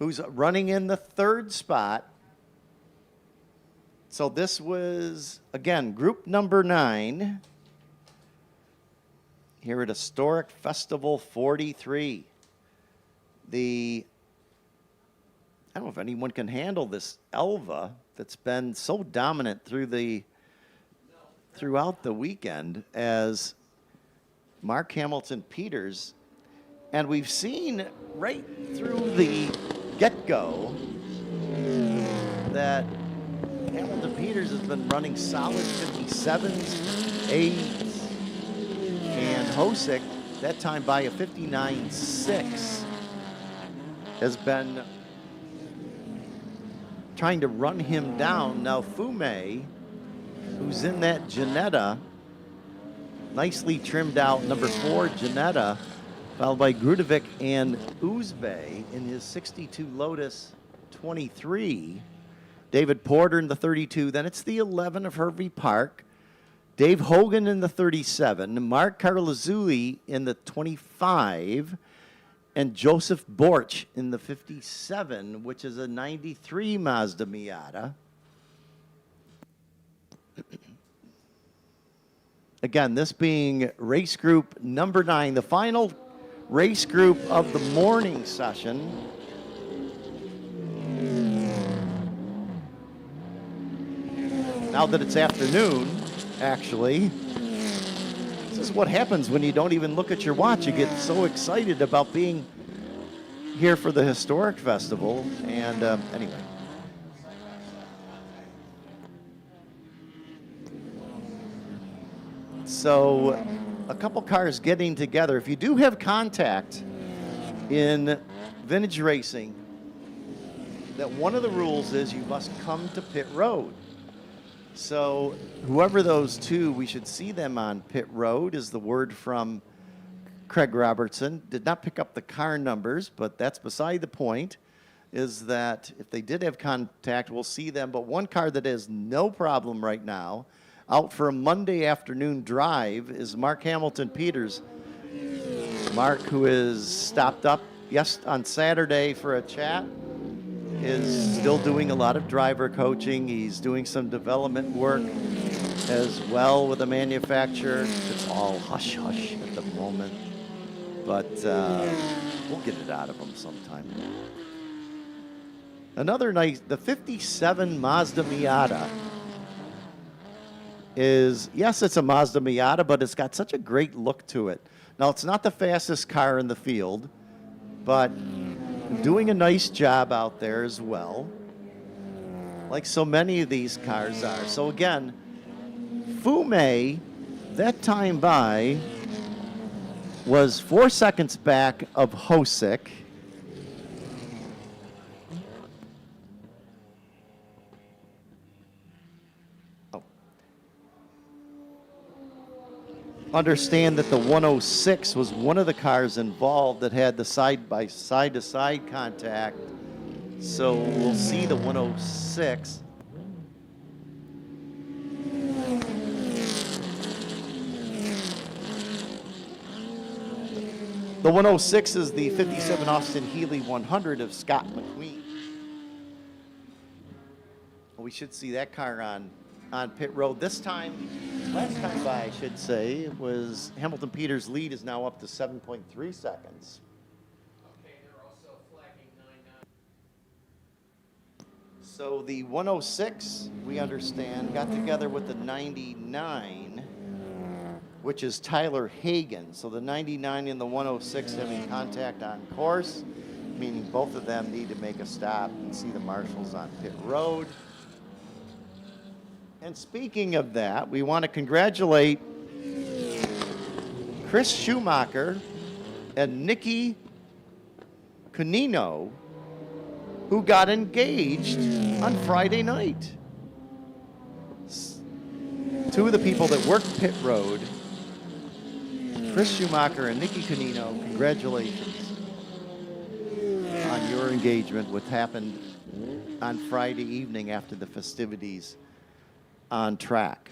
who's running in the third spot. So this was, again, group number 9 here at Historic Festival 43. I don't know if anyone can handle this Elva that's been so dominant throughout the weekend as Mark Hamilton Peters. And we've seen right through the get-go that Hamilton Peters has been running solid 57s, 8s, and Hosick, that time by a 59.6, has been trying to run him down. Now Fume, who's in that Janetta, nicely trimmed out, number 4 Janetta, followed by Grudovic and Uzbe in his 62 Lotus 23. David Porter in the 32. Then it's the 11 of Hervey Park. Dave Hogan in the 37. Mark Carlazuli in the 25. And Joseph Borch in the 57, which is a 93 Mazda Miata. Again, this being race group number 9, the final race group of the morning session. Now that it's afternoon, actually, this is what happens when you don't even look at your watch. You get so excited about being here for the Historic Festival. And anyway. So a couple cars getting together. If you do have contact in vintage racing, that one of the rules is you must come to pit road. So whoever those two, we should see them on pit road, is the word from Craig Robertson. Did not pick up the car numbers, but that's beside the point, is that if they did have contact, we'll see them. But one car that has no problem right now, out for a Monday afternoon drive, is Mark Hamilton Peters. Mark, who is stopped up on Saturday for a chat, is still doing a lot of driver coaching. He's doing some development work as well with the manufacturer. It's all hush-hush at the moment, but we'll get it out of him sometime. Another nice, the 57 Mazda Miata is, yes, it's a Mazda Miata, but it's got such a great look to it. Now, it's not the fastest car in the field, but doing a nice job out there as well, like so many of these cars are. So again, Fume, that time by, was 4 seconds back of Hosick. Understand that the 106 was one of the cars involved that had the side-to-side contact. So we'll see the 106. The 106 is the 57 Austin Healey 100 of Scott McQueen. We should see that car on pit road. This time, last time by, I should say, it was Hamilton Peters' lead is now up to 7.3 seconds. Okay, they're also flagging 9-9. So the 106, we understand, got together with the 99, which is Tyler Hagan. So the 99 and the 106 having contact on course, meaning both of them need to make a stop and see the marshals on pit road. And speaking of that, we want to congratulate Chris Schumacher and Nikki Canino, who got engaged on Friday night. Two of the people that work pit road, Chris Schumacher and Nikki Canino, congratulations on your engagement, which happened on Friday evening after the festivities on track.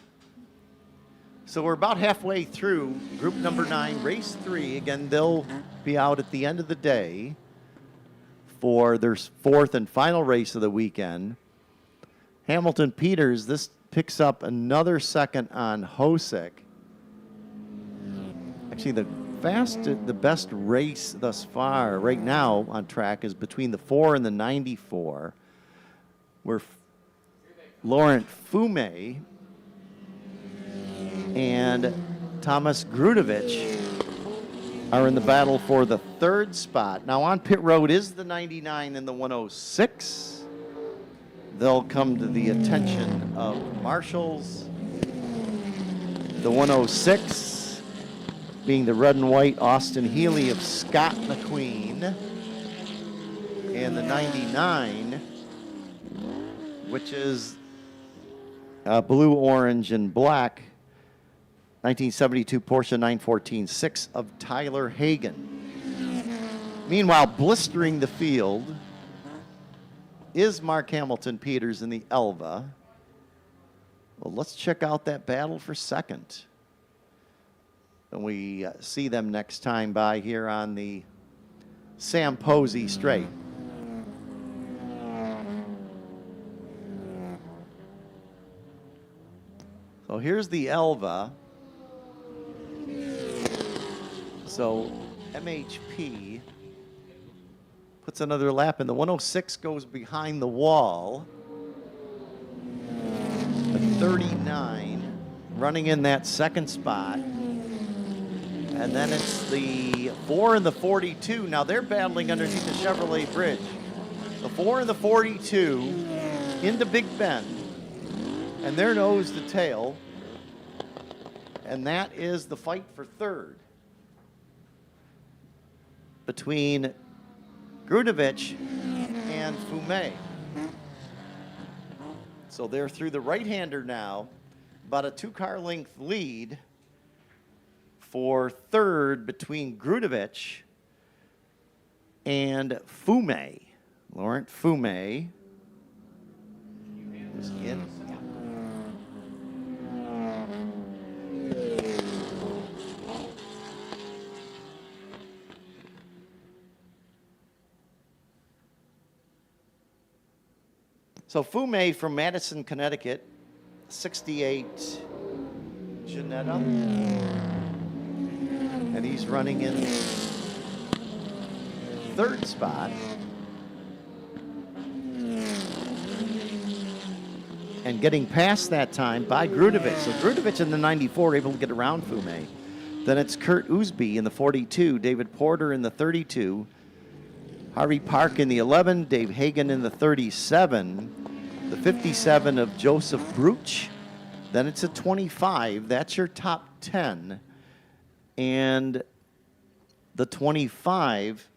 So we're about halfway through group number 9, race 3. Again, they'll be out at the end of the day for their 4th and final race of the weekend. Hamilton Peters, this picks up another second on Hosick. Actually, the best race thus far right now on track is between the 4 and the 94, where Laurent Fume and Thomas Grudovic are in the battle for the third spot. Now on pit road is the 99 and the 106. They'll come to the attention of marshals. The 106 being the red and white Austin Healy of Scott McQueen. And the 99, which is blue, orange, and black, 1972 Porsche 914-6 of Tyler Hagan. Meanwhile, blistering the field is Mark Hamilton Peters in the Elva. Well, let's check out that battle for second. And we see them next time by here on the Sam Posey Straight. So here's the Elva. So MHP puts another lap in. The 106 goes behind the wall. The 39 running in that second spot. And then it's the 4 and the 42. Now they're battling underneath the Chevrolet bridge. The 4 and the 42 into Big Bend. And they're nose to tail. And that is the fight for third between Grudevich and Fumé. So they're through the right-hander now, about a 2-car length lead for third between Grudevich and Fumé. Laurent Fumé is in. So Fumé from Madison, Connecticut, 68 Ginetta. And he's running in third spot. And getting past that time by Grudevich. So Grudevich in the 94 able to get around Fumé. Then it's Kurt Oosby in the 42, David Porter in the 32, Harvey Park in the 11, Dave Hagan in the 37, the 57 of Joseph Bruch. Then it's a 25. That's your top 10. And the 25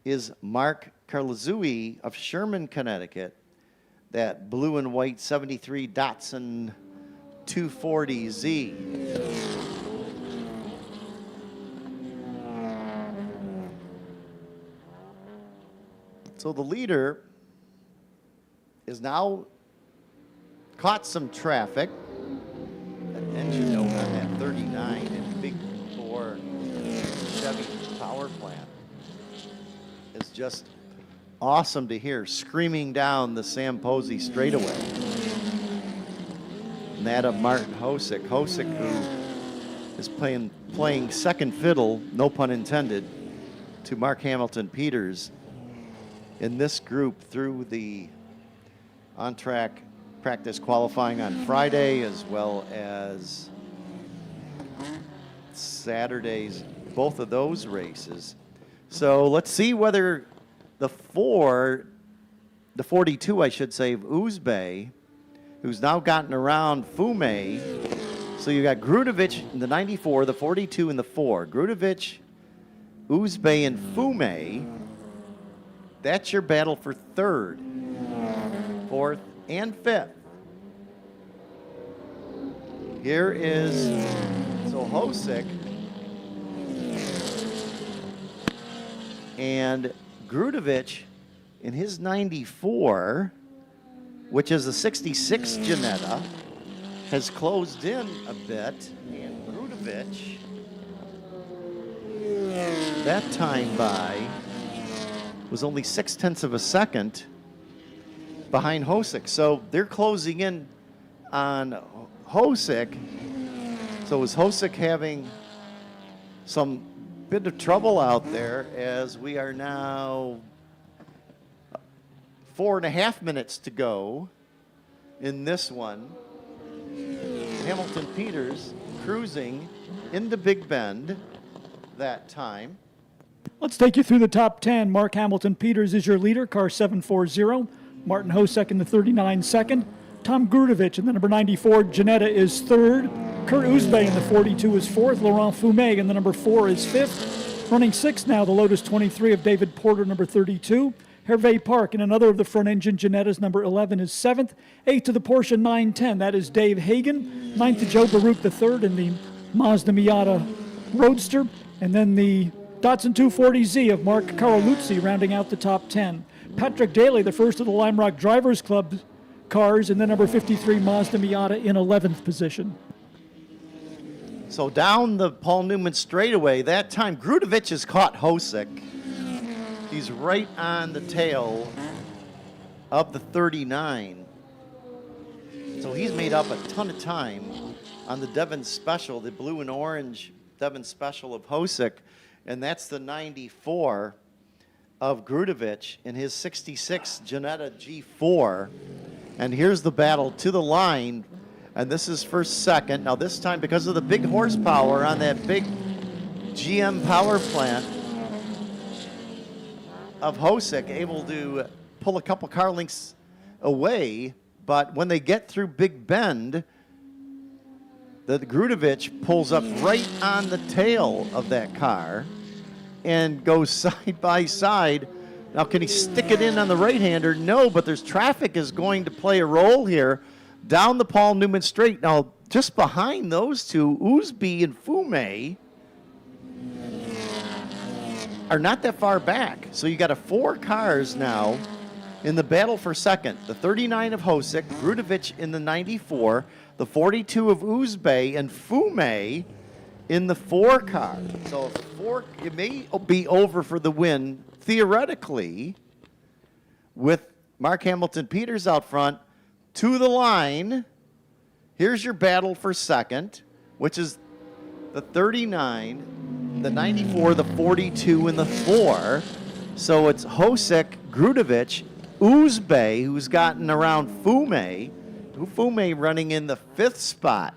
is Mark Carlazui of Sherman, Connecticut. That blue and white 73 Datsun 240Z. So the leader is now caught some traffic. That engine note on that 39 and big bore Chevy power plant is just awesome to hear, screaming down the Sam Posey straightaway. And that of Martin Hosick. Hosick, who is playing second fiddle, no pun intended, to Mark Hamilton Peters in this group through the on-track practice qualifying on Friday, as well as Saturday's, both of those races. So let's see whether the 42, I should say, of Oosbay, who's now gotten around Fumé. So you got Grudevich in the 94, the 42 in the 4. Grudevich, Oosbay, and Fumé. That's your battle for third, fourth, and fifth. Here is, so Hosick and Grudevich in his 94, which is a 66 Ginetta, has closed in a bit. And Grudevich, that time by, was only 0.6 of a second behind Hosick. So they're closing in on Hosick. So is Hosick having some bit of trouble out there, as we are now 4.5 minutes to go in this one. Hamilton Peters cruising into Big Bend. that time. Let's take you through the top 10. Mark Hamilton Peters is your leader, car 740. Martin Hosek in the 39 second. Tom Grudovich in the number 94. Janetta is third. Kurt Uzbey in the 42 is fourth. Laurent Fumé in the number 4 is fifth. Running sixth now, the Lotus 23 of David Porter, number 32. Hervé Park in another of the front engine Janettas, number 11 is seventh. Eighth to the Porsche 910, that is Dave Hagan. Ninth to Joe Baruch III in the Mazda Miata Roadster. And then the Datsun 240Z of Mark Caroluzzi rounding out the top 10. Patrick Daly, the first of the Lime Rock Drivers Club cars, in the number 53 Mazda Miata in 11th position. So down the Paul Newman straightaway, that time Grudovich has caught Hosek. He's right on the tail of the 39. So he's made up a ton of time on the Devon Special, the blue and orange Devon Special of Hosek. And that's the 94 of Grudovich in his 66 Janetta G4. And here's the battle to the line. And this is for second. Now this time, because of the big horsepower on that big GM power plant of Hosek, able to pull a couple car lengths away. But when they get through Big Bend, the Grudovich pulls up right on the tail of that car and goes side by side. Now, can he stick it in on the right-hander? No, but there's traffic is going to play a role here down the Paul Newman Straight. Now, just behind those two, Uzby and Fumé are not that far back. So you got 4 cars now in the battle for second. The 39 of Hosek, Grudovich in the 94, the 42 of Uzbey, and Fumé in the 4 car. So it may be over for the win, theoretically, with Mark Hamilton Peters out front. To the line, here's your battle for second, which is the 39, the 94, the 42, and the 4. So it's Hosek, Grudovich, Uzbey, who's gotten around Fumé. Fumé running in the 5th spot.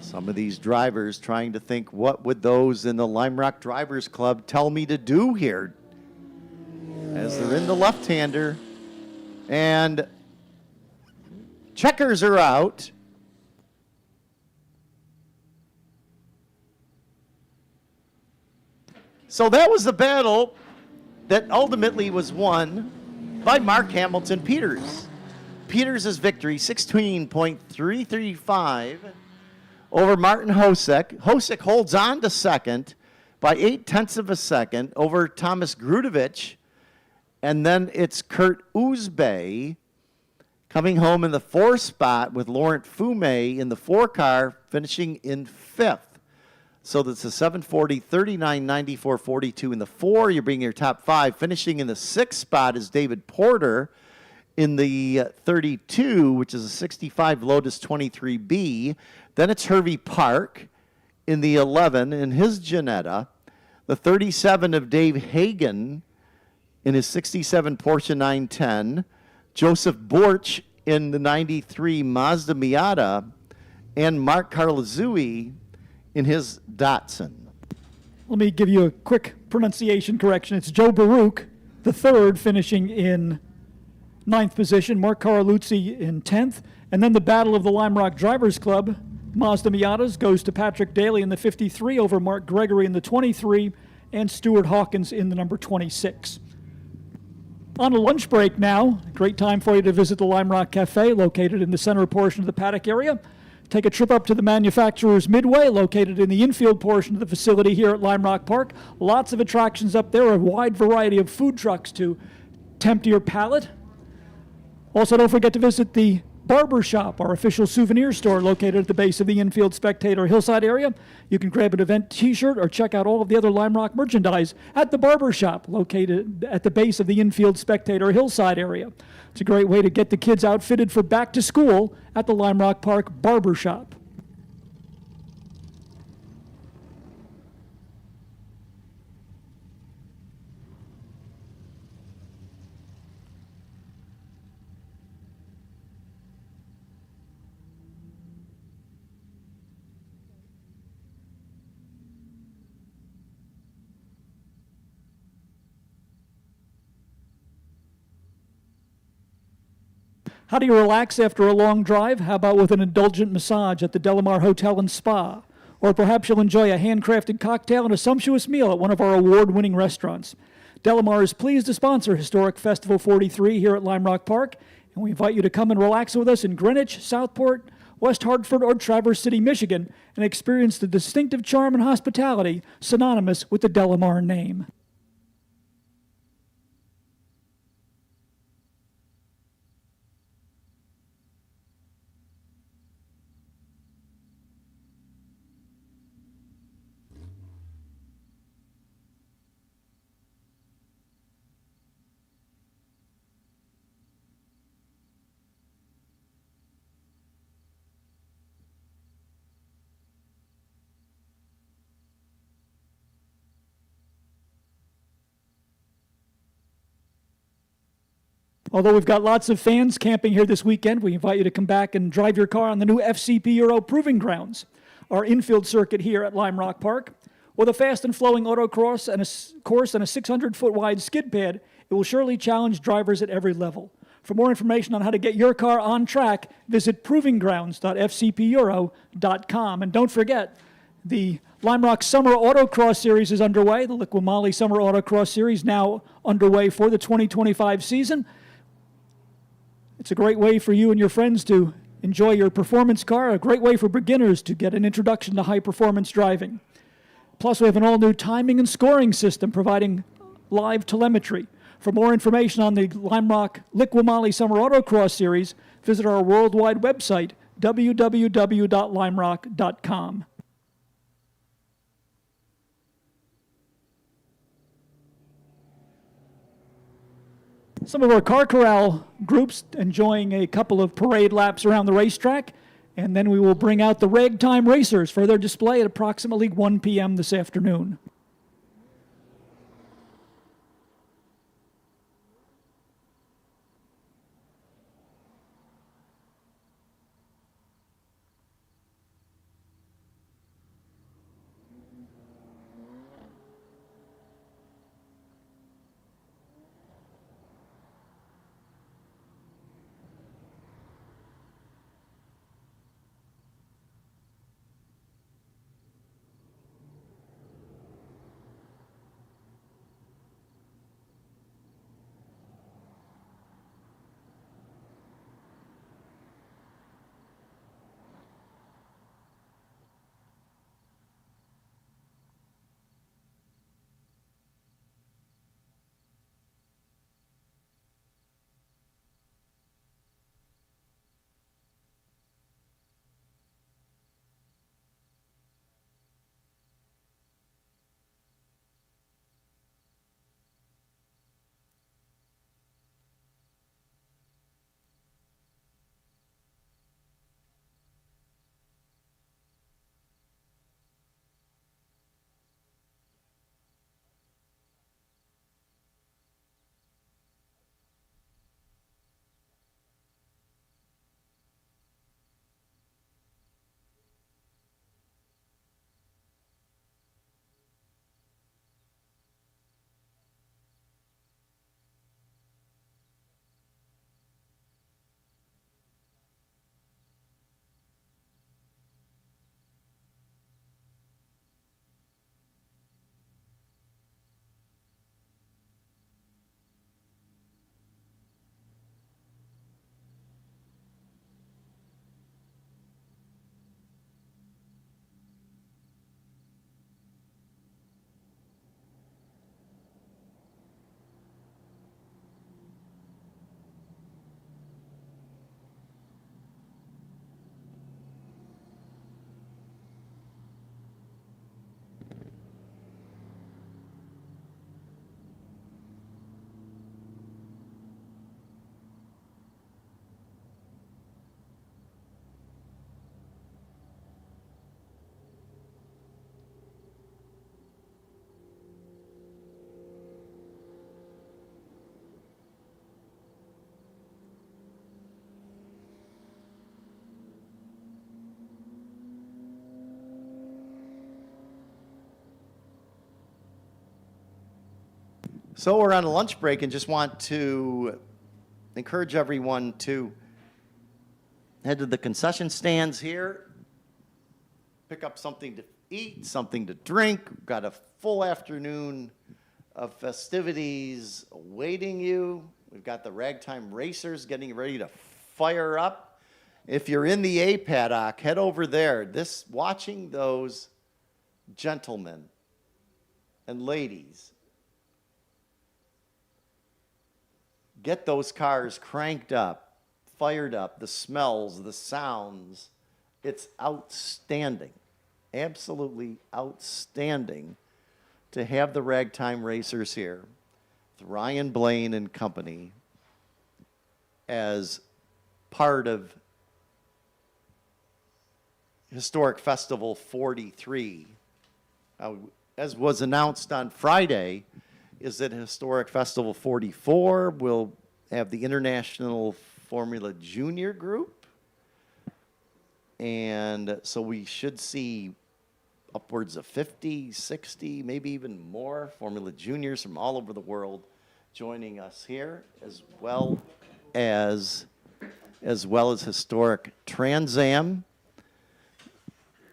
Some of these drivers trying to think, what would those in the Lime Rock Drivers Club tell me to do here? As they're in the left-hander, and checkers are out. So that was the battle that ultimately was won by Mark Hamilton Peters. Peters' victory, 16.335 over Martin Hosek. Hosek holds on to second by 0.8 of a second over Thomas Grudovich. And then it's Kurt Uzbey coming home in the 4th spot with Laurent Fumé in the 4 car, finishing in 5th. So that's a 740, 39, 94, 42 in the 4. You're bringing your top 5. Finishing in the 6th spot is David Porter in the 32, which is a 65 Lotus 23B. Then it's Hervey Park in the 11 in his Janetta. The 37 of Dave Hagan in his 67 Porsche 910, Joseph Borch in the 93 Mazda Miata, and Mark Carlazui in his Datsun. Let me give you a quick pronunciation correction. It's Joe Baruch, the 3rd, finishing in 9th position, Mark Carluzzi in 10th, and then the battle of the Lime Rock Drivers Club, Mazda Miatas, goes to Patrick Daly in the 53 over Mark Gregory in the 23, and Stuart Hawkins in the number 26. On a lunch break now, great time for you to visit the Lime Rock Cafe, located in the center portion of the paddock area. Take a trip up to the manufacturer's Midway, located in the infield portion of the facility here at Lime Rock Park. Lots of attractions up there, a wide variety of food trucks to tempt your palate. Also, don't forget to visit the Barber Shop, our official souvenir store located at the base of the infield spectator hillside area. You can grab an event t-shirt or check out all of the other Lime Rock merchandise at the Barber Shop located at the base of the infield spectator hillside area. It's a great way to get the kids outfitted for back to school at the Lime Rock Park Barber Shop. How do you relax after a long drive? How about with an indulgent massage at the Delamar Hotel and Spa? Or perhaps you'll enjoy a handcrafted cocktail and a sumptuous meal at one of our award-winning restaurants. Delamar is pleased to sponsor Historic Festival 43 here at Lime Rock Park, and we invite you to come and relax with us in Greenwich, Southport, West Hartford, or Traverse City, Michigan, and experience the distinctive charm and hospitality synonymous with the Delamar name. Although we've got lots of fans camping here this weekend, we invite you to come back and drive your car on the new FCP Euro Proving Grounds, our infield circuit here at Lime Rock Park. With a fast and flowing autocross and a course and a 600-foot wide skid pad, it will surely challenge drivers at every level. For more information on how to get your car on track, visit provinggrounds.fcpeuro.com. And don't forget, the Lime Rock Summer Autocross Series is underway. The Liqui Summer Autocross Series now underway for the 2025 season. It's a great way for you and your friends to enjoy your performance car, a great way for beginners to get an introduction to high-performance driving. Plus, we have an all-new timing and scoring system providing live telemetry. For more information on the Lime Rock Liqui Summer Autocross Series, visit our worldwide website, www.limerock.com. Some of our car corral groups enjoying a couple of parade laps around the racetrack, and then we will bring out the Ragtime Racers for their display at approximately 1 p.m. this afternoon. So we're on a lunch break and just want to encourage everyone to head to the concession stands here, pick up something to eat, something to drink. We've got a full afternoon of festivities awaiting you. We've got the Ragtime Racers getting ready to fire up. If you're in the A paddock, head over there. Watching those gentlemen and ladies get those cars cranked up, fired up, the smells, the sounds, it's outstanding, absolutely outstanding to have the Ragtime Racers here with Ryan Blaine and company as part of Historic Festival 43. As was announced on Friday, is that Historic Festival 44 will have the International Formula Junior Group. And so we should see upwards of 50, 60, maybe even more Formula Juniors from all over the world joining us here, as well as Historic Trans Am.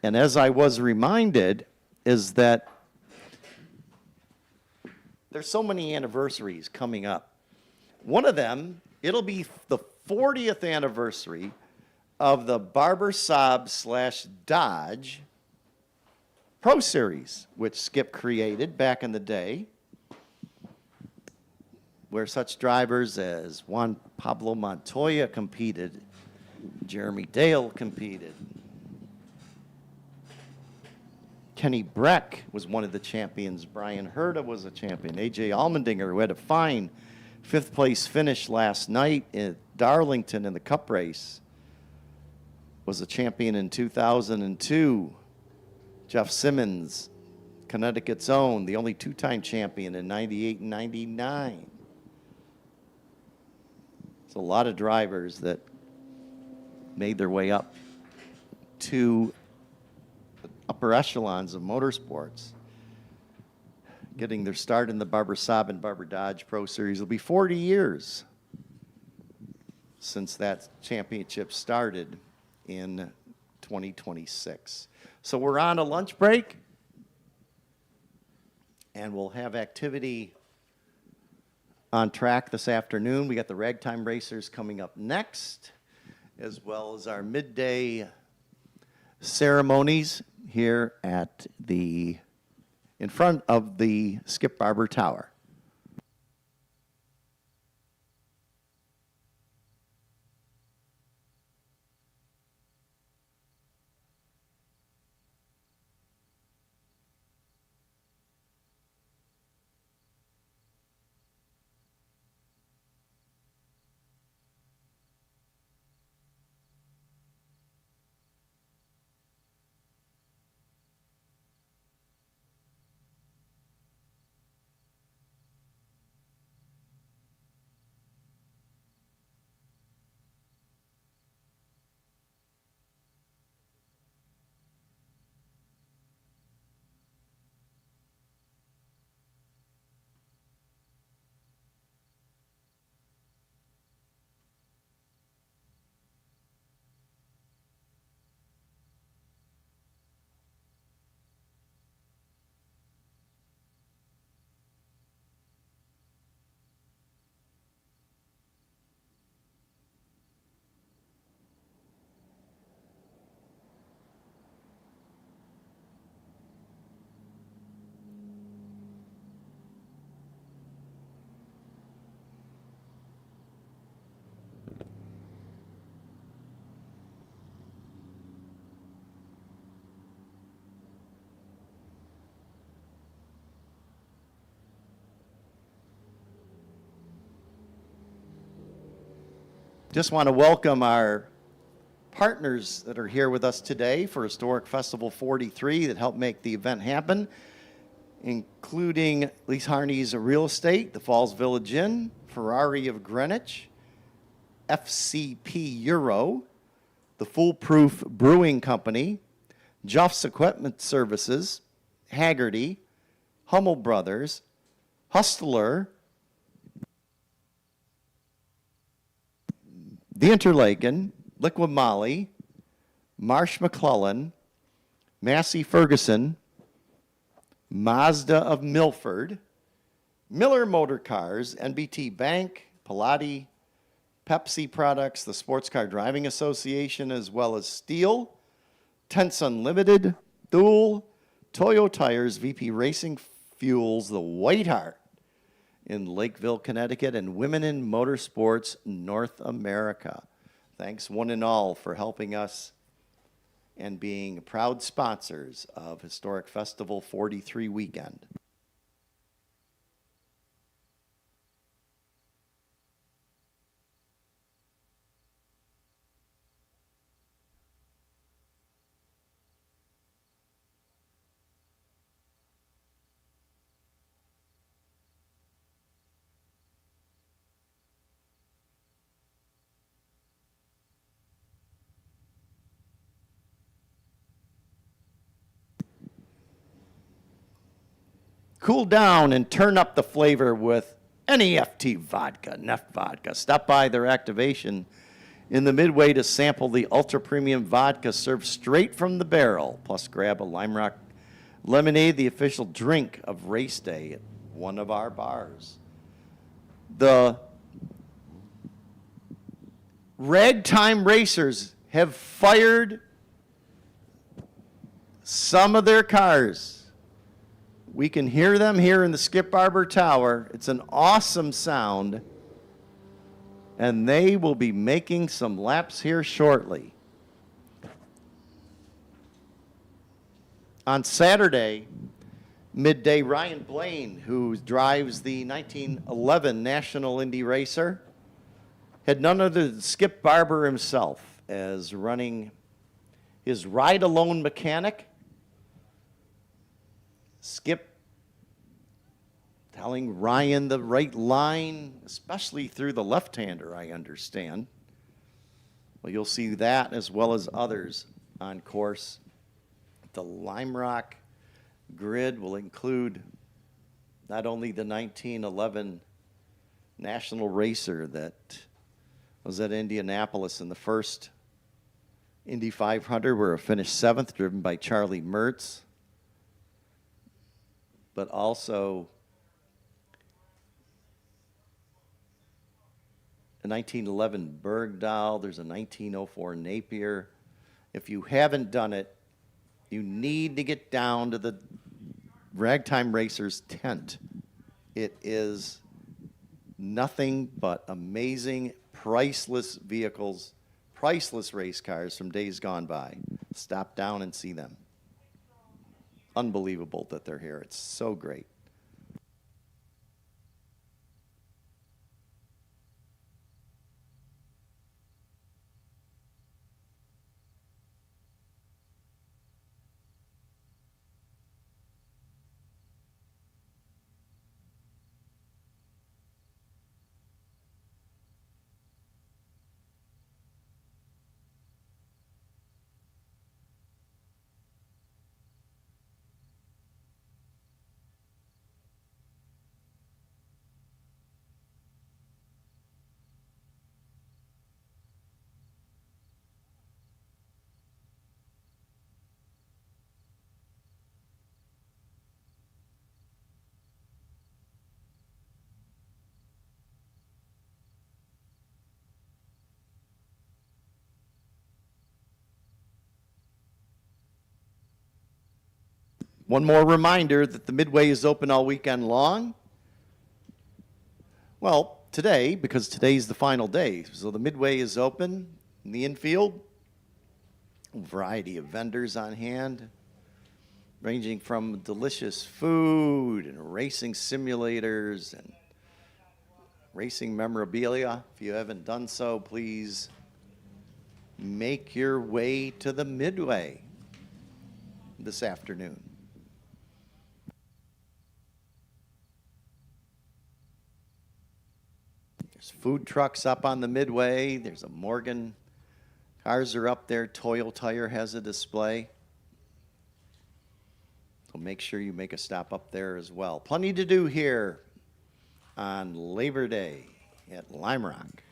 And as I was reminded, is that there's so many anniversaries coming up. One of them, it'll be the 40th anniversary of the Barber Saab / Dodge Pro Series, which Skip created back in the day, where such drivers as Juan Pablo Montoya competed, Jeremy Dale competed, Kenny Breck was one of the champions. Brian Herta was a champion. A.J. Allmendinger, who had a fine fifth-place finish last night at Darlington in the Cup race, was a champion in 2002. Jeff Simmons, Connecticut's own, the only two-time champion in 98 and 99. It's a lot of drivers that made their way up to upper echelons of motorsports, getting their start in the Barber Saab and Barber Dodge Pro Series. It'll be 40 years since that championship started in 2026. So we're on a lunch break, and we'll have activity on track this afternoon. We got the Ragtime Racers coming up next, as well as our midday ceremonies here in front of the Skip Barber Tower. Just want to welcome our partners that are here with us today for Historic Festival 43 that helped make the event happen, including Lise Harney's Real Estate, the Falls Village Inn, Ferrari of Greenwich, FCP Euro, the Foolproof Brewing Company, Juff's Equipment Services, Haggerty, Hummel Brothers, Hustler, the Interlaken, Liquid Molly, Marsh McClellan, Massey Ferguson, Mazda of Milford, Miller Motor Cars, NBT Bank, Pilati, Pepsi Products, the Sports Car Driving Association, as well as Steel, Tents Unlimited, Thule, Toyo Tires, VP Racing Fuels, the White Hart in Lakeville, Connecticut, and Women in Motorsports North America. Thanks one and all for helping us and being proud sponsors of Historic Festival 43 weekend. Cool down and turn up the flavor with NEFT vodka, Neft vodka. Stop by their activation in the Midway to sample the ultra premium vodka served straight from the barrel. Plus, grab a Lime Rock lemonade, the official drink of race day at one of our bars. The Ragtime Racers have fired some of their cars. We can hear them here in the Skip Barber Tower. It's an awesome sound. And they will be making some laps here shortly. On Saturday, Midday, Ryan Blaine, who drives the 1911 National Indy Racer, had none other than Skip Barber himself as running his ride-alone mechanic. Skip telling Ryan the right line, especially through the left-hander, I understand. Well, you'll see that as well as others on course. The Lime Rock grid will include not only the 1911 National Racer that was at Indianapolis in the first Indy 500, where it finished 7th, driven by Charlie Mertz, but also a 1911 Bergdahl. There's a 1904 Napier. If you haven't done it, you need to get down to the Ragtime Racers tent. It is nothing but amazing, priceless vehicles, priceless race cars from days gone by. Stop down and see them. Unbelievable that they're here. It's so great. One more reminder that the Midway is open all weekend long. Well, today, because today's the final day, so the Midway is open in the infield. A variety of vendors on hand, ranging from delicious food and racing simulators and racing memorabilia. If you haven't done so, please make your way to the Midway this afternoon. There's food trucks up on the Midway. There's a Morgan. Cars are up there. Toyo Tire has a display. So make sure you make a stop up there as well. Plenty to do here on Labor Day at Lime Rock.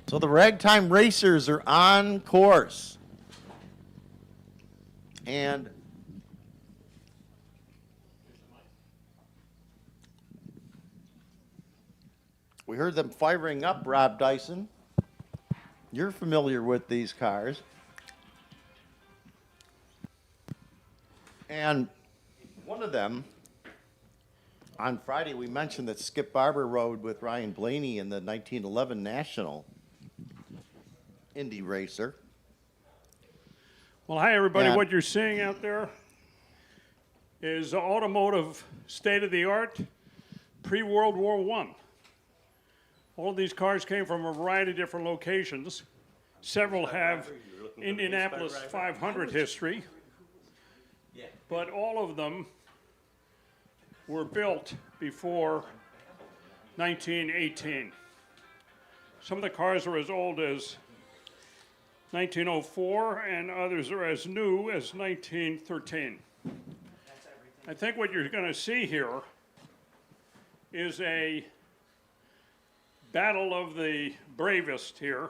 So the Ragtime Racers are on course. And we heard them firing up, Rob Dyson. You're familiar with these cars. And one of them, on Friday, we mentioned that Skip Barber rode with Ryan Blaney in the 1911 National Indy Racer. Well, hi, everybody. And- What you're seeing out there is automotive state-of-the-art pre-World War I. All of these cars came from a variety of different locations. Several have Indianapolis 500 history, but all of them were built before 1918. Some of the cars are as old as 1904, and others are as new as 1913. I think what you're going to see here is a battle of the bravest here.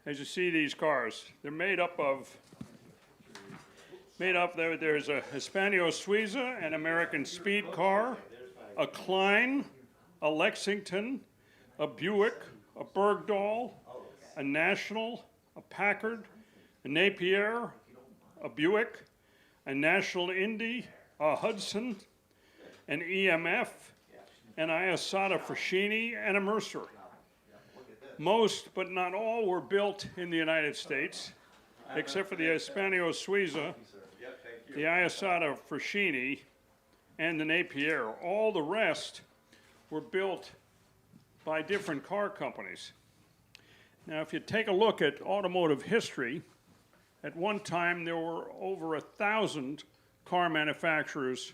As you see these cars, they're made up, there's a Hispano Suiza, an American Speed car, a Klein, a Lexington, a Buick, a Bergdahl, a National, a Packard, a Napier, a Buick, a National Indy, a Hudson, an EMF, an Iasata Fraschini, and a Mercer. Most, but not all, were built in the United States, except for the Hispano Suiza, the Iasata Fraschini, and the Napier. All the rest were built by different car companies. Now, if you take a look at automotive history, at one time there were over 1,000 car manufacturers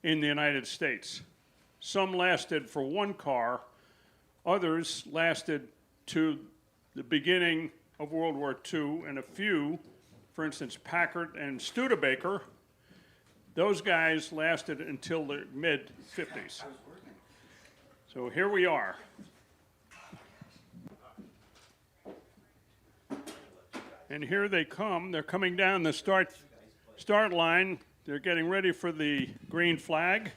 in the United States. Some lasted for one car, others lasted to the beginning of World War II, and a few, for instance, Packard and Studebaker, those guys lasted until the mid-50s. So here we are. And here they come. They're coming down the start line. They're getting ready for the green flag.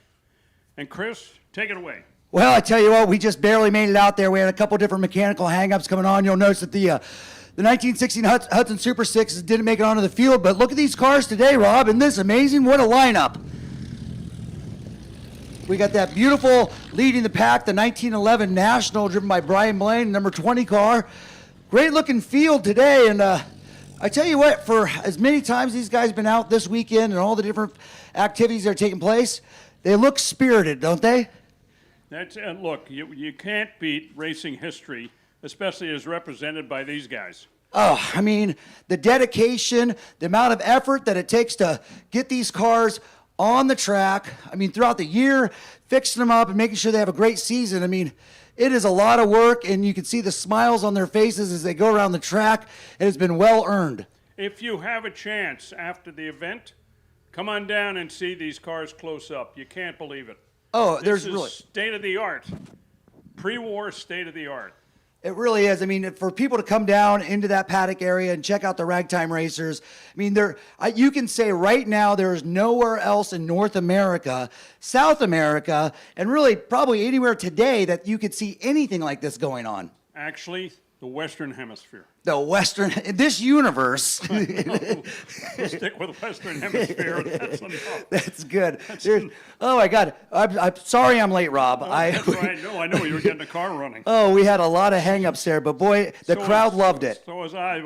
And Chris, take it away. Well, I tell you what, we just barely made it out there. We had a couple different mechanical hang-ups coming on. You'll notice that the 1916 Hudson Super 6 didn't make it onto the field, but look at these cars today, Rob. Isn't this amazing? What a lineup. We got that beautiful leading the pack, the 1911 National, driven by Brian Blaine, number 20 car. Great looking field today, and I tell you what, for as many times these guys have been out this weekend and all the different activities that are taking place, they look spirited, don't they? And look, you can't beat racing history, especially as represented by these guys. Oh, I mean, the dedication, the amount of effort that it takes to get these cars on the track. I mean, throughout the year, fixing them up and making sure they have a great season. I mean, it is a lot of work, and you can see the smiles on their faces as they go around the track. It has been well earned. If you have a chance after the event, come on down and see these cars close up. You can't believe it. Oh, This is state of the art, pre-war state of the art. It really is. I mean, for people to come down into that paddock area and check out the Ragtime Racers, I mean, you can say right now there is nowhere else in North America, South America, and really probably anywhere today that you could see anything like this going on. Actually, the Western Hemisphere. The Western, this universe. We'll stick with Western Hemisphere. That's enough. That's good. Oh my God, I'm sorry I'm late, Rob. That's right. No, I know you were getting the car running. Oh, we had a lot of hang-ups there, but boy, the crowd loved it. So was I.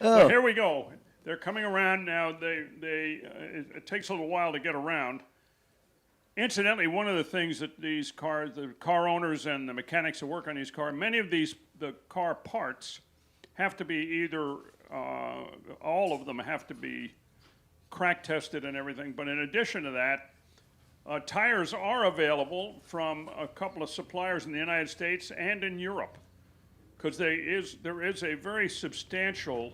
But here we go. They're coming around now. It takes a little while to get around. Incidentally, one of the things that the car owners and the mechanics that work on these cars, many of the car parts have to be either, all of them have to be crack tested and everything. But in addition to that, tires are available from a couple of suppliers in the United States and in Europe, because there is a very substantial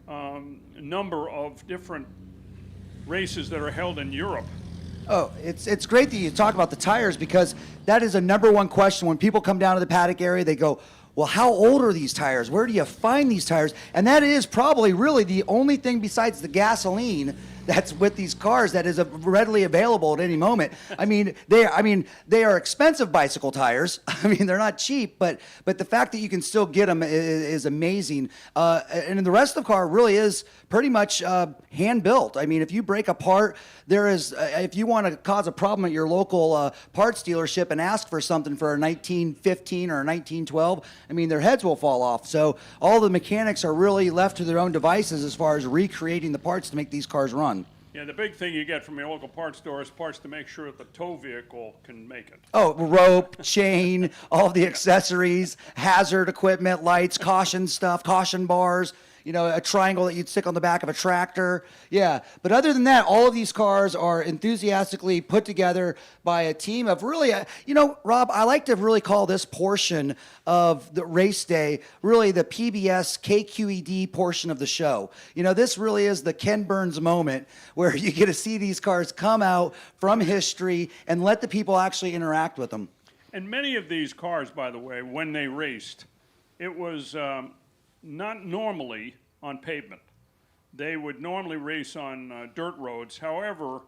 number of different races that are held in Europe. Oh, it's great that you talk about the tires, because that is a number one question when people come down to the paddock area. They go, well, how old are these tires? Where do you find these tires? And that is probably really the only thing besides the gasoline that's with these cars that is readily available at any moment. I mean, they are expensive bicycle tires. I mean, they're not cheap, but the fact that you can still get them is amazing. And the rest of the car really is pretty much hand built. I mean, if you break a part, there is, if you want to cause a problem at your local parts dealership and ask for something for a 1915 or a 1912, I mean, their heads will fall off. So all the mechanics are really left to their own devices as far as recreating the parts to make these cars run. Yeah, the big thing you get from your local parts store is parts to make sure that the tow vehicle can make it. Oh, rope, chain, all of the accessories, hazard equipment, lights, caution stuff, caution bars, you know, a triangle that you'd stick on the back of a tractor. Yeah, but other than that, all of these cars are enthusiastically put together by a team of really, you know, Rob, I like to really call this portion of the race day really the PBS KQED portion of the show. You know, this really is the Ken Burns moment where you get to see these cars come out from history and let the people actually interact with them. And many of these cars, by the way, when they raced, it was not normally on pavement. They would normally race on dirt roads. However,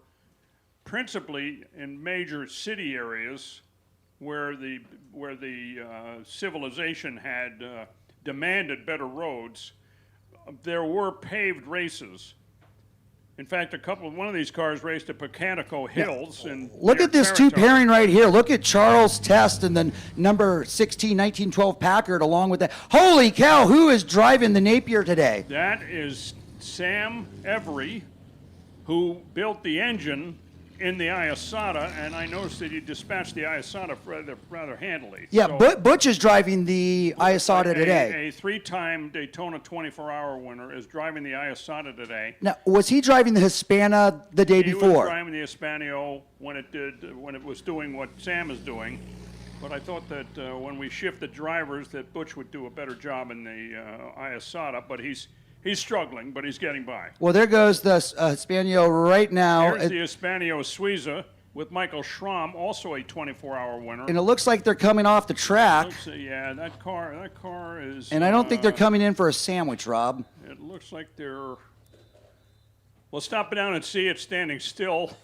principally in major city areas where the civilization had demanded better roads, there were paved races. In fact, one of these cars raced at Pecanico Hills. And look at this two pairing right here. Look at Charles Test and then number 16, 1912 Packard along with that. Holy cow, who is driving the Napier today? That is Sam Every, who built the engine in the Iasata, and I noticed that he dispatched the Iasata rather handily. Yeah, So, Butch is driving the Iasata today. A three-time Daytona 24-hour winner is driving the Iasata today. Now, was he driving the Hispana the day He was before? driving the Hispanio when it was doing what Sam is doing. But I thought that when we shifted drivers, that Butch would do a better job in the Iasata. But he's struggling, but he's getting by. Well, there goes the Hispanio right now. Here's the Hispanio Suiza with Michael Schramm, also a 24-hour winner. And it looks like they're coming off the track. Yeah, that car is. And I don't think they're coming in for a sandwich, Rob. It looks like they're. Well, stop down and see it standing still.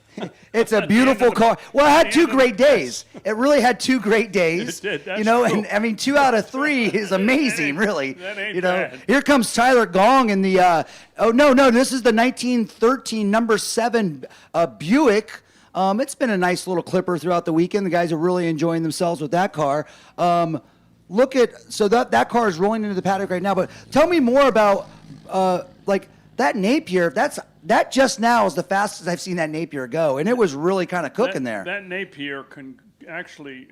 It's a beautiful car. Well, it had two great days. It really had two great days. It did, that's you know, true. and I mean, 2 out of 3 is amazing, really. that ain't you know, bad. here comes Tyler Gong in the. Oh no, this is the 1913 number 7 Buick. It's been a nice little clipper throughout the weekend. The guys are really enjoying themselves with that car. Look at that car is rolling into the paddock right now. But tell me more about like that Napier. That just now is the fastest I've seen that Napier go, and it was really kind of cooking there. That Napier can actually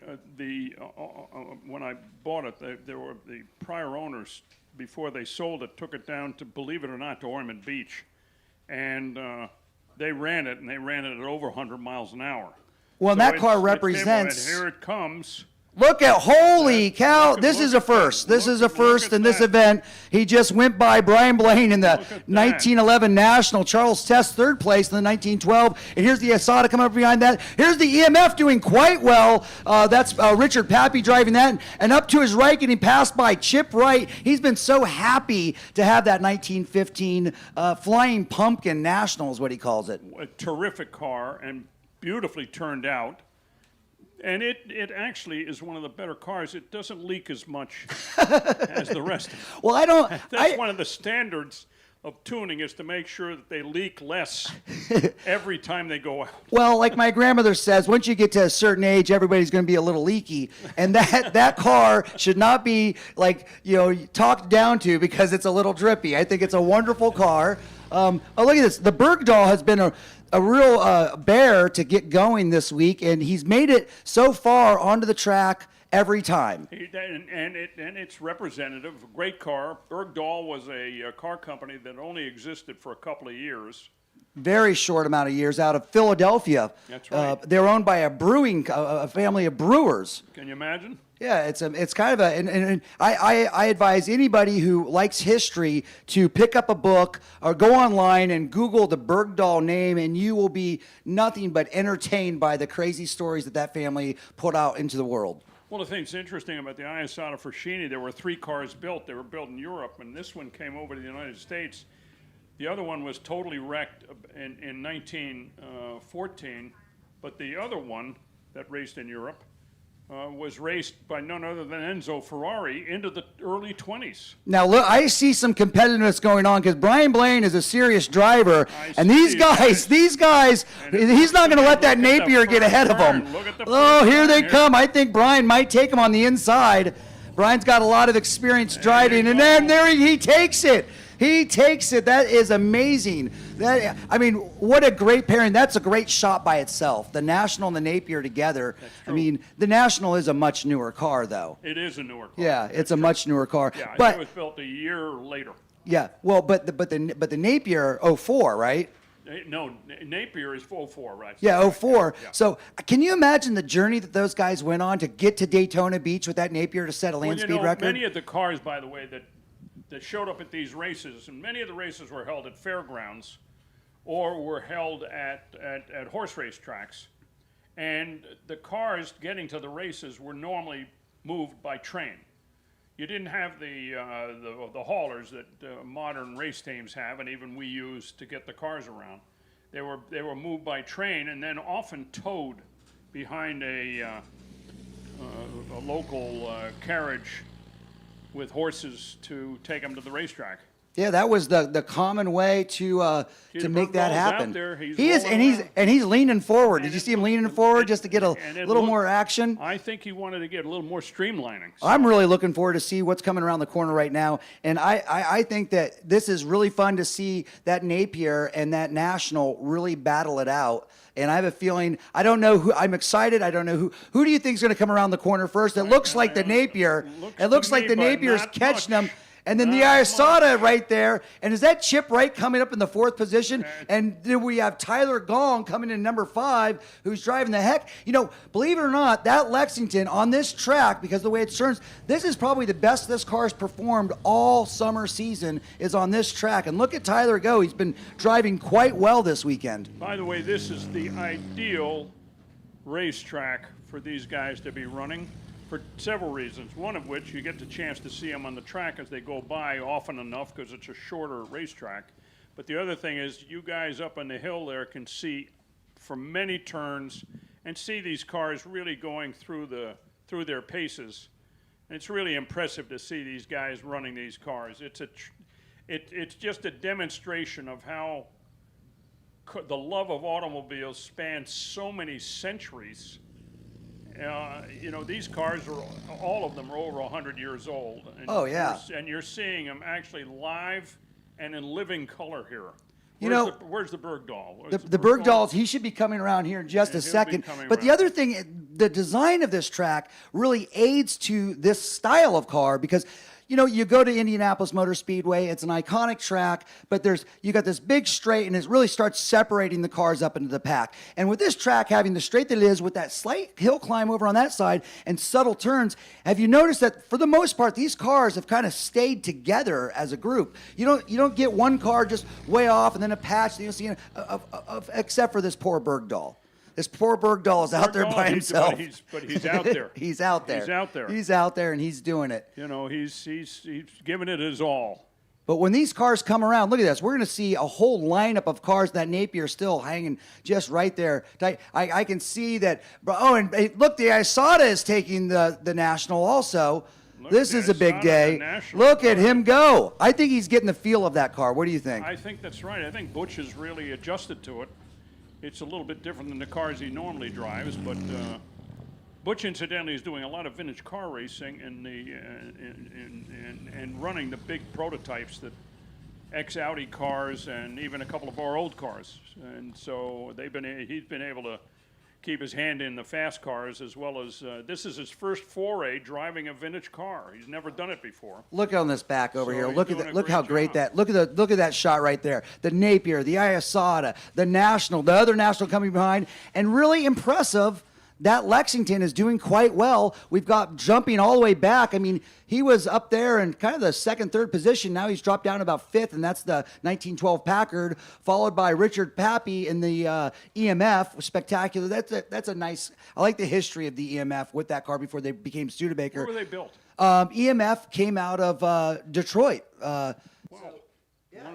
when I bought it, there were the prior owners before they sold it took it down to, believe it or not, to Ormond Beach, and they ran it at over 100 miles an hour. Well, So that car it's represents. here it comes. Look at, holy cow, this is a first. This is a first in this event. He just went by Brian Blaine in the 1911 National. Charles Test, 3rd place in the 1912. And here's the Asada coming up behind that. Here's the EMF doing quite well. That's Richard Pappy driving that. And up to his right, getting passed by Chip Wright. He's been so happy to have that 1915 Flying Pumpkin National is what he calls it. A terrific car and beautifully turned out. And it actually is one of the better cars. It doesn't leak as much as the rest of them. Well, I don't. That's one of the standards of tuning is to make sure that they leak less every time they go out. Well, like my grandmother says, once you get to a certain age, everybody's going to be a little leaky, and that car should not be talked down to because it's a little drippy. I think it's a wonderful car. Oh, look at this. The Bergdahl has been a real bear to get going this week, and he's made it so far onto the track every time. And it's representative. A great car. Bergdahl was a car company that only existed for a couple of years. Very short amount of years out of Philadelphia. That's right. They're owned by a family of brewers. Can you imagine? Yeah, it's kind of and I advise anybody who likes history to pick up a book or go online and Google the Bergdahl name, and you will be nothing but entertained by the crazy stories that family put out into the world. Well, the thing that's interesting about the Iasata Frascini, there were 3 cars built. They were built in Europe, and this one came over to the United States. The other one was totally wrecked in 1914, but the other one that raced in Europe was raced by none other than Enzo Ferrari into the early 20s. Now, look, I see some competitiveness going on because Brian Blaine is a serious driver, and these guys, he's not going to let that Napier get ahead of him. Oh, here they come. I think Brian might take him on the inside. Brian's got a lot of experience driving, and then there he takes it. He takes it. That is amazing. I mean, what a great pairing. That's a great shot by itself. The National and the Napier together. I mean, the National is a much newer car, though. It is a newer car. Yeah, it's a much newer car. Yeah, but it was built a year later. Yeah, well, but the Napier 04, right? No, Napier is 04, right? Yeah, 04. Yeah. So can you imagine the journey that those guys went on to get to Daytona Beach with that Napier to set a land speed record? Many of the cars, by the way, that showed up at these races, and many of the races were held at fairgrounds or were held at horse race tracks. And the cars getting to the races were normally moved by train. You didn't have the haulers that modern race teams have, and even we use to get the cars around. They were moved by train and then often towed behind a local carriage with horses to take them to the racetrack. Yeah, that was the common way to make that happen. Out there, he's leaning forward. Did you see him leaning forward just to get a little more action? I think he wanted to get a little more streamlining. So. I'm really looking forward to see what's coming around the corner right now, and I think that this is really fun to see that Napier and that National really battle it out. And I have a feeling, I don't know who, I'm excited, I don't know who do you think is going to come around the corner first? It looks like the Napier. It looks like the Napier's catching them. And then the Iasata right there. And is that Chip Wright coming up in the 4th position? And then we have Tyler Gong coming in number 5, who's driving the heck. You know, believe it or not, that Lexington on this track, because the way it turns, this is probably the best this car's performed all summer season is on this track. And look at Tyler go. He's been driving quite well this weekend. By the way, this is the ideal racetrack for these guys to be running. For several reasons, one of which you get the chance to see them on the track as they go by often enough because it's a shorter racetrack. But the other thing is you guys up on the hill there can see for many turns and see these cars really going through their paces. And it's really impressive to see these guys running these cars. It's just a demonstration of how the love of automobiles spans so many centuries. You know, these cars all of them are over 100 years old. And oh, yeah. You're seeing them actually live and in living color here. Where's the Bergdahl? The Bergdahls, he should be coming around here in just a second. But the other thing, the design of this track really aids to this style of car because, you know, you go to Indianapolis Motor Speedway, it's an iconic track, but you got this big straight, and it really starts separating the cars up into the pack. And with this track having the straight that it is, with that slight hill climb over on that side and subtle turns, have you noticed that for the most part, these cars have kind of stayed together as a group? You don't get one car just way off and then a patch that you see, except for this poor Bergdahl. This poor Bergdahl is out there by himself. But he's out there. He's out there. He's out there. He's out there, and he's doing it. You know, he's giving it his all. But when these cars come around, look at this. We're going to see a whole lineup of cars. That Napier still hanging just right there. I can see that. Oh, and look, the Iasata is taking the National also. This is a big day. Look at him go. I think he's getting the feel of that car. What do you think? I think that's right. I think Butch has really adjusted to it. It's a little bit different than the cars he normally drives, but Butch, incidentally, is doing a lot of vintage car racing and running the big prototypes, that ex-Audi cars and even a couple of our old cars. And so he's been able to keep his hand in the fast cars, as well as this is his first foray driving a vintage car. He's never done it before. Look on this back over here. Look at that. Look how great that. Look at that shot right there. The Napier, the Iasata, the National, the other National coming behind, and really impressive. that Lexington is doing quite well. We've got jumping all the way back. I mean, he was up there in kind of the second, third position. Now he's dropped down about fifth, and that's the 1912 Packard, followed by Richard Pappy in the EMF. Spectacular. That's a nice. I like the history of the EMF with that car before they became Studebaker. Where were they built? EMF came out of Detroit. Wow. Yeah,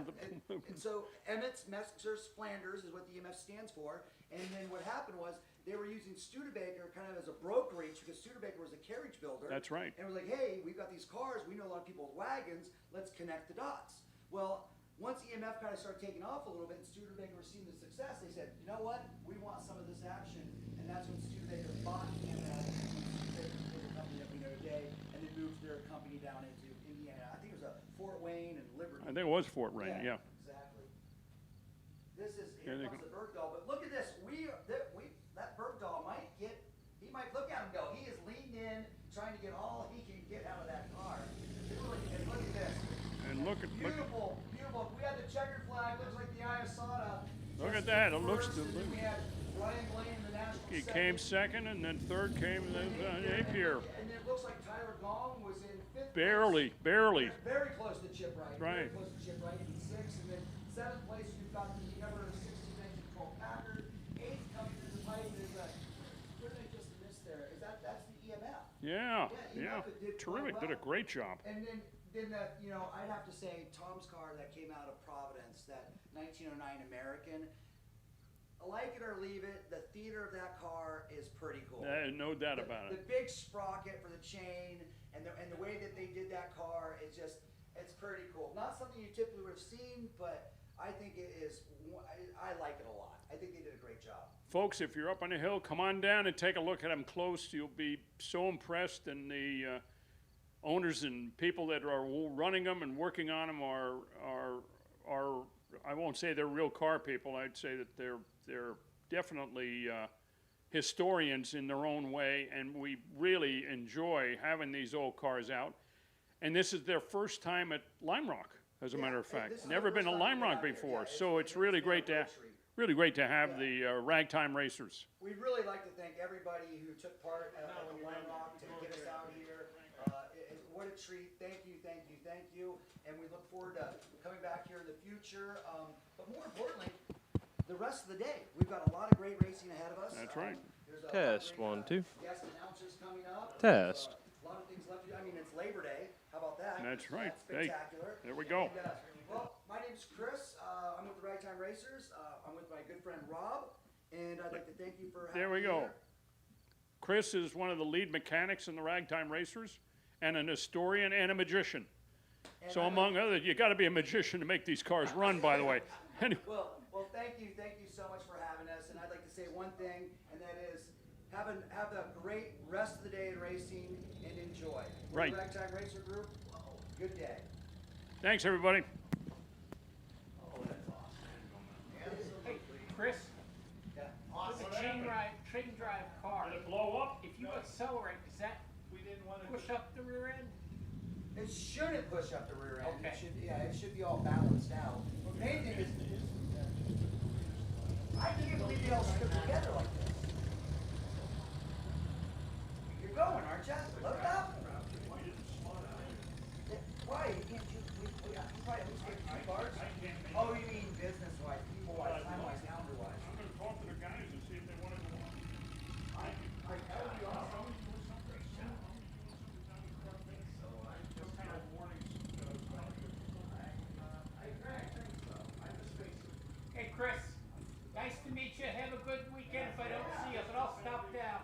and so Emmett's Messrs. Flanders is what the EMF stands for. And then what happened was they were using Studebaker kind of as a brokerage because Studebaker was a carriage builder. That's right. And we're like, hey, we've got these cars. We know a lot of people with wagons. Let's connect the dots. Well, once EMF kind of started taking off a little bit and Studebaker was seeing the success, they said, you know what? We want some of this action. And that's when Studebaker bought EMF, the company that we know today, and then moved their company down into Indiana. I think it was Fort Wayne and Liberty. I think it was Fort Wayne, yeah. Exactly. This is Yeah, here comes the Bergdahl, but look at this. That Bergdahl he might look at him and go. He is leaned in, trying to get all he can get out of that car. And look at this. And look at Beautiful. We had the checkered flag. Looks like the Iasana. Look at that. It looks. We had Ryan Blaine, the national. He came second, and then third came Napier. And it looks like Tyler Gong was in fifth. Barely. Very close to Chip Wright. Right. Very close to Chip Wright in sixth, and then seventh place we've got the number 16 1912 Packard. Eighth coming to the pipe is what did I just miss there? That's the EMF. Yeah. EMF did Terrific. quite Did a well. great job. And then I'd have to say Tom's car that came out of Providence, that 1909 American. Like it or leave it, the theater of that car is pretty cool. No doubt about The it. big sprocket for the chain and the way that they did that car, it's pretty cool. Not something you typically would have seen, but I think it is. I like it a lot. I think they did a great job. Folks, if you're up on the hill, come on down and take a look at them close. You'll be so impressed, and the owners and people that are running them and working on them are I won't say they're real car people. I'd say that they're definitely historians in their own way, and we really enjoy having these old cars out. And this is their first time at Lime Rock, as a matter of fact. Never been to Lime Rock before, so it's really great to have the Ragtime Racers. We'd really like to thank everybody who took part at Lime Rock to get us out here. What a treat. Thank you. And we look forward to coming back here in the future. But more importantly, the rest of the day. We've got a lot of great racing ahead of us. That's right. Test, 1, 2. Guest announcers coming up. Test. A lot of things left to do. I mean, it's Labor Day. How about that? That's right. That's spectacular. There we go. And, well, my name's Chris. I'm with the Ragtime Racers. I'm with my good friend Rob, and I'd like to thank you for having There we me go. here. Chris is one of the lead mechanics in the Ragtime Racers, and an historian and a magician. So among others, you got to be a magician to make these cars run, by the way. Anyway, Well, thank you so much for having us, and I'd like to say one thing, and that is have a great rest of the day in racing and enjoy. We're Right. the Ragtime Racer Group. Good day. thanks, everybody. Hey, Chris, with a chain drive car, blow up? if you accelerate, does that push up the rear end? It shouldn't push up the rear end. Okay. It should be all balanced out. The main thing is, I can't believe they all stick together like this. You're going, aren't you? Load it up. Why? You can't you probably at least get 2 cars? Oh, you mean business-wise, people-wise, time-wise, calendar-wise. I'm going to talk to the guys and see if they want to go on. That would be awesome. Hey, Chris, nice to meet you. Have a good weekend if I don't see you, but I'll stop down.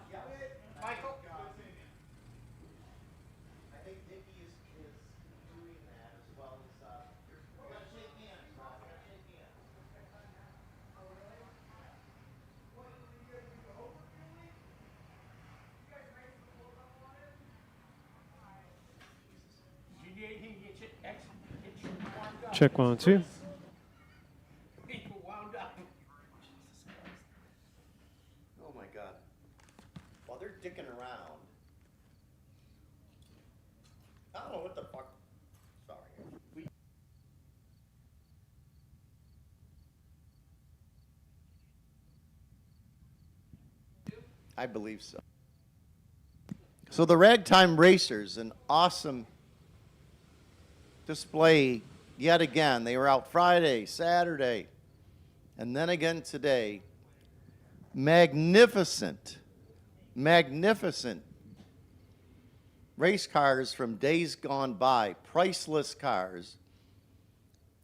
Michael? I think Dickie is doing that as well as, we're gonna shake hands, Rob, we're gonna shake hands. Do you need anything to get you warmed up? Check 1, 2. Get you wound up. Oh my God. While they're dicking around, I don't know what the fuck. Sorry. I believe so. So the Ragtime Racers, an awesome display yet again. They were out Friday, Saturday, and then again today. Magnificent, magnificent race cars from days gone by, priceless cars.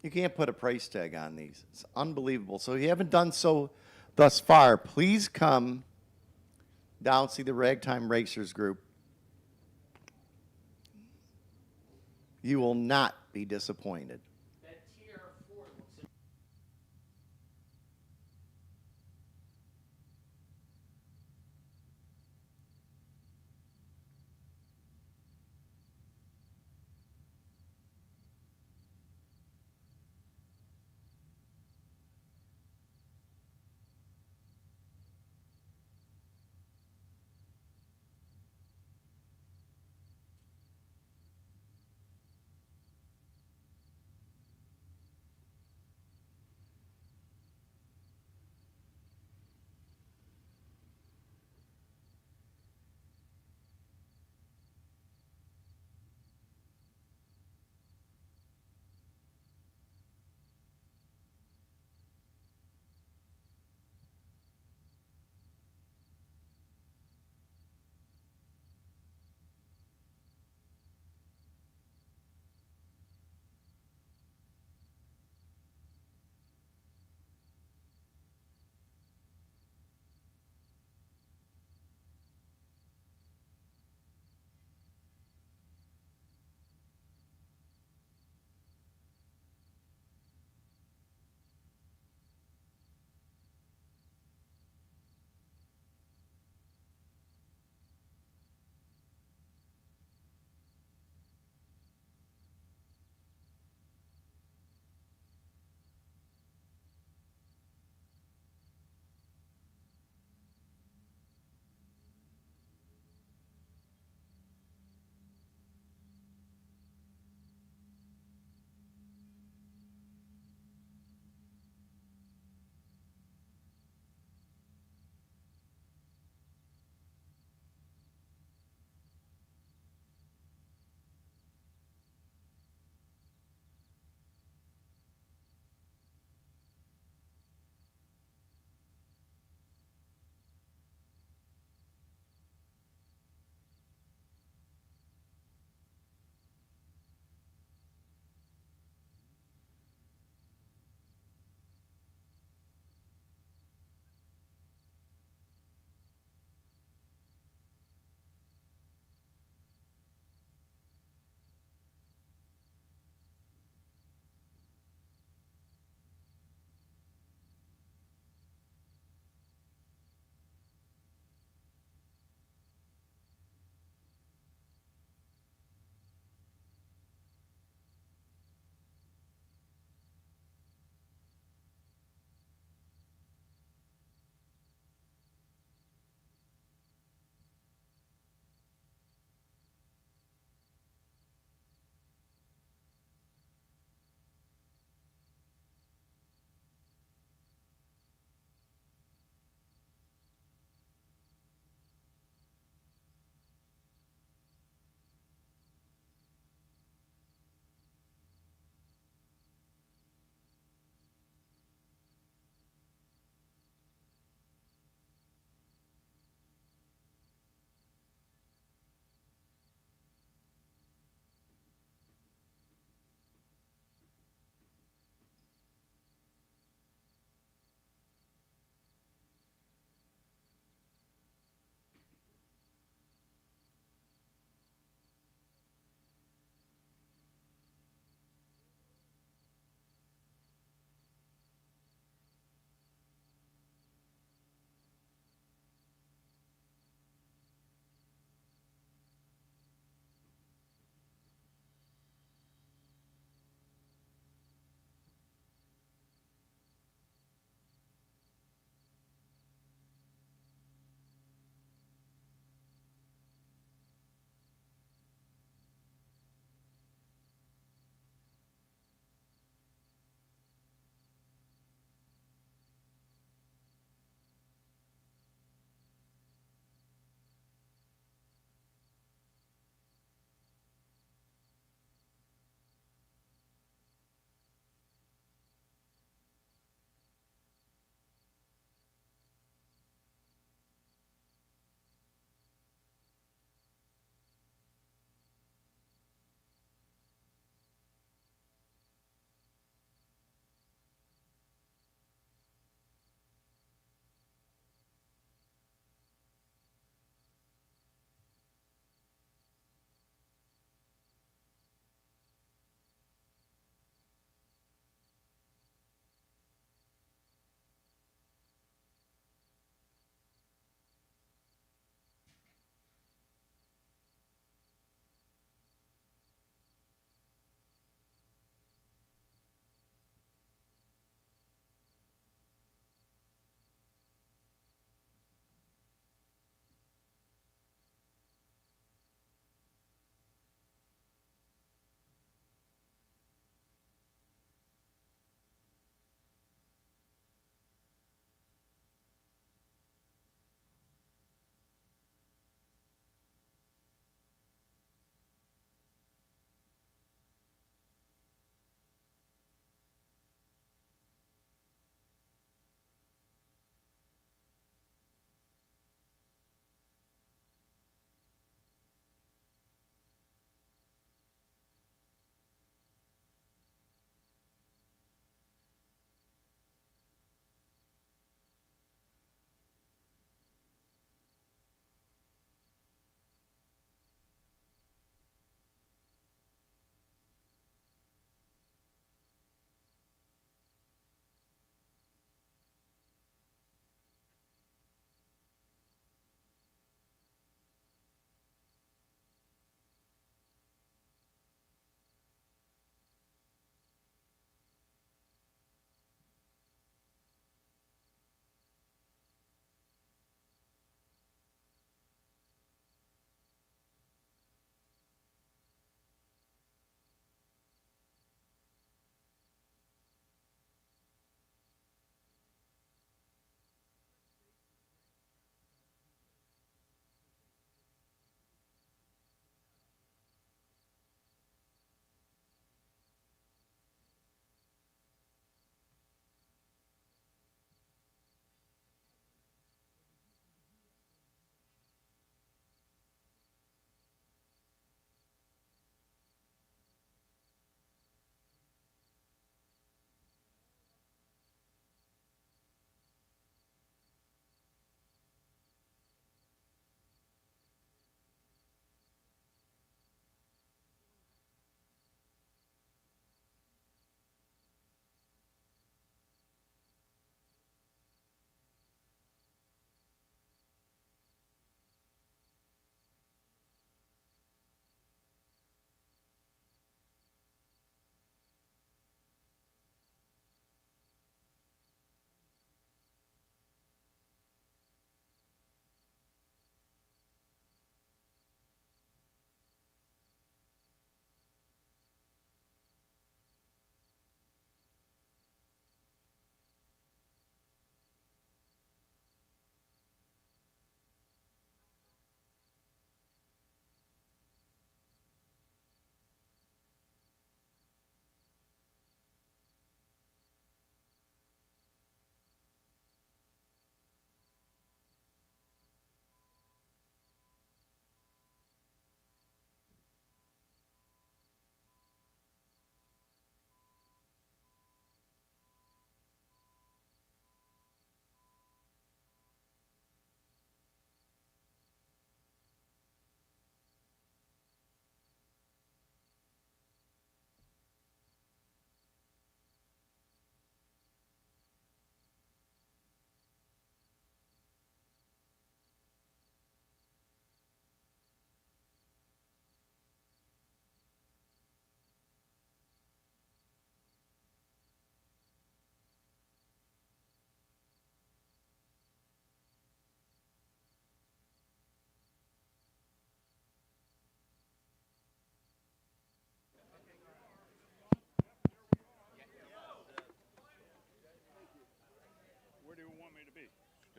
You can't put a price tag on these. It's unbelievable. So if you haven't done so thus far, please come down, see the Ragtime Racers group. You will not be disappointed.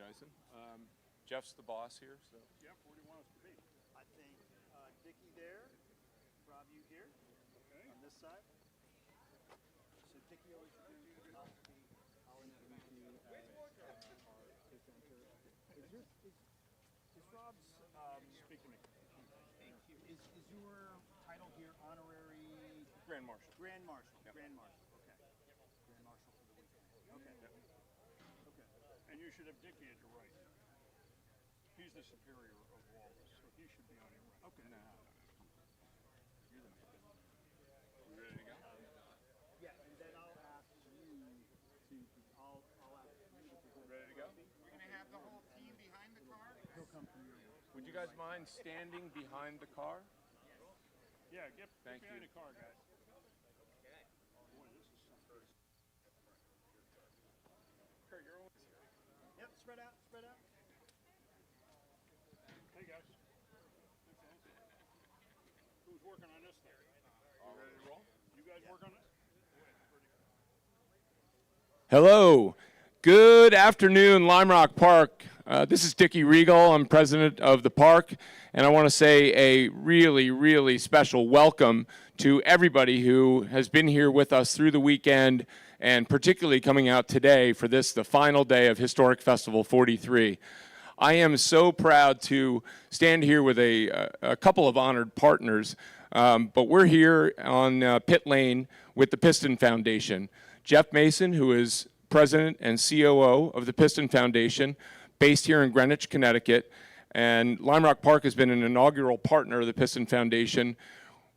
Dyson. Jeff's the boss here, so. Jeff, where do you want us to be? I think Dickie there, Rob, you here, Okay. on this side. So Dickie always do, I'll introduce you as our presenter. Is Rob's, Speak to me. thank you, is your title here honorary? Grand Marshal. Grand Marshal, Grand Marshal, okay. Grand Marshal for the weekend, okay. Okay. And you should have Dickie at your right. He's the superior of all of us, so he should be on your right. Okay. You're the man. You ready to go? Yeah, and then I'll ask you to, I'll ask you to present. Ready to go? We're going to have the whole team behind the car? He'll come from your. Would you guys mind standing behind the car? Yeah, get Thank behind you. the car, guys. Boy, this is something. Kurt, you're always Yep, spread out, spread out. Hey, guys. Who's working on this thing? all ready to roll? You guys work on this? Hello. Good afternoon, Lime Rock Park. This is Dickie Regal. I'm president of the park, and I want to say a really, really special welcome to everybody who has been here with us through the weekend, and particularly coming out today for this, the final day of Historic Festival 43. I am so proud to stand here with a couple of honored partners, but we're here on pit lane with the Piston Foundation. Jeff Mason, who is president and COO of the Piston Foundation, based here in Greenwich, Connecticut. And Lime Rock Park has been an inaugural partner of the Piston Foundation,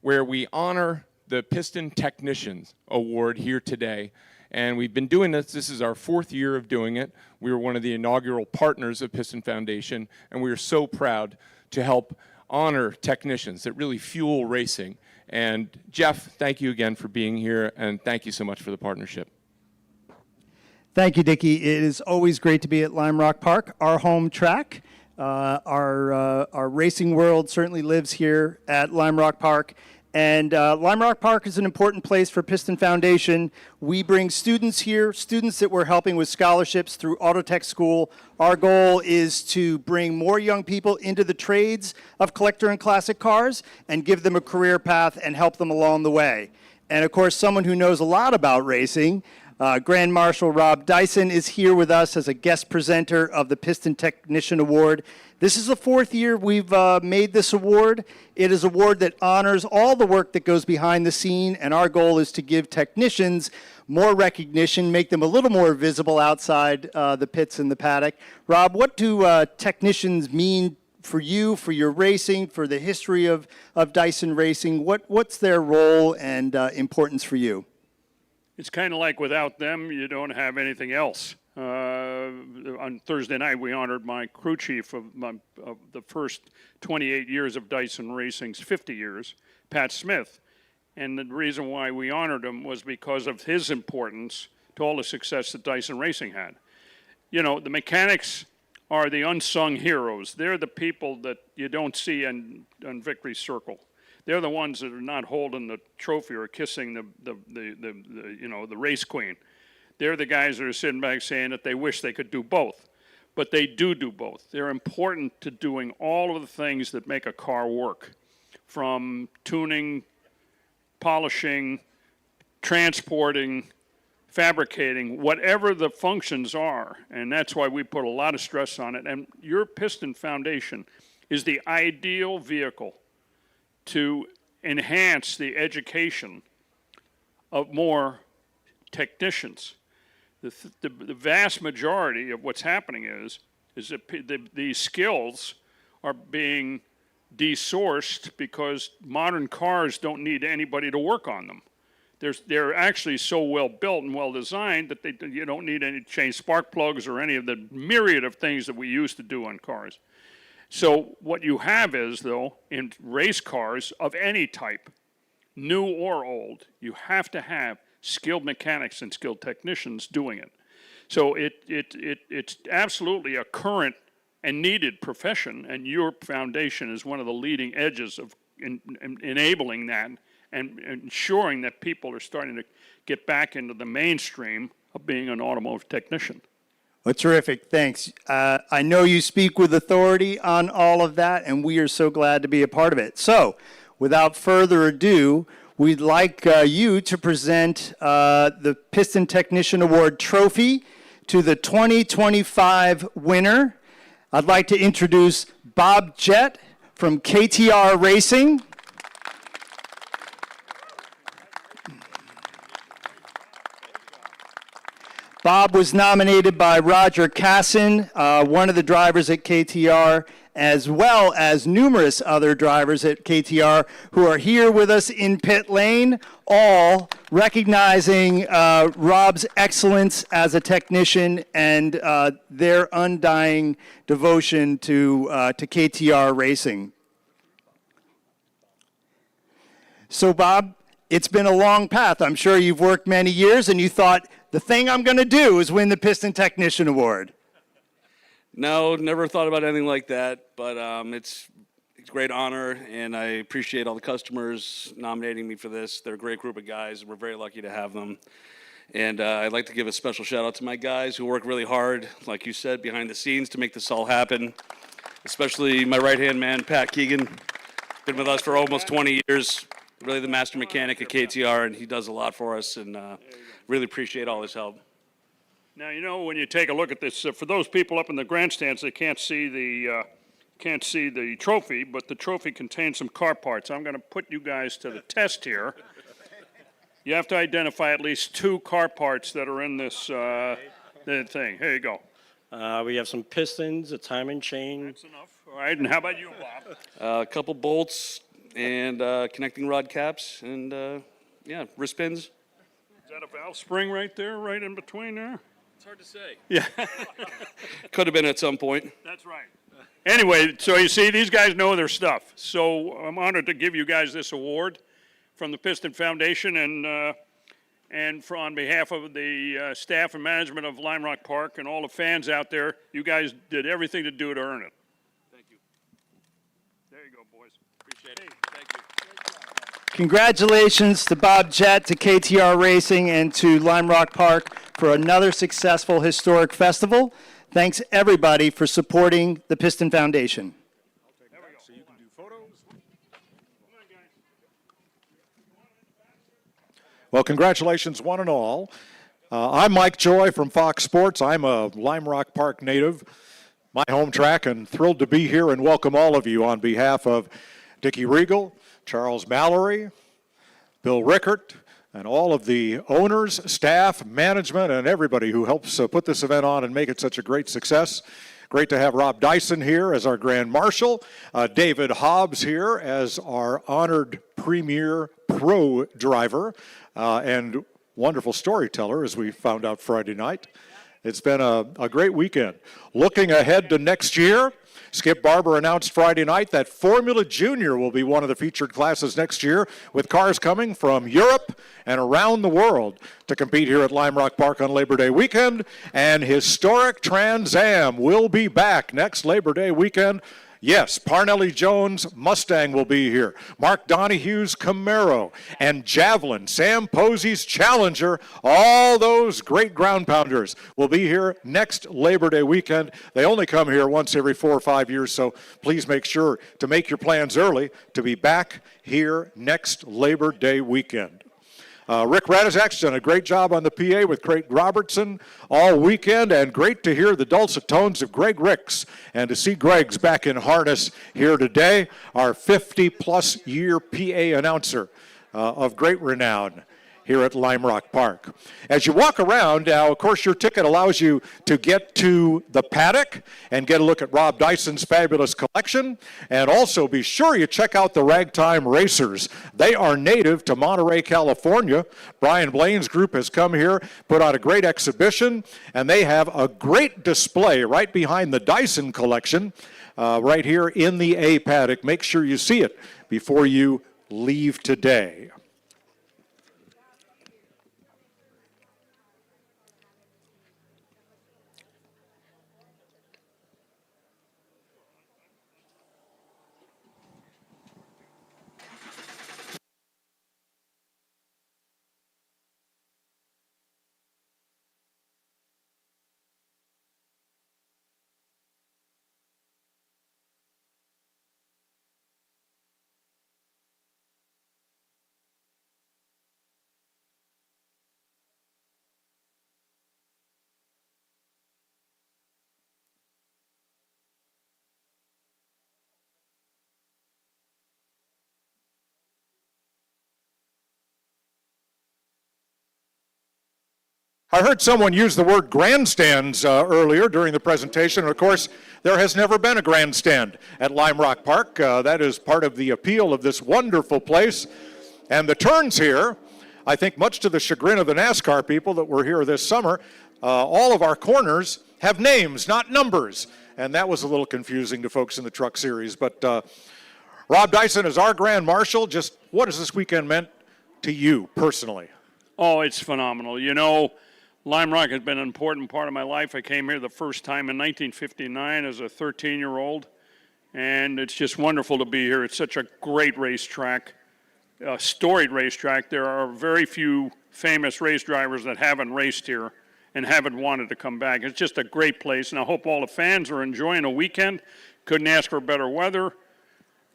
where we honor the Piston Technicians Award here today. And we've been doing this. This is our 4th year of doing it. We were one of the inaugural partners of Piston Foundation, and we are so proud to help honor technicians that really fuel racing. And Jeff, thank you again for being here, and thank you so much for the partnership. Thank you, Dickie. It is always great to be at Lime Rock Park, our home track. Our racing world certainly lives here at Lime Rock Park. And Lime Rock Park is an important place for Piston Foundation. We bring students here, students that we're helping with scholarships through Autotech School. Our goal is to bring more young people into the trades of collector and classic cars and give them a career path and help them along the way. And of course, someone who knows a lot about racing, Grand Marshal Rob Dyson, is here with us as a guest presenter of the Piston Technician Award. This is the 4th year we've made this award. It is an award that honors all the work that goes behind the scene, and our goal is to give technicians more recognition, make them a little more visible outside the pits and the paddock. Rob, what do technicians mean for you, for your racing, for the history of Dyson Racing? What's their role and importance for you? It's kind of like without them, you don't have anything else. On Thursday night, we honored my crew chief of the first 28 years of Dyson Racing's 50 years, Pat Smith. And the reason why we honored him was because of his importance to all the success that Dyson Racing had. You know, the mechanics are the unsung heroes. They're the people that you don't see on Victory Circle. They're the ones that are not holding the trophy or kissing the race queen. They're the guys that are sitting back saying that they wish they could do both. But they do both. They're important to doing all of the things that make a car work, from tuning, polishing, transporting, fabricating, whatever the functions are. And that's why we put a lot of stress on it. And your Piston Foundation is the ideal vehicle to enhance the education of more technicians. The vast majority of what's happening is that these skills are being desourced because modern cars don't need anybody to work on them. They're actually so well built and well designed that you don't need any change spark plugs or any of the myriad of things that we used to do on cars. So what you have is, though, in race cars of any type, new or old, you have to have skilled mechanics and skilled technicians doing it. So it's absolutely a current and needed profession, and your foundation is one of the leading edges of enabling that and ensuring that people are starting to get back into the mainstream of being an automotive technician. Well, terrific. Thanks. I know you speak with authority on all of that, and we are so glad to be a part of it. So, without further ado, we'd like you to present the Piston Technician Award trophy to the 2025 winner. I'd like to introduce Bob Jett from KTR Racing. Bob was nominated by Roger Casson, one of the drivers at KTR, as well as numerous other drivers at KTR who are here with us in pit lane, all recognizing Rob's excellence as a technician and their undying devotion to KTR Racing. So, Bob, it's been a long path. I'm sure you've worked many years, and you thought, the thing I'm going to do is win the Piston Technician Award. No, never thought about anything like that, but it's a great honor, and I appreciate all the customers nominating me for this. They're a great group of guys, and we're very lucky to have them. And I'd like to give a special shout out to my guys who work really hard, like you said, behind the scenes to make this all happen, especially my right-hand man, Pat Keegan. Been with us for almost 20 years, really the master mechanic at KTR, and he does a lot for us, and really appreciate all his help. Now, you know, when you take a look at this, for those people up in the grandstands, they can't see the trophy, but the trophy contains some car parts. I'm going to put you guys to the test here. You have to identify at least 2 car parts that are in this thing. Here you go. We have some pistons, a timing chain. That's enough. All right, and how about you, Bob? A couple bolts and connecting rod caps and, yeah, wrist pins. Is that a valve spring right there, right in between there? It's hard to say. Yeah. Could have been at some point. That's right. Anyway, so you see, these guys know their stuff. So I'm honored to give you guys this award from the Piston Foundation and on behalf of the staff and management of Lime Rock Park and all the fans out there. You guys did everything to do to earn it. Thank you. There you go, boys. Appreciate it. Thank you. Congratulations to Bob Jett, to KTR Racing, and to Lime Rock Park for another successful historic festival. Thanks, everybody, for supporting the Piston Foundation. There we go. So you can do photos. Well, congratulations, one and all. I'm Mike Joy from Fox Sports. I'm a Lime Rock Park native, my home track, and thrilled to be here and welcome all of you on behalf of Dickie Regal, Charles Mallory, Bill Rickert, and all of the owners, staff, management, and everybody who helps put this event on and make it such a great success. Great to have Rob Dyson here as our Grand Marshal, David Hobbs here as our honored Premier Pro driver, and wonderful storyteller, as we found out Friday night. It's been a great weekend. Looking ahead to next year, Skip Barber announced Friday night that Formula Junior will be one of the featured classes next year, with cars coming from Europe and around the world to compete here at Lime Rock Park on Labor Day weekend. And historic Trans Am will be back next Labor Day weekend. Yes, Parnelli Jones Mustang will be here. Mark Donahue's Camaro and Javelin, Sam Posey's Challenger, all those great ground pounders will be here next Labor Day weekend. They only come here once every 4 or 5 years, so please make sure to make your plans early to be back here next Labor Day weekend. Rick Radizak's done a great job on the PA with Craig Robertson all weekend, and great to hear the dulcet tones of Greg Ricks and to see Greg's back in harness here today, our 50-plus year PA announcer of great renown here at Lime Rock Park. As you walk around, now, of course, your ticket allows you to get to the paddock and get a look at Rob Dyson's fabulous collection, and also be sure you check out the Ragtime Racers. They are native to Monterey, California. Brian Blaine's group has come here, put on a great exhibition, and they have a great display right behind the Dyson collection, right here in the A paddock. Make sure you see it before you leave today. I heard someone use the word grandstands earlier during the presentation. Of course, there has never been a grandstand at Lime Rock Park. That is part of the appeal of this wonderful place. And the turns here, I think much to the chagrin of the NASCAR people that were here this summer, all of our corners have names, not numbers. And that was a little confusing to folks in the truck series. But Rob Dyson is our Grand Marshal. Just what has this weekend meant to you personally? Oh, it's phenomenal. You know, Lime Rock has been an important part of my life. I came here the first time in 1959 as a 13-year-old, and it's just wonderful to be here. It's such a great racetrack, a storied racetrack. There are very few famous race drivers that haven't raced here and haven't wanted to come back. It's just a great place, and I hope all the fans are enjoying a weekend. Couldn't ask for better weather.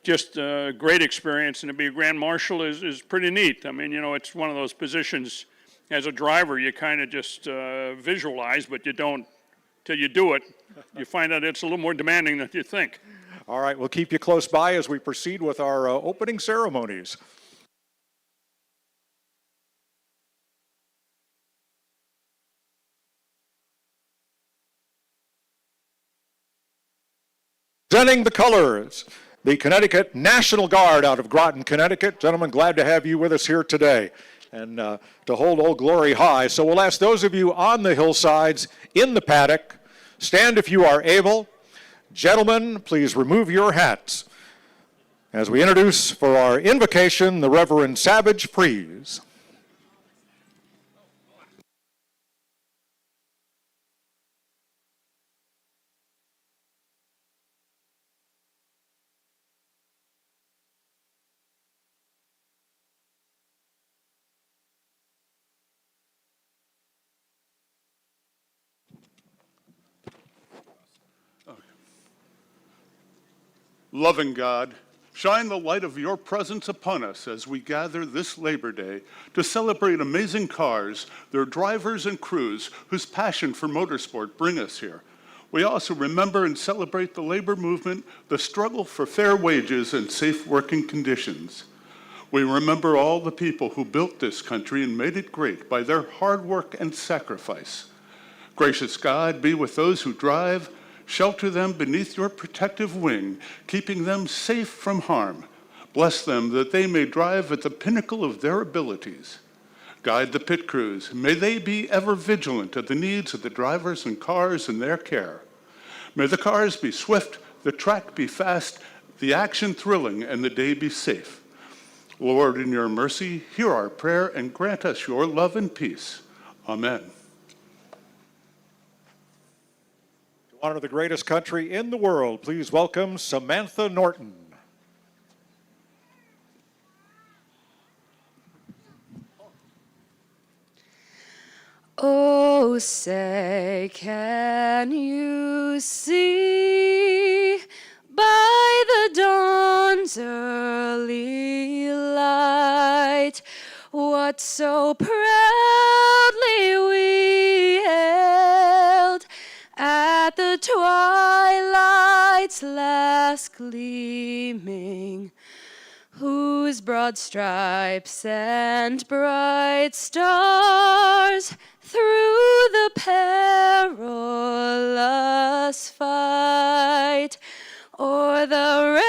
Just a great experience, and to be a Grand Marshal is pretty neat. I mean, you know, it's one of those positions as a driver you kind of just visualize, but you don't till you do it. You find out it's a little more demanding than you think. All right, we'll keep you close by as we proceed with our opening ceremonies. Presenting the colors, the Connecticut National Guard out of Groton, Connecticut. Gentlemen, glad to have you with us here today and to hold Old Glory high. So we'll ask those of you on the hillsides, in the paddock, stand if you are able. Gentlemen, please remove your hats as we introduce for our invocation the Reverend Savage Freeze. Loving God, shine the light of your presence upon us as we gather this Labor Day to celebrate amazing cars, their drivers and crews whose passion for motorsport bring us here. We also remember and celebrate the labor movement, the struggle for fair wages and safe working conditions. We remember all the people who built this country and made it great by their hard work and sacrifice. Gracious God, be with those who drive. Shelter them beneath your protective wing, keeping them safe from harm. Bless them that they may drive at the pinnacle of their abilities. Guide the pit crews. May they be ever vigilant of the needs of the drivers and cars in their care. May the cars be swift, the track be fast, the action thrilling, and the day be safe. Lord, in your mercy, hear our prayer and grant us your love and peace. Amen. To honor the greatest country in the world, please welcome Samantha Norton. Oh, say, can you see by the dawn's early light what so proudly we hailed at the twilight's last gleaming, whose broad stripes and bright stars through the perilous fight o'er the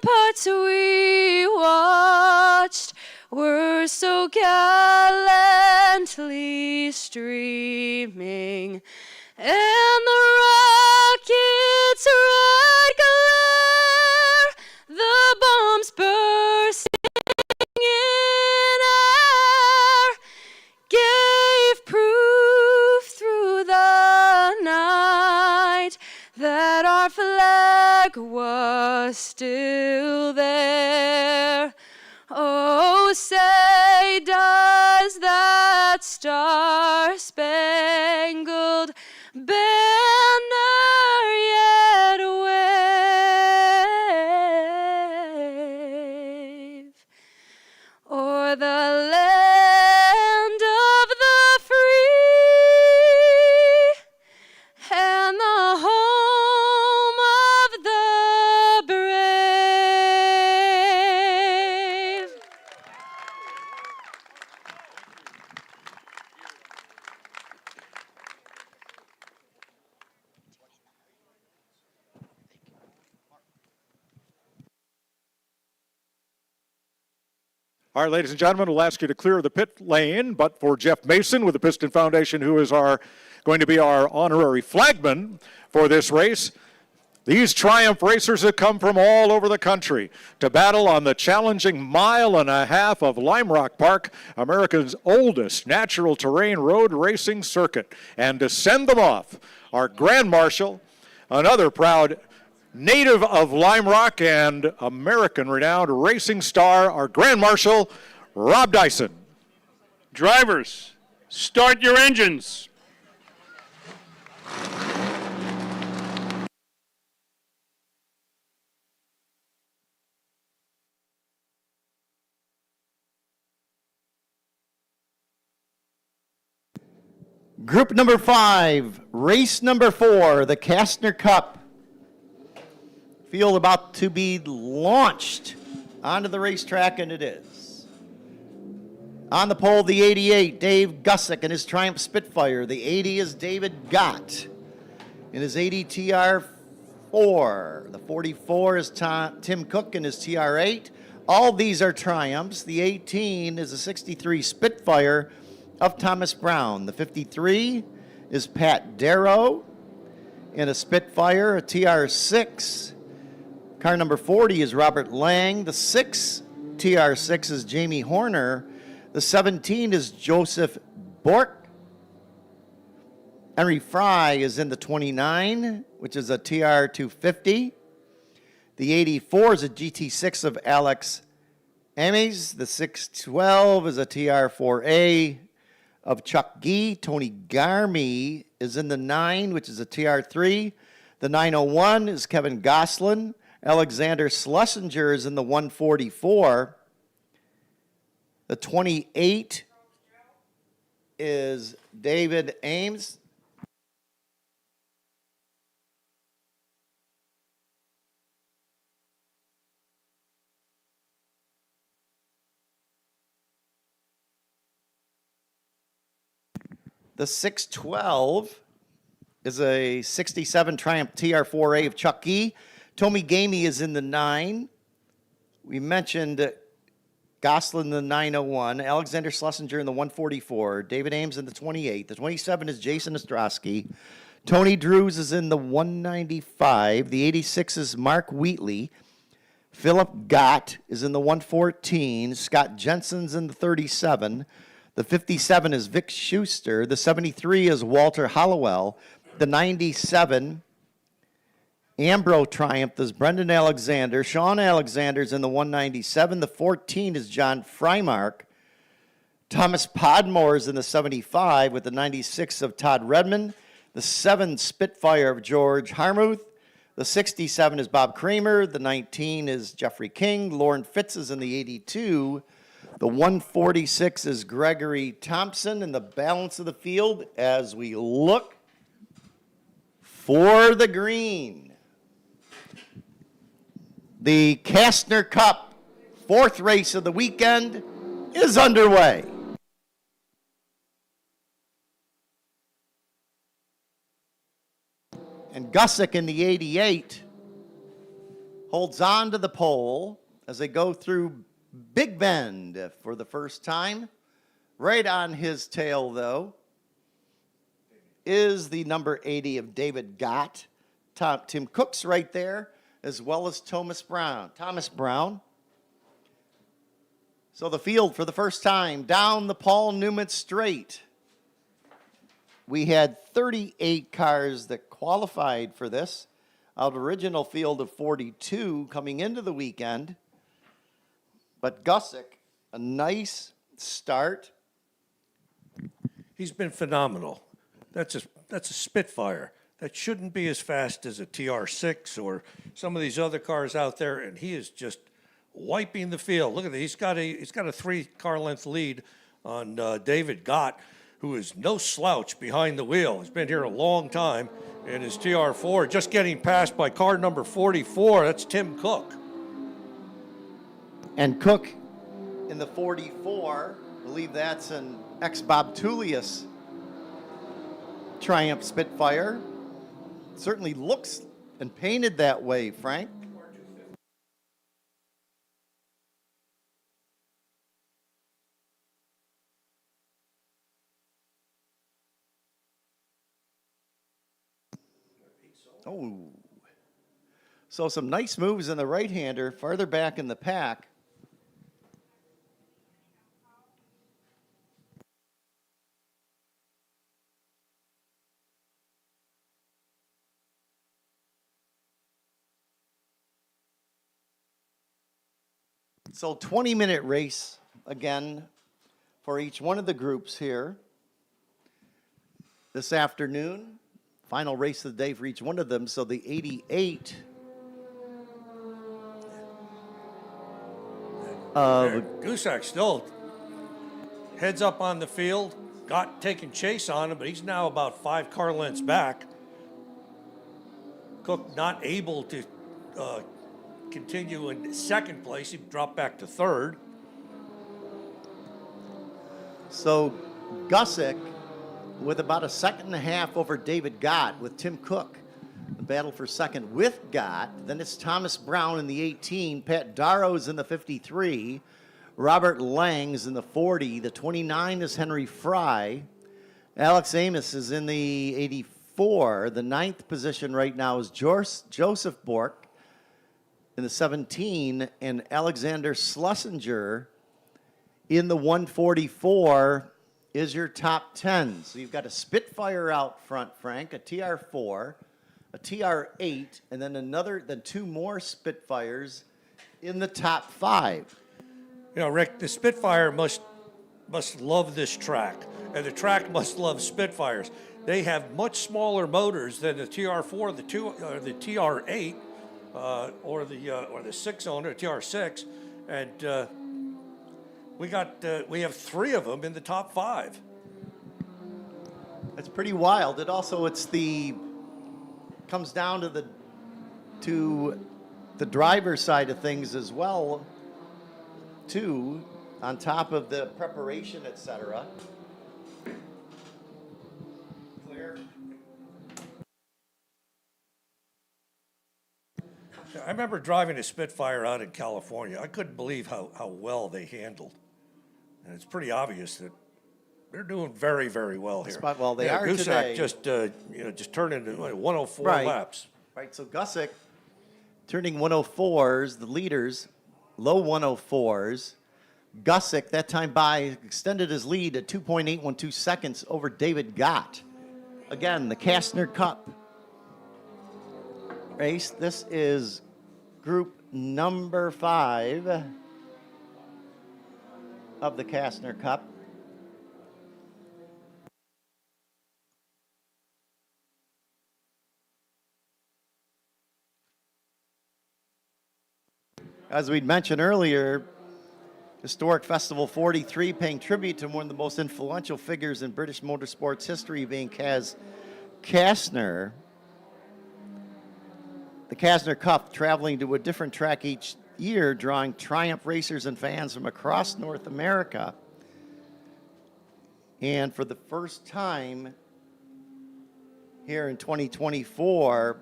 ramparts we watched were so gallantly streaming, and the rocket's red glare, the bombs bursting in air, gave proof through the night that our flag was still there. Oh, say, does that star-spangled banner yet wave o'er the land of the free and the home of the brave? All right, ladies and gentlemen, we'll ask you to clear the pit lane, but for Jeff Mason with the Piston Foundation, who is going to be our honorary flagman for this race. These Triumph racers have come from all over the country to battle on the challenging 1.5 miles of Lime Rock Park, America's oldest natural terrain road racing circuit. And to send them off, our Grand Marshal, another proud native of Lime Rock and American-renowned racing star, our Grand Marshal, Rob Dyson. Drivers, start your engines. Group number 5, race number 4, the Castner Cup. Field about to be launched onto the racetrack, and it is. On the pole, the 88, Dave Gussick and his Triumph Spitfire. The 80 is David Gott in his 80 TR4. The 44 is Tim Cook in his TR8. All these are Triumphs. The 18 is a 63 Spitfire of Thomas Brown. The 53 is Pat Darrow in a Spitfire, a TR6. Car number 40 is Robert Lang. The 6 TR6 is Jamie Horner. The 17 is Joseph Bork. Henry Fry is in the 29, which is a TR250. The 84 is a GT6 of Alex Ames. The 612 is a TR4A of Chuck Gee. Tony Garmy is in the 9, which is a TR3. The 901 is Kevin Goslin. Alexander Schlesinger is in the 144. The 28 is David Ames. The 612 is a 67 Triumph TR4A of Chuck Gee. Tommy Gamey is in the 9. We mentioned Goslin in the 901, Alexander Schlesinger in the 144, David Ames in the 28. The 27 is Jason Ostrowski. Tony Drews is in the 195. The 86 is Mark Wheatley. Philip Gott is in the 114. Scott Jensen's in the 37. The 57 is Vic Schuster. The 73 is Walter Hollowell. The 97, Ambro Triumph, is Brendan Alexander. Sean Alexander's in the 197. The 14 is John Freimark. Thomas Podmore's in the 75 with the 96 of Todd Redmond. The 7 Spitfire of George Harmuth. The 67 is Bob Kramer. The 19 is Jeffrey King. Lauren Fitz is in the 82. The 146 is Gregory Thompson. And the balance of the field as we look for the green. The Castner Cup, 4th race of the weekend, is underway. And Gussick in the 88 holds on to the pole as they go through Big Bend for the first time. Right on his tail, though, is the number 80 of David Gott. Tim Cook's right there, as well as Thomas Brown. So the field for the first time down the Paul Newman Straight. We had 38 cars that qualified for this, out of original field of 42 coming into the weekend. But Gussick, a nice start. He's been phenomenal. That's a Spitfire. That shouldn't be as fast as a TR6 or some of these other cars out there, and he is just wiping the field. Look at that. He's got a 3-car length lead on David Gott, who is no slouch behind the wheel. He's been here a long time in his TR4, just getting passed by car number 44. That's Tim Cook. And Cook in the 44, I believe that's an ex-Bob Tullius Triumph Spitfire. Certainly looks and painted that way, Frank. Oh. So some nice moves in the right-hander, farther back in the pack. So 20-minute race again for each one of the groups here. This afternoon, final race of the day for each one of them. So the 88 Gusak still heads up on the field, got taken chase on him, but he's now about 5 car lengths back. Cook not able to continue in second place. He dropped back to third. So Gusick with about a second and a half over David Gott with Tim Cook. The battle for second with Gott. Then it's Thomas Brown in the 18, Pat Darrow's in the 53, Robert Lang's in the 40, the 29 is Henry Fry, Alex Amos is in the 84, the 9th position right now is Joseph Bork in the 17, and Alexander Schlesinger in the 144 is your top 10. So you've got a Spitfire out front, Frank, a TR4, a TR8, and then 2 more Spitfires in the top 5. You know, Rick, the Spitfire must love this track, and the track must love Spitfires. They have much smaller motors than the TR4, the TR8, or the 6-cylinder, TR6, and we have 3 of them in the top 5. That's pretty wild. Comes down to the driver's side of things as well, too, on top of the preparation, etc. Clear. I remember driving a Spitfire out in California. I couldn't believe how well they handled. And it's pretty obvious that they're doing very, very well here. Well, they are Gusak today. just turned into 104 Right. laps. Right, so Gusick turning 104s, the leaders, low 104s. Gusick, that time by, extended his lead at 2.812 seconds over David Gott. Again, the Castner Cup race. This is group number 5 of the Castner Cup. As we'd mentioned earlier, Historic Festival 43 paying tribute to one of the most influential figures in British motorsports history, being Kaz Castner. The Castner Cup traveling to a different track each year, drawing Triumph racers and fans from across North America. And for the first time here in 2024,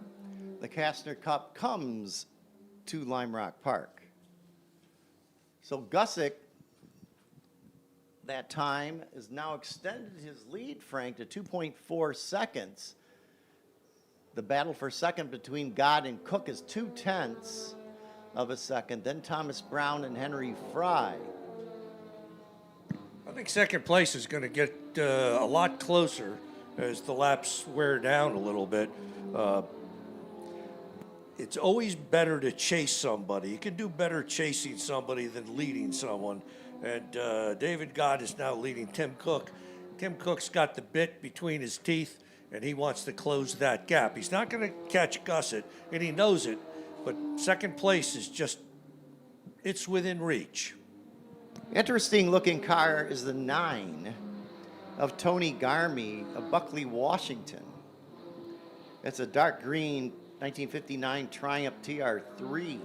the Castner Cup comes to Lime Rock Park. So Gusick, that time, has now extended his lead, Frank, to 2.4 seconds. The battle for second between Gott and Cook is 0.2 of a second. Then Thomas Brown and Henry Fry. I think second place is going to get a lot closer as the laps wear down a little bit. It's always better to chase somebody. You can do better chasing somebody than leading someone. And David Gott is now leading Tim Cook. Tim Cook's got the bit between his teeth, and he wants to close that gap. He's not going to catch Gusick, and he knows it, but second place is just, it's within reach. Interesting looking car is the 9 of Tony Garmy of Buckley, Washington. It's a dark green 1959 Triumph TR3.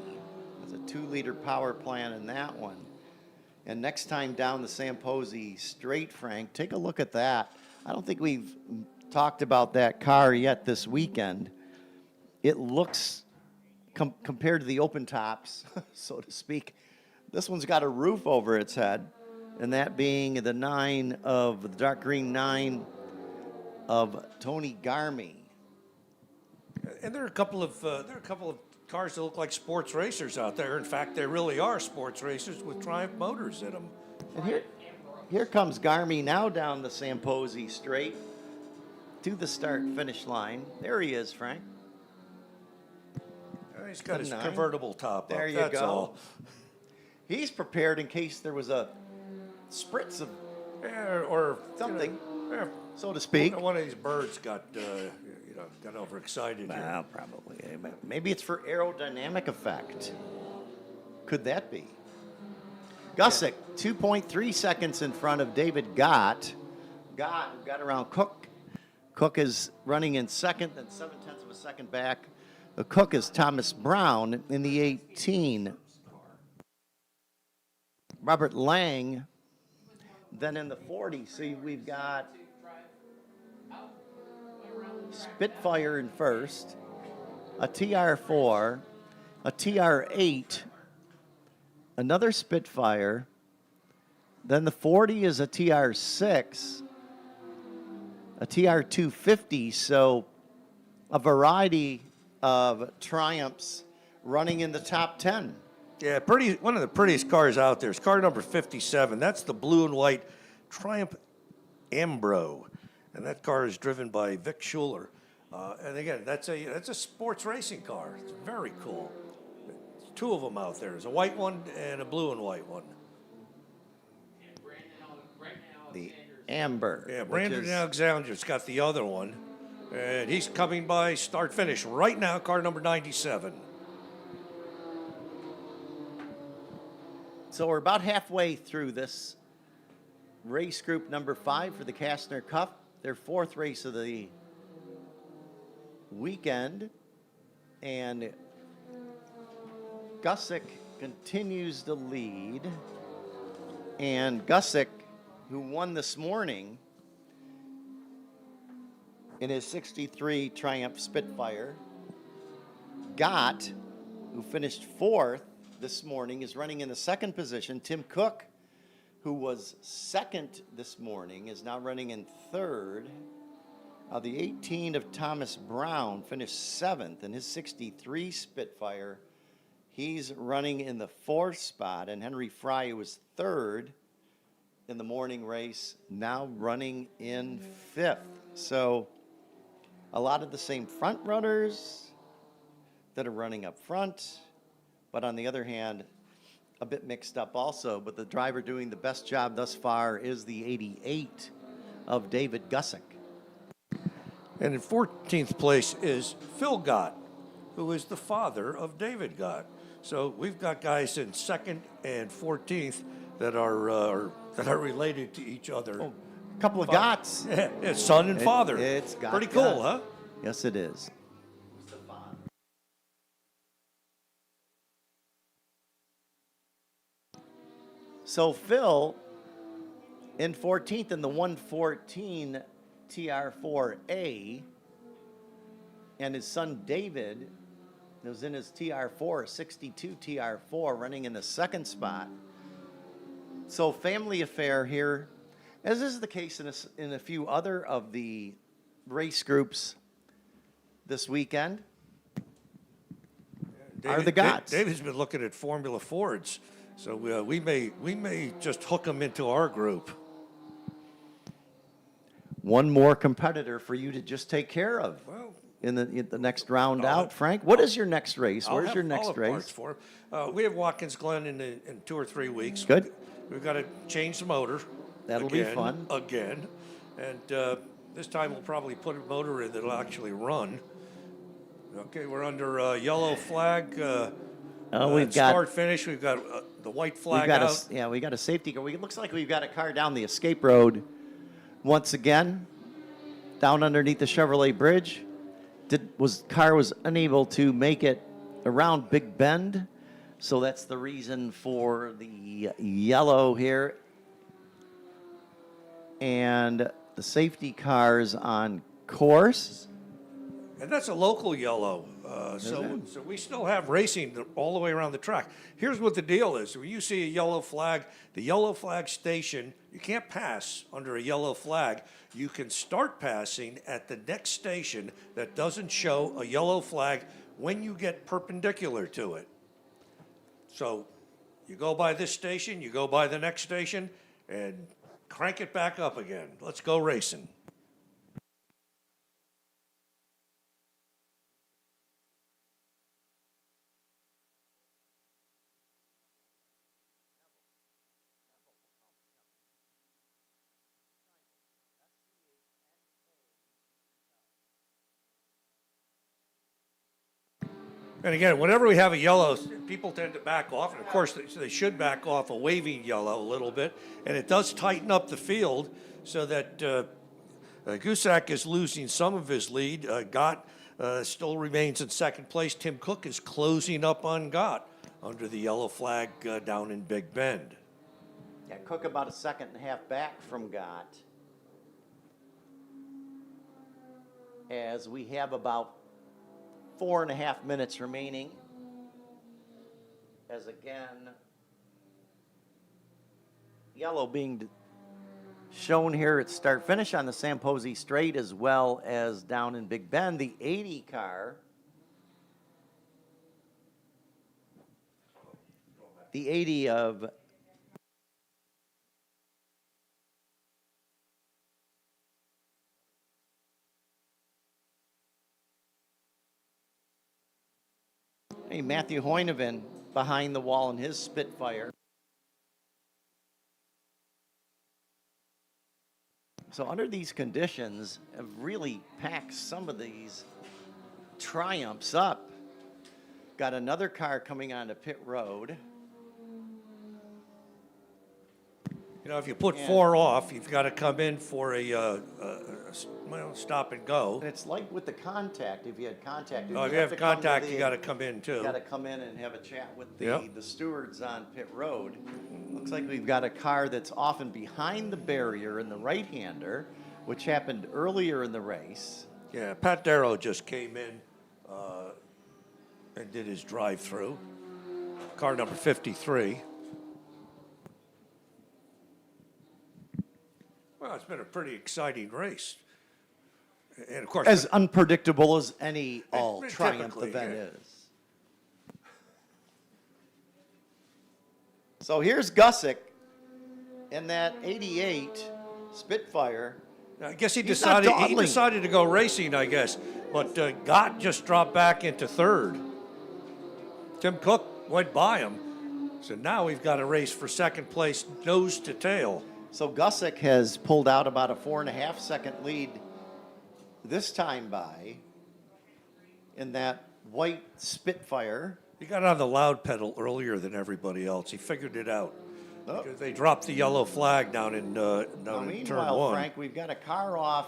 There's a 2-liter power plant in that one. And next time down the Samposi Straight, Frank, take a look at that. I don't think we've talked about that car yet this weekend. It looks, compared to the open tops, so to speak, this one's got a roof over its head, and that being the 9 of the dark green 9 of Tony Garmy. And there are a couple of cars that look like sports racers out there. In fact, they really are sports racers with Triumph motors in them. And here comes Garmy now down the Samposi straight to the start-finish line. There he is, Frank. He's got his 9. convertible top There up, you that's go. all. He's prepared in case there was a spritz of or something, so to speak. speak. One of these birds got got overexcited. here. Well, probably. Maybe it's for aerodynamic effect. Could that be? Gusick, 2.3 seconds in front of David Gott. Gott got around Cook. Cook is running in second, then 0.7 of a second back. The Cook is Thomas Brown in the 18. Robert Lang, then in the 40. See, we've got Spitfire in first, a TR4, a TR8, another Spitfire, then the 40 is a TR6, a TR250, so a variety of Triumphs running in the top 10. Yeah, one of the prettiest cars out there is car number 57. That's the blue and white Triumph Ambro, and that car is driven by Vic Schuler. And again, that's a sports racing car. It's very cool. There's two of them out there. There's a white one and a blue and white one. The Amber. Yeah, Brandon Alexander's got the other one, and he's coming by start finish right now. Car number 97. So we're about halfway through this race group number 5 for the Castner Cup, their 4th race of the weekend. And Gusick continues to lead. And Gusick, who won this morning in his 63 Triumph Spitfire, Gott, who finished 4th this morning, is running in the 2nd position. Tim Cook, who was 2nd this morning, is now running in 3rd. The 18 of Thomas Brown finished 7th in his 63 Spitfire. He's running in the 4th spot, and Henry Fry, who was 3rd in the morning race, now running in 5th. So a lot of the same front runners that are running up front, but on the other hand, a bit mixed up also. But the driver doing the best job thus far is the 88 of David Gusick. And in 14th place is Phil Gott, who is the father of David Gott. So we've got guys in 2nd and 14th that are related to each other. A couple of Gotts. Yeah, son and father. It's Gott. Pretty cool, huh? Yes, it is. So Phil in 14th in the 114 TR4A, and his son David was in his TR4, 62 TR4, running in the 2nd spot. So family affair here, as is the case in a few other of the race groups this weekend. Are the Gotts. David's been looking at Formula Fords, so we may just hook him into our group. One more competitor for you to just take care of in the next round out. Frank, what is your next race? Where's your next race? For him. We have Watkins Glen in 2 or 3 weeks. Good. We've got to change the motor. That'll be fun. Again. And this time we'll probably put a motor in that'll actually run. Okay, we're under yellow flag. We've got start finish. We've got the white flag out. We got a safety car. It looks like we've got a car down the escape road once again, down underneath the Chevrolet bridge. Car was unable to make it around Big Bend, so that's the reason for the yellow here. And the safety cars on course. And that's a local yellow. So we still have racing all the way around the track. Here's what the deal is. When you see a yellow flag, the yellow flag station, you can't pass under a yellow flag. You can start passing at the next station that doesn't show a yellow flag when you get perpendicular to it. So you go by this station, you go by the next station, and crank it back up again. Let's go racing. And again, whenever we have a yellow, people tend to back off. And of course, they should back off a waving yellow a little bit. And it does tighten up the field so that Gusak is losing some of his lead. Gott still remains in second place. Tim Cook is closing up on Gott under the yellow flag down in Big Bend. Yeah, Cook about a second and a half back from Gott. As we have about 4.5 minutes remaining. As again, yellow being shown here at start finish on the Samposi Straight as well as down in Big Bend. The 80 car. The 80 of Matthew Hoyneven behind the wall in his Spitfire. So under these conditions, have really packed some of these Triumphs up. Got another car coming onto pit road. You know, if you put 4 off, you've got to come in for a stop and go. And it's like with the contact. If you had contact, If you have contact, you got to come in too. You got to come in and have a chat with the stewards on pit road. Looks like we've got a car that's often behind the barrier in the right-hander, which happened earlier in the race. Yeah, Pat Darrow just came in and did his drive-through. Car number 53. Well, it's been a pretty exciting race. And of course, as unpredictable as any all Triumph event is. So here's Gusick in that 88 Spitfire. I guess he decided to go racing, I guess. But Gott just dropped back into third. Tim Cook went by him. So now we've got a race for second place, nose to tail. So Gusick has pulled out about a 4.5 second lead this time by in that white Spitfire. He got on the loud pedal earlier than everybody else. He figured it out. Because they dropped the yellow flag down in turn 1. Frank, we've got a car off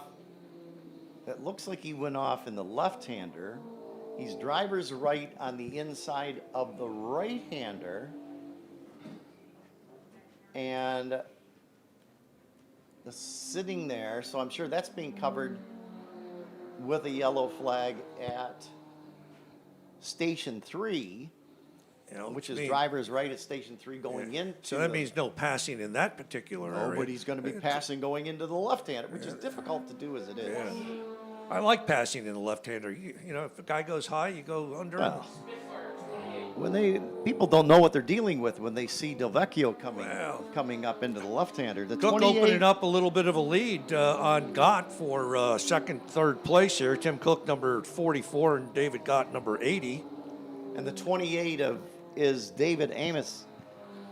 that looks like he went off in the left-hander. He's driver's right on the inside of the right-hander. And sitting there, so I'm sure that's being covered with a yellow flag at Station 3, which is driver's right at Station 3 going into. So that means no passing in that particular area. But he's going to be passing going into the left-hander, which is difficult to do as it is. Yeah. I like passing in the left-hander. You know, if a guy goes high, you go under. Well, people don't know what they're dealing with when they see Del Vecchio coming up into the left-hander. The Cook opening up a little bit of a lead on Gott for second, third place here. Tim Cook number 44 and David Gott number 80. And the 28 is David Amos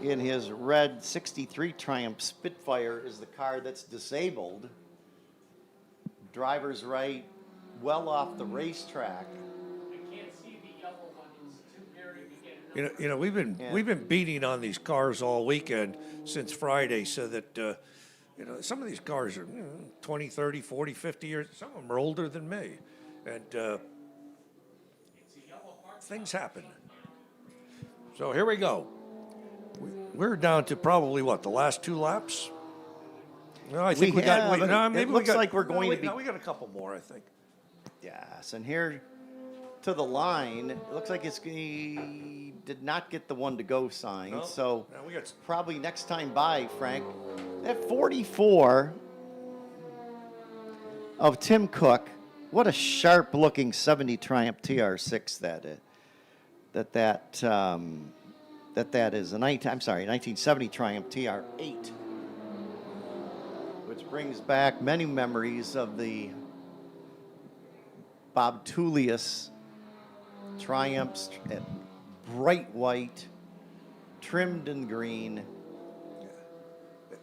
in his red 63 Triumph Spitfire is the car that's disabled. Driver's right, well off the racetrack. You know, we've been beating on these cars all weekend since Friday, so that some of these cars are 20, 30, 40, 50 years. Some of them are older than me, and things happen. So here we go. We're down to probably the last 2 laps. No, I think we got. It looks like we're going to be. No, we got a couple more, I think. Yeah, class. And here to the line, it looks like he did not get the one to go sign. No. So No, we got probably next time by, Frank. At 44 of Tim Cook, what a sharp looking 70 Triumph TR6 that is. That is a 1970 Triumph TR8, which brings back many memories of the Bob Tullius Triumphs at bright white, trimmed in green.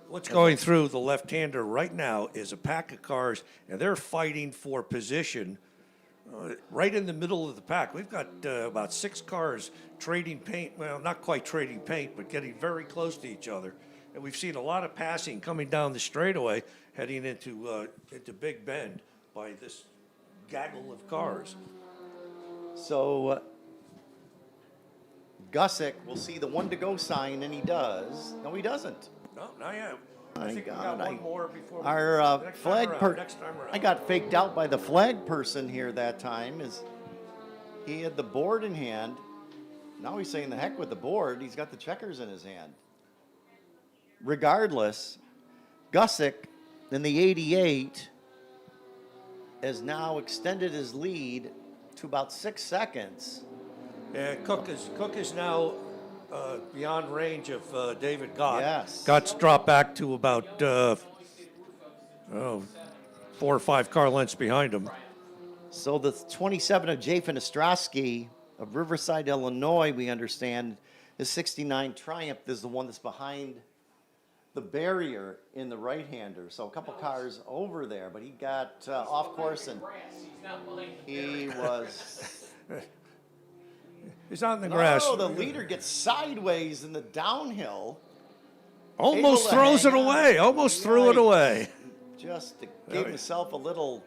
What's going through the left-hander right now is a pack of cars, and they're fighting for position right in the middle of the pack. We've got about 6 cars trading paint. Well, not quite trading paint, but getting very close to each other. And we've seen a lot of passing coming down the straightaway, heading into Big Bend by this gaggle of cars. So Gusick will see the one to go sign, and he does. No, he doesn't. No, not yet. My I think we God, got one more before we our next flag time around, per- next time around. I got faked out by the flag person here that time. Is he had the board in hand. Now he's saying the heck with the board. He's got the checkers in his hand. Regardless, Gusick in the 88 has now extended his lead to about 6 seconds. Yeah, Cook is now beyond range of David Gott. Yes. Gott's dropped back to about 4 or 5 car lengths behind him. So the 27 of Jafin Ostrowski of Riverside, Illinois, we understand, the 69 Triumph is the one that's behind the barrier in the right-hander. So a couple cars over there, but he got off course and he was... He's on the grass. Oh, the leader gets sideways in the downhill. Almost throws it away. Almost threw it away. Just gave himself a little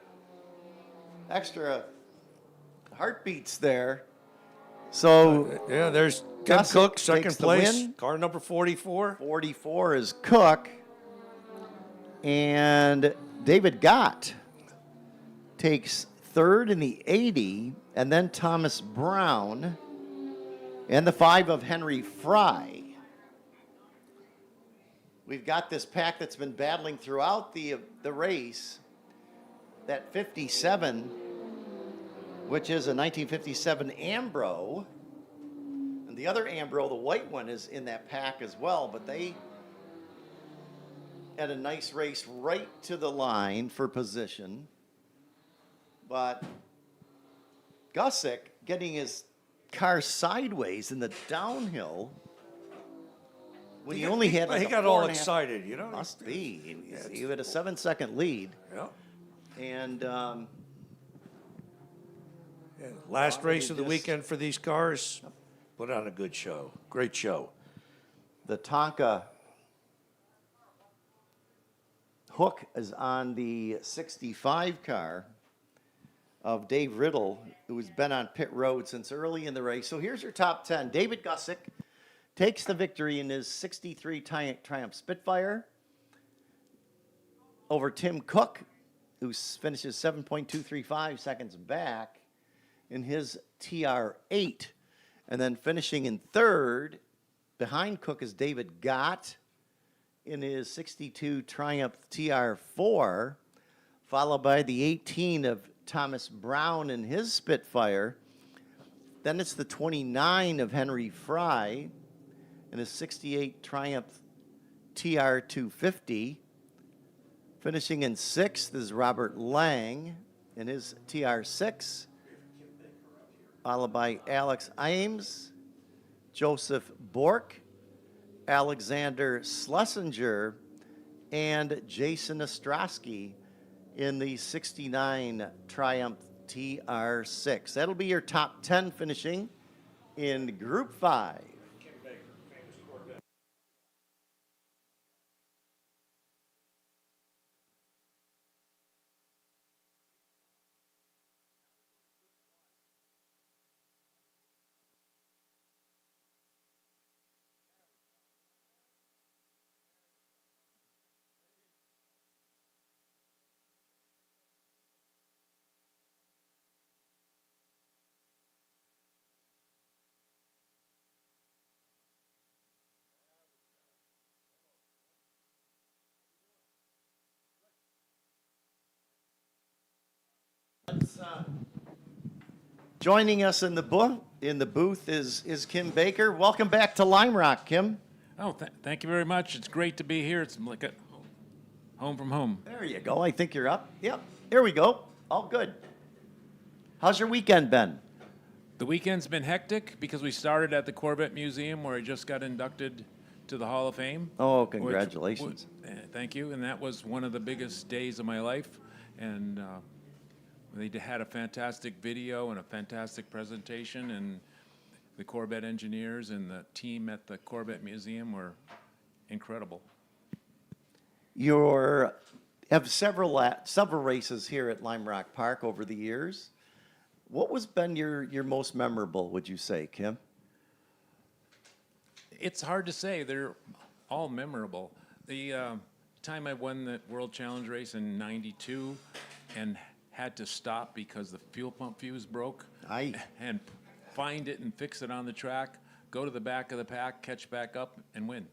extra heartbeats there. So yeah, there's Tim Gusick Cook, second takes the place. win. Car number 44. 44 is Cook. And David Gott takes third in the 80, and then Thomas Brown, and the 5 of Henry Fry. We've got this pack that's been battling throughout the race. That 57, which is a 1957 Ambro. And the other Ambro, the white one, is in that pack as well, but they had a nice race right to the line for position. But Gusick getting his car sideways in the downhill when he only had like he a got 4.5 all excited, you know. Must be. He had a 7-second lead. Yeah. And Last race of the weekend for these cars. Put on a good show. Great show. the Tonka hook is on the 65 car of Dave Riddle, who's been on pit road since early in the race. So here's your top 10. David Gusick takes the victory in his 63 Triumph Spitfire over Tim Cook, who finishes 7.235 seconds back in his TR8. And then finishing in third, behind Cook, is David Gott in his 62 Triumph TR4, followed by the 18 of Thomas Brown in his Spitfire. Then it's the 29 of Henry Fry in his 68 Triumph TR250. Finishing in sixth is Robert Lang in his TR6, followed by Alex Ames, Joseph Bork, Alexander Schlesinger, and Jason Ostrowski in the 69 Triumph TR6. That'll be your top 10 finishing in Group 5. Joining us in the booth is Kim Baker. Welcome back to Lime Rock, Kim. Oh, thank you very much. It's great to be here. It's like a home from home. There you go. I think you're up. Yep. Here we go. All good. How's your weekend been? The weekend's been hectic because we started at the Corvette Museum where I just got inducted to the Hall of Fame. Oh, congratulations. Thank you. And that was one of the biggest days of my life. And they had a fantastic video and a fantastic presentation. And the Corvette engineers and the team at the Corvette Museum were incredible. You have several races here at Lime Rock Park over the years. What was been your most memorable, would you say, Kim? It's hard to say. They're all memorable. The time I won the World Challenge race in '92 and had to stop because the fuel pump fuse broke. And find it and fix it on the track, go to the back of the pack, catch back up, and win.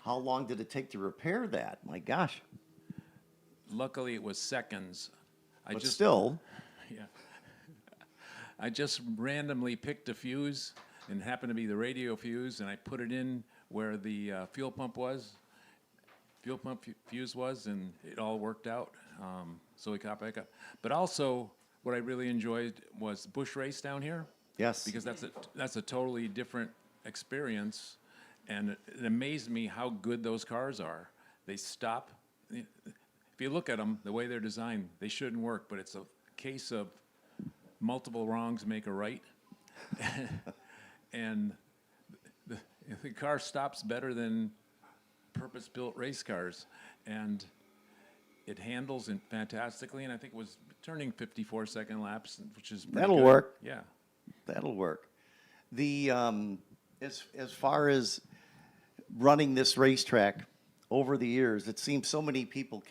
How long did it take to repair that? My gosh. Luckily, it was seconds. But still. Yeah. I just randomly picked a fuse, and it happened to be the radio fuse, and I put it in where the fuel pump fuse was, and it all worked out. So we got back up. But also, what I really enjoyed was the bush race down here. Yes. Because that's a totally different experience, and it amazed me how good those cars are. They stop. If you look at them, the way they're designed, they shouldn't work, but it's a case of multiple wrongs make a right. And the car stops better than purpose-built race cars. And it handles it fantastically, and I think it was turning 54-second laps, which is pretty That'll good. work. Yeah. That'll work. The as far as running this racetrack over the years, it seems so many people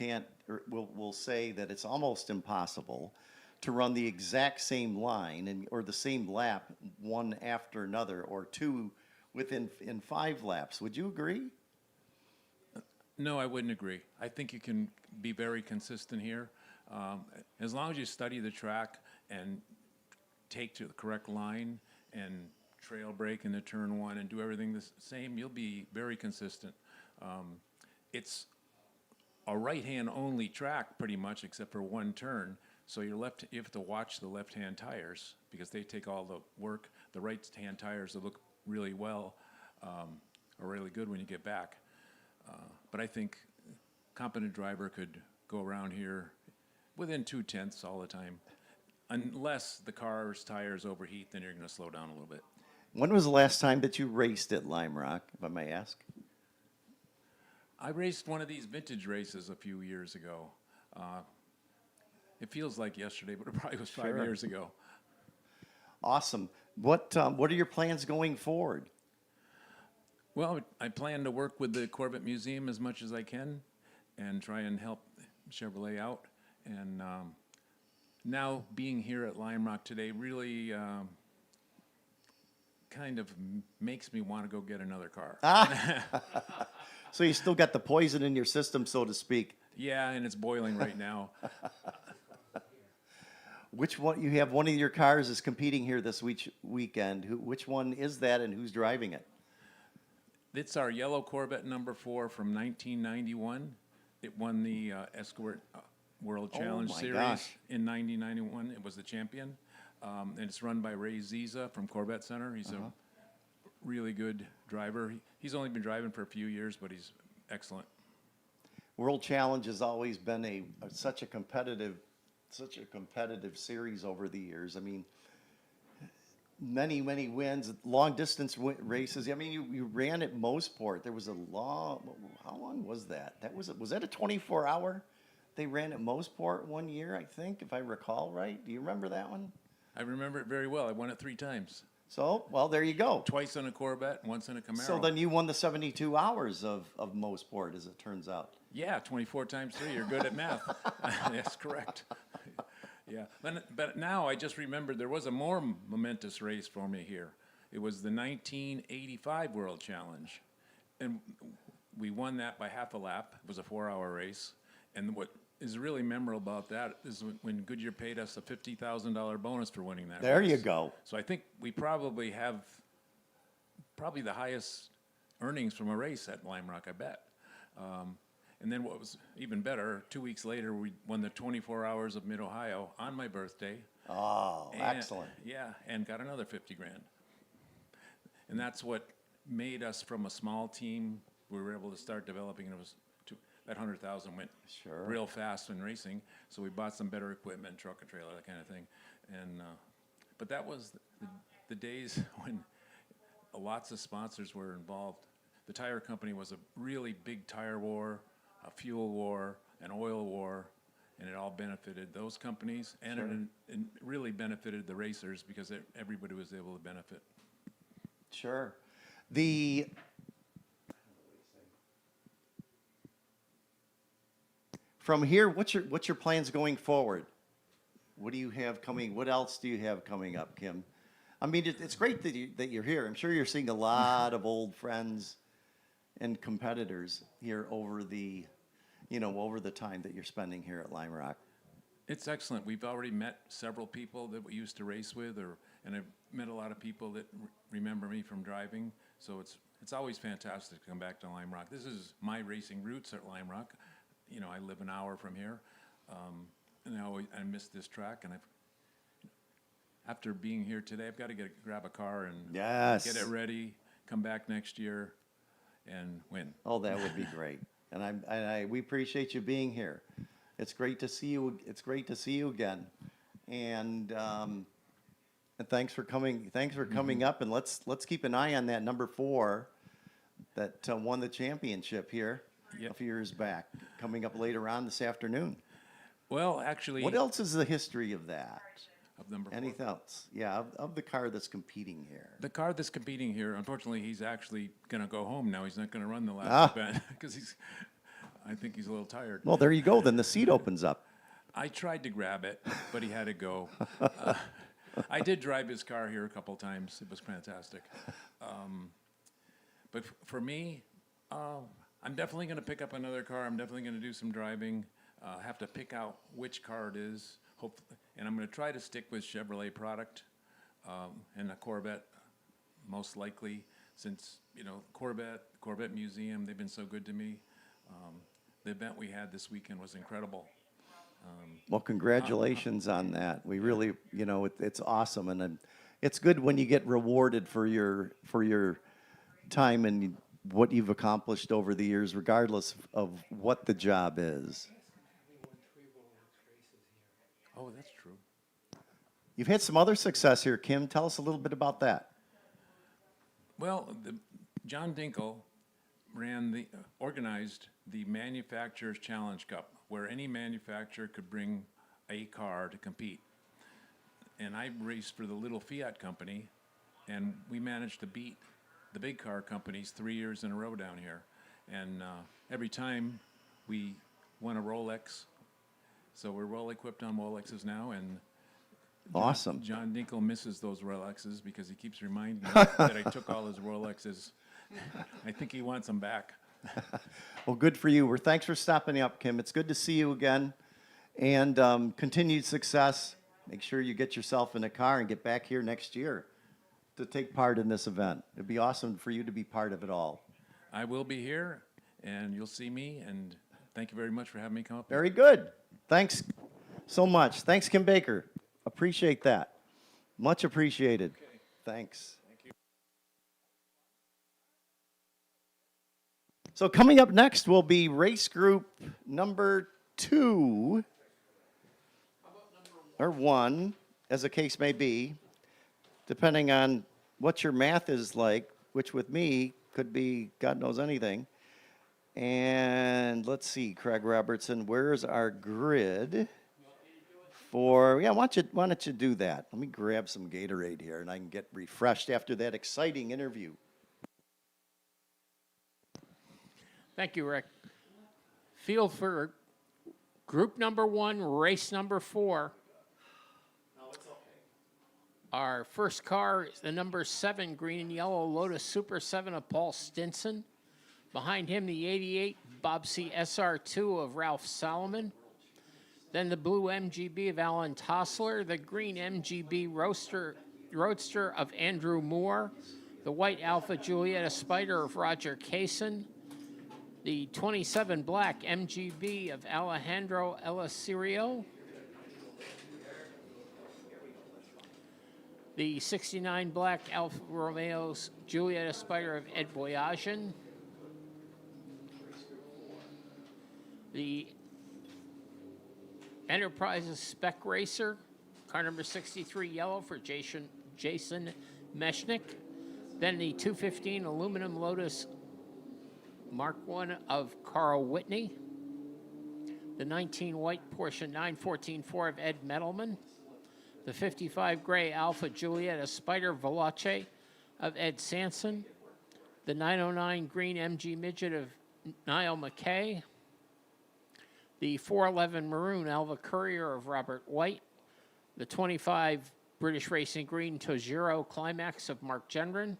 will say that it's almost impossible to run the exact same line or the same lap one after another or two in 5 laps. Would you agree? No, I wouldn't agree. I think you can be very consistent here. As long as you study the track and take to the correct line and trail brake into turn 1 and do everything the same, you'll be very consistent. It's a right-hand only track pretty much except for one turn. So you have to watch the left-hand tires because they take all the work. The right-hand tires that look really well are really good when you get back. But I think a competent driver could go around here within 0.2 all the time. Unless the car's tires overheat, then you're going to slow down a little bit. When was the last time that you raced at Lime Rock, if I may ask? I raced one of these vintage races a few years ago. It feels like yesterday, but it probably was 5 years ago. Awesome. What are your plans going forward? Well, I plan to work with the Corvette Museum as much as I can and try and help Chevrolet out. And now being here at Lime Rock today really kind of makes me want to go get another car. So you still got the poison in your system, so to speak. Yeah, and it's boiling right now. Which one? You have one of your cars is competing here this weekend. Which one is that, and who's driving it? It's our yellow Corvette number 4 from 1991. It won the Escort World Challenge Series in 1991. It was the champion. And it's run by Ray Ziza from Corvette Center. He's a really good driver. He's only been driving for a few years, but he's excellent. World Challenge has always been such a competitive series over the years. I mean, many wins, long distance races. I mean, you ran at Mosport. There was how long was that? Was that a 24-hour? They ran at Mosport one year, I think, if I recall right. Do you remember that one? I remember it very well. I won it 3 times. So, well, there you go. Twice in a Corvette, once in a Camaro. So then you won the 72 hours of Mosport, as it turns out. Yeah, 24 times 3. You're good at math. That's correct. Yeah, but now I just remembered there was a more momentous race for me here. It was the 1985 World Challenge, and we won that by half a lap. It was a 4-hour race, and what is really memorable about that is when Goodyear paid us a $50,000 bonus for winning that There race. you go. So I think we probably have the highest earnings from a race at Lime Rock, I bet. And then what was even better, 2 weeks later, we won the 24 Hours of Mid-Ohio on my birthday. Oh, And- excellent. Yeah, and got another 50 grand. And that's what made us from a small team, we were able to start developing, and it was that 100,000 went real fast in racing. So we bought some better equipment, truck and trailer, that kind of thing. And but that was the days when lots of sponsors were involved. The tire company was a really big tire war, a fuel war, an oil war, and it all benefited those companies, and it really benefited the racers because everybody was able to benefit. Sure. From here, what's your plans going forward? What do you have coming? What else do you have coming up, Kim? I mean, it's great that you're here. I'm sure you're seeing a lot of old friends and competitors here over the time that you're spending here at Lime Rock. It's excellent. We've already met several people that we used to race with, and I've met a lot of people that remember me from driving. So it's always fantastic to come back to Lime Rock. This is my racing roots at Lime Rock. You know, I live an hour from here, and I miss this track. And after being here today, I've got to grab a car and get it ready, come back next year, and win. Oh, that would be great. And we appreciate you being here. It's great to see you. It's great to see you again. And thanks for coming. Thanks for coming up. And let's keep an eye on that number 4 that won the championship here a few years back. Coming up later on this afternoon. Well, actually, what else is the history of that? Of number 4. Anything else? Yeah, of the car that's competing here. The car that's competing here, unfortunately, he's actually going to go home now. He's not going to run the last event because I think he's a little tired. Well, there you go. Then the seat opens up. I tried to grab it, but he had to go. I did drive his car here a couple times. It was fantastic. But for me, I'm definitely going to pick up another car. I'm definitely going to do some driving. Have to pick out which car it is. And I'm going to try to stick with Chevrolet product and a Corvette, most likely, since, Corvette Museum, they've been so good to me. The event we had this weekend was incredible. Well, congratulations on that. We really, it's awesome, and it's good when you get rewarded for your time and what you've accomplished over the years, regardless of what the job is. Oh, that's true. You've had some other success here, Kim. Tell us a little bit about that. Well, John Dinkle organized the Manufacturers Challenge Cup, where any manufacturer could bring a car to compete. And I raced for the little Fiat company, and we managed to beat the big car companies 3 years in a row down here. And every time we won a Rolex. So we're well equipped on Rolexes now, and awesome. John Dinkle misses those Rolexes because he keeps reminding me that I took all his Rolexes. I think he wants them back. Well, good for you. Thanks for stopping up, Kim. It's good to see you again, and continued success. Make sure you get yourself in a car and get back here next year to take part in this event. It'd be awesome for you to be part of it all. I will be here, and you'll see me, and thank you very much for having me come up. Very good. Thanks so much. Thanks, Kim Baker. Appreciate that. Much appreciated. Okay. Thanks. Thank you. So coming up next will be race group number 2, or 1, as the case may be, depending on what your math is like, which with me could be God knows anything. And let's see, Craig Robertson, where's our grid for, why don't you do that? Let me grab some Gatorade here and I can get refreshed after that exciting interview. Thank you, Rick. Field for group number 1, race number 4. Our first car is the number 7 green and yellow Lotus Super 7 of Paul Stinson. Behind him, the 88 Bob C SR2 of Ralph Solomon. Then the blue MGB of Alan Tossler, the green MGB Roadster of Andrew Moore, the white Alpha Julietta Spider of Roger Kaysen, the 27 black MGB of Alejandro Elasirio, the 69 black Alfa Romeo's Julietta Spider of Ed Boyajian, the Enterprises Spec Racer, car number 63 yellow for Jason Meshnick. Then the 215 aluminum Lotus Mark I of Carl Whitney. The 19 white Porsche 914-4 of Ed Metalman. The 55 gray Alpha Julietta Spider Veloce of Ed Sanson. The 909 green MG Midget of Niall McKay. The 411 maroon Alva Courier of Robert White. The 25 British Racing green Tojiro Climax of Mark Gendron.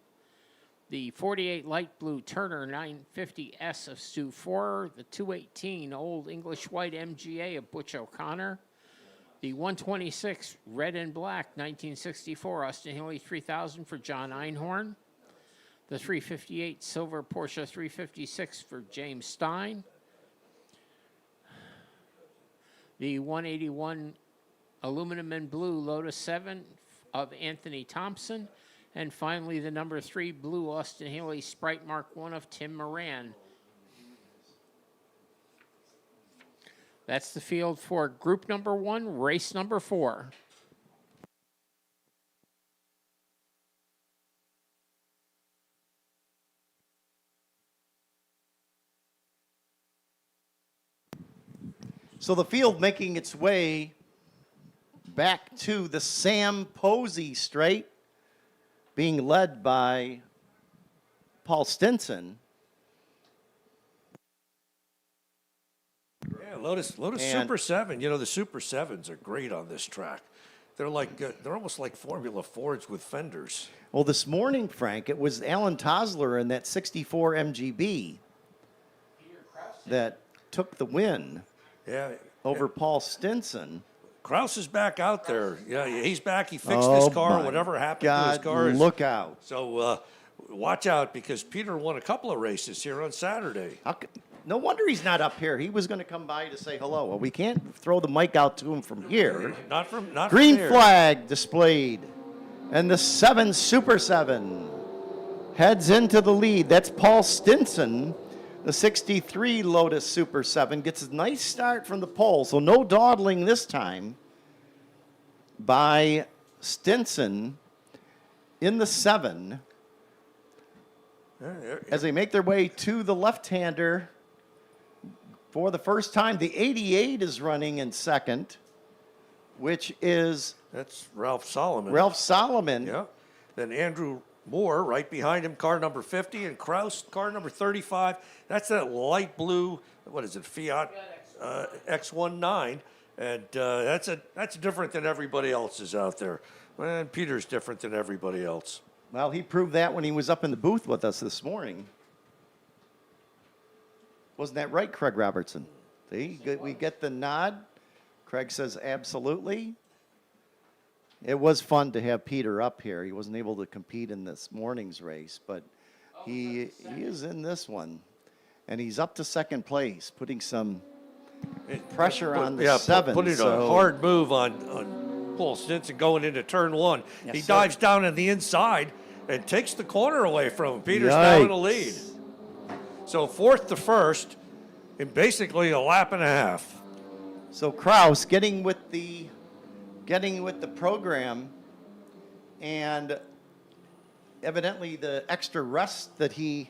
The 48 light blue Turner 950S of Stu Forer. The 218 old English white MGA of Butch O'Connor. The 126 red and black 1964 Austin Healey 3000 for John Einhorn. The 358 silver Porsche 356 for James Stein. The 181 aluminum and blue Lotus 7 of Anthony Thompson. And finally, the number 3 blue Austin Healey Sprite Mark I of Tim Moran. That's the field for group number 1, race number 4. So the field making its way back to the Sam Posey straight, being led by Paul Stinson. Yeah, Lotus And- Super 7. You know, the Super 7s are great on this track. They're like they're almost like Formula Fords with fenders. Well, this morning, Frank, it was Alan Tosler in that 64 MGB that took the win over Paul Stinson. Kraus is back out there. Yeah, he's back. He fixed Oh, his car. my Whatever happened God, to his car. look out. So watch out, because Peter won a couple of races here on Saturday. No wonder he's not up here. He was going to come by to say hello. Well, we can't throw the mic out to him from here. Not from Green here. flag displayed. And the 7 Super 7 heads into the lead. That's Paul Stinson. The 63 Lotus Super 7 gets a nice start from the pole, so no dawdling this time by Stinson in the 7 as they make their way to the left-hander for the first time. The 88 is running in second, which is... That's Ralph Solomon. Ralph Solomon. Yeah. Then Andrew Moore right behind him, car number 50, and Kraus, car number 35. That's that light blue, what is it, Fiat X19. And that's different than everybody else's out there. And Peter's different than everybody else. Well, he proved that when he was up in the booth with us this morning. Wasn't that right, Craig Robertson? See, we get the nod. Craig says absolutely. It was fun to have Peter up here. He wasn't able to compete in this morning's race, but he is in this one. And he's up to second place, putting some pressure on the 7. Putting a hard move on Paul Stinson going into turn 1. Yes, he sir. dives down on the inside and takes the corner away from him. Peter's now in the lead. So 4th to 1st in basically a lap and a half. So Kraus getting with the program, and evidently the extra rest that he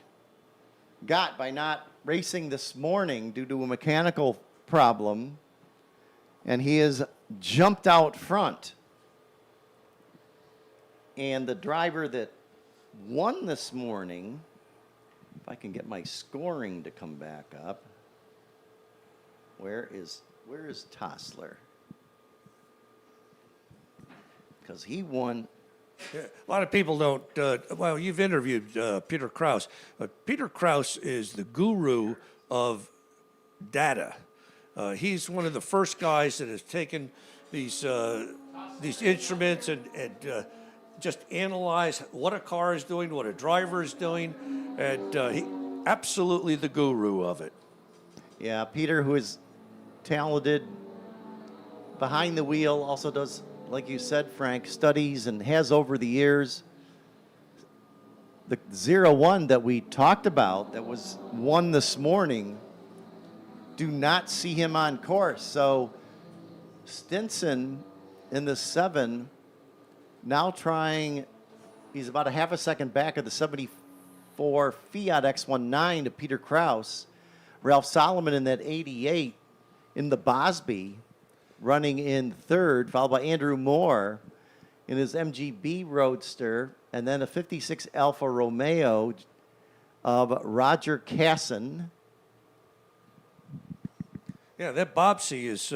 got by not racing this morning due to a mechanical problem, and he has jumped out front. And the driver that won this morning, if I can get my scoring to come back up, where is Tossler? Because he won. Yeah, a lot of people don't, well, you've interviewed Peter Kraus. Peter Kraus is the guru of data. He's one of the first guys that has taken these instruments and just analyze what a car is doing, what a driver is doing, and he absolutely the guru of it. Yeah, Peter, who is talented behind the wheel, also does, like you said, Frank, studies and has over the years. The 0-1 that we talked about that was won this morning, do not see him on course. So Stinson in the 7 now trying, he's about a half a second back of the 74 Fiat X19 to Peter Kraus. Ralph Solomon in that 88 in the Bosby running in third, followed by Andrew Moore in his MGB Roadster, and then a 56 Alfa Romeo of Roger Casson. Yeah, that Bobsey is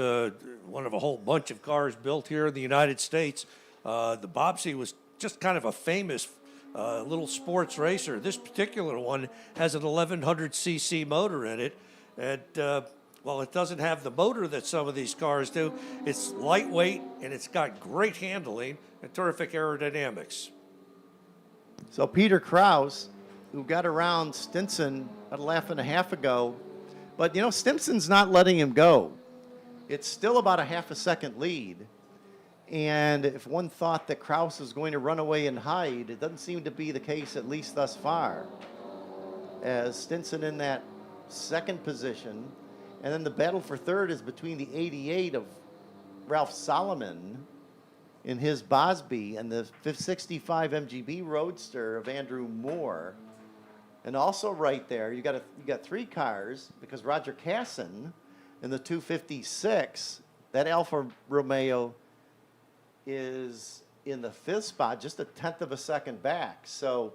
one of a whole bunch of cars built here in the United States. The Bobsey was just kind of a famous little sports racer. This particular one has an 1100cc motor in it. And while it doesn't have the motor that some of these cars do, it's lightweight and it's got great handling and terrific aerodynamics. So Peter Kraus, who got around Stinson about a lap and a half ago, but you know, Stinson's not letting him go. It's still about a half a second lead. And if one thought that Kraus is going to run away and hide, it doesn't seem to be the case, at least thus far. As Stinson in that second position, and then the battle for third is between the 88 of Ralph Solomon in his Bosby and the 65 MGB Roadster of Andrew Moore. And also right there, you got 3 cars because Roger Casson in the 256, that Alfa Romeo is in the 5th spot, just a 1/10 of a second back. So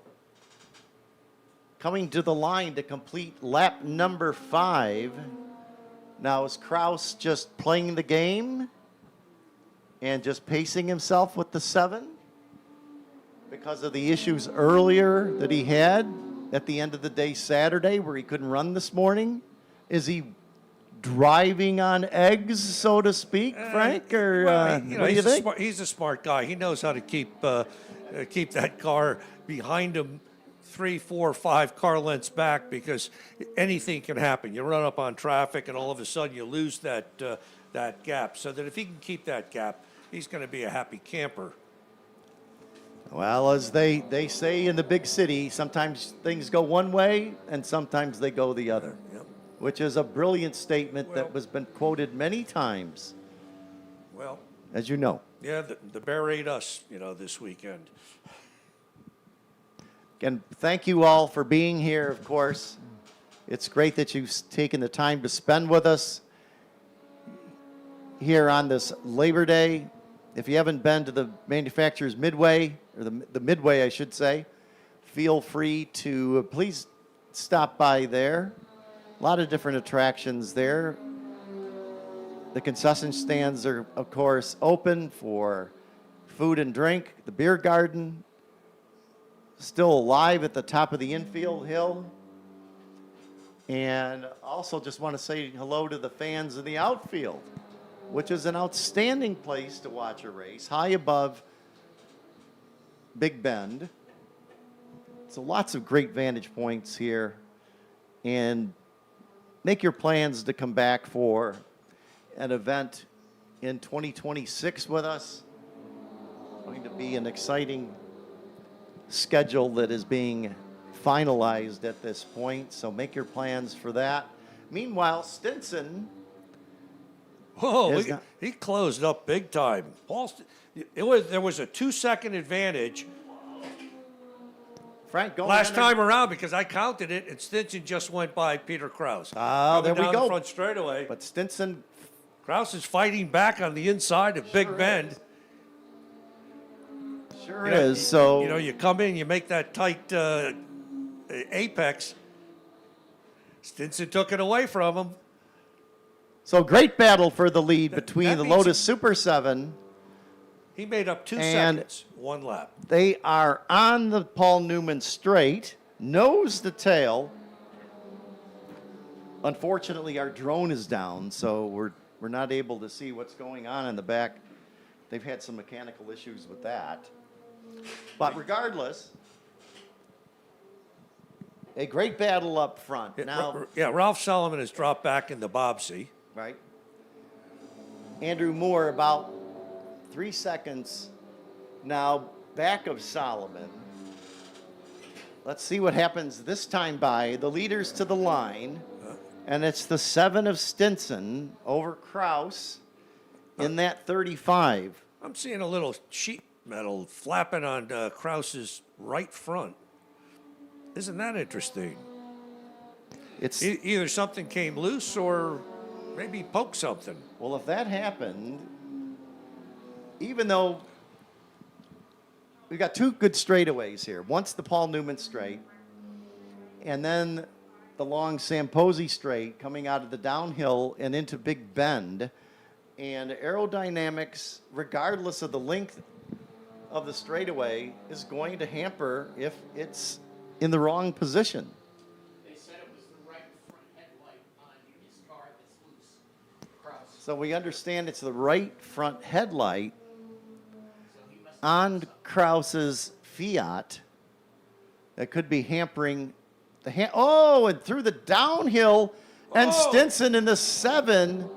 coming to the line to complete lap number 5. Now is Kraus just playing the game and just pacing himself with the 7 because of the issues earlier that he had at the end of the day Saturday where he couldn't run this morning? Is he driving on eggs, so to speak, Frank? Or what do you think? He's a smart guy. He knows how to keep that car behind him 3, 4, 5 car lengths back because anything can happen. You run up on traffic and all of a sudden you lose that gap. So that if he can keep that gap, he's going to be a happy camper. Well, as they say in the big city, sometimes things go one way and sometimes they go the other, which is a brilliant statement that has been quoted many times, Well, as you know. yeah, the bear ate us, this weekend. Again, thank you all for being here, of course. It's great that you've taken the time to spend with us here on this Labor Day. If you haven't been to the manufacturer's Midway, or the Midway, I should say, feel free to please stop by there. A lot of different attractions there. The concession stands are, of course, open for food and drink. The beer garden, still alive at the top of the infield hill. And also just want to say hello to the fans in the outfield, which is an outstanding place to watch a race, high above Big Bend. So lots of great vantage points here. And make your plans to come back for an event in 2026 with us. It's going to be an exciting schedule that is being finalized at this point, so make your plans for that. Meanwhile, Stinson. Whoa, he closed up big time. There was a 2-second advantage. Frank, go last time around because I counted it, and Stinson just went by Peter Kraus. There we down go. The front straightaway. But Stinson. Kraus is fighting back on the inside of Big Bend. Sure is. So you come in, you make that tight apex. Stinson took it away from him. So great battle for the lead between that the means Lotus Super 7. He made up 2 And seconds, 1 lap. They are on the Paul Newman straight, nose to tail. Unfortunately, our drone is down, so we're not able to see what's going on in the back. They've had some mechanical issues with that. But regardless, a great battle up front. Now, Yeah, Ralph Solomon has dropped back in the Bobsey. right? Andrew Moore about 3 seconds now back of Solomon. Let's see what happens this time by. The leaders to the line, and it's the 7 of Stinson over Kraus in that 35. I'm seeing a little sheet metal flapping on Kraus's right front. Isn't that interesting? It's either something came loose or maybe poked something. Well, if that happened, even though we've got 2 good straightaways here. Once the Paul Newman straight, and then the long Samposi straight coming out of the downhill and into Big Bend. And aerodynamics, regardless of the length of the straightaway, is going to hamper if it's in the wrong position. They said it was the right front headlight on his car that's loose. Kraus. So we understand it's the right front headlight on Kraus's Fiat that could be hampering the and through the downhill, and Stinson in the 7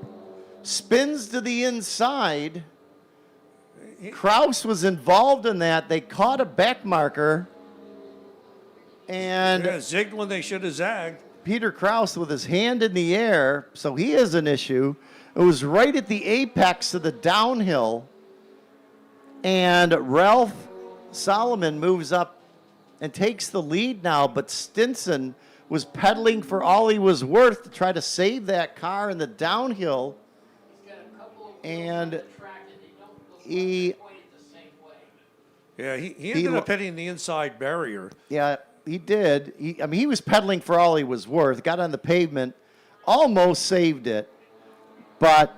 spins to the inside. Kraus was involved in that. They caught a back marker, and zigged when they should have zagged. Peter Kraus with his hand in the air, so he has an issue. It was right at the apex of the downhill. And Ralph Solomon moves up and takes the lead now, but Stinson was pedaling for all he was worth to try to save that car in the downhill. And he ended up hitting the inside barrier. Yeah, he did. He was pedaling for all he was worth, got on the pavement, almost saved it. But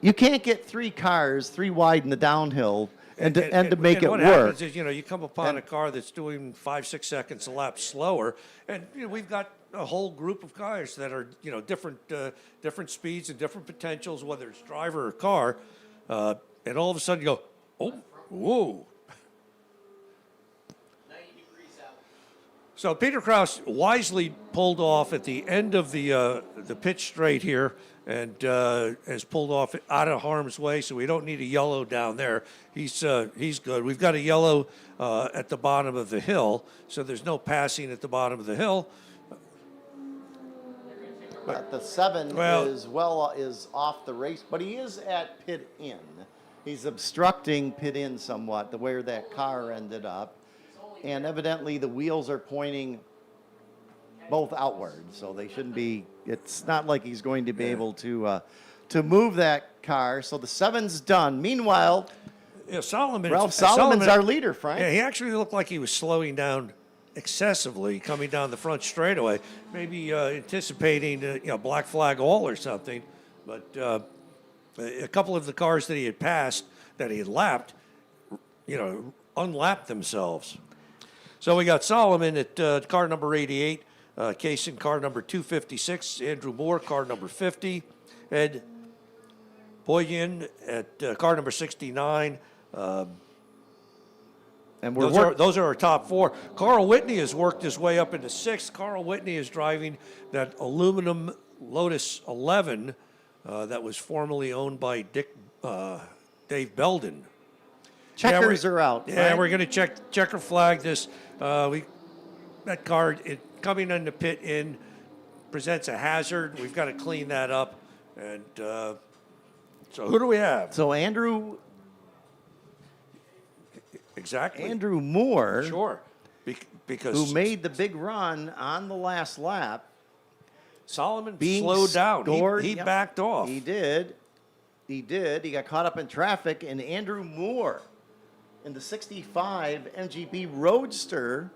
you can't get 3 cars, 3 wide in the downhill and to make it what work. happens is, you come upon a car that's doing 5-6 seconds a lap slower, and we've got a whole group of cars that are different speeds and different potentials, whether it's driver or car, and all of a sudden you go, oh, whoa. So Peter Kraus wisely pulled off at the end of the pitch straight here, and has pulled off out of harm's way, so we don't need a yellow down there. He's good. We've got a yellow at the bottom of the hill, so there's no passing at the bottom of the hill. But the 7 is off the race, but he is at pit in. He's obstructing pit in somewhat, the where that car ended up. And evidently the wheels are pointing both outward, so they shouldn't be. It's not like he's going to be able to move that car. So the 7's done. Meanwhile, Ralph Solomon's our leader, Frank. Yeah, he actually looked like he was slowing down excessively coming down the front straightaway, maybe anticipating black flag all or something. But a couple of the cars that he had passed, that he had lapped, unlapped themselves. So we got Solomon at car number 88, Kaysen car number 256, Andrew Moore car number 50, Ed Boyan at car number 69. And those are our top 4. Carl Whitney has worked his way up into 6th. Carl Whitney is driving that aluminum Lotus 11 that was formerly owned by Dave Belden. Checkers are out. Yeah, right? we're going to checker flag this. That car coming in the pit in presents a hazard. We've got to clean that up. And so who do we have? So Andrew Moore. Sure. Because who made the big run on the last lap. Solomon slowed down. He backed off. He did. He got caught up in traffic, and Andrew Moore in the 65 MGB Roadster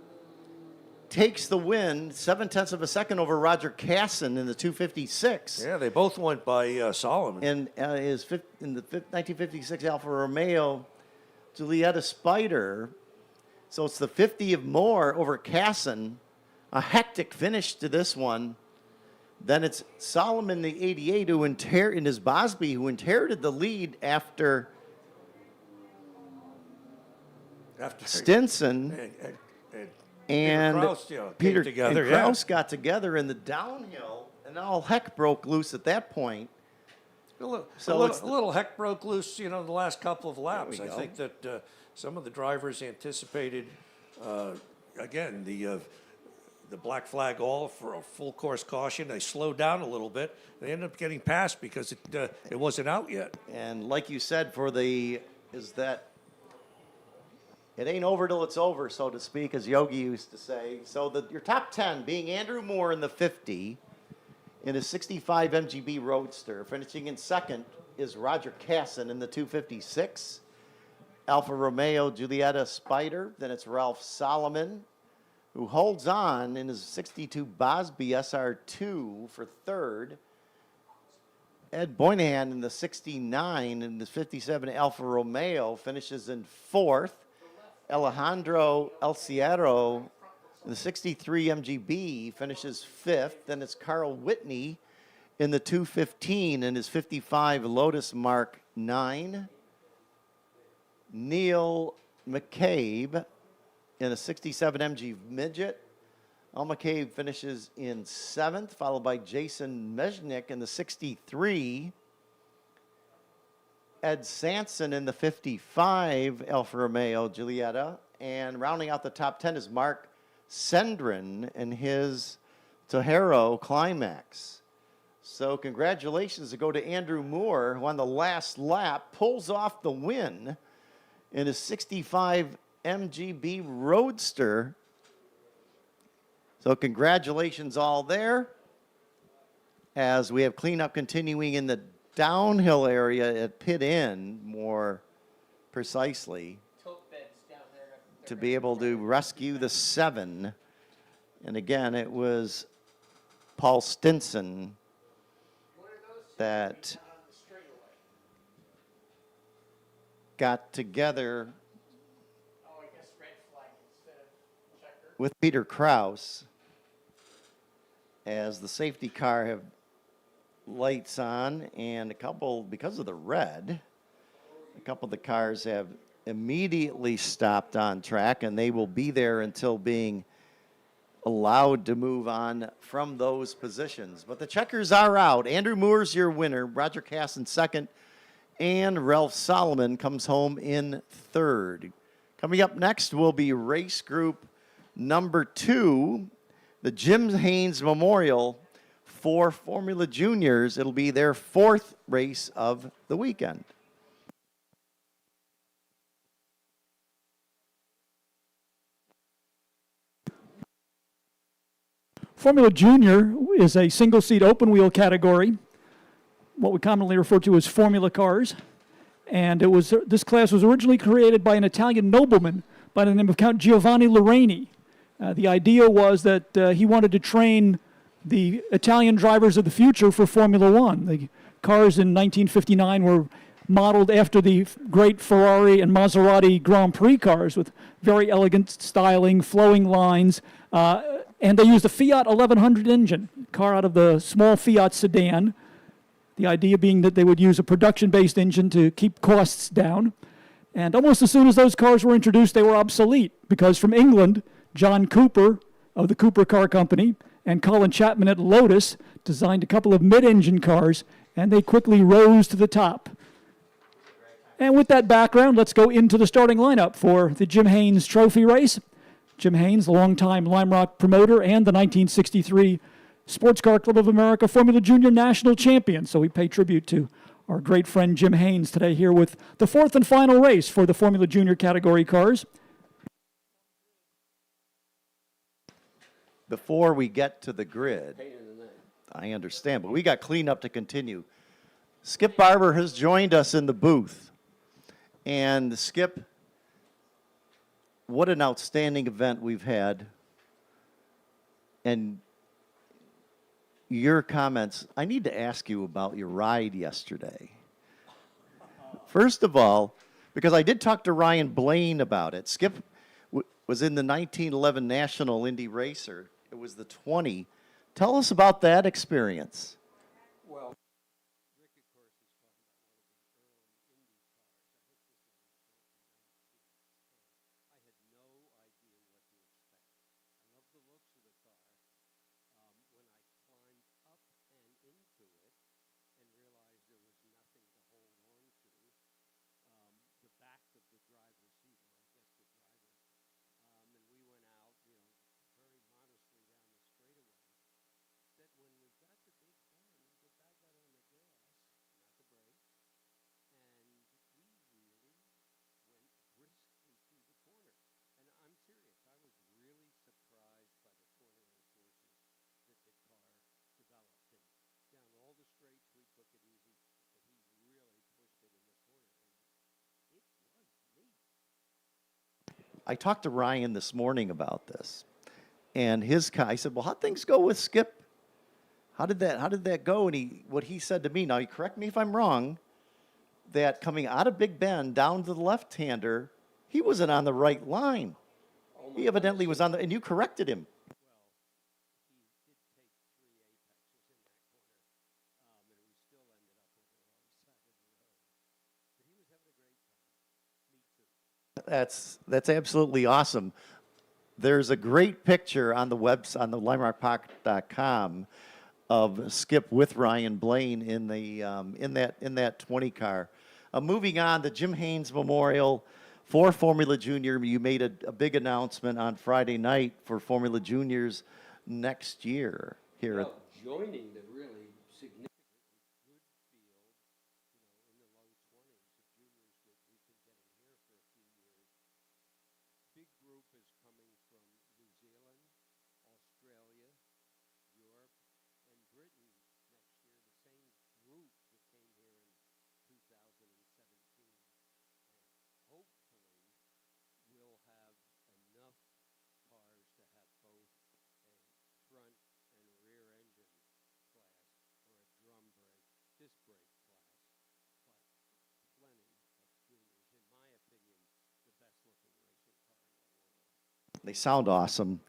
takes the win, 0.7 of a second over Roger Casson in the 256. Yeah, they both went by Solomon. And in the 1956 Alfa Romeo Giulietta Spider. So it's the 50 of Moore over Casson. A hectic finish to this one. Then it's Solomon, the 88, who in his Bosby, who inherited the lead after Stinson and Kraus, came Peter together, and Kraus got together in the downhill, and all heck broke loose at that point. A little, So a it's little heck broke loose, the last couple of laps. we I go. think that some of the drivers anticipated, again, the black flag all for a full course caution. They slowed down a little bit. They ended up getting past because it wasn't out yet. And like you said, it ain't over till it's over, so to speak, as Yogi used to say. So your top 10 being Andrew Moore in the 50 in his 65 MGB Roadster. Finishing in second is Roger Casson in the 256. Alfa Romeo Giulietta Spider. Then it's Ralph Solomon, who holds on in his 62 Bosby SR2 for third. Ed Boynihan in the 69 and the 57 Alfa Romeo finishes in fourth. Alejandro El Cierro in the 63 MGB finishes fifth. Then it's Carl Whitney in the 215 and his 55 Lotus Mark 9. Neil McCabe in a 67 MG Midget. Al McCabe finishes in seventh, followed by Jason Mezhnik in the 63. Ed Sanson in the 55 Alfa Romeo Giulietta. And rounding out the top 10 is Mark Sendrin in his Tejero Climax. So congratulations to go to Andrew Moore, who on the last lap pulls off the win in his 65 MGB Roadster. So congratulations all there, as we have cleanup continuing in the downhill area at pit end, more precisely, to be able to rescue the 7. And again, it was Paul Stinson that got together with Peter Kraus as the safety car have lights on, and because of the red, a couple of the cars have immediately stopped on track, and they will be there until being allowed to move on from those positions. But the checkers are out. Andrew Moore's your winner, Roger Cass in second, and Ralph Solomon comes home in third. Coming up next will be race group number 2, the Jim Haynes Memorial for Formula Juniors. It'll be their 4th race of the weekend. Formula Junior is a single-seat open-wheel category, what we commonly refer to as Formula cars. And this class was originally created by an Italian nobleman by the name of Count Giovanni Loreni. The idea was that he wanted to train the Italian drivers of the future for Formula One. The cars in 1959 were modeled after the great Ferrari and Maserati Grand Prix cars with very elegant styling, flowing lines, and they used a Fiat 1100 engine, car out of the small Fiat sedan. The idea being that they would use a production-based engine to keep costs down. And almost as soon as those cars were introduced, they were obsolete, because from England, John Cooper of the Cooper Car Company and Colin Chapman at Lotus designed a couple of mid-engine cars, and they quickly rose to the top. And with that background, let's go into the starting lineup for the Jim Haynes Trophy race. Jim Haynes, the longtime Lime Rock promoter and the 1963 Sports Car Club of America Formula Junior National Champion. So we pay tribute to our great friend Jim Haynes today here with the 4th and final race for the Formula Junior category cars. Before we get to the grid, I understand, but we got cleanup to continue. Skip Barber has joined us in the booth. And Skip, what an outstanding event we've had. And your comments, I need to ask you about your ride yesterday. First of all, because I did talk to Ryan Blaine about it. Skip was in the 1911 National Indy Racer. It was the 20 Tell us about that experience. Well, I talked to Ryan this morning about this, and I said, "Well, how'd things go with Skip? How did that go?" And what he said to me, now you correct me if I'm wrong, that coming out of Big Bend down to the left-hander, he wasn't on the right line. He evidently was on and you corrected him. That's absolutely awesome. There's a great picture on the on the limerockpark.com of Skip with Ryan Blaine in the in that 20 car. Moving on, the Jim Haynes Memorial for Formula Junior. You made a big announcement on Friday night for Formula Juniors next year here. well, joining the really significant good field, in the low 20s of juniors that we've been getting here for a few years. Big group is coming from New Zealand, Australia, Europe, and Britain next year. The same group that came here in 2017. And hopefully we'll have enough cars to have both a front and rear engine class or a drum brake, disc brake class, but plenty of juniors. In my opinion, the best looking racing car in the world. They sound awesome.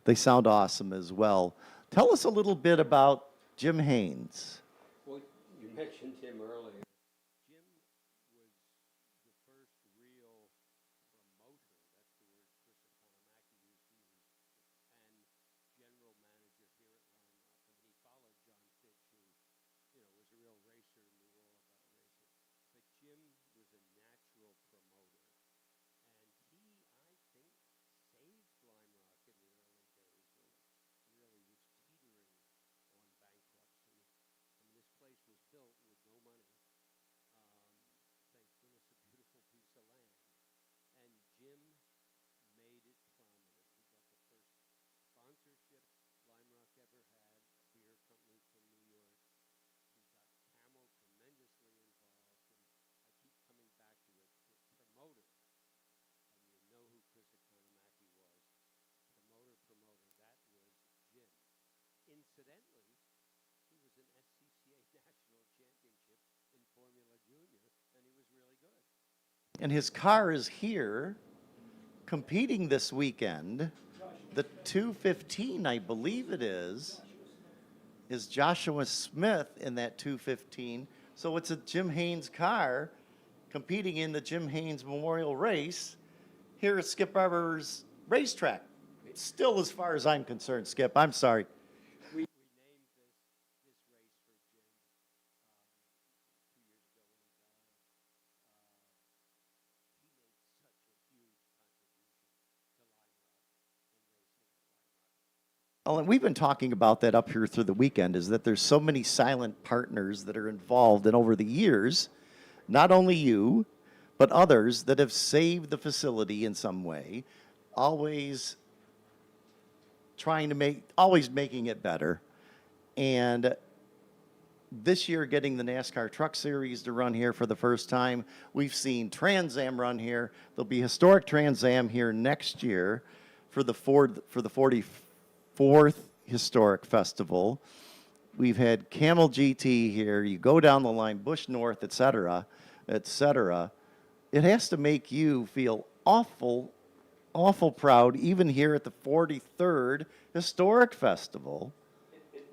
They sound awesome as well. Tell us a little bit about Jim Haynes. Well, you mentioned him earlier. Jim was the first real promoter, that's the word Chris Economaki used to use, and general manager here at Lime Rock. I mean, he followed John Fitch, who, was a real racer and knew all about racing. But Jim was a natural promoter. And he, I think, saved Lime Rock in the early days when it really was teetering on bankruptcy. I mean, this place was built with no money. Thank goodness, a beautiful piece of land. And Jim made it prominent. He got the first sponsorship Lime Rock ever had, a beer company from New York. He got Camel tremendously involved. And I keep coming back to it, the promoter. And you know who Chris Economaki was. Promoter, that was Jim. Incidentally, he was an SCCA national championship in Formula Junior, and he was really good. And his car is here competing this weekend. The 215, I believe it is Joshua Smith in that 215. So it's a Jim Haynes car competing in the Jim Haynes Memorial Race here at Skip Barber's racetrack. Still, as far as I'm concerned, Skip, I'm sorry. We named this race for Jim 2 years ago when he died. He made such a huge contribution to Lime Rock and racing at Lime Rock. Oh, and we've been talking about that up here through the weekend, is that there's so many silent partners that are involved, and over the years, not only you, but others that have saved the facility in some way, always making it better. And this year, getting the NASCAR Truck Series to run here for the first time. We've seen Trans Am run here. There'll be historic Trans Am here next year for the 44th Historic Festival. We've had Camel GT here. You go down the line, Busch North, et cetera, et cetera. It has to make you feel awful proud, even here at the 43rd Historic Festival. It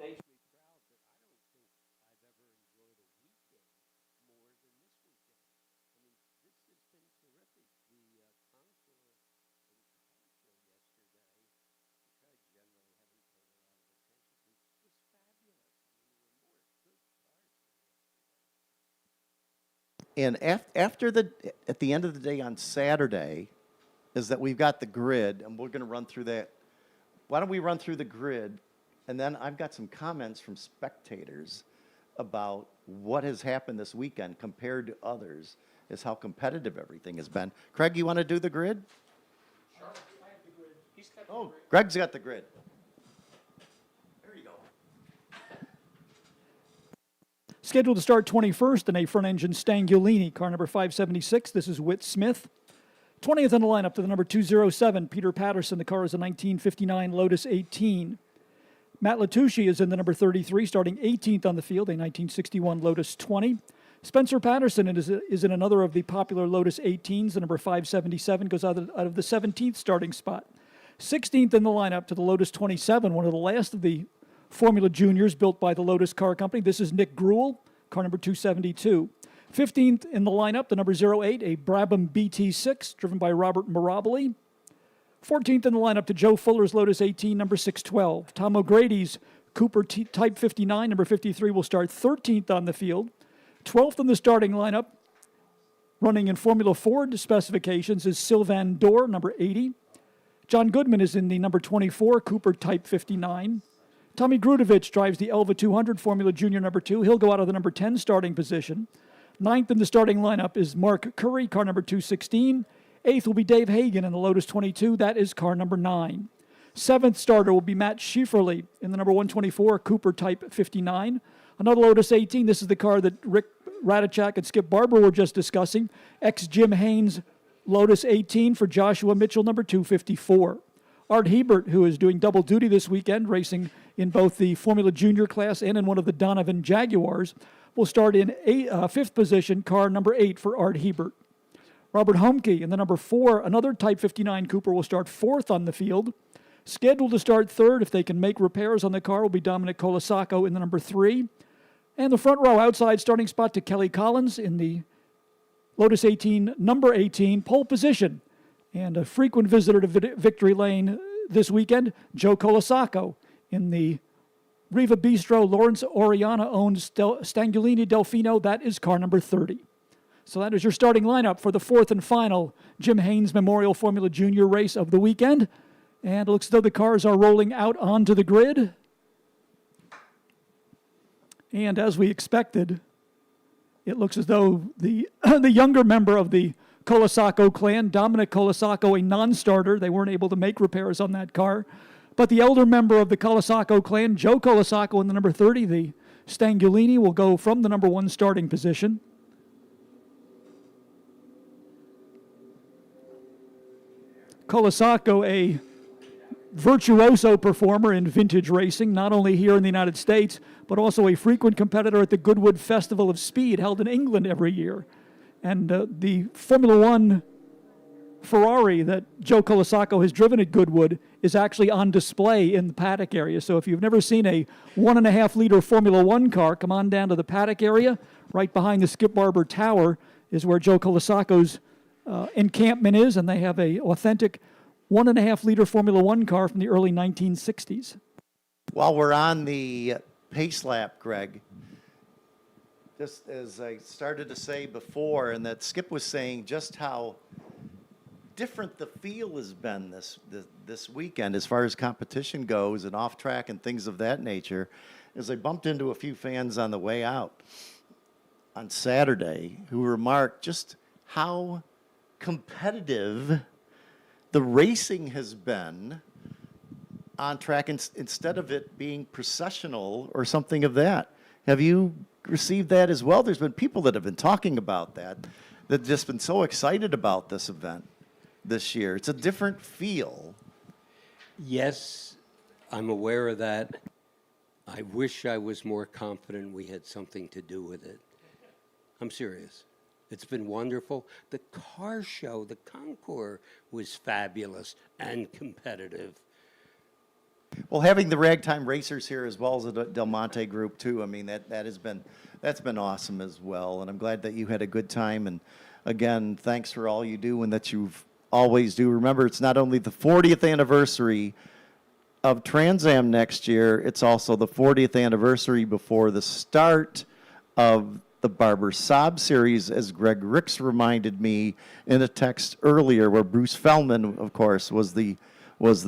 And at the end of the day on Saturday is that we've got the grid, and we're going to run through that. Why don't we run through the grid, and then I've got some comments from spectators about what has happened this weekend compared to others, is how competitive everything has been. Craig, you want to do the grid? Sure. I have the grid. He's got Oh, Greg's got the grid. There you go. Scheduled to start 21st in a front-engine Stangulini, car number 576. This is Whit Smith. 20th in the lineup to the number 207, Peter Patterson. The car is a 1959 Lotus 18. Matt Latucci is in the number 33, starting 18th on the field, a 1961 Lotus 20. Spencer Patterson is in another of the popular Lotus 18s. The number 577 goes out of the 17th starting spot. 16th in the lineup to the Lotus 27, one of the last of the Formula Juniors built by the Lotus Car Company. This is Nick Gruel, car number 272. 15th in the lineup, the number 08, a Brabham BT6, driven by Robert Mirabile. 14th in the lineup to Joe Fuller's Lotus 18, number 612. Tom O'Grady's Cooper Type 59, number 53, will start 13th on the field. 12th in the starting lineup, running in Formula Ford specifications, is Sylvain Dor, number 80. John Goodman is in the number 24 Cooper Type 59. Tommy Grudovich drives the Elva 200 Formula Junior number 2. He'll go out of the number 10 starting position. 9th in the starting lineup is Mark Curry, car number 216. 8th will be Dave Hagan in the Lotus 22. That is car number 9. 7th starter will be Matt Schieferle in the number 124 Cooper Type 59. Another Lotus 18. This is the car that Rick Radachak and Skip Barber were just discussing. Ex-Jim Haynes Lotus 18 for Joshua Mitchell, number 254. Art Hebert, who is doing double duty this weekend, racing in both the Formula Junior class and in one of the Donovan Jaguars, will start in 5th position, car number 8 for Art Hebert. Robert Homke in the number 4, another Type 59 Cooper, will start 4th on the field. Scheduled to start 3rd, if they can make repairs on the car, will be Dominic Colasaco in the number 3. And the front row outside starting spot to Kelly Collins in the Lotus 18, number 18, pole position. And a frequent visitor to Victory Lane this weekend, Joe Colasaco in the Riva Bistro Lawrence Oriana-owned Stangulini Delfino. That is car number 30. So that is your starting lineup for the 4th and final Jim Haynes Memorial Formula Junior race of the weekend. And it looks as though the cars are rolling out onto the grid. And as we expected, it looks as though the younger member of the Colasaco clan, Dominic Colasaco, a non-starter, they weren't able to make repairs on that car. But the elder member of the Colasaco clan, Joe Colasaco in the number 30, the Stangulini, will go from the number 1 starting position. Colasaco, a virtuoso performer in vintage racing, not only here in the United States, but also a frequent competitor at the Goodwood Festival of Speed, held in England every year. And the Formula One Ferrari that Joe Colasaco has driven at Goodwood is actually on display in the paddock area. So if you've never seen a 1.5-liter Formula One car, come on down to the paddock area. Right behind the Skip Barber Tower is where Joe Colasaco's encampment is, and they have a authentic 1.5-liter Formula One car from the early 1960s. While we're on the pace lap, Greg, just as I started to say before, and that Skip was saying just how different the feel has been this weekend as far as competition goes and off track and things of that nature, is I bumped into a few fans on the way out on Saturday who remarked just how competitive the racing has been on track instead of it being processional or something of that. Have you received that as well? There's been people that have been talking about that have just been so excited about this event this year. It's a different feel. Yes, I'm aware of that. I wish I was more confident we had something to do with it. I'm serious. It's been wonderful. The car show, the concours, was fabulous and competitive. Well, having the Ragtime Racers here as well as the Delmonte group too, I mean that's been awesome as well, and I'm glad that you had a good time. And again, thanks for all you do and that you've always do. Remember, it's not only the 40th anniversary of Trans Am next year, it's also the 40th anniversary before the start of the Barber Saab series, as Greg Ricks reminded me in a text earlier, where Bruce Feldman, of course, was the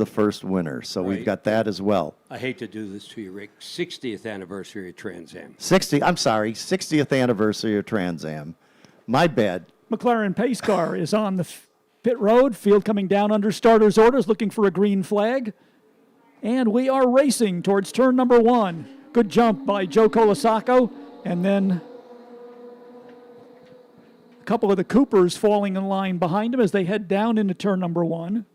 first winner. So we've Right. got that as well. I hate to do this to you, Rick. 60th anniversary of Trans Am. 60th anniversary of Trans Am. My bad. McLaren pace car is on the pit road. Field coming down under starter's orders, looking for a green flag. And we are racing towards turn number 1. Good jump by Joe Colasaco. And then a couple of the Coopers falling in line behind him as they head down into turn number 1.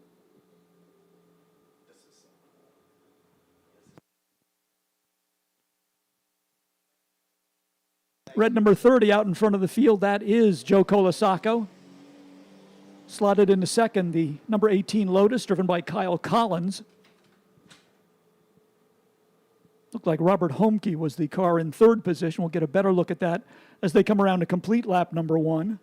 Red number 30 out in front of the field, that is Joe Colasaco. Slotted into second, the number 18 Lotus, driven by Kyle Collins. Looked like Robert Homke was the car in third position. We'll get a better look at that as they come around to complete lap number 1.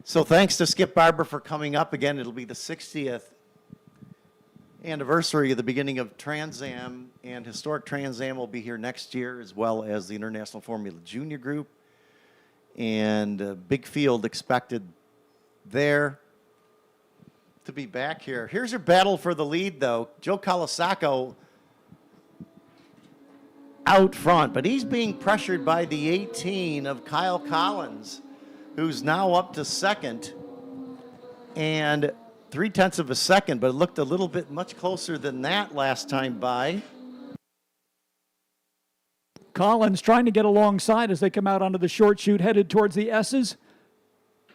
So thanks to Skip Barber for coming up again. It'll be the 60th anniversary of the beginning of Trans Am, and Historic Trans Am will be here next year, as well as the International Formula Junior Group, and a big field expected there to be back here. Here's your battle for the lead, though. Joe Colasaco out front, but he's being pressured by the 18 of Kyle Collins, who's now up to second, and 0.3 of a second, but it looked a little bit much closer than that last time by. Collins trying to get alongside as they come out onto the short chute, headed towards the S's.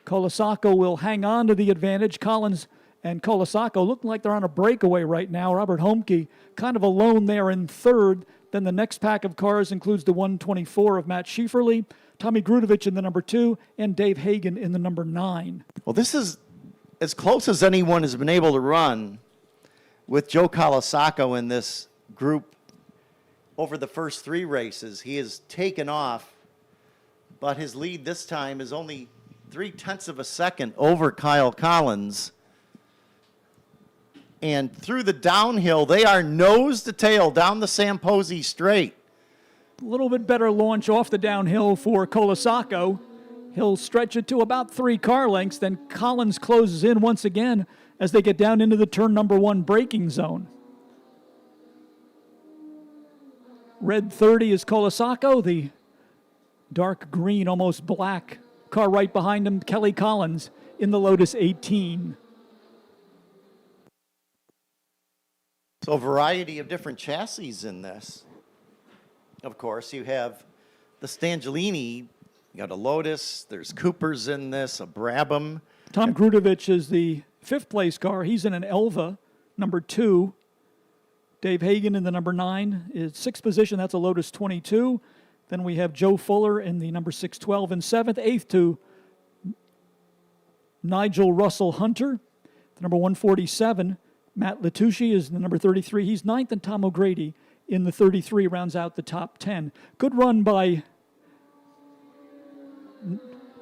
Colasaco will hang on to the advantage. Collins and Colasaco look like they're on a breakaway right now. Robert Homke kind of alone there in third. Then the next pack of cars includes the 124 of Matt Schieferle, Tommy Grudovich in the number 2, and Dave Hagan in the number 9. Well, this is as close as anyone has been able to run with Joe Colasaco in this group over the first 3 races. He has taken off, but his lead this time is only 0.3 of a second over Kyle Collins. And through the downhill, they are nose to tail down the Samposi Straight. A little bit better launch off the downhill for Colasaco. He'll stretch it to about 3 car lengths. Then Collins closes in once again as they get down into the turn number 1 braking zone. Red 30 is Colasaco. The dark green, almost black car right behind him, Kelly Collins in the Lotus 18. So a variety of different chassis in this. Of course, you have the Stangelini. You got a Lotus, there's Coopers in this, a Brabham. Tom Grudovich is the 5th place car. He's in an Elva, number 2. Dave Hagan in the number 9 is 6th position. That's a Lotus 22. Then we have Joe Fuller in the number 612 and 7th. 8th to Nigel Russell Hunter, the number 147. Matt Latucci is the number 33. He's 9th, and Tom O'Grady in the 33 rounds out the top 10. Good run by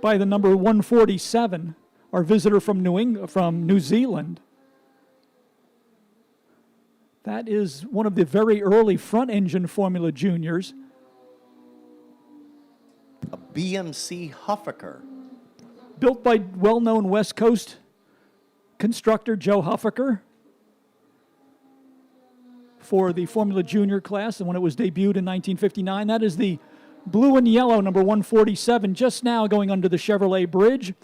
the number 147, our visitor from New Zealand. That is one of the very early front-engine Formula Juniors. A BMC Huffaker. Built by well-known West Coast constructor Joe Huffaker for the Formula Junior class, and when it was debuted in 1959. That is the blue and yellow number 147, just now going under the Chevrolet bridge.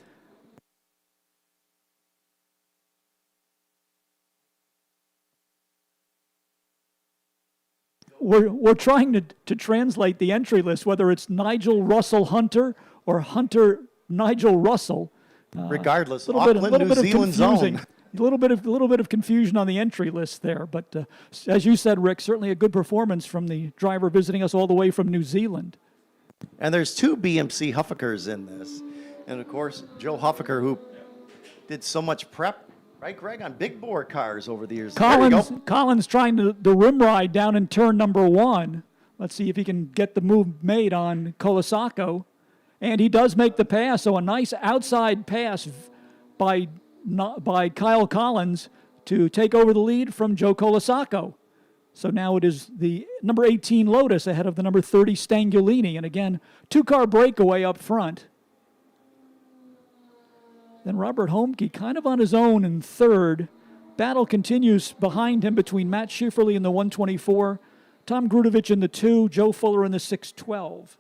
We're trying to translate the entry list, whether it's Nigel Russell Hunter or Hunter Nigel Russell. Regardless, Auckland, New Zealand's own. A little bit of confusion on the entry list there, but as you said, Rick, certainly a good performance from the driver visiting us all the way from New Zealand. And there's 2 BMC Huffakers in this. And of course, Joe Huffaker, who did so much prep, right, Greg, on big bore cars over the years. Collins trying the rim ride down in turn number 1. Let's see if he can get the move made on Colasaco. And he does make the pass, so a nice outside pass by Kyle Collins to take over the lead from Joe Colasaco. So now it is the number 18 Lotus ahead of the number 30 Stangulini. And again, 2-car breakaway up front. Then Robert Homke kind of on his own in third. Battle continues behind him between Matt Schifferle in the 124, Tom Grudovich in the 2, Joe Fuller in the 612.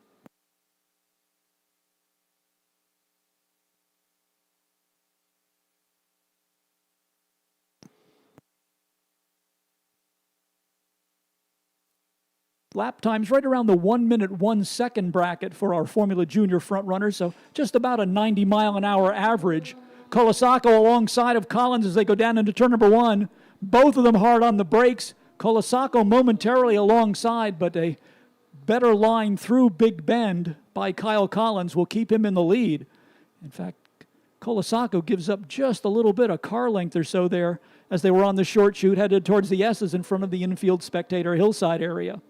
Lap times right around the 1 minute, 1 second bracket for our Formula Junior front runners, so just about a 90-mile-an-hour average. Colasacco alongside of Collins as they go down into turn number 1. Both of them hard on the brakes. Colasacco momentarily alongside, but a better line through Big Bend by Kyle Collins will keep him in the lead. In fact, Colasacco gives up just a little bit, a car length or so there as they were on the short chute, headed towards the S's in front of the infield spectator hillside area.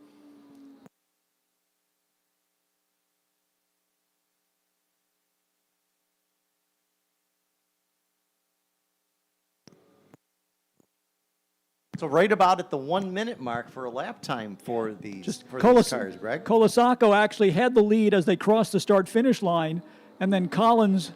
So right about at the 1 minute mark for a lap time for these, these cars, Greg. Colasacco actually had the lead as they crossed the start-finish line, and then Collins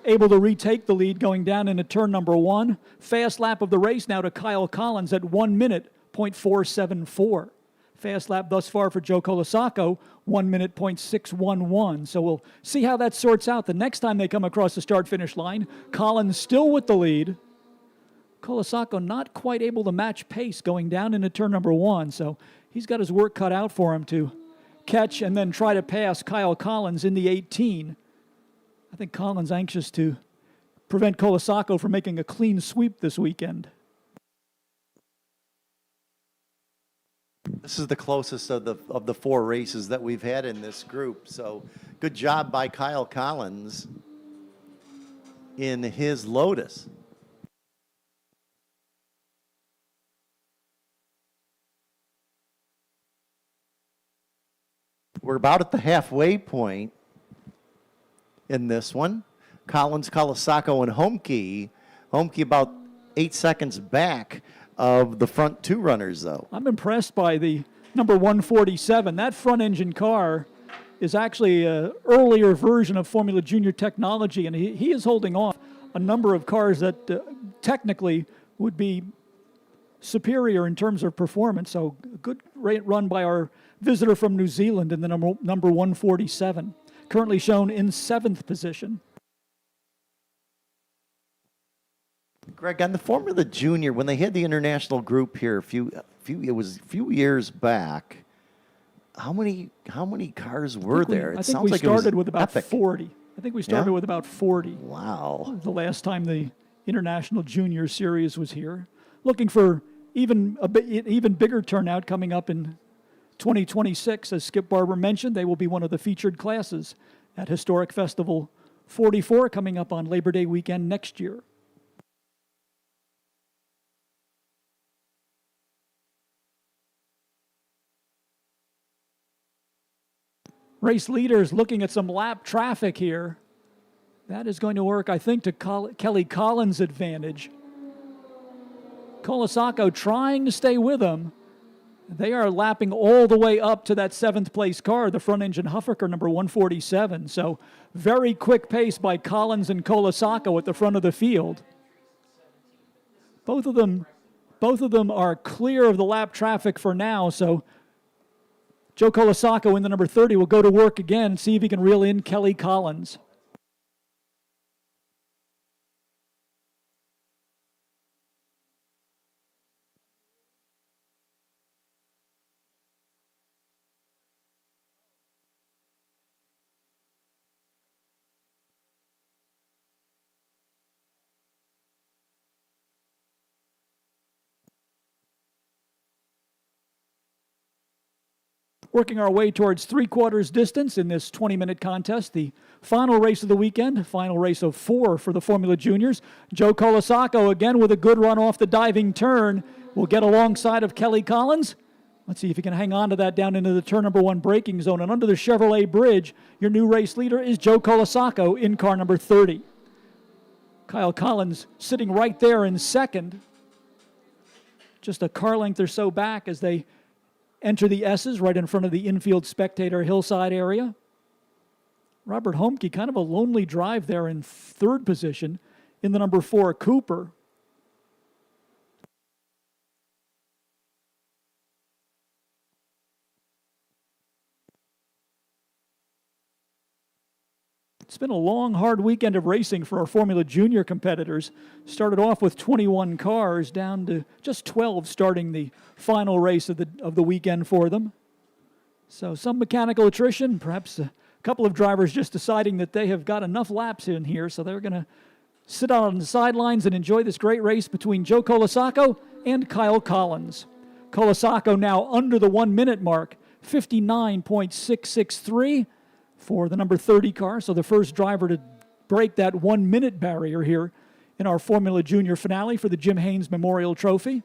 able to retake the lead going down into turn number 1. Fast lap of the race now to Kyle Collins at 1 minute, 0.474. Fast lap thus far for Joe Colasacco, 1 minute, 0.611. So we'll see how that sorts out the next time they come across the start-finish line. Collins still with the lead. Colasacco not quite able to match pace going down into turn number 1, so he's got his work cut out for him to catch and then try to pass Kyle Collins in the 18. I think Collins anxious to prevent Colasacco from making a clean sweep this weekend. This is the closest of the 4 races that we've had in this group, so good job by Kyle Collins in his Lotus. We're about at the halfway point in this one. Collins, Colasacco, and Homke. Homke about 8 seconds back of the front 2 runners, though. I'm impressed by the number 147. That front engine car is actually an earlier version of Formula Junior technology, and he is holding off a number of cars that technically would be superior in terms of performance. So a good run by our visitor from New Zealand in the number 147, currently shown in 7th position. Greg, on the Formula Junior, when they had the international group here a few years back, how many cars were there? I think we started with about 40. I think we started with about 40. Wow. The last time the International Junior Series was here. Looking for even bigger turnout coming up in 2026. As Skip Barber mentioned, they will be one of the featured classes at Historic Festival 44 coming up on Labor Day weekend next year. Race leaders looking at some lap traffic here. That is going to work, I think, to Kelly Collins' advantage. Colasacco trying to stay with him. They are lapping all the way up to that 7th place car, the front engine Huffaker number 147. So very quick pace by Collins and Colasacco at the front of the field. Both of them are clear of the lap traffic for now, so Joe Colasacco in the number 30 will go to work again, see if he can reel in Kelly Collins. Working our way towards 3/4 distance in this 20-minute contest, the final race of the weekend, final race of 4 for the Formula Juniors. Joe Colasacco again with a good run off the diving turn will get alongside of Kelly Collins. Let's see if he can hang on to that down into the turn number 1 braking zone. And under the Chevrolet bridge, your new race leader is Joe Colasacco in car number 30. Kyle Collins sitting right there in second. just a car length or so back as they enter the S's right in front of the infield spectator hillside area. Robert Homke, kind of a lonely drive there in third position in the number 4 Cooper. It's been a long, hard weekend of racing for our Formula Junior competitors. Started off with 21 cars, down to just 12 starting the final race of the weekend for them. So some mechanical attrition, perhaps a couple of drivers just deciding that they have got enough laps in here, so they're going to sit out on the sidelines and enjoy this great race between Joe Colasaco and Kyle Collins. Colasaco now under the 1 minute mark, 59.663. for the number 30 car, so the first driver to break that 1 minute barrier here in our Formula Junior finale for the Jim Haynes Memorial Trophy.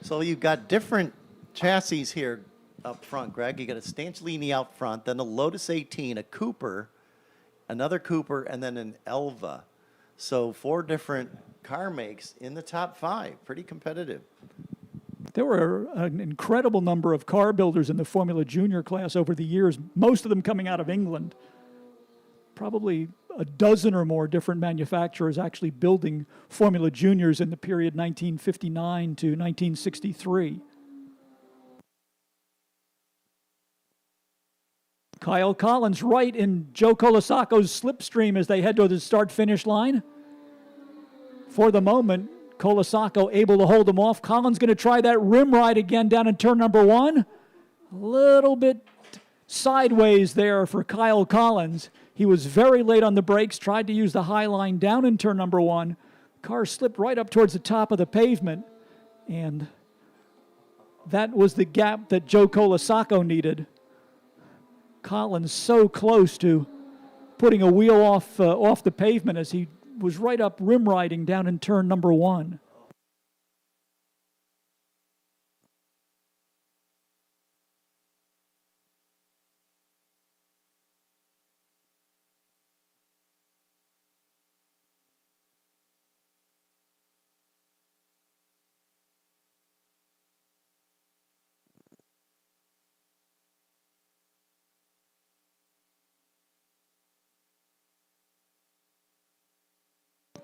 So you've got different chassis here up front, Greg. You got a Stanchiolini out front, then a Lotus 18, a Cooper, another Cooper, and then an Elva. So 4 different car makes in the top 5. Pretty competitive. There were an incredible number of car builders in the Formula Junior class over the years, most of them coming out of England. Probably a dozen or more different manufacturers actually building Formula Juniors in the period 1959 to 1963. Kyle Collins right in Joe Colasaco's slipstream as they head to the start-finish line. For the moment, Colasaco able to hold him off. Collins going to try that rim ride again down in turn number 1. A little bit sideways there for Kyle Collins. He was very late on the brakes, tried to use the high line down in turn number 1. Car slipped right up towards the top of the pavement, and that was the gap that Joe Colasaco needed. Collins so close to putting a wheel off the pavement as he was right up rim riding down in turn number 1.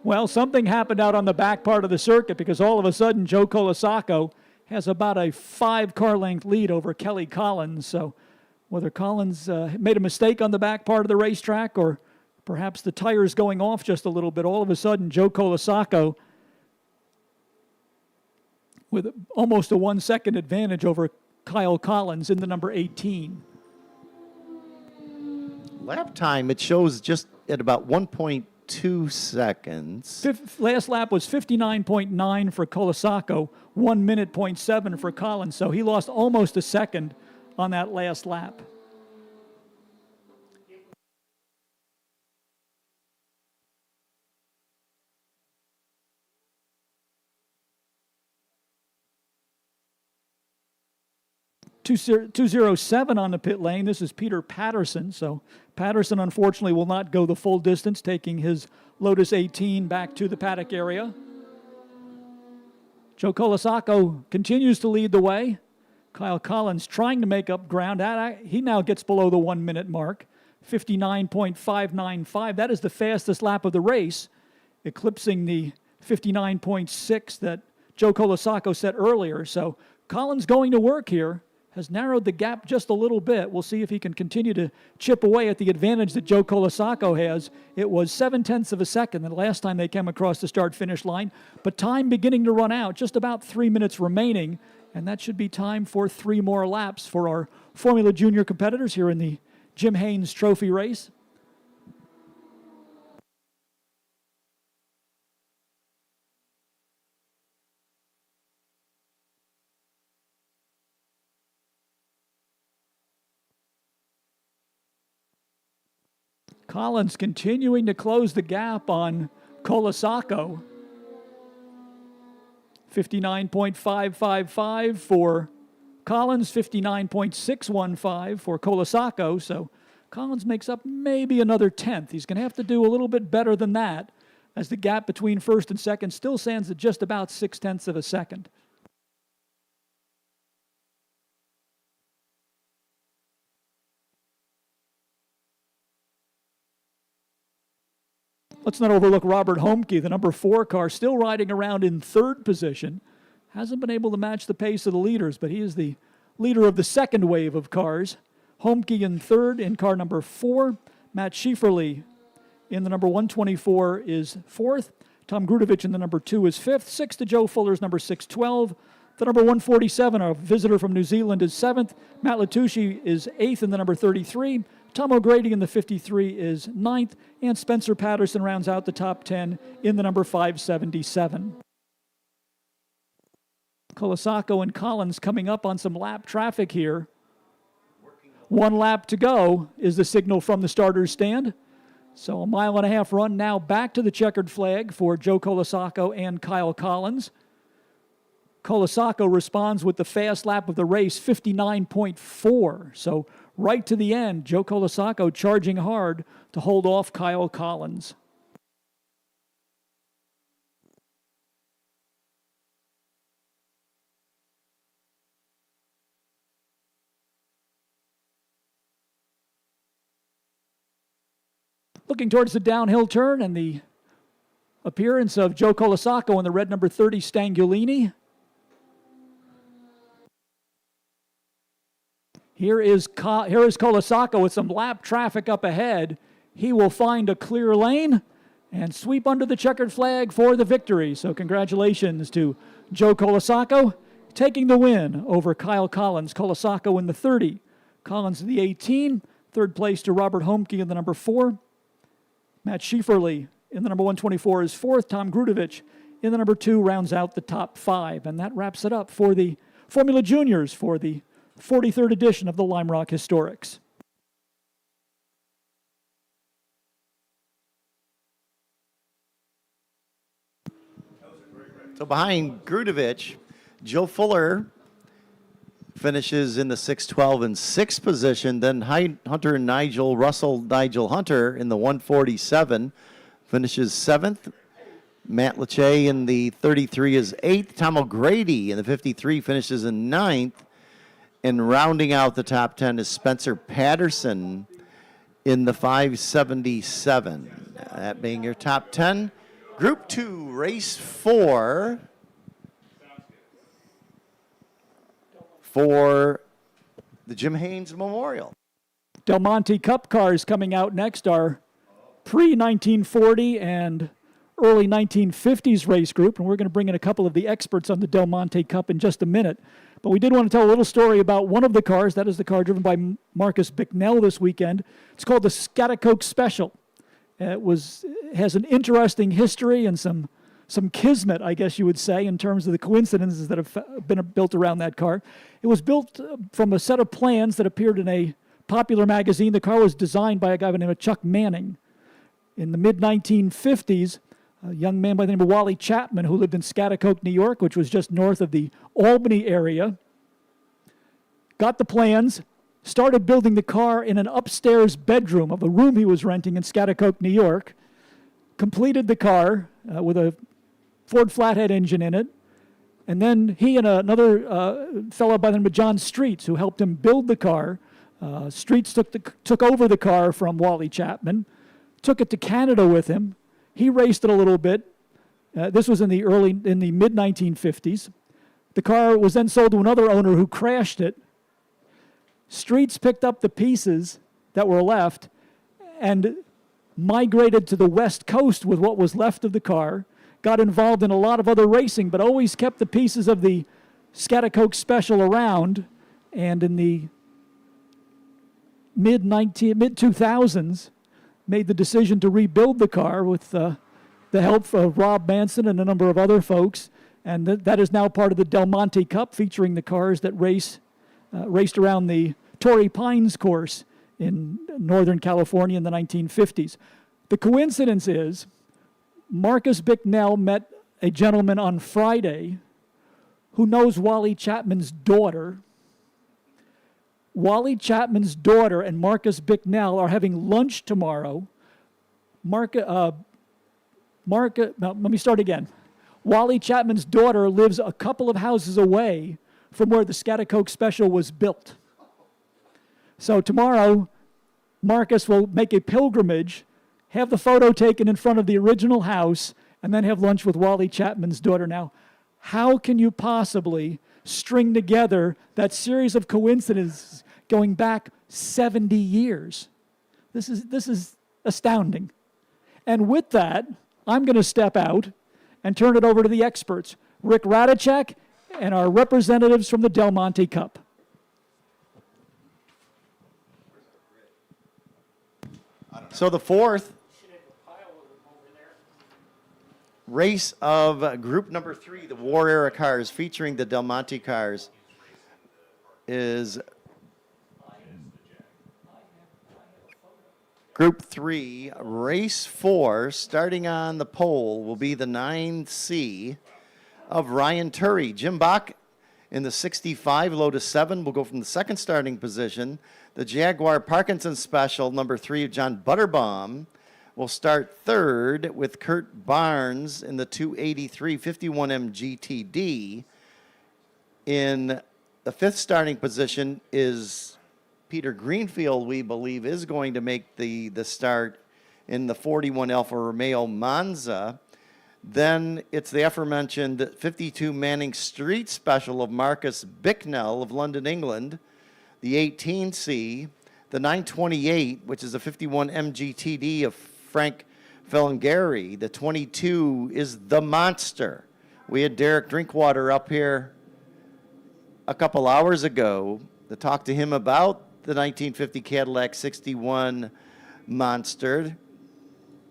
Well, something happened out on the back part of the circuit because all of a sudden Joe Colasaco has about a 5-car length lead over Kelly Collins. So whether Collins made a mistake on the back part of the racetrack or perhaps the tires going off just a little bit, all of a sudden Joe Colasaco with almost a 1-second advantage over Kyle Collins in the number 18. Lap time, it shows just at about 1.2 seconds. Last lap was 59.9 for Colasaco, 1 minute 0.7 for Collins. So he lost almost a second on that last lap. .207 on the pit lane. This is Peter Patterson. So Patterson, unfortunately, will not go the full distance, taking his Lotus 18 back to the paddock area. Joe Colasaco continues to lead the way. Kyle Collins trying to make up ground. He now gets below the 1 minute mark, 59.595. That is the fastest lap of the race, eclipsing the 59.6 that Joe Colasaco set earlier. So Collins going to work here. Has narrowed the gap just a little bit. We'll see if he can continue to chip away at the advantage that Joe Colasaco has. It was 0.7 of a second the last time they came across the start-finish line, but time beginning to run out, just about 3 minutes remaining, and that should be time for 3 more laps for our Formula Junior competitors here in the Jim Haynes Trophy race. Collins continuing to close the gap on Colasaco. 59.555 for Collins, 59.615 for Colasaco. So Collins makes up maybe another 10th. He's going to have to do a little bit better than that as the gap between first and second still stands at just about 0.6 of a second. Let's not overlook Robert Homke, the number 4 car, still riding around in third position. Hasn't been able to match the pace of the leaders, but he is the leader of the second wave of cars. Homke in third in car number 4. Matt Schieferle in the number 124 is fourth. Tom Grudovich in the number 2 is fifth. Sixth to Joe Fuller's number 612. The number 147, a visitor from New Zealand, is seventh. Matt Latucci is eighth in the number 33. Tom O'Grady in the 53 is ninth. And Spencer Patterson rounds out the top 10 in the number 577. Colasacco and Collins coming up on some lap traffic here. 1 lap to go is the signal from the starter's stand. So a 1.5 mile run now back to the checkered flag for Joe Colasacco and Kyle Collins. Colasacco responds with the fast lap of the race, 59.4. So right to the end, Joe Colasacco charging hard to hold off Kyle Collins. Looking towards the downhill turn and the appearance of Joe Colasacco in the red number 30 Stangulini. Here is Colasacco with some lap traffic up ahead. He will find a clear lane and sweep under the checkered flag for the victory. So congratulations to Joe Colasacco taking the win over Kyle Collins. Colasacco in the 30, Collins in the 18. Third place to Robert Homke in the number 4. Matt Schieferle in the number 124 is fourth. Tom Grudovich in the number 2 rounds out the top 5. And that wraps it up for the Formula Juniors for the 43rd edition of the Lime Rock Historics. So behind Grudovich, Joe Fuller finishes in the 612 in 6th position. Then Hunter and Nigel Hunter in the 147 finishes 7th. Matt Lache in the 33 is 8th. Tom O'Grady in the 53 finishes in 9th. And rounding out the top 10 is Spencer Patterson in the 577. That being your top 10. Group 2, race 4. For the Jim Haynes Memorial. Delmonte Cup cars coming out next are pre-1940 and early 1950s race group, and we're going to bring in a couple of the experts on the Delmonte Cup in just a minute. But we did want to tell a little story about one of the cars. That is the car driven by Marcus Bicknell this weekend. It's called the Scattercoke Special. It has an interesting history and some kismet, I guess you would say, in terms of the coincidences that have been built around that car. It was built from a set of plans that appeared in a popular magazine. The car was designed by a guy by the name of Chuck Manning. In the mid-1950s, a young man by the name of Wally Chapman, who lived in Scattercoke, New York, which was just north of the Albany area, got the plans, started building the car in an upstairs bedroom of a room he was renting in Scattercoke, New York, completed the car with a Ford flathead engine in it, and then he and another fellow by the name of John Streets, who helped him build the car. Streets took over the car from Wally Chapman, took it to Canada with him. He raced it a little bit. This was in the mid-1950s. The car was then sold to another owner who crashed it. Streets picked up the pieces that were left and migrated to the West Coast with what was left of the car, got involved in a lot of other racing, but always kept the pieces of the Scattercoke Special around. And in the mid-2000s, made the decision to rebuild the car with the help of Rob Manson and a number of other folks. And that is now part of the Delmonte Cup, featuring the cars that raced around the Torrey Pines course in Northern California in the 1950s. The coincidence is Marcus Bicknell met a gentleman on Friday who knows Wally Chapman's daughter. Wally Chapman's daughter and Marcus Bicknell are having lunch tomorrow. Marcus let me start again. Wally Chapman's daughter lives a couple of houses away from where the Scattercoke Special was built. So tomorrow, Marcus will make a pilgrimage, have the photo taken in front of the original house, and then have lunch with Wally Chapman's daughter. Now, how can you possibly string together that series of coincidences going back 70 years? This is astounding. And with that, I'm going to step out and turn it over to the experts, Rick Radicek and our representatives from the Delmonte Cup. So the fourth race of group number 3, the War Era cars featuring the Delmonte cars, is Group 3, Race 4, starting on the pole, will be the 9C of Ryan Turry. Jim Bach in the 65 Lotus 7 will go from the second starting position. The Jaguar Parkinson Special, number 3 of John Butterbaum, will start third with Kurt Barnes in the 283 51M GTD. In the fifth starting position is Peter Greenfield, we believe, is going to make the start in the 41 Alfa Romeo Monza. Then it's the aforementioned 52 Manning Street Special of Marcus Bicknell of London, England. The 18C, the 928, which is a 51 MGTD of Frank Felingari. The 22 is the Monster. We had Derek Drinkwater up here a couple hours ago to talk to him about the 1950 Cadillac 61 Monster.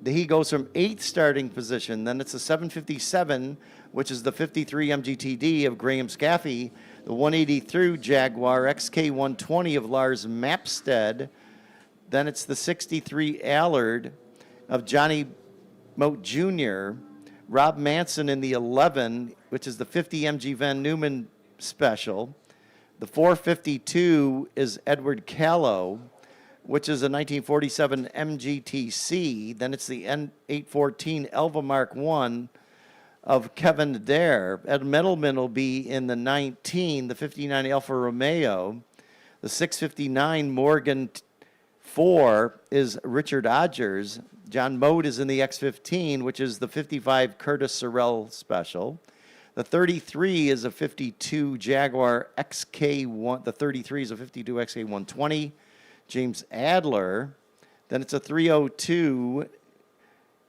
He goes from 8th starting position. Then it's the 757, which is the 53 MGTD of Graham Scaffey. The 183 Jaguar XK120 of Lars Mapstead. Then it's the 63 Allard of Johnny Moat Jr. Rob Manson in the 11, which is the 50 MG Van Neumann Special. The 452 is Edward Callow, which is a 1947 MGTC. Then it's the N814 Elva Mark I of Kevin Dare. Ed Metalman will be in the 19, the 59 Alfa Romeo. The 659 Morgan 4 is Richard Odgers. John Mode is in the X15, which is the 55 Curtis Sorrell Special. The 33 is a 52 Jaguar XK1. The 33 is a 52 XK120. James Adler. Then it's a 302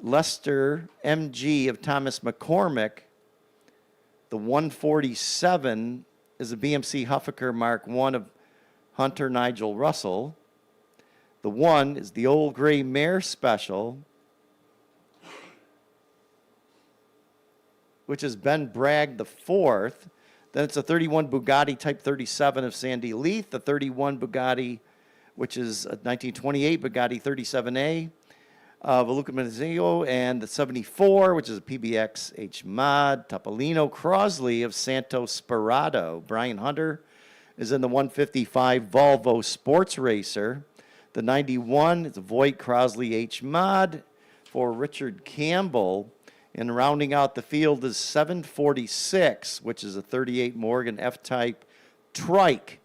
Lester MG of Thomas McCormick. The 147 is a BMC Huffaker Mark I of Hunter Nigel Russell. The 1 is the Old Gray Mare Special, which is Ben Bragg the 4th. Then it's a 31 Bugatti Type 37 of Sandy Leith. The 31 Bugatti, which is a 1928 Bugatti 37A of Luca Mazzio, and the 74, which is a PBX H Mod Topolino Crosley of Santos Sperato. Brian Hunter is in the 155 Volvo Sports Racer. The 91 is a Voigt Crosley H Mod for Richard Campbell. And rounding out the field is 746, which is a 38 Morgan F-Type Trike,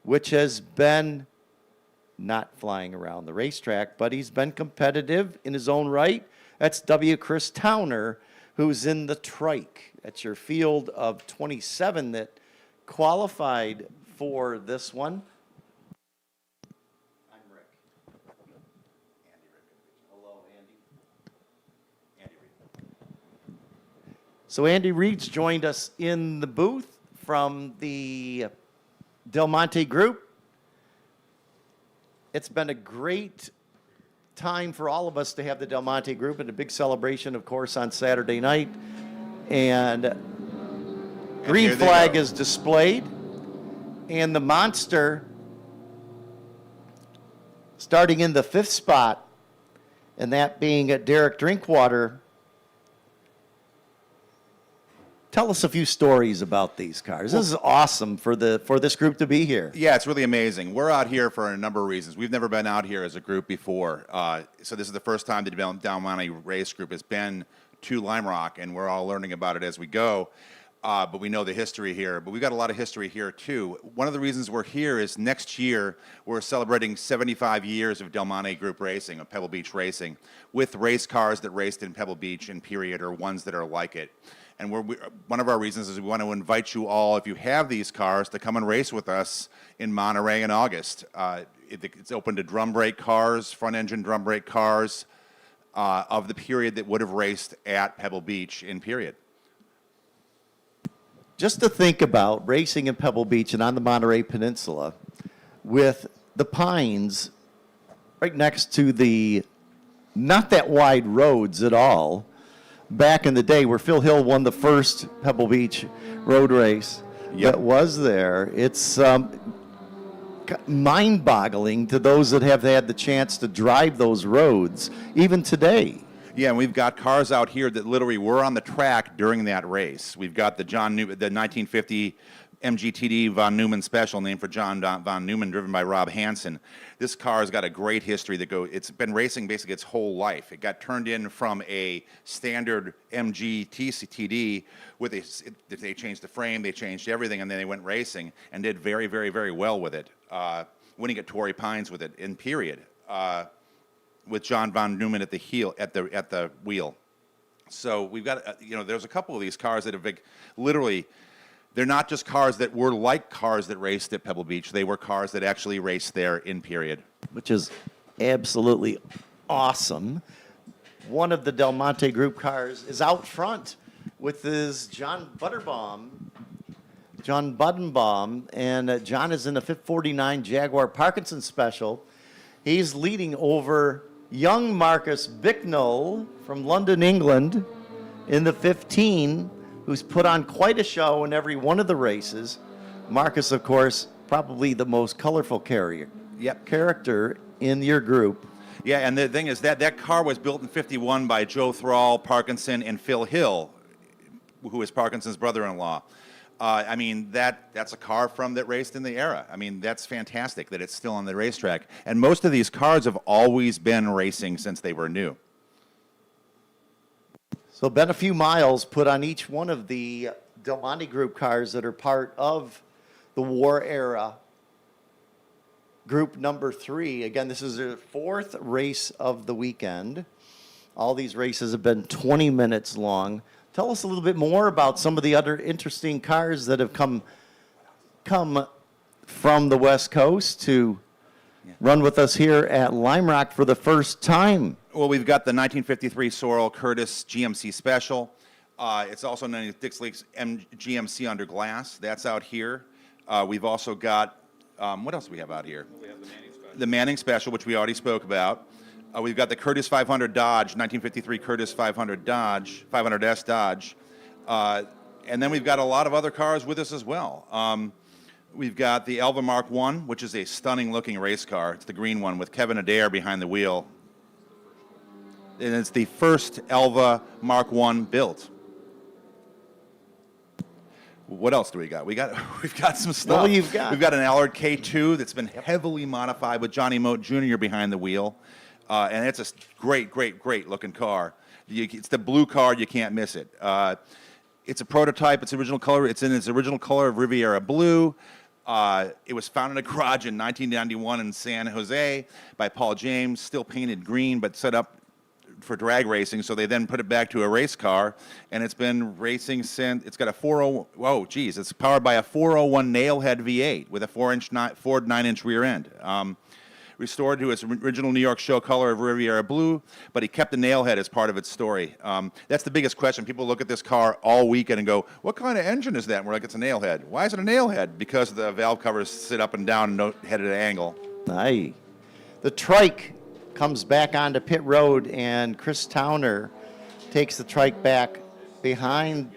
which has been not flying around the racetrack, but he's been competitive in his own right. That's W. Chris Towner, who's in the Trike. That's your field of 27 that qualified for this one. I'm Rick. Andy Rick. Hello, Andy. So Andy Reed's joined us in the booth from the Delmonte Group. It's been a great time for all of us to have the Delmonte Group and a big celebration, of course, on Saturday night. And green flag is displayed. And the Monster, starting in the 5th spot, and that being at Derek Drinkwater. Tell us a few stories about these cars. This is awesome for this group to be here. Yeah, it's really amazing. We're out here for a number of reasons. We've never been out here as a group before. So this is the first time the Delmonte Race Group has been to Lime Rock, and we're all learning about it as we go. But we know the history here. But we've got a lot of history here, too. One of the reasons we're here is next year we're celebrating 75 years of Delmonte Group racing, of Pebble Beach racing, with race cars that raced in Pebble Beach and period, or ones that are like it. And one of our reasons is we want to invite you all, if you have these cars, to come and race with us in Monterey in August. It's open to drum brake cars, front-engine drum brake cars of the period that would have raced at Pebble Beach in period. Just to think about racing in Pebble Beach and on the Monterey Peninsula with the pines right next to the not that wide roads at all, back in the day where Phil Hill won the first Pebble Beach road race that was there. It's mind-boggling to those that have had the chance to drive those roads, even today. Yeah, and we've got cars out here that literally were on the track during that race. We've got the 1950 MGTD Von Neumann Special, named for John Von Neumann, driven by Rob Hansen. This car's got a great history it's been racing basically its whole life. It got turned in from a standard MG TD they changed the frame, they changed everything, and then they went racing and did very, very, very well with it, winning at Torrey Pines with it in period. With John Von Neumann at the wheel. So we've got, there's a couple of these cars that have literally, they're not just cars that were like cars that raced at Pebble Beach. They were cars that actually raced there in period. Which is absolutely awesome. One of the Delmonte Group cars is out front with his John Budenbaum, and John is in a 549 Jaguar Parkinson Special. He's leading over young Marcus Bicknell from London, England, in the 15, who's put on quite a show in every one of the races. Marcus, of course, probably the most colorful character in your group. Yeah, and the thing is that car was built in 51 by Joe Thrall, Parkinson, and Phil Hill, who is Parkinson's brother-in-law. That's a car that raced in the era. That's fantastic that it's still on the racetrack. And most of these cars have always been racing since they were new. So been a few miles put on each one of the Delmonte Group cars that are part of the war era. Group number 3. Again, this is the 4th race of the weekend. All these races have been 20 minutes long. Tell us a little bit more about some of the other interesting cars that have come from the West Coast to run with us here at Lime Rock for the first time. Well, we've got the 1953 Sorrel Curtis GMC Special. It's also known as Dixley's GMC Under Glass. That's out here. We've also got, what else do we have out here? We have the Manning Special, which we already spoke about. We've got the Curtis 500 Dodge, 1953 Curtis 500 Dodge, 500S Dodge. And then we've got a lot of other cars with us as well. We've got the Elva Mark I, which is a stunning looking race car. It's the green one with Kevin Adair behind the wheel. And it's the first Elva Mark I built. What else do we got? We've got some stuff. What you've got? We've got an Allard K2 that's been heavily modified with Johnny Mote Jr. behind the wheel. And it's a great, great, great looking car. It's the blue car. You can't miss it. It's a prototype. It's original color. It's in its original color of Riviera blue. It was found in a garage in 1991 in San Jose by Paul James, still painted green, but set up for drag racing. So they then put it back to a race car, and it's been racing since. It's got a it's powered by a 401 nailhead V8 with a Ford 9-inch rear end. Restored to its original New York show color of Riviera blue, but he kept the nailhead as part of its story. That's the biggest question. People look at this car all weekend and go, what kind of engine is that? And we're like, it's a nailhead. Why is it a nailhead? Because the valve covers sit up and down and head at an angle. Aye. The trike comes back onto pit road, and Chris Towner takes the trike back behind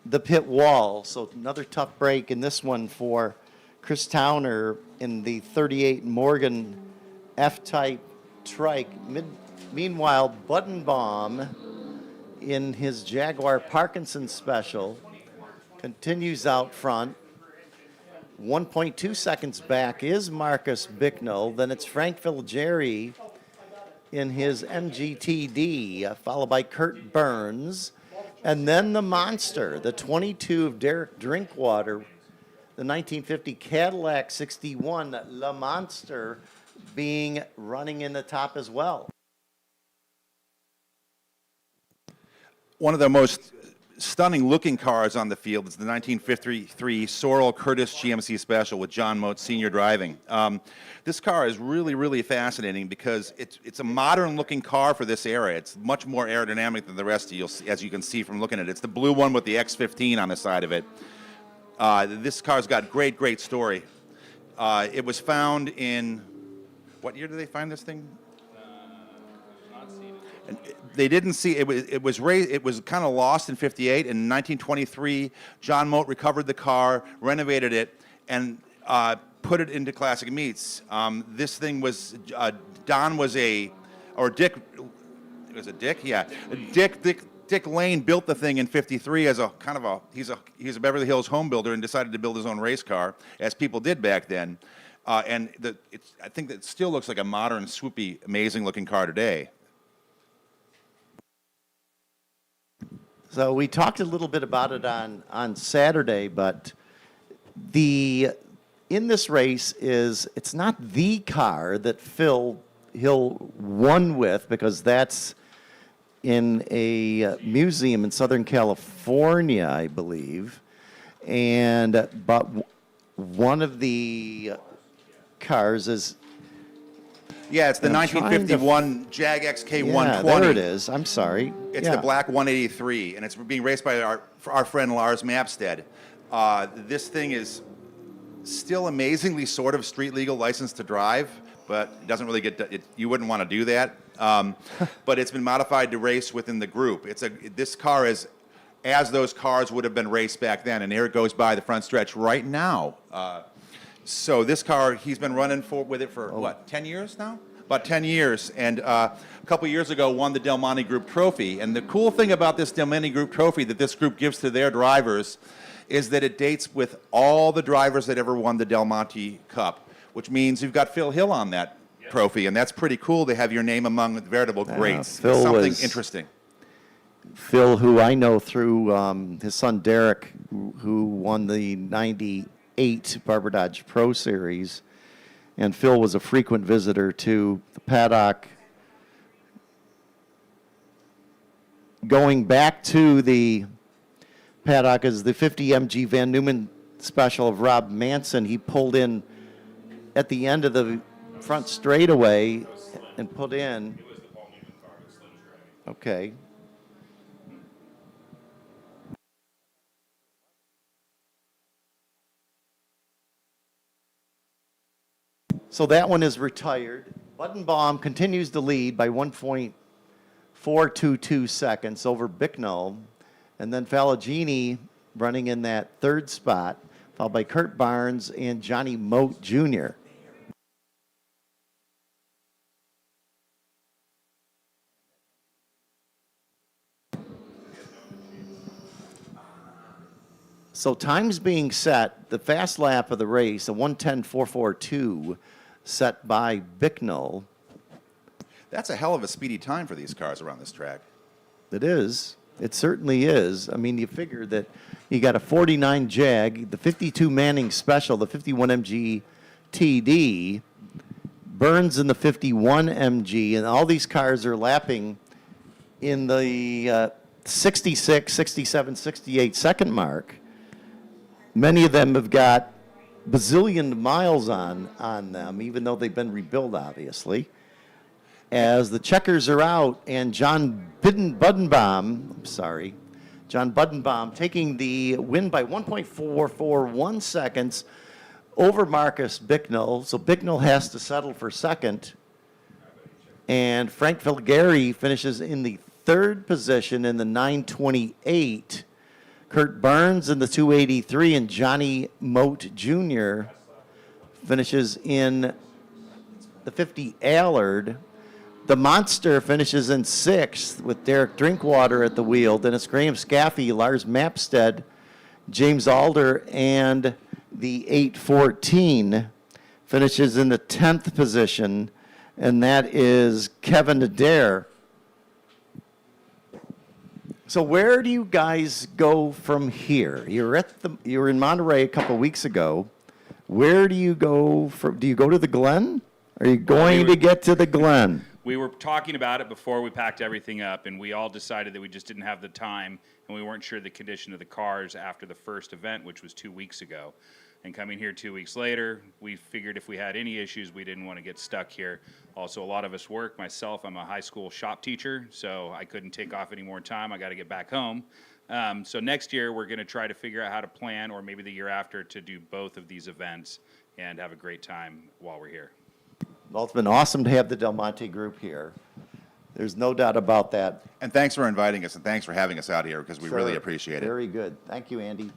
the pit wall. So another tough break in this one for Chris Towner in the 38 Morgan F-type trike. Meanwhile, Budenbaum in his Jaguar Parkinson Special continues out front. 1.2 seconds back is Marcus Bicknell. Then it's Frank Villegeri in his MGTD, followed by Kurt Burns. And then the monster, the 22 of Derek Drinkwater, the 1950 Cadillac 61 Le Monster running in the top as well. One of the most stunning looking cars on the field is the 1953 Sorrel Curtis GMC Special with John Mote Sr. driving. This car is really, really fascinating because it's a modern looking car for this era. It's much more aerodynamic than the rest, as you can see from looking at it. It's the blue one with the X15 on the side of it. This car's got great story. It was found in, what year did they find this thing? They didn't see it. It was kind of lost in '58. In 1923, John Mote recovered the car, renovated it, and put it into Classic Meats. This thing was Dick Lane built the thing in '53 as he's a Beverly Hills home builder and decided to build his own race car, as people did back then. I think that it still looks like a modern, swoopy, amazing looking car today. So we talked a little bit about it on Saturday, but in this race it's not the car that Phil Hill won with, because that's in a museum in Southern California, I believe. But one of the cars is... Yeah, it's the 1951 Jag XK 120. There it is. I'm sorry. It's the black 183, and it's being raced by our friend Lars Mapstead. This thing is still amazingly sort of street legal license to drive, but it doesn't really you wouldn't want to do that. But it's been modified to race within the group. This car is as those cars would have been raced back then, and here it goes by the front stretch right now. So this car, he's been running with it for, 10 years now? About 10 years, and a couple years ago won the Delmonte Group Trophy. And the cool thing about this Delmonte Group Trophy that this group gives to their drivers is that it dates with all the drivers that ever won the Delmonte Cup, which means you've got Phil Hill on that trophy, and that's pretty cool to have your name among the veritable greats. Phil Something was interesting. Phil, who I know through his son Derek, who won the '98 Barber Dodge Pro Series, and Phil was a frequent visitor to the paddock. Going back to the paddock is the 50 MG Van Neumann Special of Rob Manson. He pulled in at the end of the front straightaway and put in. Okay. So that one is retired. Buttenbaum continues to lead by 1.422 seconds over Bicknell. And then Falagini running in that third spot, followed by Kurt Barnes and Johnny Mote Jr. So times being set, the fast lap of the race, a 1:10.442, set by Bicknell. That's a hell of a speedy time for these cars around this track. It is. It certainly is. I mean, you figure that you got a 49 Jag, the 52 Manning Special, the 51 MG TD, Burns in the 51 MG, and all these cars are lapping in the 66, 67, 68 second mark. Many of them have got bazillion miles on them, even though they've been rebuilt, obviously. As the checkers are out, and John Buddenbaum taking the win by 1.441 seconds over Marcus Bicknell. So Bicknell has to settle for second. And Frank Filgari finishes in the third position in the 928. Kurt Burns in the 283, and Johnny Mote Jr. finishes in the 50 Allard. The Monster finishes in sixth with Derek Drinkwater at the wheel. Dennis Graham, Scaffey, Lars Mapstead, James Alder, and the 814 finishes in the 10th position. and that is Kevin Adair. So where do you guys go from here? You were in Monterey a couple weeks ago. Where do you go from? Do you go to the Glen? Are you going to get to the Glen? We were talking about it before we packed everything up, and we all decided that we just didn't have the time, and we weren't sure the condition of the cars after the first event, which was 2 weeks ago. And coming here 2 weeks later, we figured if we had any issues, we didn't want to get stuck here. Also, a lot of us work. Myself, I'm a high school shop teacher, so I couldn't take off any more time. I got to get back home. So next year, we're going to try to figure out how to plan, or maybe the year after, to do both of these events and have a great time while we're here. Well, it's been awesome to have the Delmonte group here. There's no doubt about that. And thanks for inviting us, and thanks for having us out here, because we really Sure. appreciate it. Very good. Thank you, Andy.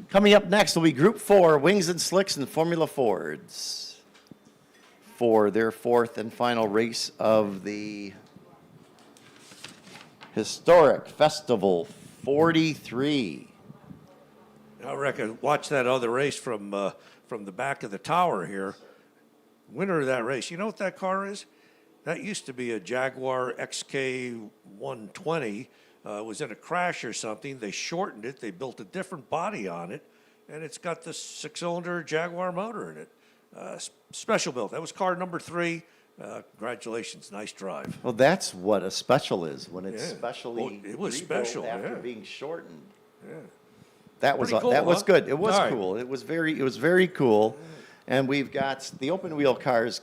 Coming up next will be Group 4, Wings and Slicks and Formula Fords, for their fourth and final race of the historic Festival 43. I reckon watch that other race from the back of the tower here. Winner of that race. You know what that car is? That used to be a Jaguar XK 120. It was in a crash or something. They shortened it. They built a different body on it, and it's got the 6-cylinder Jaguar motor in it. Special built. That was car number 3. Congratulations. Nice drive. Well, that's what a special is, when it's Yeah. specially Well, it was rebuilt special, after yeah. being shortened. Yeah. That was Pretty cool, that was huh? good. It was All right. cool. It was very cool. And we've got the open wheel cars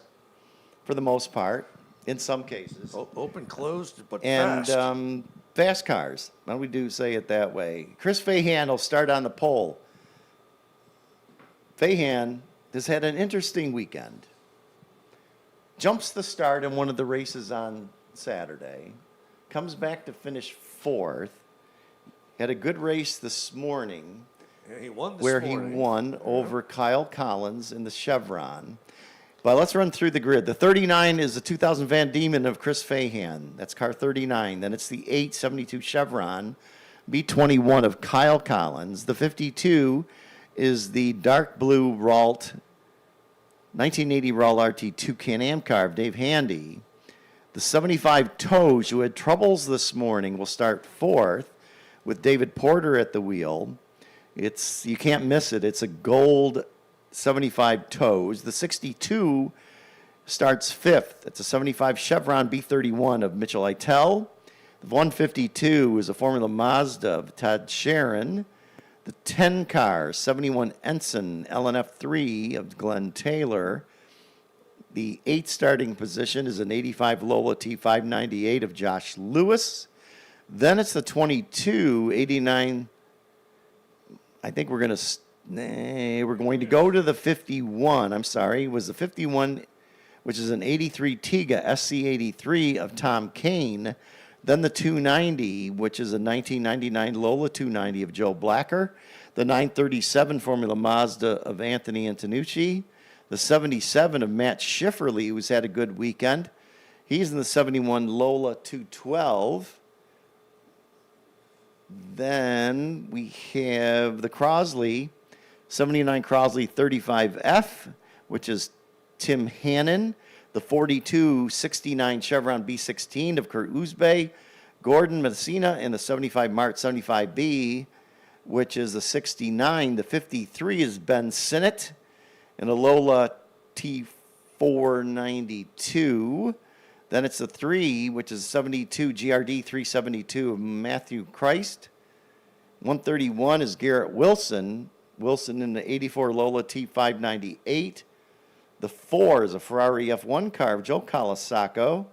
for the most part. in some cases. Open, closed, but And fast. fast cars. Why don't we say it that way? Chris Fahan will start on the pole. Fahan has had an interesting weekend. Jumps the start in one of the races on Saturday. Comes back to finish fourth. Had a good race this morning. Yeah, he won this where morning. he won over Kyle Collins in the Chevron. But let's run through the grid. The 39 is the 2000 Van Diemen of Chris Fahan. That's car 39. Then it's the 872 Chevron B21 of Kyle Collins. The 52 is the dark blue Ralt 1980 Ralt RT2 Can-Am car of Dave Handy. The 75 Toes, who had troubles this morning, will start fourth with David Porter at the wheel. You can't miss it. It's a gold 75 Toes. The 62 starts fifth. It's a 75 Chevron B31 of Mitchell Itel. The 152 is a Formula Mazda of Todd Sharon. The 10 car, 71 Ensign LNF3 of Glenn Taylor. The 8 starting position is an 85 Lola T598 of Josh Lewis. Then it's the 22, 89. I think we're going to go to the 51. I'm sorry. It was the 51, which is an 83 Tiga SC83 of Tom Kane. Then the 290, which is a 1999 Lola 290 of Joe Blacker. The 937 Formula Mazda of Anthony Antonucci. The 77 of Matt Schifferly, who's had a good weekend. He's in the 71 Lola 212. Then we have the Crosley, 79 Crosley 35F, which is Tim Hannon. The 42 69 Chevron B16 of Kurt Uzbey. Gordon Messina in the 75 Mart 75B, which is the 69. The 53 is Ben Sinnott in a Lola T492. Then it's the 3, which is 72 GRD 372 of Matthew Christ. 131 is Garrett Wilson. Wilson in the 84 Lola T598. The 4 is a Ferrari F1 car of Joe Colasaco.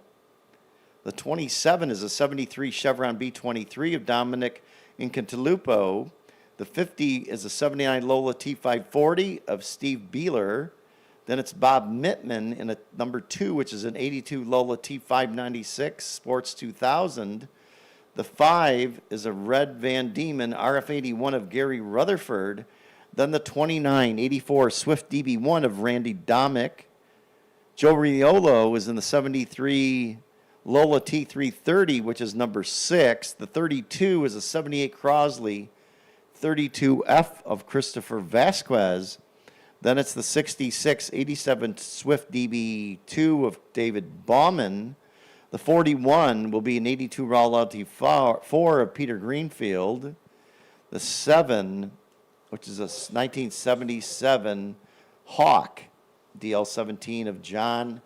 The 27 is a 73 Chevron B23 of Dominic Incantalupo. The 50 is a 79 Lola T540 of Steve Beeler. Then it's Bob Mittman in a number 2, which is an 82 Lola T596 Sports 2000. The 5 is a red Van Diemen RF81 of Gary Rutherford. Then the 29, 84 Swift DB1 of Randy Domick. Joe Riolo is in the 73 Lola T330, which is number 6. The 32 is a 78 Crosley 32F of Christopher Vasquez. Then it's the 66, 87 Swift DB2 of David Bauman. The 41 will be an 82 Raleigh 4 of Peter Greenfield. The 7, which is a 1977 Hawk DL17 of John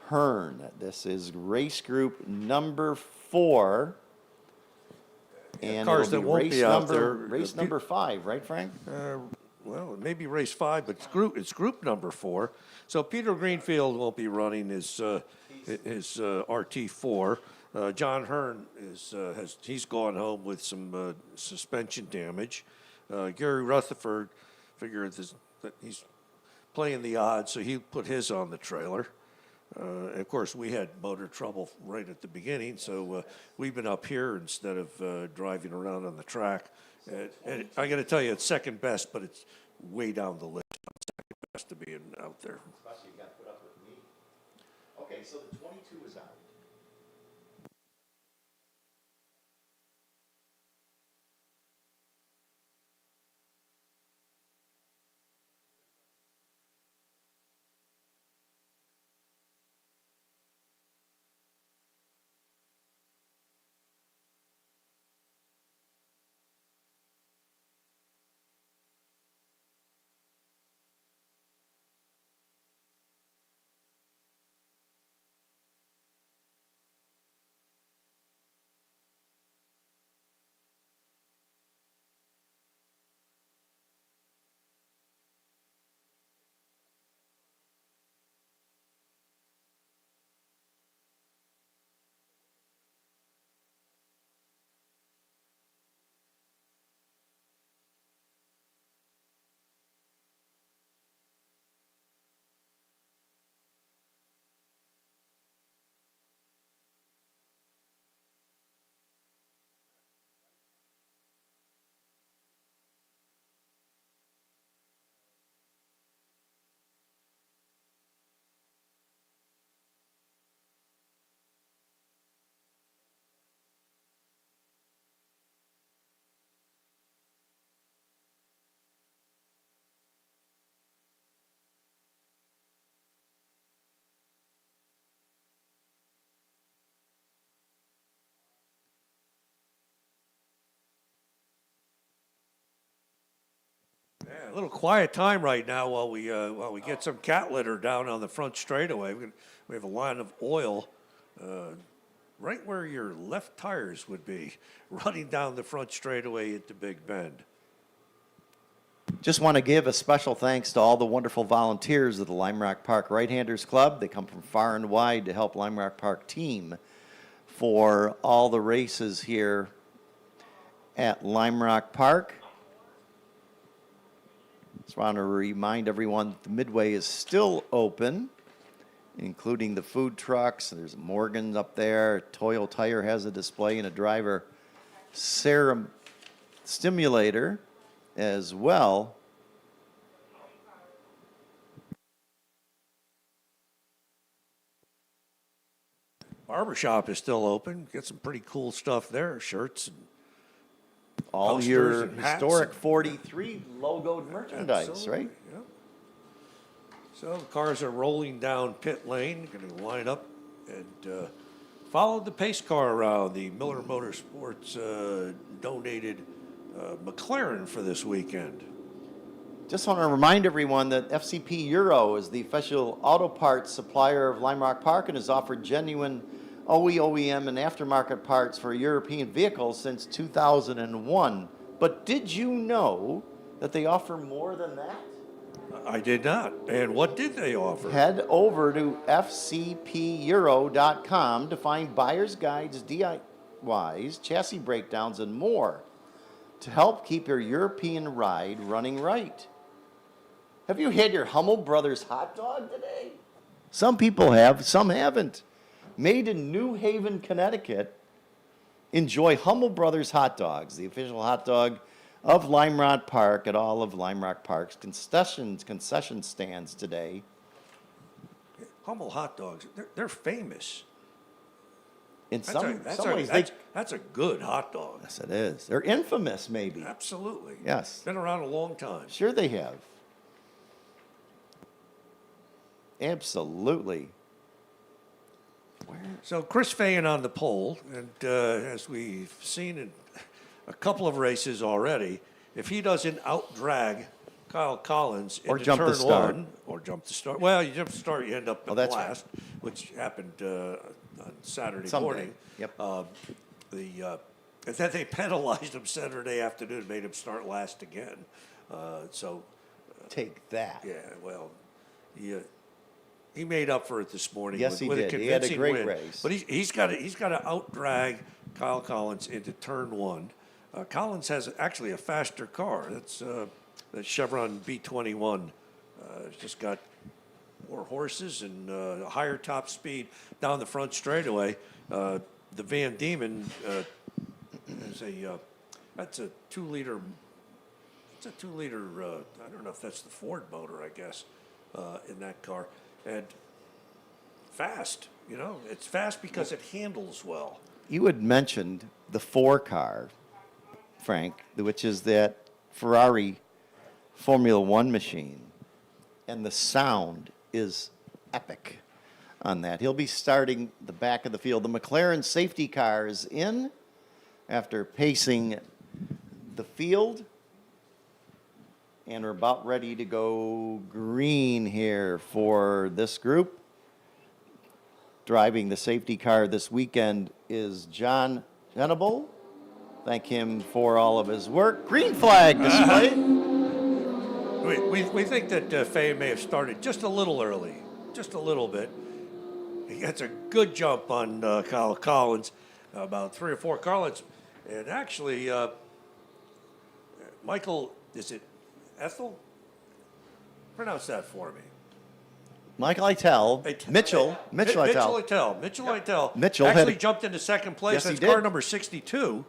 Hearn. This is race group number 4. And Cars it'll that won't race be out number, there. Race number 5, right, Frank? Well, it may be race 5, but it's group number 4. So Peter Greenfield won't be running his RT4. John Hearn he's gone home with some suspension damage. Gary Rutherford figured that he's playing the odds, so he put his on the trailer. And of course, we had motor trouble right at the beginning, so we've been up here instead of driving around on the track. And I got to tell you, it's second best, but it's way down the list. Second best to being out there. Okay, so the 22 is out. A little quiet time right now while we get some cat litter down on the front straightaway. We have a line of oil right where your left tires would be, running down the front straightaway into Big Bend. Just want to give a special thanks to all the wonderful volunteers of the Lime Rock Park Right-Handers Club. They come from far and wide to help Lime Rock Park team for all the races here at Lime Rock Park. Just want to remind everyone that the Midway is still open, including the food trucks. There's Morgan's up there. Toyo Tire has a display and a driver stimulator as well. Barbershop is still open. Get some pretty cool stuff there, shirts and All posters your and hats historic and- 43 logoed merchandise, Absolutely, right? yeah. So the cars are rolling down pit lane, going to line up and follow the pace car around. The Miller Motorsports donated McLaren for this weekend. Just want to remind everyone that FCP Euro is the official auto parts supplier of Lime Rock Park and has offered genuine OE, OEM, and aftermarket parts for European vehicles since 2001. But did you know that they offer more than that? I did not. And what did they offer? Head over to fcpeuro.com to find buyer's guides, DIYs, chassis breakdowns, and more to help keep your European ride running right. Have you had your Hummel Brothers hot dog today? Some people have, some haven't. Made in New Haven, Connecticut. Enjoy Hummel Brothers hot dogs, the official hot dog of Lime Rock Park at all of Lime Rock Park's concession stands today. Hummel hot dogs, they're famous. In some ways, that's a good hot dog. Yes, it is. They're infamous, maybe. Absolutely. Yes. Been around a long time. Sure they have. Absolutely. So Chris Fayen on the pole, and as we've seen in a couple of races already, if he doesn't out-drag Kyle Collins Or into jump the turn start. one, or jump the start. Well, you jump the start, you end up in that's right. last, which happened on Saturday Sunday. morning. Yep. And then they penalized him Saturday afternoon, made him start last again. Take that. Yeah, well, he made up for it this morning. Yes, with, he with did. A He had a convincing great win. race. But he's got to out-drag Kyle Collins into turn one. Collins has actually a faster car. That's the Chevron B21. It's just got more horses and a higher top speed down the front straightaway. The Van Diemen that's a 2-liter. It's a 2-liter. I don't know if that's the Ford motor. I guess in that car, and fast. You know, it's fast because it handles well. You had mentioned the 4-car, Frank, which is that Ferrari Formula One machine, and the sound is epic on that. He'll be starting the back of the field. The McLaren safety car is in after pacing the field, and we're about ready to go green here for this group. Driving the safety car this weekend is John Venable. Thank him for all of his work. Green flag display. We think that Faye may have started just a little early, just a little bit. He gets a good jump on Kyle Collins, about 3 or 4 car lengths. And actually, Michael, is it Ethel? Pronounce that for me. Michael Eitel. Mitchell Eitel. Mitchell Eitel. Mitchell actually had jumped into second place. Yes, he That's did. car number 62.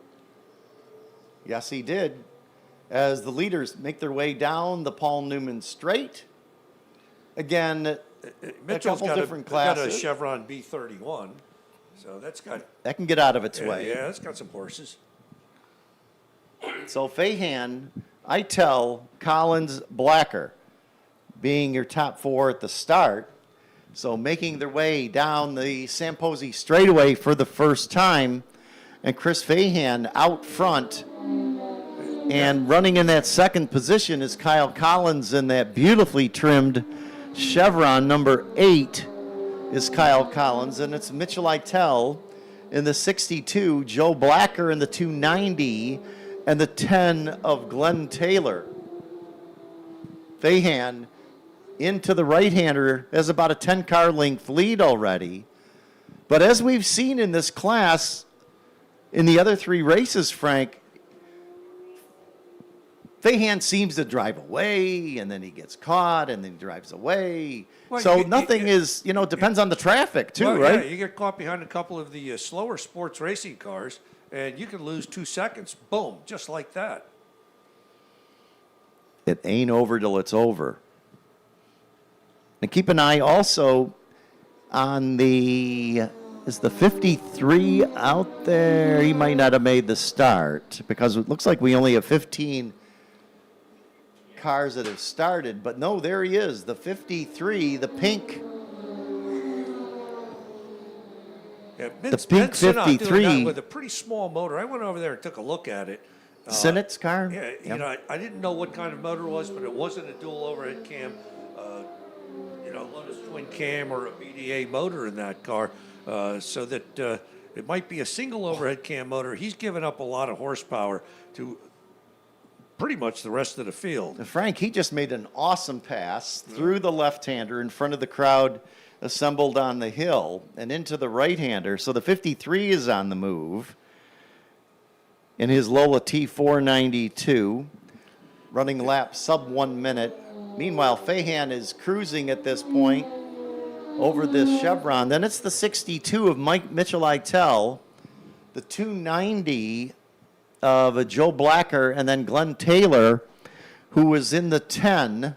Yes, he did. As the leaders make their way down the Paul Newman Straight. Again, Mitchell's a couple different got a classes. Chevron B31. So that's got. That can get out of its way. Yeah, that's got some horses. So Fahan, Eitel, Collins, Blacker being your top 4 at the start. So making their way down the Samposi straightaway for the first time. And Chris Fahan out front And running in that second position is Kyle Collins in that beautifully trimmed Chevron. Number 8 is Kyle Collins, and it's Mitchell Eitel in the 62, Joe Blacker in the 290, and the 10 of Glenn Taylor. Fahan into the right-hander has about a 10-car length lead already. But as we've seen in this class, in the other 3 races, Frank, Fahan seems to drive away, and then he gets caught, and then he drives away. Well, So nothing is, it depends on the traffic too, Well, right? Yeah, you get caught behind a couple of the slower sports racing cars, and you can lose 2 seconds. Boom, just like that. It ain't over till it's over. And keep an eye also on is the 53 out there? He might not have made the start because it looks like we only have 15 cars that have started. But no, there he is, the 53, the pink. Yeah, The pink Sinnott doing 53. that with a pretty small motor. I went over there and took a look at it. Sinnott's car? Yeah, Yep. I didn't know what kind of motor it was, but it wasn't a dual overhead cam, Lotus twin cam or a BDA motor in that car, so that it might be a single overhead cam motor. He's given up a lot of horsepower to pretty much the rest of the field. Frank, he just made an awesome pass through the left-hander in front of the crowd assembled on the hill and into the right-hander. So the 53 is on the move in his Lola T492, running lap sub 1 minute. Meanwhile, Fahan is cruising at this point over this Chevron. Then it's the 62 of Mitchell Eitel, the 290 of a Joe Blacker, and then Glenn Taylor, who was in the 10.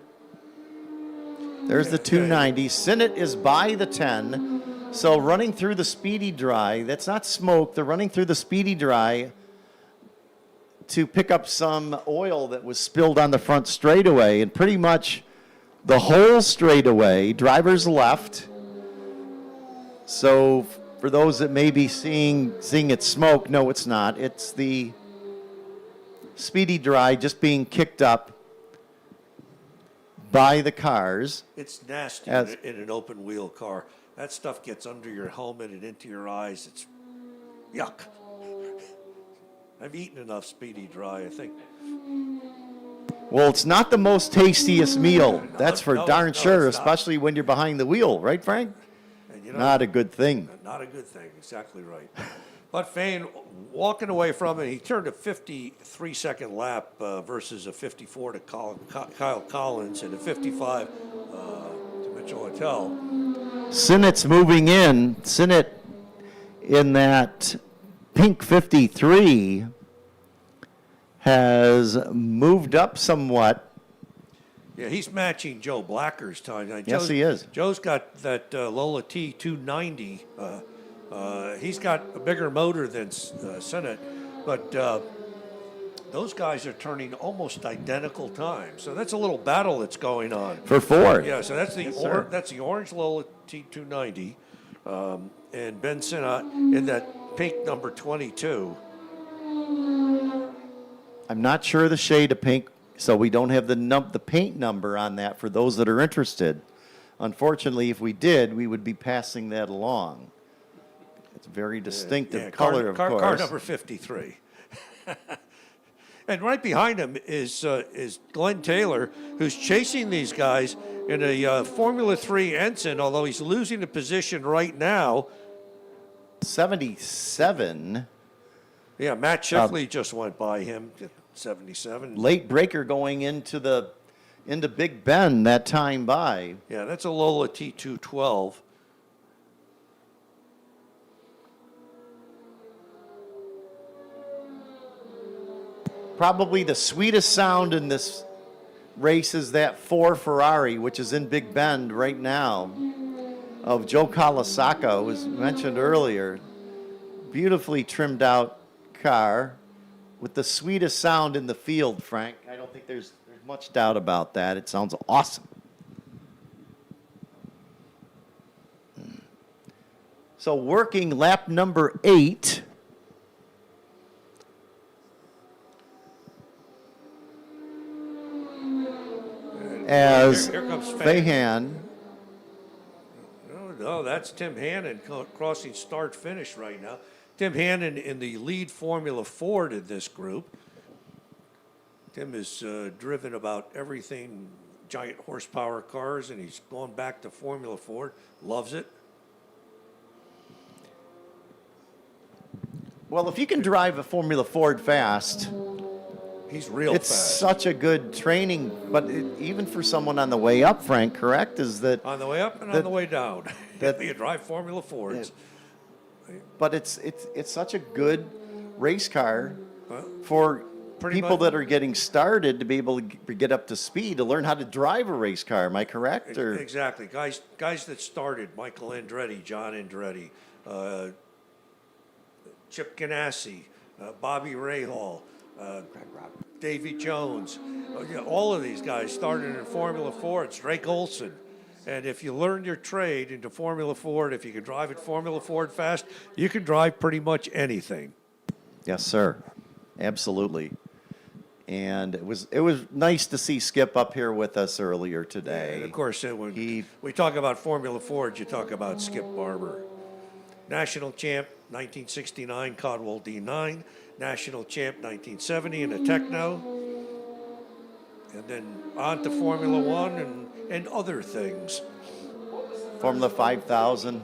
There's the 290. Sinnott is by the 10. So running through the speedy dry, that's not smoke, they're running through the speedy dry to pick up some oil that was spilled on the front straightaway, and pretty much the whole straightaway, drivers left. So for those that may be seeing it smoke, no, it's not. It's the speedy dry just being kicked up by the cars. It's nasty in an open wheel car. That stuff gets under your helmet and into your eyes. It's yuck. I've eaten enough speedy dry, I think. Well, it's not the most tastiest meal. That's for darn sure, it's not. especially when you're behind the wheel, right, Frank? And, Not a good thing. Not a good thing, exactly right. But Fain, walking away from it, he turned a 53-second lap versus a 54 to Kyle Collins and a 55 to Mitchell Eitel. Sinnott's moving in. Sinnott in that pink 53 has moved up somewhat. Yeah, he's matching Joe Blacker's time. Now, Yes, he is. Joe's got that Lola T290. He's got a bigger motor than Sinnott, but those guys are turning almost identical times. So that's a little battle that's going on. For fourth. Yeah, so that's the Yes, sir. that's the orange Lola T290, and Ben Sinnott in that pink number 22. I'm not sure of the shade of pink, so we don't have the paint number on that for those that are interested. Unfortunately, if we did, we would be passing that along. It's a very distinctive color, of course. Car number 53. And right behind him is Glenn Taylor, who's chasing these guys in a Formula 3 Ensign, although he's losing the position right now. 77. Yeah, Matt Shifley just went by him, 77. Late breaker going into Big Bend that time by. Yeah, that's a Lola T212. Probably the sweetest sound in this race is that 4 Ferrari, which is in Big Bend right now, of Joe Colasacco, as mentioned earlier. Beautifully trimmed out car with the sweetest sound in the field, Frank. I don't think there's much doubt about that. It sounds awesome. So working lap number 8. as Here comes Fahan. No, that's Tim Hannon crossing start-finish right now. Tim Hannon in the lead Formula Ford in this group. Tim has driven about everything, giant horsepower cars, and he's gone back to Formula Ford. Loves it. Well, if you can drive a Formula Ford fast, he's real it's fast. such a good training. But even for someone on the way up, Frank, correct, is that On the way up and on the way down. You drive Formula Fords. But it's such a good race car for people that are getting started to be able to get up to speed to learn how to drive a race car. Am I correct? Or Exactly. Guys that started, Michael Andretti, John Andretti, Chip Ganassi, Bobby Rahal, Davy Jones. All of these guys started in Formula Fords, Drake Olson. And if you learn your trade into Formula Ford, if you can drive at Formula Ford fast, you can drive pretty much anything. yes, sir, absolutely. And it was nice to see Skip up here with us earlier today. And of course, when we talk about Formula Ford, you talk about Skip Barber. National champ, 1969, Codwell D9. National champ, 1970 in a Techno. And then on to Formula One and other things. Formula 5000.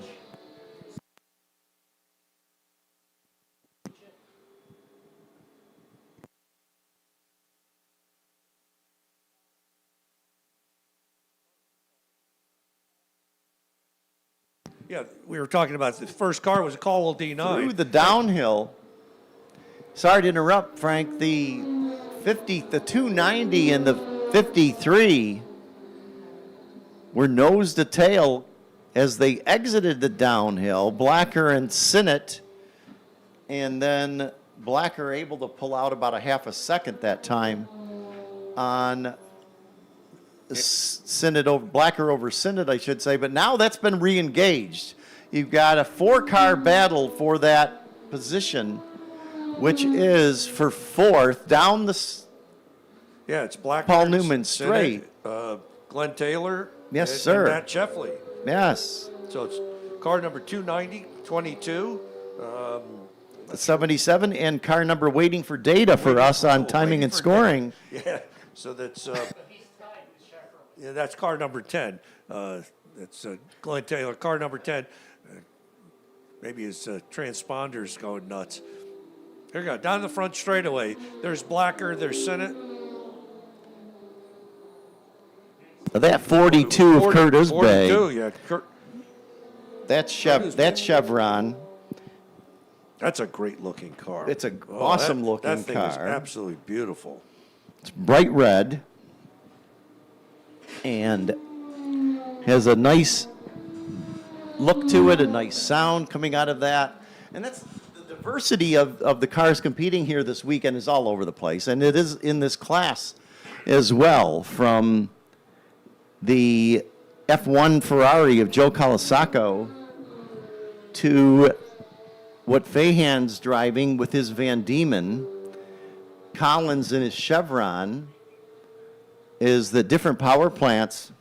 Yeah, we were talking about the first car was a Caldwell D9. Through the downhill. Sorry to interrupt, Frank. The 290 and the 53 were nose to tail as they exited the downhill. Blacker and Sinnott, and then Blacker able to pull out about a half a second that time on Sinnott over Blacker over Sinnott, I should say. But now that's been re-engaged. You've got a 4-car battle for that position, which is for fourth down the Yeah, it's Black. Paul Newman straight. Glenn Taylor. Yes, and sir. Matt Sheffley. Yes. So it's car number 290, 22. 77 and car number waiting for data for us on timing and scoring. Yeah, so that's that's car number 10. That's Glenn Taylor, car number 10. Maybe his transponder's going nuts. Here we go, down the front straightaway. There's Blacker, there's Sinnott. That 42 of Kurt Usbay. 42, yeah. That's Chevron. That's a great looking car. It's an awesome looking that thing is car. absolutely beautiful. It's bright red and has a nice look to it, a nice sound coming out of that. And that's the diversity of the cars competing here this weekend is all over the place. And it is in this class as well, from the F1 Ferrari of Joe Colasacco to what Fahan's driving with his Van Diemen, Collins in his Chevron, is the different power plants,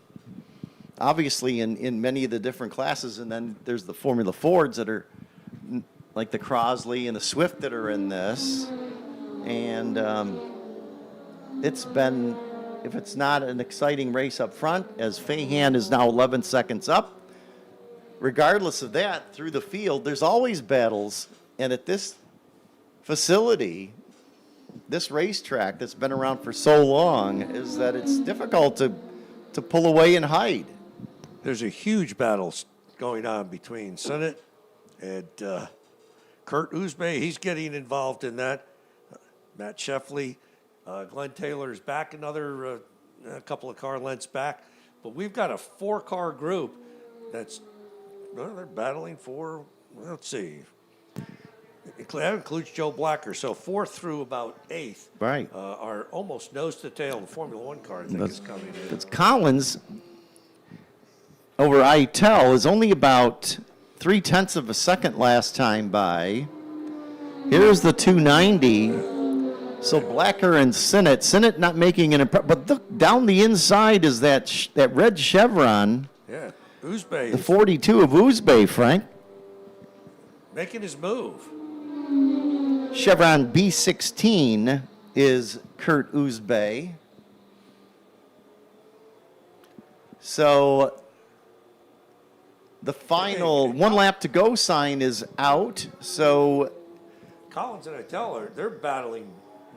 obviously in many of the different classes, and then there's the Formula Fords that are like the Crosley and the Swift that are in this, and it's been, if it's not an exciting race up front, as Fahan is now 11 seconds up, regardless of that, through the field, there's always battles. And at this facility, this racetrack that's been around for so long, is that it's difficult to pull away and hide. There's a huge battle going on between Sinnott and Kurt Usbay. He's getting involved in that. Matt Sheffley. Glenn Taylor's back another a couple of car lengths back. But we've got a 4-car group that's, well, they're battling for, let's see. That includes Joe Blacker. So 4th through about 8th Right. are almost nose to tail. The Formula One car, I think, is coming in. It's Collins over Itel is only about 0.3 of a second last time by. Here's the 290. So Blacker and Sinnott not making an impression, but look, down the inside is that red chevron, Yeah, Uzbek the is 42 of Uzbek, Frank. making his move. Chevron B16 is Kurt Uzbek. So the final one lap to go sign is out. So Collins and Itell they're battling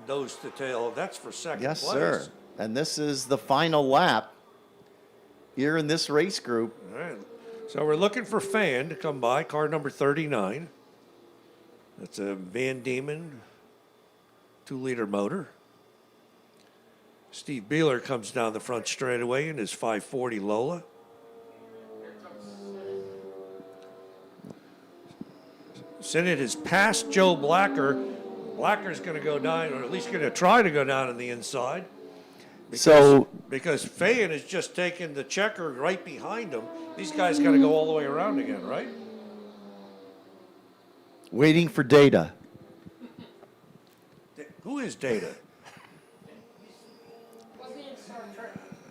nose to tail. That's for second yes, place. sir. And this is the final lap here in this race group. All right. So we're looking for Fan to come by, car number 39. That's a Van Diemen 2-liter motor. Steve Beeler comes down the front straightaway in his 540 Lola. Sinnott has passed Joe Blacker. Blacker's going to go down, or at least going to try to go down on the inside. Because Fan has just taken the checker right behind him. These guys got to go all the way around again, right? Waiting for data. Who is Data?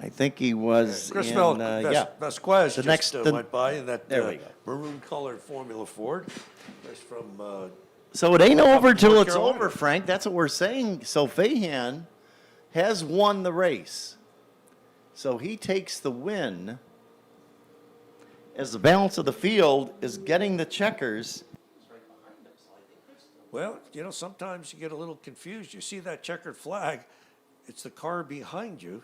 I think he was Chris in, Vasquez the just next, went by in that there we go. maroon-colored Formula Ford. That's from So it ain't over till North it's Carolina. over, Frank. That's what we're saying. So Fahan has won the race. So he takes the win as the balance of the field is getting the checkers. Well, sometimes you get a little confused. You see that checkered flag, it's the car behind you.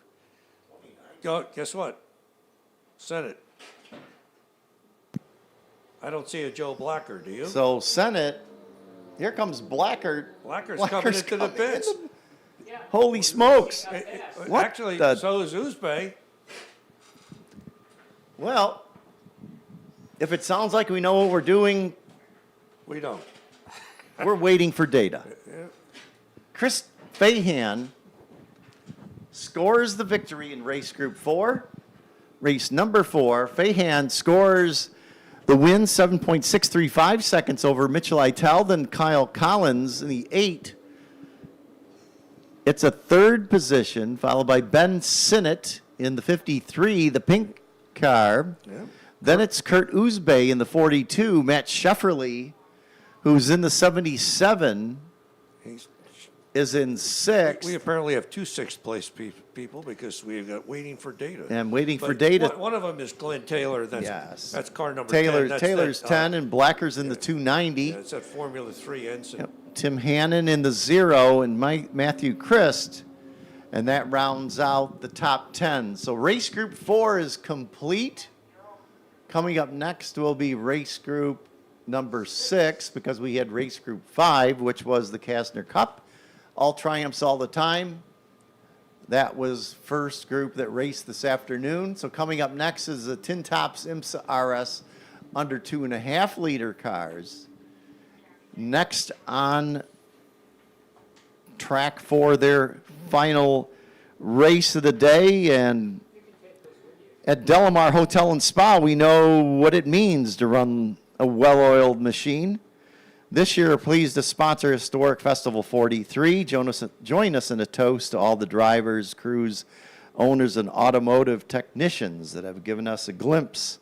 Guess what? Senate. I don't see a Joe Blacker, do you? So Senate, here comes Blacker. Blacker's coming into the pits. Holy smokes. What Actually, the- so is Uzbek. Well, if it sounds like we know what we're doing, We don't. we're waiting for data. Chris Fahan scores the victory in race group 4. Race number 4, Fahan scores the win, 7.635 seconds over Mitchell Itell, then Kyle Collins in the 8. It's a third position, followed by Ben Sinnott in the 53, the pink car. Yeah. Then it's Kurt Uzbek in the 42, Matt Schefferly, who's in the 77, He's, is in 6th. we apparently have 2 sixth-place people because we've got waiting for data. And waiting for But data. One of them is Glenn Taylor. Yes. That's car number Taylor, 10. That's Taylor's that, 10 and Blacker's in the 290. Yeah, it's that Formula 3 ensign. Tim Hannon in the 0 and Matthew Christ. And that rounds out the top 10. So race group 4 is complete. Coming up next will be race group number 6 because we had race group 5, which was the Castner Cup. All triumphs all the time. That was first group that raced this afternoon. So coming up next is the Tintops IMSA RS under 2.5 liter cars. Next on track for their final race of the day. And at Delamar Hotel and Spa, we know what it means to run a well-oiled machine. This year, we're pleased to sponsor Historic Festival 43. Join us in a toast to all the drivers, crews, owners, and automotive technicians that have given us a glimpse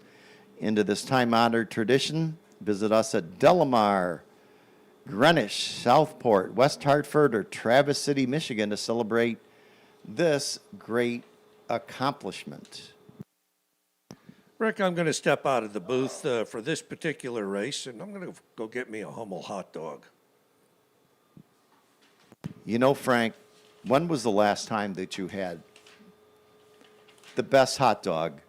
into this time-honored tradition. Visit us at Delamar, Greenwich, Southport, West Hartford, or Traverse City, Michigan to celebrate this great accomplishment. Rick, I'm going to step out of the booth for this particular race, and I'm going to go get me a Hummel hot dog. You know, Frank, when was the last time that you had the best hot dog?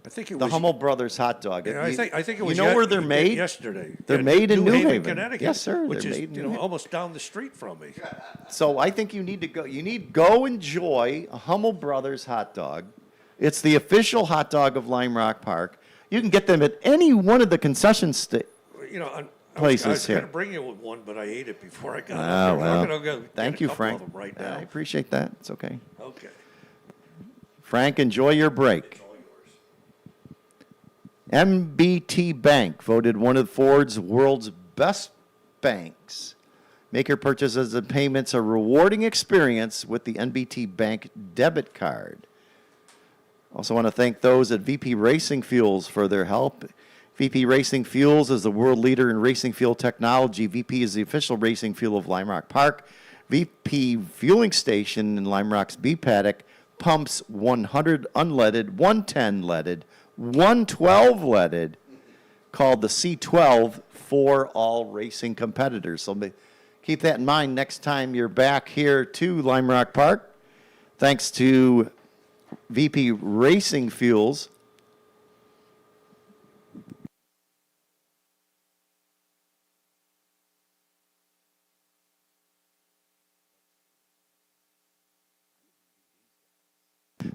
I think it The was Hummel Brothers hot dog. Yeah, I think it was. You know where they're made? Yesterday. They're Yeah, made in New Haven, Connecticut. Yes, sir. Which they're is made in New Haven. almost down the street from me. So I think you need to go. You need go enjoy a Hummel Brothers hot dog. It's the official hot dog of Lime Rock Park. You can get them at any one of the concession places I was here. going to bring you one, but I ate it before I got Oh, up there. well. I'm going to go Thank get you, a couple Frank. of them right now. I appreciate that. It's okay. Okay. Frank, enjoy your break. MBT Bank voted one of Ford's world's best banks. Make your purchases and payments a rewarding experience with the NBT Bank debit card. Also want to thank those at VP Racing Fuels for their help. VP Racing Fuels is the world leader in racing fuel technology. VP is the official racing fuel of Lime Rock Park. VP Fueling Station in Lime Rock's B Paddock pumps 100 unleaded, 110 leaded, 112 leaded, called the C12 for all racing competitors. So keep that in mind next time you're back here to Lime Rock Park. Thanks to VP Racing Fuels.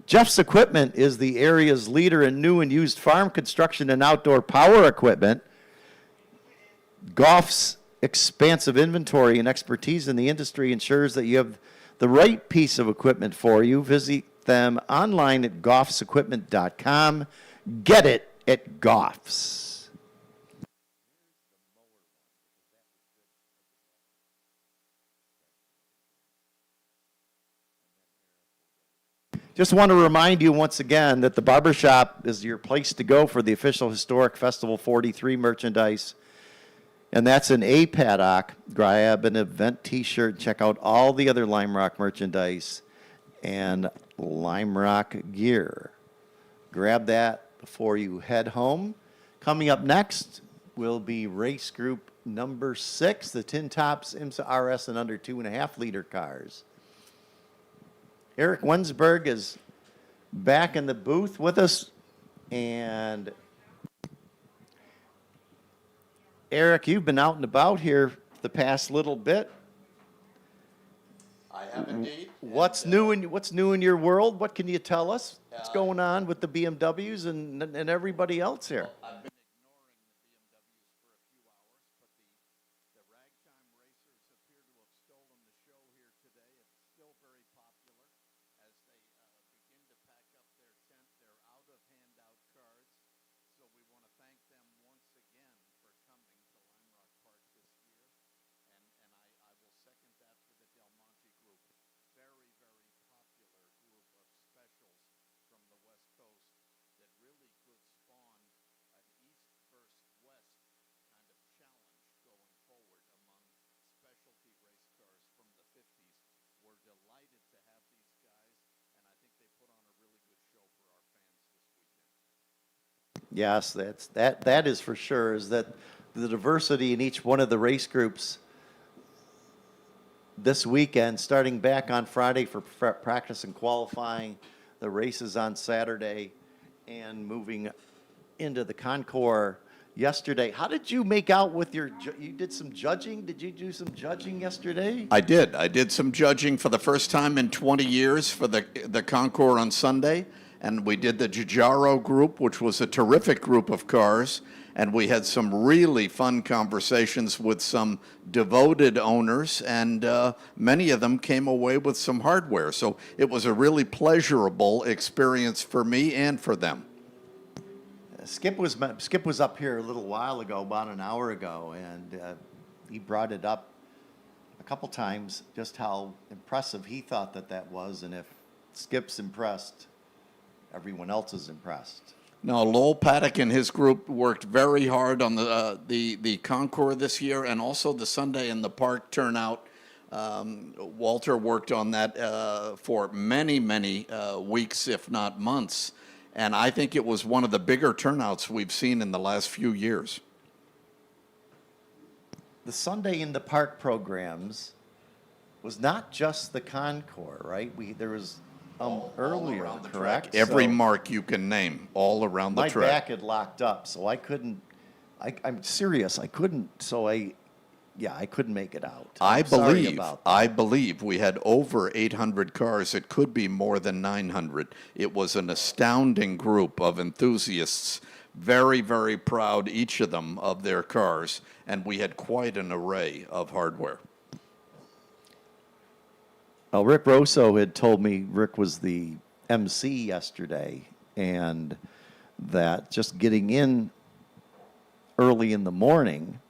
Jeff's Equipment is the area's leader in new and used farm construction and outdoor power equipment. Goff's expansive inventory and expertise in the industry ensures that you have the right piece of equipment for you. Visit them online at goffsequipment.com. Get it at Goff's. Just want to remind you once again that the Barbershop is your place to go for the official Historic Festival 43 merchandise. And that's an A paddock. Grab an event t-shirt. Check out all the other Lime Rock merchandise and Lime Rock gear. Grab that before you head home. Coming up next will be race group number 6, the Tintops IMSA RS and under 2.5 liter cars. Eric Wensberg is back in the booth with us. And Eric, you've been out and about here the past little bit. I have indeed. What's new in your world? What can you tell us? What's going on with the BMWs and everybody else here? I've been ignoring the BMWs for a few hours, but the Ragtime Racers appear to have stolen the show here today. It's still very popular as they begin to pack up their tent. They're out of handout cards, so we want to thank them once again for coming to Lime Rock Park this year. And I will second that for the Delmonte group. Very, very popular group of specials from the West Coast that really could spawn an East versus West kind of challenge going forward among specialty race cars from the 50s. We're delighted to have these guys, and I think they put on a really good show for our fans this weekend. Yes, that is for sure, is that the diversity in each one of the race groups this weekend, starting back on Friday for practice and qualifying, the races on Saturday, and moving into the Concours yesterday. How did you make out with you did some judging? Did you do some judging yesterday? I did. I did some judging for the first time in 20 years for the Concours on Sunday. And we did the Giugiaro group, which was a terrific group of cars. And we had some really fun conversations with some devoted owners, and many of them came away with some hardware. So it was a really pleasurable experience for me and for them. Skip was up here a little while ago, about an hour ago, and he brought it up a couple times, just how impressive he thought that was, and if Skip's impressed, everyone else is impressed. Now, Lowell Paddock and his group worked very hard on the Concours this year, and also the Sunday in the Park turnout. Walter worked on that for many, many weeks, if not months. And I think it was one of the bigger turnouts we've seen in the last few years. The Sunday in the Park programs was not just the Concours, right? There was earlier, correct? Every mark you can name, all around the track. My back had locked up, so I couldn't. I'm serious. I couldn't. So I couldn't make it out. I sorry about that. believe we had over 800 cars. It could be more than 900. It was an astounding group of enthusiasts, very, very proud, each of them, of their cars, and we had quite an array of hardware. Well, Rick Rosso had told me Rick was the MC yesterday, and that just getting in early in the morning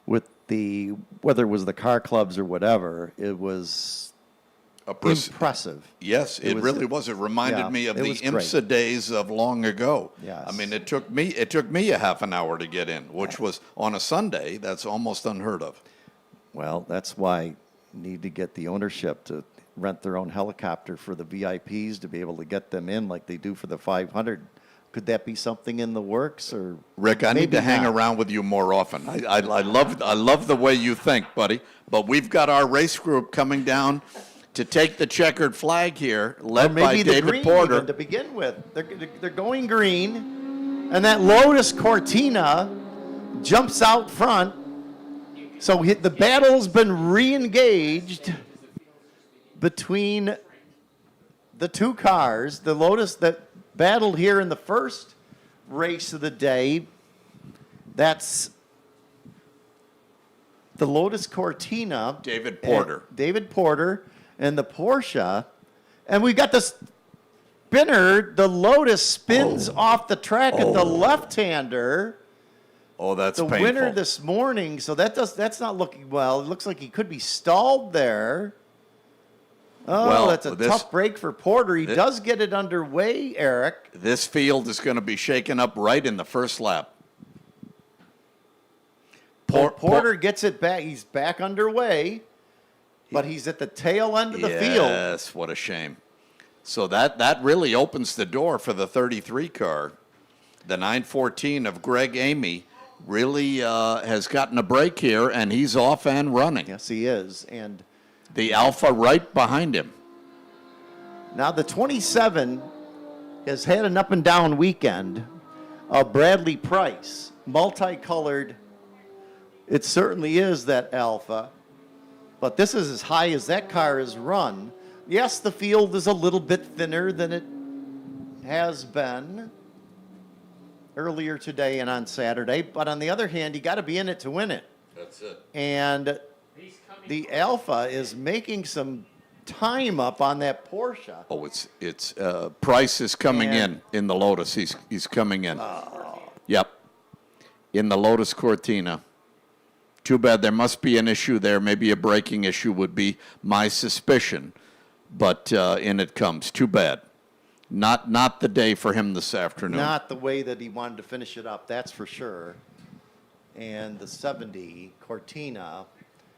with whether it was the car clubs or whatever, it was impressive. Yes, it really was. It reminded me of the IMSA days of long ago. Yes. I mean, it took me a half an hour to get in, which was on a Sunday. That's almost unheard of. Well, that's why you need to get the ownership to rent their own helicopter for the VIPs to be able to get them in like they do for the 500. Could that be something in the works, or Rick? I need to hang around with you more often. I love the way you think, buddy. But we've got our race group coming down to take the checkered flag here, led by David Porter. Even to begin with, they're going green, and that Lotus Cortina jumps out front. So the battle's been re-engaged between the two cars. The Lotus that battled here in the first race of the day, that's the Lotus Cortina. David Porter. And the Porsche. And we got the spinner. The Lotus spins off the track at the left-hander. Oh, that's the painful. winner this morning. So that's not looking well. It looks like he could be stalled there. Oh, Well, that's a tough break for Porter. He does get it underway, Eric. This field is going to be shaken up right in the first lap. Porter gets it back. He's back underway, but he's at the tail end of the field. Yes, what a shame. So that really opens the door for the 33 car. The 914 of Greg Amy really has gotten a break here, and he's off and running. Yes, he is. And the Alpha right behind him. Now the 27 has had an up and down weekend. Bradley Price, multicolored. It certainly is that Alpha, but this is as high as that car has run. Yes, the field is a little bit thinner than it has been earlier today and on Saturday, but on the other hand, you got to be in it to win it. That's it. And the Alpha is making some time up on that Porsche. Oh, it's Price is coming in the Lotus. He's coming in. Yep. In the Lotus Cortina. Too bad. There must be an issue there. Maybe a braking issue would be my suspicion. But in it comes. Too bad. Not the day for him this afternoon. Not the way that he wanted to finish it up, that's for sure. And the 70 Cortina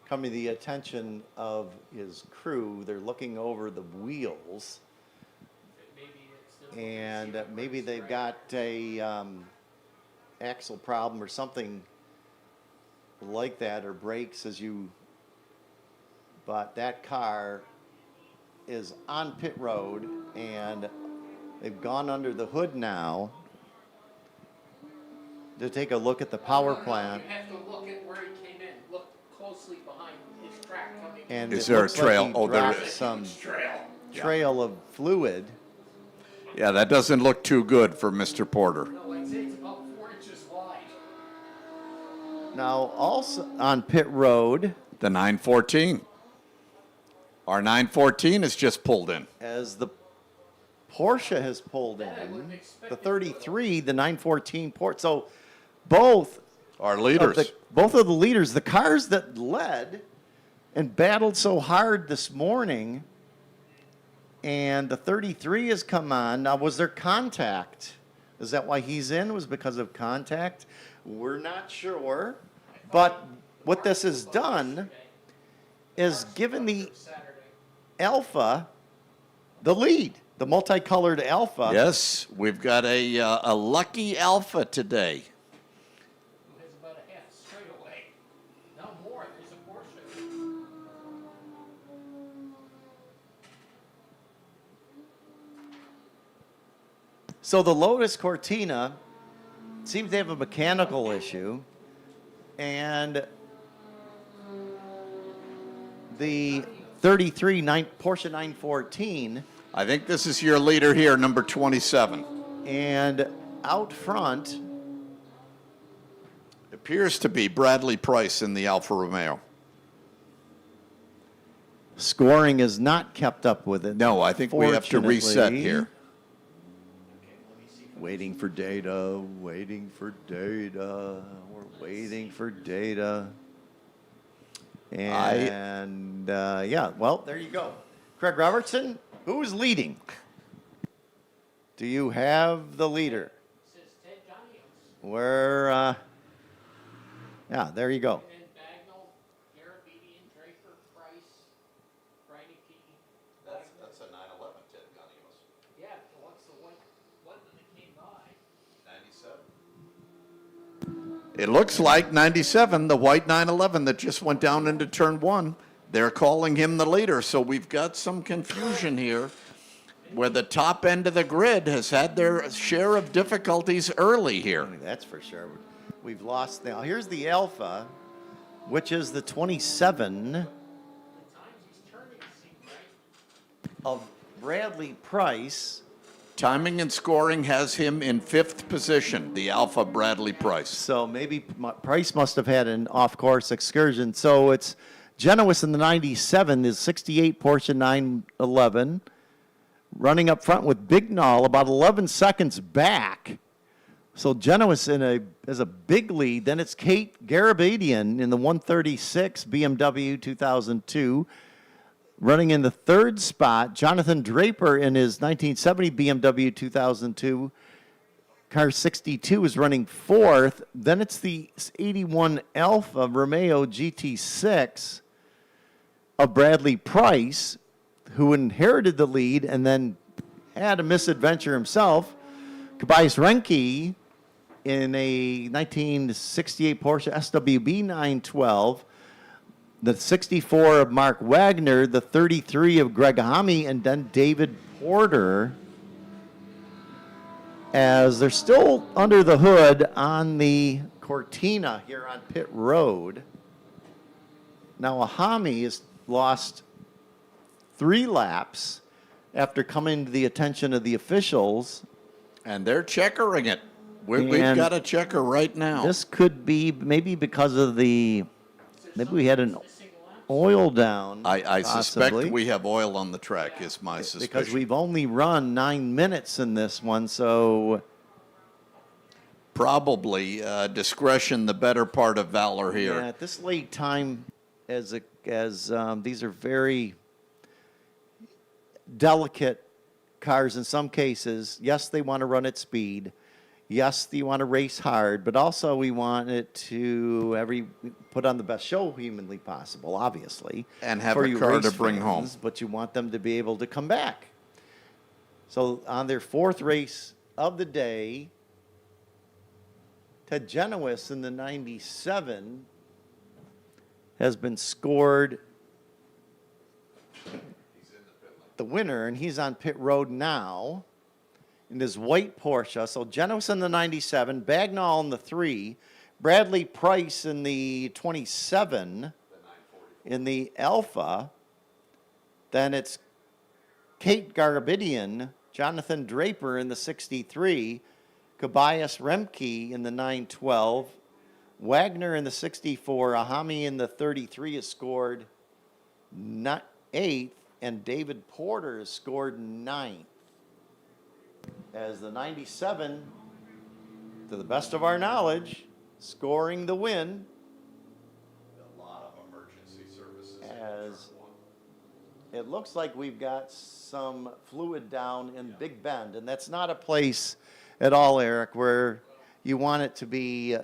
coming to the attention of his crew. They're looking over the wheels. And maybe they've got a axle problem or something like that, or brakes but that car is on pit road, and they've gone under the hood now to take a look at the power plant. You have to look at where he came in. Look closely behind his track coming in. And is it there a looks trail? Like he There dropped is. some trail of fluid. Yeah, that doesn't look too good for Mr. Porter. No, I'd say it's about 4 inches wide. Now, also on pit road, The 914. Our 914 has just pulled in. as the Porsche has pulled in, the 33, the 914 Porsche. So both our leaders, both of the leaders, the cars that led and battled so hard this morning, and the 33 has come on. Now, was there contact? Is that why he's in? Was because of contact? We're not sure. But what this has done is given the Alpha the lead, the multicolored Alpha. Yes, we've got a lucky Alpha today. There's about a half straightaway. No more. There's a Porsche. So the Lotus Cortina seems to have a mechanical issue, and the 33 Porsche 914. I think this is your leader here, number 27. And out front appears to be Bradley Price in the Alfa Romeo. Scoring is not kept up with it. No, I think we have to reset here. Waiting for data, waiting for data, we're waiting for data. And yeah, well, there you go. Craig Robertson, who's leading? Do you have the leader? Where? Yeah, there you go. That's a 911, Ted Ganios. Yeah, what's the one that came by? 97. It looks like 97, the white 911 that just went down into turn one. They're calling him the leader, so we've got some confusion here where the top end of the grid has had their share of difficulties early here. That's for sure. We've lost now. Here's the Alpha, which is the 27 of Bradley Price. Timing and scoring has him in 5th position, the Alpha Bradley Price. So maybe Price must have had an off-course excursion. So it's Genois in the 97 is 68 Porsche 911. Running up front with Bignall about 11 seconds back. So Genois is a big lead. Then it's Kate Garabedian in the 136 BMW 2002. Running in the 3rd spot, Jonathan Draper in his 1970 BMW 2002. Car 62 is running 4th. Then it's the 81 Alfa Romeo GT6 of Bradley Price, who inherited the lead and then had a misadventure himself. Tobias Renke in a 1968 Porsche SWB 912. The 64 of Mark Wagner, the 33 of Greg Hamy, and then David Porter, as they're still under the hood on the Cortina here on pit road. Now, Hamy has lost 3 laps after coming to the attention of the officials. And they're checkering it. We've got a checker right now. This could be maybe because of maybe we had an oil down. I suspect possibly, we have oil on the track, is my suspicion. because we've only run 9 minutes in this one, so probably discretion the better part of valor here. yeah, at this late time, as these are very delicate cars in some cases. Yes, they want to run at speed. Yes, you want to race hard, but also we want it to put on the best show humanly possible, obviously. And have for a you car race to bring home. But you want them to be able to come back. So on their 4th race of the day, Ted Genois in the 97 has been scored the winner, and he's on pit road now in his white Porsche. So Genois in the 97, Bagnall in the 3, Bradley Price in the 27 in the Alpha. Then it's Kate Garabedian, Jonathan Draper in the 63, Tobias Remke in the 912, Wagner in the 64, Ahami in the 33 has scored 8th, and David Porter has scored 9th. As the 97, to the best of our knowledge, scoring the win. A lot of emergency services. As it looks like we've got some fluid down in Big Bend, and that's not a place at all, Eric, where you want it to be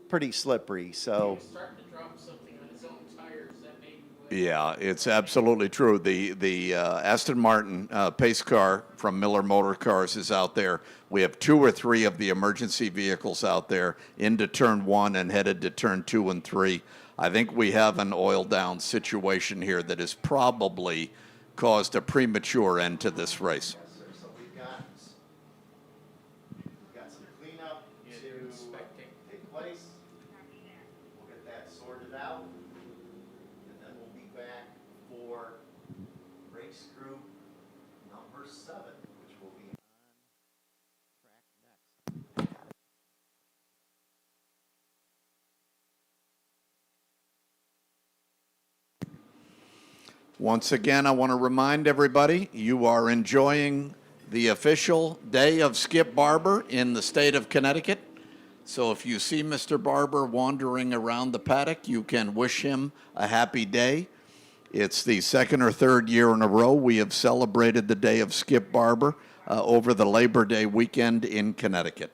pretty slippery. So Starting to drop something on his own tires that may be Yeah, it's absolutely true. The Aston Martin pace car from Miller Motor Cars is out there. We have 2 or 3 of the emergency vehicles out there into turn 1 and headed to turn 2 and 3. I think we have an oil down situation here that has probably caused a premature end to this race. So we've got some cleanup to take place. We'll get that sorted out, and then we'll be back for race group number 7, which will be on track next. Once again, I want to remind everybody, you are enjoying the official day of Skip Barber in the state of Connecticut. So if you see Mr. Barber wandering around the paddock, you can wish him a happy day. It's the second or third year in a row we have celebrated the day of Skip Barber over the Labor Day weekend in Connecticut.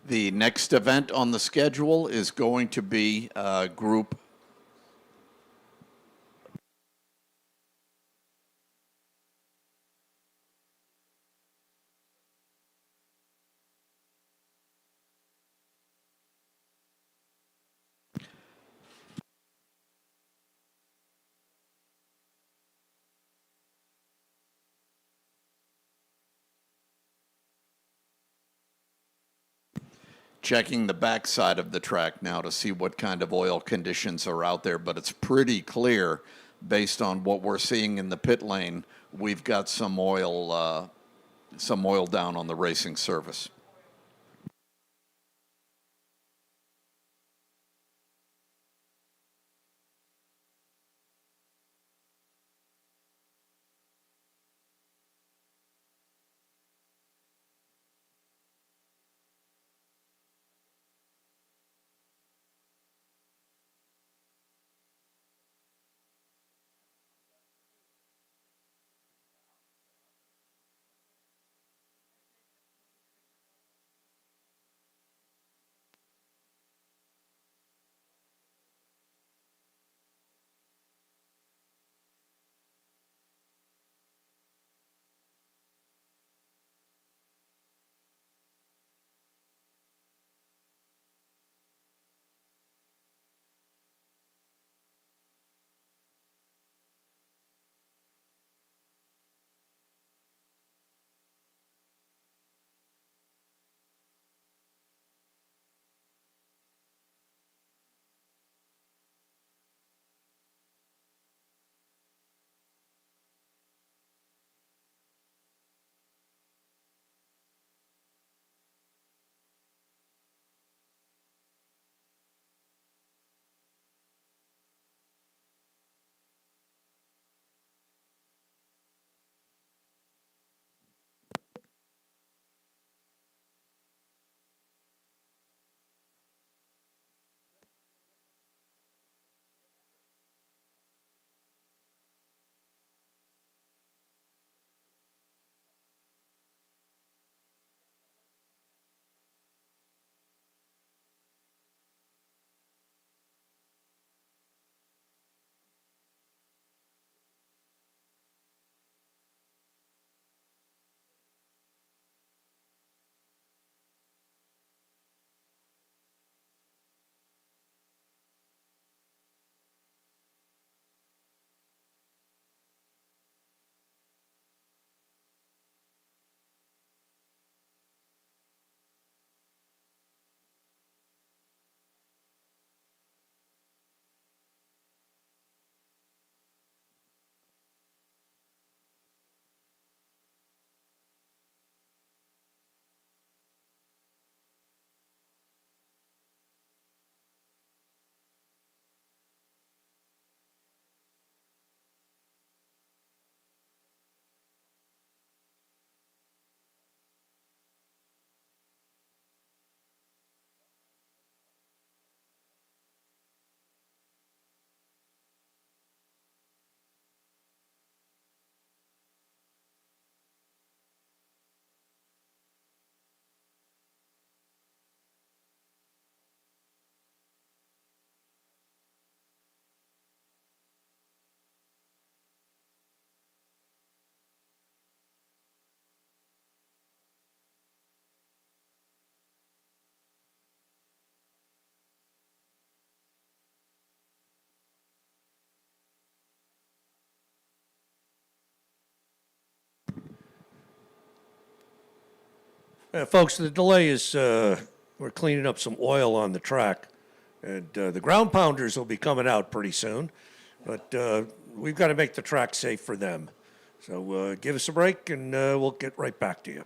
The next event on the schedule is going to be Group checking the backside of the track now to see what kind of oil conditions are out there, but it's pretty clear based on what we're seeing in the pit lane, we've got some oil down on the racing surface. Folks, the delay is we're cleaning up some oil on the track, and the ground pounders will be coming out pretty soon, but we've got to make the track safe for them. So give us a break, and we'll get right back to you.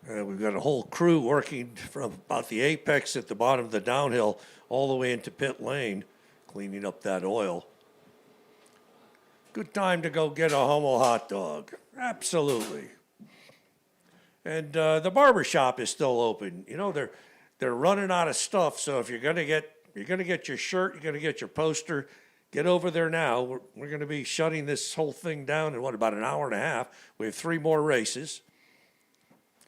We've got a whole crew working from about the apex at the bottom of the downhill all the way into pit lane, cleaning up that oil. Good time to go get a Hummel hot dog. Absolutely. And the barber shop is still open. You know, they're running out of stuff, so if you're gonna get your shirt, you're gonna get your poster, get over there now. We're gonna be shutting this whole thing down in about an hour and a half. We have 3 more races.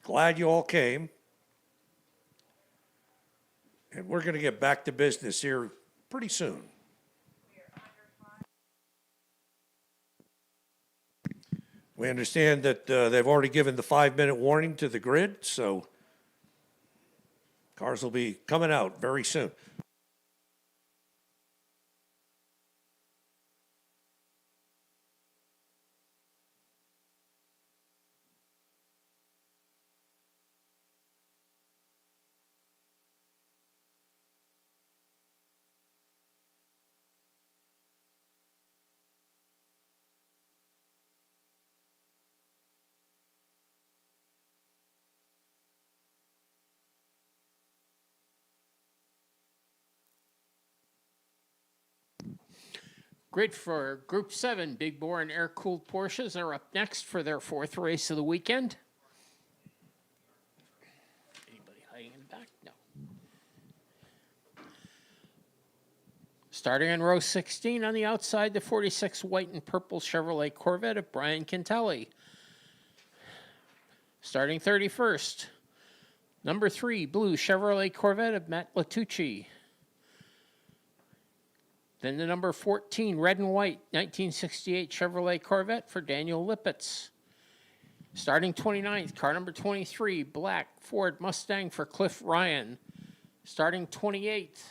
Glad you all came. And we're gonna get back to business here pretty soon. We understand that they've already given the 5-minute warning to the grid, so cars will be coming out very soon. Great for Group 7. Big bore and air-cooled Porsches are up next for their 4th race of the weekend. Anybody hiding in the back? No. Starting in row 16 on the outside, the 46 white and purple Chevrolet Corvette of Brian Cantelli. Starting 31st, number 3 blue Chevrolet Corvette of Matt Latucci. Then the number 14 red and white 1968 Chevrolet Corvette for Daniel Lippitz. Starting 29th, car number 23 black Ford Mustang for Cliff Ryan. Starting 28th,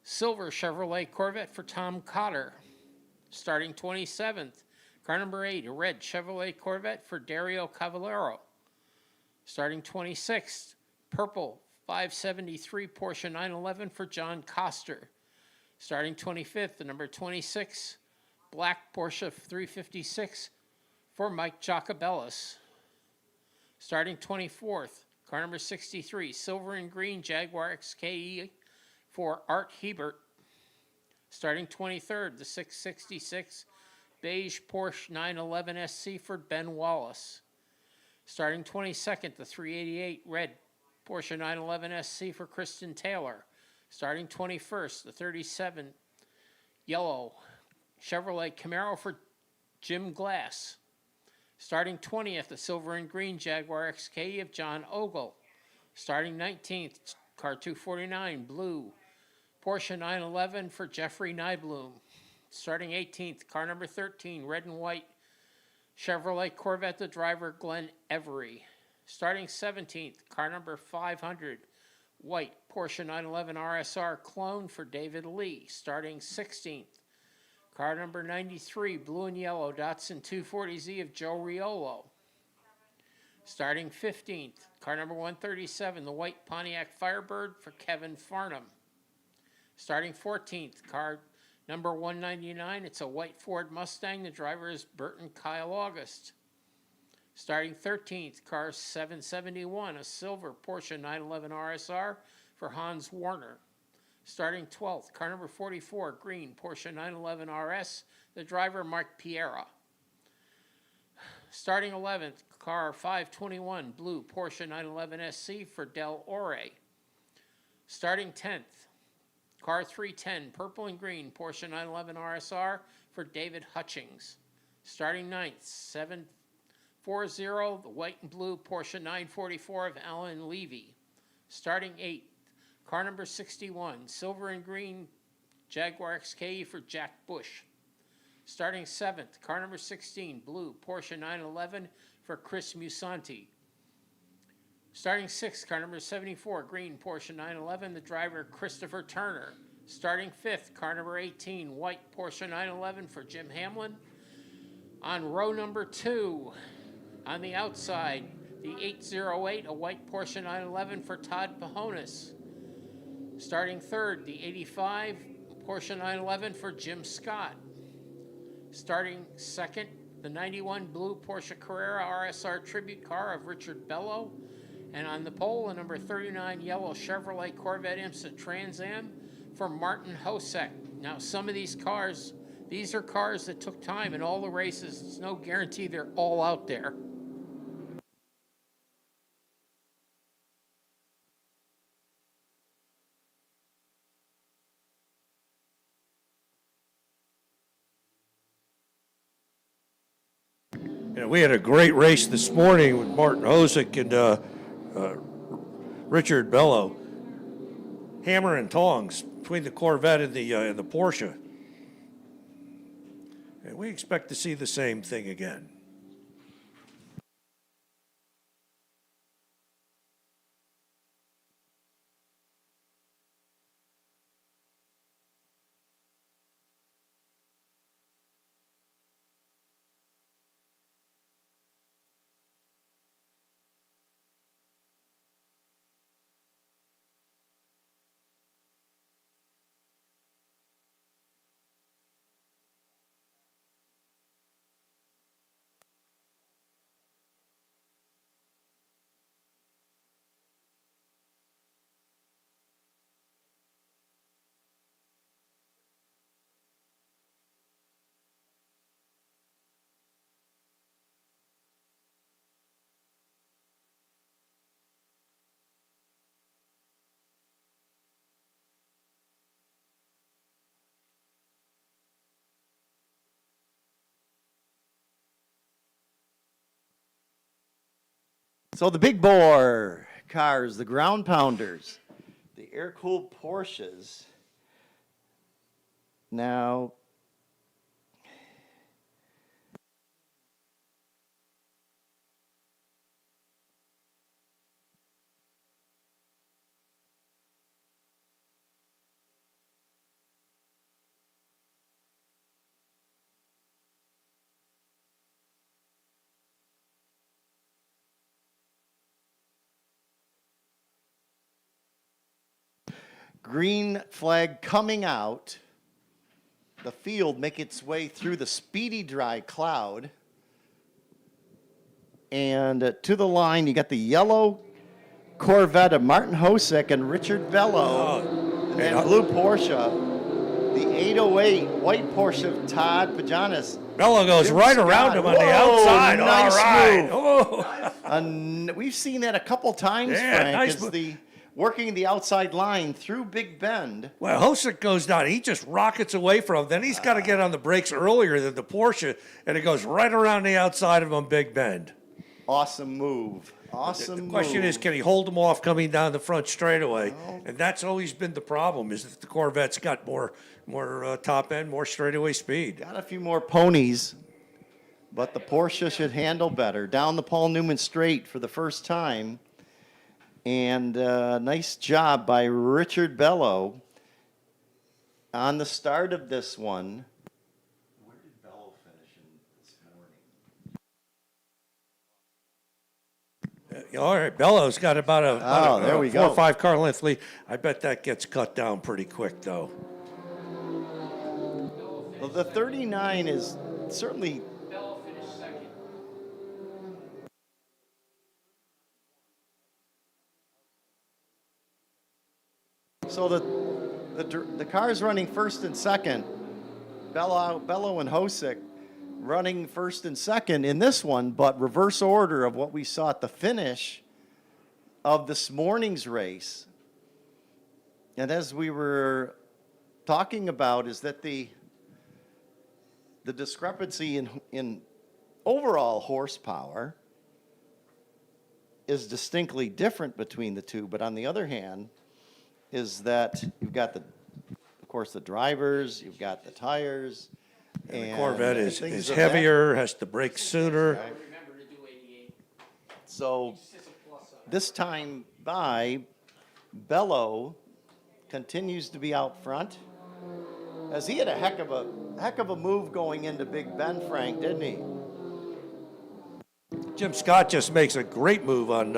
silver Chevrolet Corvette for Tom Cotter. Starting 27th, car number 8 a red Chevrolet Corvette for Dario Cavallero. Starting 26th, purple 573 Porsche 911 for John Koster. Starting 25th, the number 26, black Porsche 356 for Mike Jacobellis. Starting 24th, car number 63, silver and green Jaguar XKE for Art Hebert. Starting 23rd, the 666, beige Porsche 911 SC for Ben Wallace. Starting 22nd, the 388, red Porsche 911 SC for Kristen Taylor. Starting 21st, the 37 yellow Chevrolet Camaro for Jim Glass. Starting 20th, the silver and green Jaguar XKE of John Ogle. Starting 19th, car 249 blue Porsche 911 for Jeffrey Nyblum. Starting 18th, car number 13 red and white Chevrolet Corvette, the driver Glenn Every. Starting 17th, car number 500 white Porsche 911 RSR clone for David Lee. Starting 16th, car number 93, blue and yellow Datsun 240Z of Joe Riolo. Starting 15th, car number 137, the white Pontiac Firebird for Kevin Farnham. Starting 14th, car number 199, it's a white Ford Mustang, the driver is Burton Kyle August. Starting 13th, car 771, a silver Porsche 911 RSR for Hans Warner. Starting 12th, car number 44, green Porsche 911 RS, the driver Mark Piera. Starting 11th, car 521, blue Porsche 911 SC for Del Ore. Starting 10th, car 310, purple and green Porsche 911 RSR for David Hutchings. Starting 9th, 740, the white and blue Porsche 944 of Alan Levy. Starting 8th, car number 61, silver and green Jaguar XKE for Jack Bush. Starting 7th, car number 16, blue Porsche 911 for Chris Musanti. Starting 6th, car number 74, green Porsche 911, the driver Christopher Turner. Starting 5th, car number 18, white Porsche 911 for Jim Hamlin. On row number 2, on the outside, the 808, a white Porsche 911 for Todd Pahonis. Starting 3rd, the 85, Porsche 911 for Jim Scott. Starting 2nd, the 91 blue Porsche Carrera RSR tribute car of Richard Bello. And on the pole, a number 39 yellow Chevrolet Corvette IMSA Trans Am for Martin Hosek. Now, some of these cars, these are cars that took time in all the races. It's no guarantee they're all out there. You know, we had a great race this morning with Martin Hosek and Richard Bello. Hammer and tongs between the Corvette and the Porsche. And we expect to see the same thing again. So the big bore cars, the ground pounders, the air-cooled Porsches. Now, green flag coming out. The field make its way through the speedy dry cloud. And to the line, you got the yellow Corvette of Martin Hosek and Richard Bello. And then blue Porsche, the 808 white Porsche of Todd Pajanis. Bello goes Jim right Scott. around him on the Whoa, outside. Nice All right. move. Oh. We've seen that a couple times, Yeah, Frank, nice as move. the working the outside line through Big Bend. Well, Hosek goes down. He just rockets away from him. Then he's got to get on the brakes earlier than the Porsche, and it goes right around the outside of him, Big Bend. Awesome move. Awesome The question move. is, can he hold him off coming down the front straightaway? And that's always been the problem, is that the Corvette's got more top end, more straightaway speed. Got a few more ponies, but the Porsche should handle better. Down the Paul Newman straight for the first time. And nice job by Richard Bello on the start of this one. Where did Bello finish this morning? All right, Bello's got about a there we 4 go. or 5 car length lead. I bet that gets cut down pretty quick, though. Well, the 39 is certainly. Bello finished second. So the cars running first and second, Bello and Hosek running first and second in this one, but reverse order of what we saw at the finish of this morning's race. And as we were talking about, is that the discrepancy in overall horsepower is distinctly different between the two, but on the other hand, is that you've got of course, the drivers, you've got the tires. And the Corvette is things of heavier, has to brake sooner. Right. So this time by, Bello continues to be out front. As he had a heck of a move going into Big Bend, Frank, didn't he? Jim Scott just makes a great move on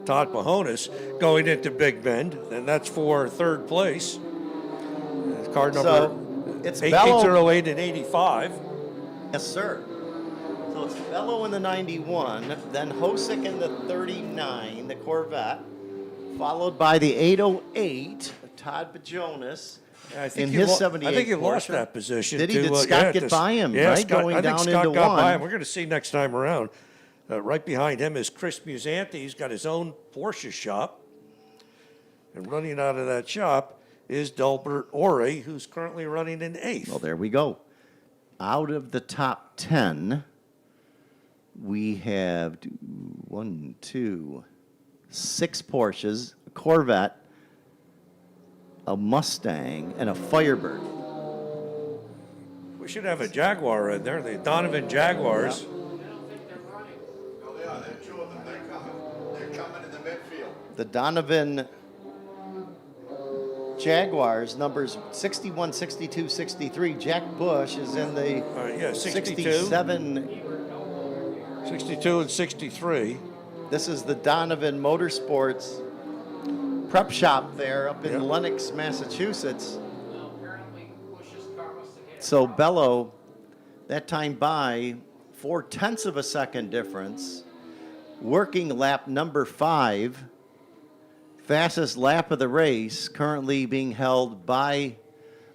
Todd Mahonis going into Big Bend, and that's for third place. Car number So it's 1808 and 85. Yes, sir. So So it's Bello in the 91, then Hosick in the 39, the Corvette, followed by the 808, Todd Bajonas. I think in you his lo- 78 I think he lost Porsche. that position. Did he? to, Did Scott yeah, get by him, yeah, right? Scott, Going I think down Scott into got one. by him. We're going to see next time around. Right behind him is Chris Musanti. He's got his own Porsche shop. And running out of that shop is Delbert Ore, who's currently running in 8th. Well, there we go. Out of the top 10, we have 6 Porsches, a Corvette, a Mustang, and a Firebird. We should have a Jaguar in there, the Donovan Jaguars. The Donovan Jaguars, numbers 61, 62, 63. Jack Bush is in the 62. 67. 62 and 63. This is the Donovan Motorsports prep shop there up in Lenox, Massachusetts. So Bello, that time by 0.4 of a second difference. Working lap number 5. Fastest lap of the race, currently being held by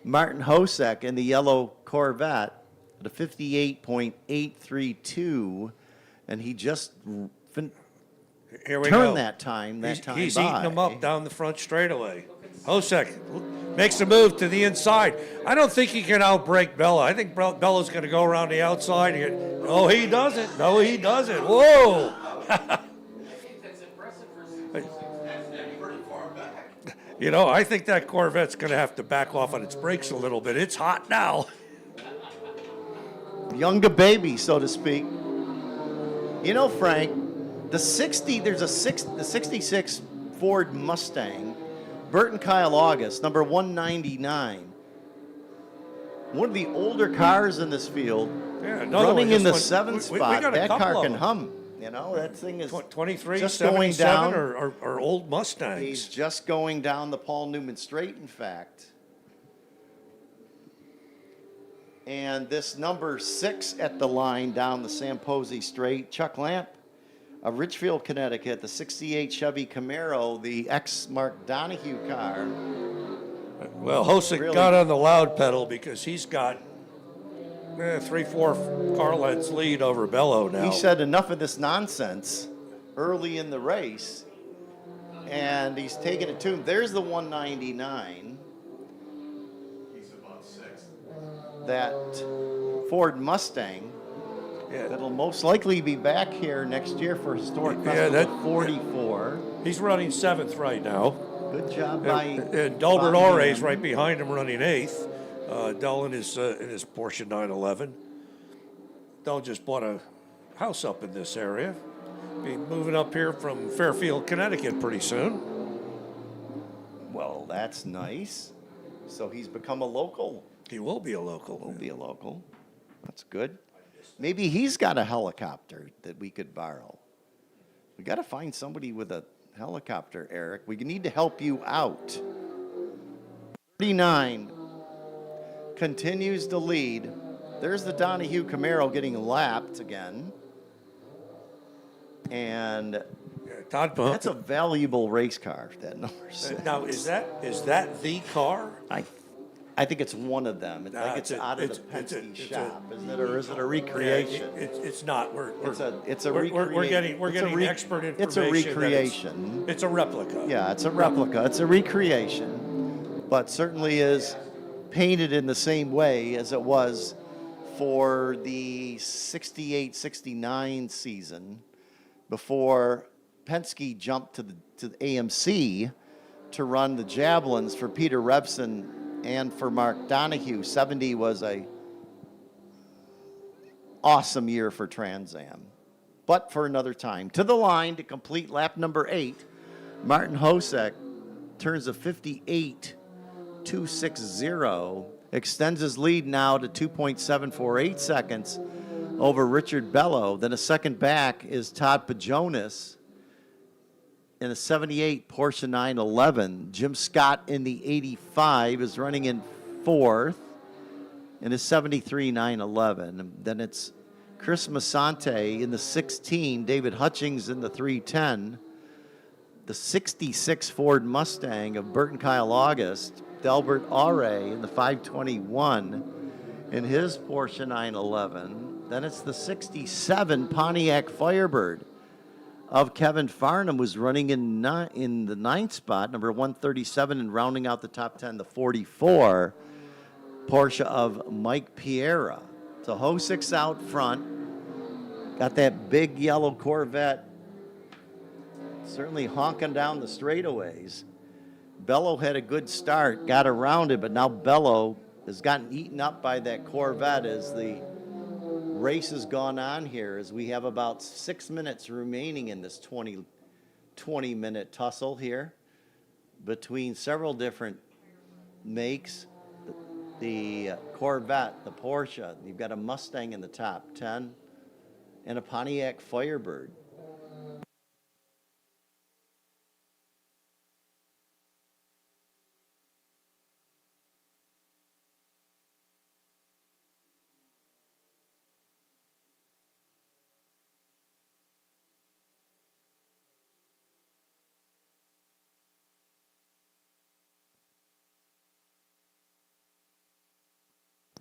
Martin Hosek in the yellow Corvette at a 58.832, and he just Here we turned go. that time. He's by. eating them up down the front straightaway. Hosek makes a move to the inside. I don't think he can outbrake Bella. I think Bella's going to go around the outside. Oh, he doesn't. No, he doesn't. Whoa. You know, I think that Corvette's going to have to back off on its brakes a little bit. It's hot now. Younger baby, so to speak. You know, Frank, the 66 Ford Mustang, Burton Kyle August, number 199. One of the older cars in this field, running in the 7th spot. That car can hum. You know, that thing is 23, just going 77 down. or old Mustangs. He's just going down the Paul Newman Straight, in fact. And this number 6 at the line down the Sam Posey Straight, Chuck Lamp of Richfield, Connecticut, the 68 Chevy Camaro, the ex-Mark Donahue car. Well, Hosek got on the loud pedal because he's got 3-4 car lengths lead over Bello now. He said enough of this nonsense early in the race, and he's taking it to him. There's the 199. He's about 6. That Ford Mustang. That'll most likely be back here next year for Historic Festival 44. He's running 7th right now. Good job by and Delbert Ore's right behind him running 8th. Del in his Porsche 911. Del just bought a house up in this area. Be moving up here from Fairfield, Connecticut pretty soon. Well, that's nice. So he's become a local. He will be a local. Will be a local. That's good. Maybe he's got a helicopter that we could borrow. We got to find somebody with a helicopter, Eric. We need to help you out. 39 continues to lead. There's the Donahue Camaro getting lapped again. And that's a valuable race car, that number 6. Now, is that the car? I think it's one of them. It's like it's out of the Penske shop, isn't it? Or is it a recreation? It's not. We're getting expert information. It's a recreation. It's a replica. Yeah, it's a replica. It's a recreation, but certainly is painted in the same way as it was for the 68-69 season before Penske jumped to the AMC to run the Javelins for Peter Revson and for Mark Donahue. 70 was a awesome year for Trans Am, but for another time. To the line to complete lap number 8, Martin Hosek turns a 58.260, extends his lead now to 2.748 seconds over Richard Bello. Then a second back is Todd Pajonas in a 78 Porsche 911. Jim Scott in the 85 is running in 4th in a 73 911. And then it's Chris Masante in the 16, David Hutchings in the 310, the 66 Ford Mustang of Bert and Kyle August, Delbert Aure in the 521 in his Porsche 911. Then it's the 67 Pontiac Firebird of Kevin Farnham, who's running in the 9th spot, number 137, and rounding out the top 10, the 44 Porsche of Mike Piera. So Hosick's out front, got that big yellow Corvette, certainly honking down the straightaways. Bello had a good start, got around it, but now Bello has gotten eaten up by that Corvette as the race has gone on here, as we have about 6 minutes remaining in this 20-minute tussle here between several different makes. The Corvette, the Porsche, you've got a Mustang in the top 10, and a Pontiac Firebird.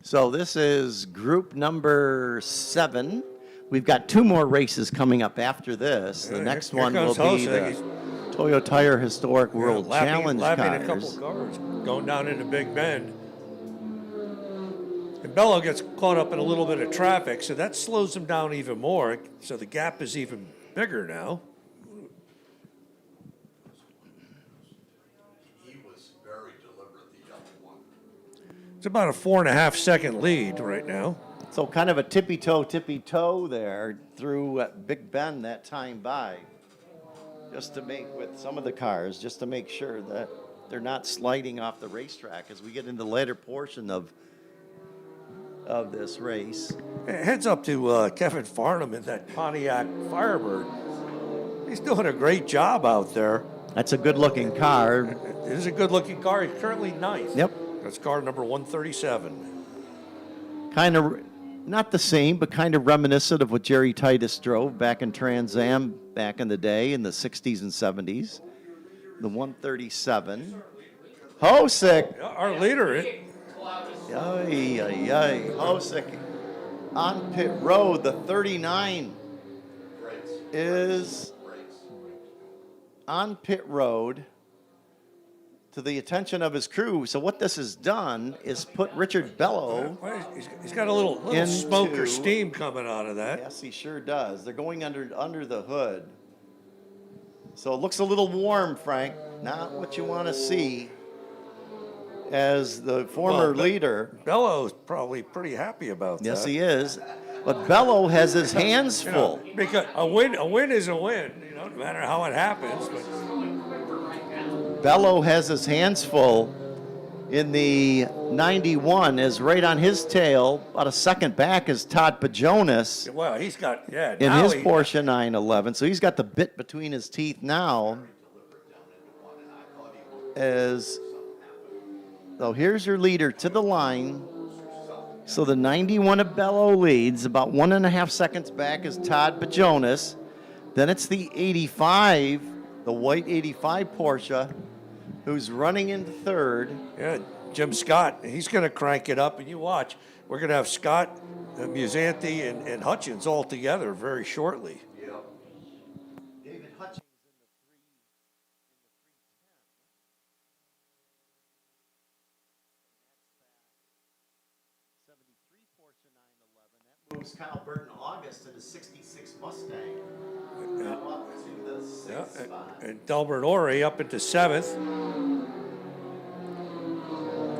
So this is group number 7. We've got 2 more races coming up after this. The next one will be the Toyo Tire Historic World Challenge lapping cars. a couple of cars, going down into Big Bend. And Bello gets caught up in a little bit of traffic, so that slows him down even more. So the gap is even bigger now. It's about a 4.5-second lead right now. So kind of a tippy-toe there through Big Bend that time by. Just to make, with some of the cars, just to make sure that they're not sliding off the racetrack as we get into the later portion of this race. Heads up to Kevin Farnham in that Pontiac Firebird. He's doing a great job out there. That's a good-looking car. It is a good-looking car. He's currently 9th. Yep. That's car number 137. Kind of, not the same, but kind of reminiscent of what Jerry Titus drove back in Trans Am back in the day in the 60s and 70s. The 137. Hosick. Our leader. Hosick on pit road. The 39 is on pit road to the attention of his crew. So what this has done is put Richard Bello. He's got a little smoke or steam coming out of that. Yes, he sure does. They're going under the hood. So it looks a little warm, Frank. Not what you want to see as the former leader. Bello's probably pretty happy about that. Yes, he is. But Bello has his hands full. Because a win is a win, no matter how it happens. But Bello has his hands full in the 91, is right on his tail, about a second back is Todd Pajonas. Well, he's got, in his Porsche 911. So he's got the bit between his teeth now. So here's your leader to the line. So the 91 of Bello leads, about 1.5 seconds back is Todd Pajonas. Then it's the 85, the white 85 Porsche, who's running into third. Yeah, Jim Scott, he's going to crank it up, and you watch. We're going to have Scott, Musanti, and Hutchins all together very shortly. David Hutchins moves Kyle Burton August to the 66 Mustang. Now up to the 6th spot. And Delbert Ori up into 7th.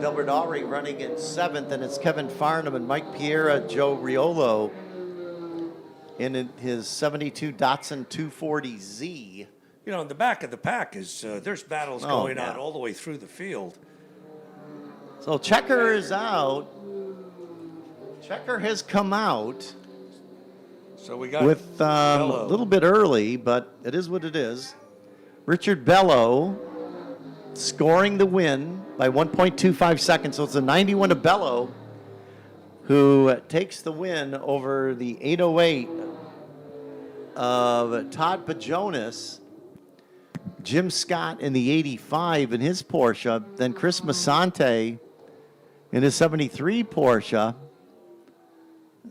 Delbert Ori running in 7th, and it's Kevin Farnham and Mike Piera, Joe Riolo in his 72 Datsun 240Z. You know, in the back of the pack is there's battles going on all the way through the field. So Checker is out. Checker has come out. So we got with a little bit early, but it is what it is. Richard Bello scoring the win by 1.25 seconds. So it's a 91 to Bello, who takes the win over the 808 of Todd Pajonas, Jim Scott in the 85 in his Porsche, then Chris Masante in his 73 Porsche.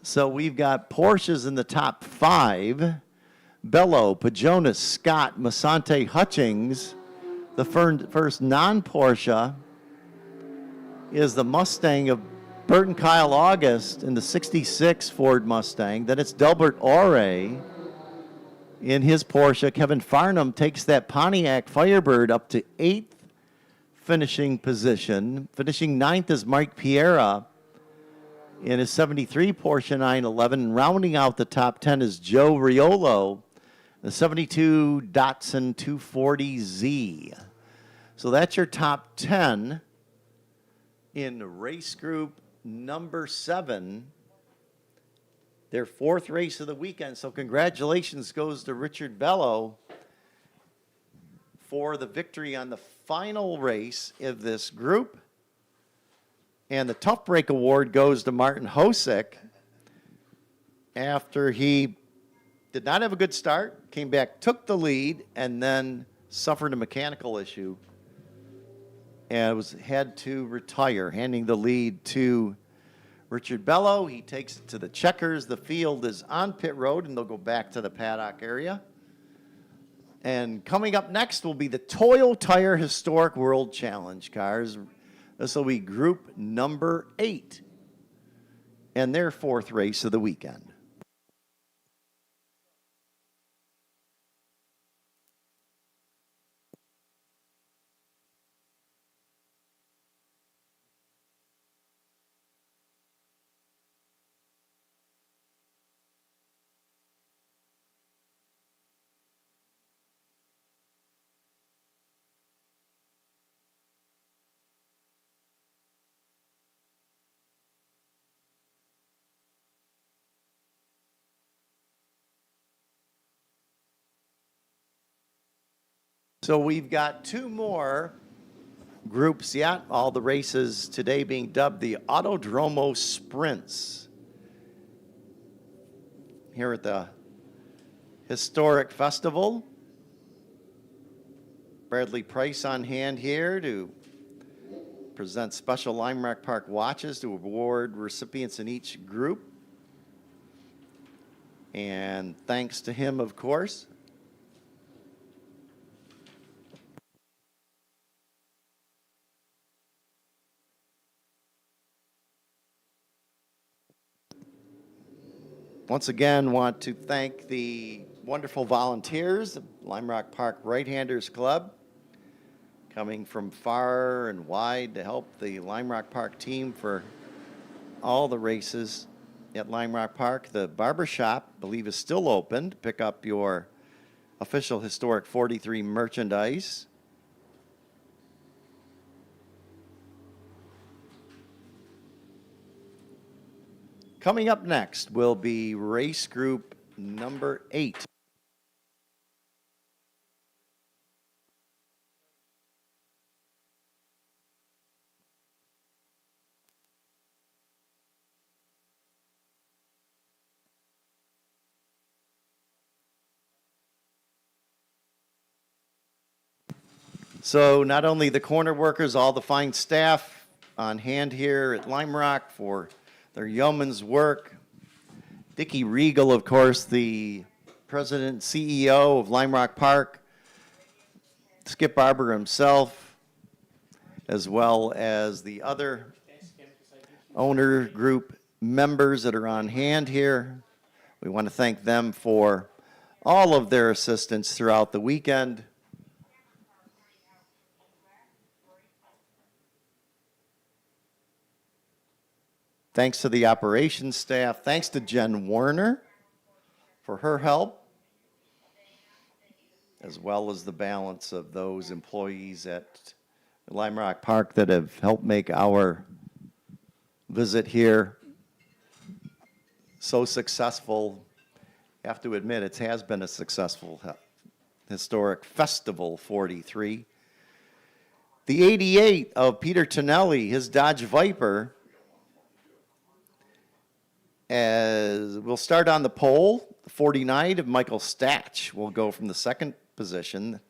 So we've got Porsches in the top 5. Bello, Pajonas, Scott, Masante, Hutchings. The first non-Porsche is the Mustang of Bert and Kyle August in the 66 Ford Mustang. Then it's Delbert Ore in his Porsche. Kevin Farnham takes that Pontiac Firebird up to 8th finishing position. Finishing 9th is Mike Piera in his 73 Porsche 911. And rounding out the top 10 is Joe Riolo, the 72 Datsun 240Z. So that's your top 10 in race group number 7, their 4th race of the weekend. So congratulations goes to Richard Bello for the victory on the final race of this group. And the Tough Break Award goes to Martin Hosick after he did not have a good start, came back, took the lead, and then suffered a mechanical issue and had to retire, handing the lead to Richard Bello. He takes it to the checkers. The field is on pit road, and they'll go back to the paddock area. And coming up next will be the Toyo Tire Historic World Challenge cars. This will be group number 8 and their 4th race of the weekend. So we've got 2 more groups yet. All the races today being dubbed the Autodromo Sprints here at the Historic Festival. Bradley Price on hand here to present special Lime Rock Park watches to award recipients in each group. And thanks to him, of course. Once again, want to thank the wonderful volunteers of Lime Rock Park Right-Handers Club, coming from far and wide to help the Lime Rock Park team for all the races at Lime Rock Park. The barber shop, I believe, is still open to pick up your official Historic 43 merchandise. Coming up next will be race group number 8. So not only the corner workers, all the fine staff on hand here at Lime Rock for their yeoman's work. Dickie Regal, of course, the president and CEO of Lime Rock Park. Skip Barber himself, as well as the other owner group members that are on hand here. We want to thank them for all of their assistance throughout the weekend. Thanks to the operations staff. Thanks to Jen Warner for her help, as well as the balance of those employees at Lime Rock Park that have helped make our visit here so successful. I have to admit, it has been a successful Historic Festival 43. The 88 of Peter Tonelli, his Dodge Viper, As we'll start on the pole, 49 of Michael Statch will go from the second position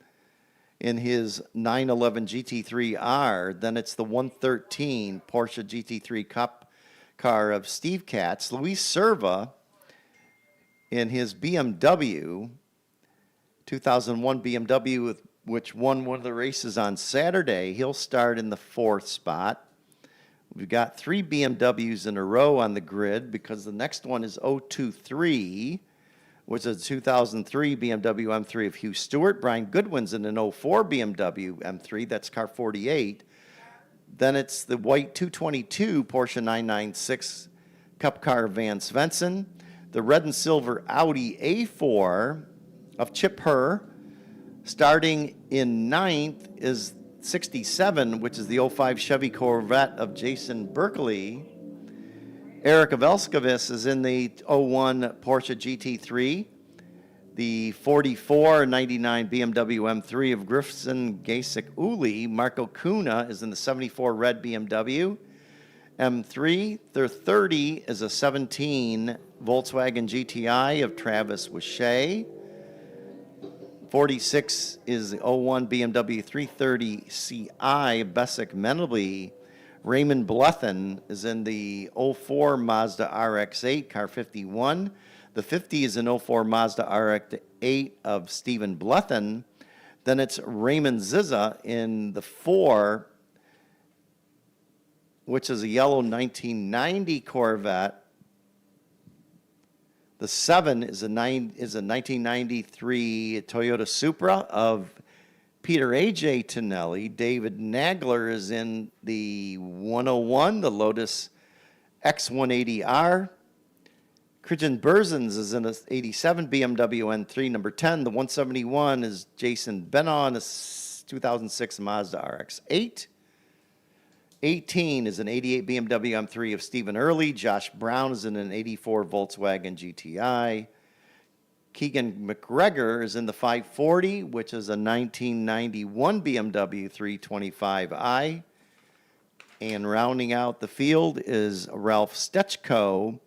in his 911 GT3R. Then it's the 113 Porsche GT3 Cup car of Steve Katz. Luis Serva in his BMW, 2001 BMW, which won one of the races on Saturday. He'll start in the 4th spot. We've got 3 BMWs in a row on the grid because the next one is 023, which is a 2003 BMW M3 of Hugh Stewart. Brian Goodwin's in an 04 BMW M3. That's car 48. Then it's the white 222 Porsche 996 Cup car of Van Svensson. The red and silver Audi A4 of Chip Herr. Starting in 9th is 67, which is the 05 Chevy Corvette of Jason Berkeley. Eric Avelskovis is in the 01 Porsche GT3. The 44 99 BMW M3 of Griffson Gasek Uli. Marco Kuna is in the 74 red BMW M3. Their 30 is a 17 Volkswagen GTI of Travis Wishay. 46 is the 01 BMW 330 Ci Besic Mendelby. Raymond Blethen is in the 04 Mazda RX-8, car 51. The 50 is an 04 Mazda RX-8 of Stephen Blethen. Then it's Raymond Zizza in the 4, which is a yellow 1990 Corvette. The 7 is a 1993 Toyota Supra of Peter A.J. Tonelli. David Nagler is in the 101, the Lotus X180R. Christian Berzins is in a 87 BMW N3, number 10. The 171 is Jason Benon, a 2006 Mazda RX-8. 18 is an 88 BMW M3 of Stephen Early. Josh Brown is in an 84 Volkswagen GTI. Keegan McGregor is in the 540, which is a 1991 BMW 325i. And rounding out the field is Ralph Stechko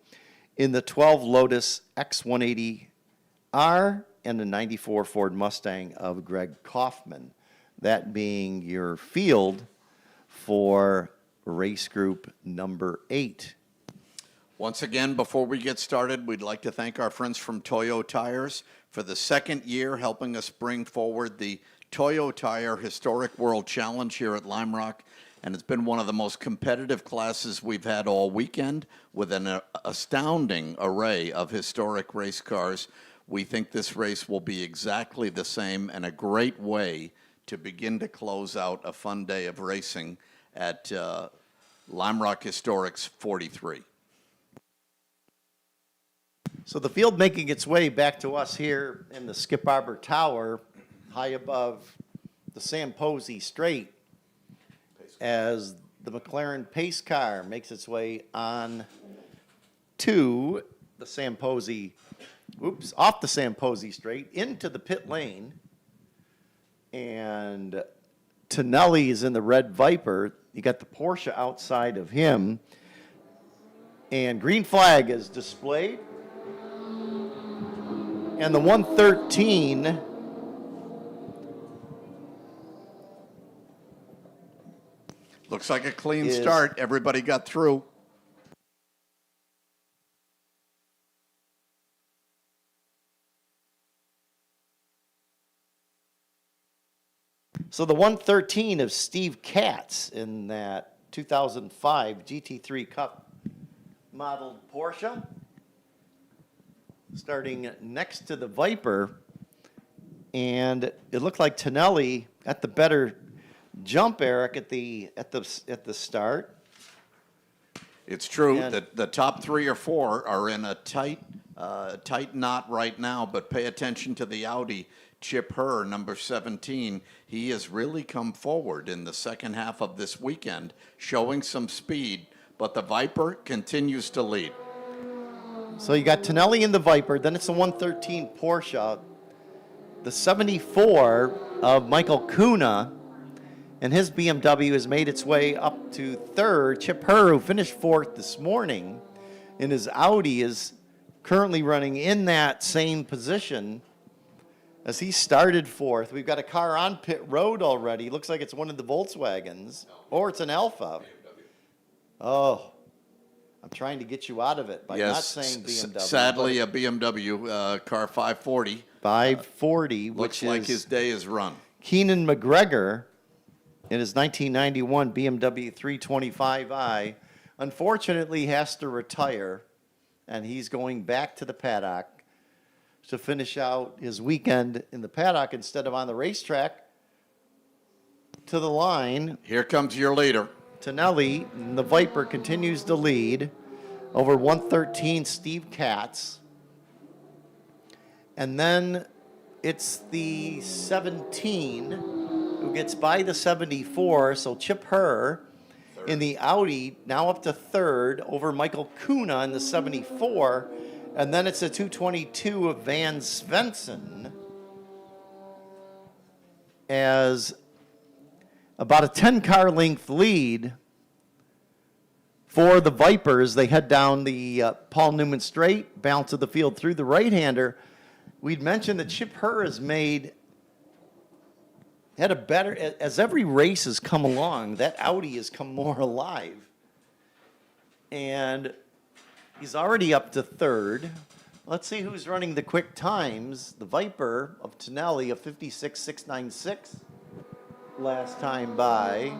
in the 12 Lotus X180R and the 94 Ford Mustang of Greg Kaufman. That being your field for race group number 8. Once again, before we get started, we'd like to thank our friends from Toyo Tires for the second year helping us bring forward the Toyo Tire Historic World Challenge here at Lime Rock. And it's been one of the most competitive classes we've had all weekend with an astounding array of historic race cars. We think this race will be exactly the same and a great way to begin to close out a fun day of racing at Lime Rock Historics 43. So the field making its way back to us here in the Skip Arbor Tower, high above the Sam Posey Strait, as the McLaren pace car makes its way on to the Sam Posey, off the Sam Posey Strait into the pit lane. And Tonelli is in the red Viper. You got the Porsche outside of him. And green flag is displayed. And the 113 looks like a clean start. Everybody got through. So the 113 of Steve Katz in that 2005 GT3 Cup modeled Porsche, starting next to the Viper, and it looked like Tonelli got the better jump, Eric, at the start. It's true that the top 3 or 4 are in a tight knot right now, but pay attention to the Audi. Chip Herr, number 17, he has really come forward in the second half of this weekend, showing some speed, but the Viper continues to lead. So you got Tonelli in the Viper, then it's the 113 Porsche, the 74 of Michael Kuna, and his BMW has made its way up to 3rd. Chip Herr, who finished 4th this morning and his Audi is currently running in that same position as he started fourth. We've got a car on pit road already. Looks like it's one of the Volkswagens, or it's an Alpha. Oh, I'm trying to get you out of it by not saying BMW. Sadly, a BMW car 540. 540, which Looks is like his day is run. Keenan McGregor in his 1991 BMW 325i. Unfortunately, has to retire, and he's going back to the paddock to finish out his weekend in the paddock instead of on the racetrack. To the line. Here comes your leader. Tonelli, and the Viper continues to lead over 113 Steve Katz. And then it's the 17 who gets by the 74, so Chip Herr in the Audi, now up to third over Michael Kuna in the 74. And then it's a 222 of Van Svensson as about a 10-car length lead for the Vipers. They head down the Paul Newman Straight, balance of the field through the right-hander. We'd mentioned that Chip Herr has had a better, as every race has come along, that Audi has come more alive. And he's already up to third. Let's see who's running the quick times. The Viper of Tonelli, a 56.696 last time by.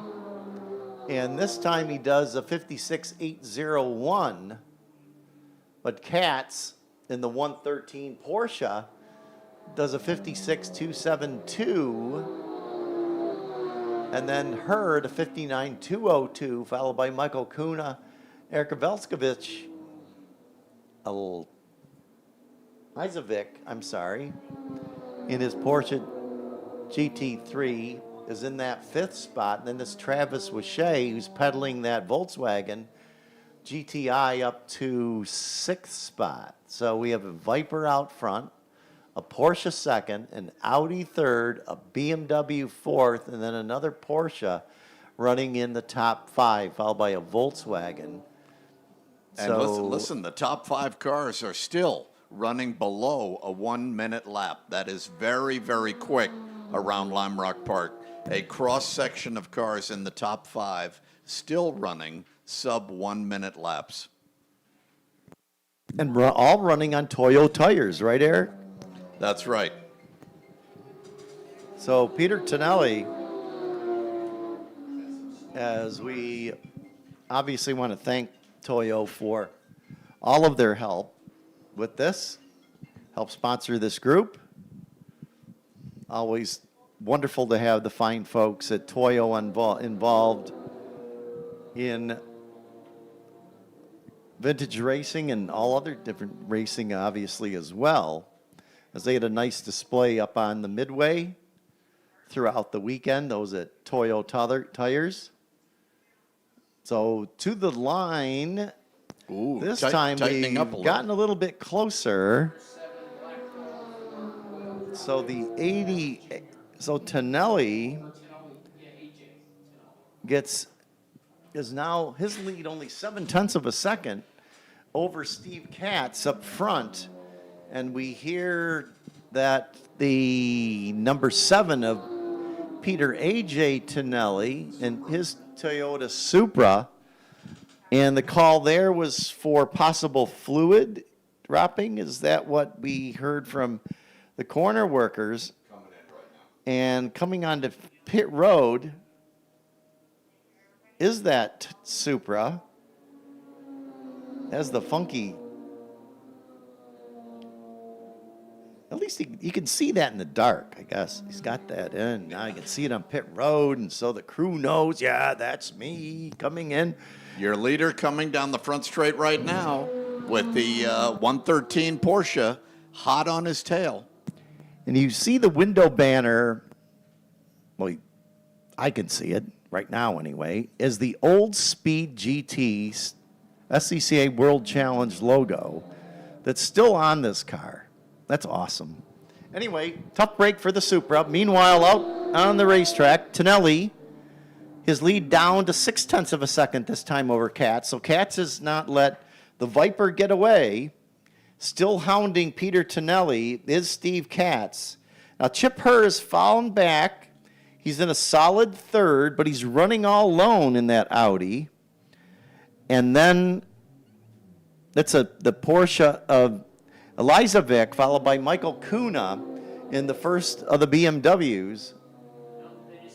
And this time he does a 56.801. But Katz in the 113 Porsche does a 56.272. And then Hurd, a 59.202, followed by Michael Kuna, Eric Velskovic, Izovic, in his Porsche GT3 is in that fifth spot. And then this Travis Wachet, who's pedaling that Volkswagen GTI up to sixth spot. So we have a Viper out front, a Porsche second, an Audi third, a BMW fourth, and then another Porsche running in the top five, followed by a Volkswagen. And listen, the top five cars are still running below a 1 minute lap. That is very, very quick around Lime Rock Park. A cross section of cars in the top five still running sub 1 minute laps. And all running on Toyo tires, right, Eric? That's right. So Peter Tonelli, as we obviously want to thank Toyo for all of their help with this, help sponsor this group. Always wonderful to have the fine folks at Toyo involved in vintage racing and all other different racing, obviously, as well, as they had a nice display up on the Midway throughout the weekend, those at Toyo Tires. So to the line, this time we've gotten a little bit closer. So the 80, so Tonelli is now his lead only 0.7 of a second over Steve Katz up front. And we hear that the number 7 of Peter A.J. Tonelli and his Toyota Supra, and the call there was for possible fluid dropping. Is that what we heard from the corner workers? And coming onto pit road is that Supra, as the funky. At least you can see that in the dark, I guess. He's got that in. Now you can see it on pit road, and so the crew knows, yeah, that's me coming in. Your leader coming down the front straight right now with the 113 Porsche hot on his tail. And you see the window banner, well, I can see it right now anyway, is the Old Speed GT SCCA World Challenge logo that's still on this car. That's awesome. Anyway, tough break for the Supra. Meanwhile, out on the racetrack, Tonelli, his lead down to 0.6 of a second this time over Katz. So Katz has not let the Viper getaway, still hounding Peter Tonelli, is Steve Katz. Now, Chip Herr has fallen back. He's in a solid third, but he's running all alone in that Audi. And then that's the Porsche of Elizovic, followed by Michael Kuna in the first of the BMWs,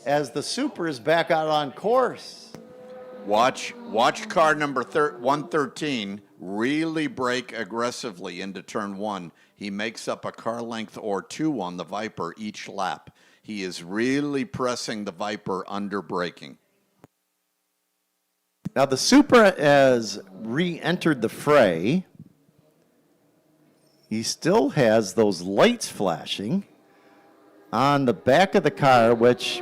as the Supra is back out on course. Watch car number 113 really brake aggressively into turn one. He makes up a car length or two on the Viper each lap. He is really pressing the Viper under braking. Now the Supra has re-entered the fray. He still has those lights flashing on the back of the car, which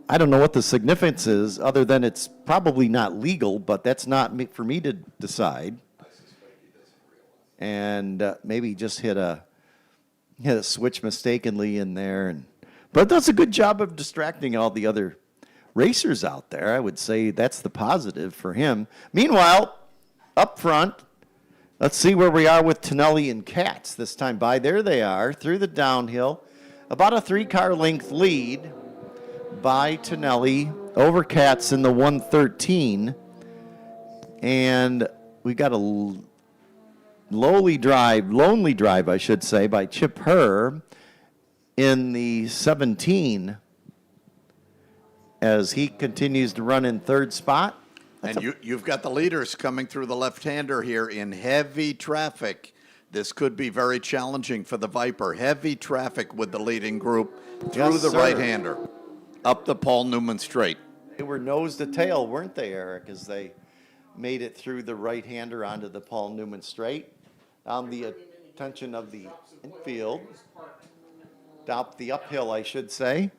I don't know what the significance is, other than it's probably not legal, but that's not for me to decide. And maybe just hit a switch mistakenly in there, but it does a good job of distracting all the other racers out there. I would say that's the positive for him. Meanwhile, up front, let's see where we are with Tonelli and Katz this time by. There they are through the downhill, about a 3-car length lead by Tonelli over Katz in the 113, and we got a lonely drive, I should say, by Chip Herr in the 17 as he continues to run in third spot. And you've got the leaders coming through the left-hander here in heavy traffic. This could be very challenging for the Viper. Heavy traffic with the leading group through Yes, the sir. right-hander, up the Paul Newman Straight. They were nose to tail, weren't they, Eric, as they made it through the right-hander onto the Paul Newman Straight. On the attention of the infield, the uphill, I should say,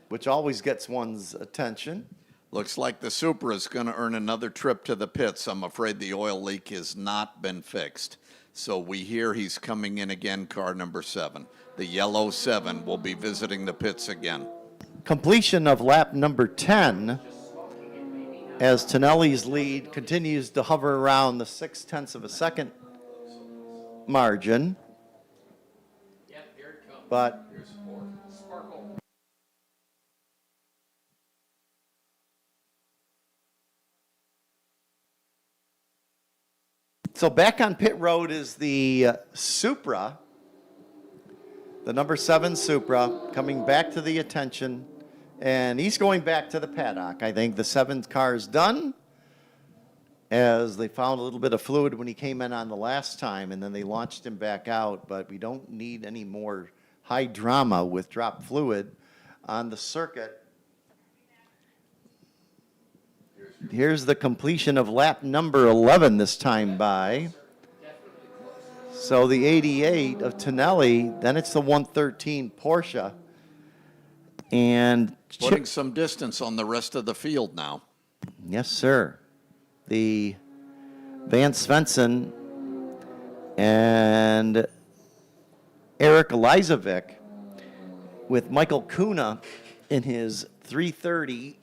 which always gets one's attention. Looks like the Supra is going to earn another trip to the pits. I'm afraid the oil leak has not been fixed. So we hear he's coming in again, car number 7. The yellow 7 will be visiting the pits again. Completion of lap number 10 as Tonelli's lead continues to hover around the 0.6 of a second margin. But so back on pit road is the Supra, the number 7 Supra, coming back to the attention, and he's going back to the paddock. I think the 7th car is done, as they found a little bit of fluid when he came in on the last time, and then they launched him back out, but we don't need any more high drama with drop fluid on the circuit. Here's the completion of lap number 11 this time by. So the 88 of Tonelli, then it's the 113 Porsche. And Putting some distance on the rest of the field now. yes, sir. The Van Svensson and Eric Elizovic with Michael Kuna in his 330,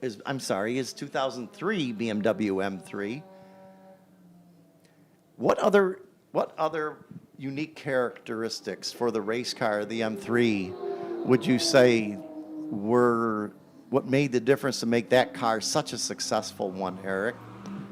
his 2003 BMW M3. What other unique characteristics for the race car, the M3, would you say were what made the difference to make that car such a successful one, Eric?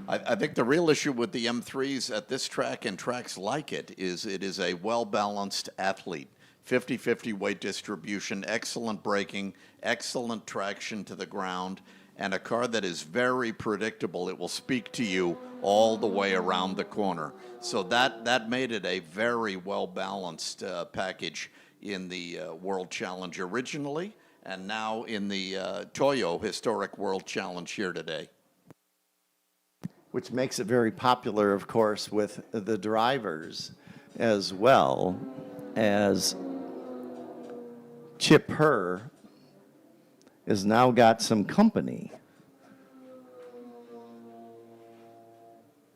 I think the real issue with the M3s at this track and tracks like it is a well-balanced athlete. 50-50 weight distribution, excellent braking, excellent traction to the ground, and a car that is very predictable. It will speak to you all the way around the corner. So that made it a very well-balanced package in the World Challenge originally, and now in the Toyo Historic World Challenge here today. Which makes it very popular, of course, with the drivers, as well as Chip Herr has now got some company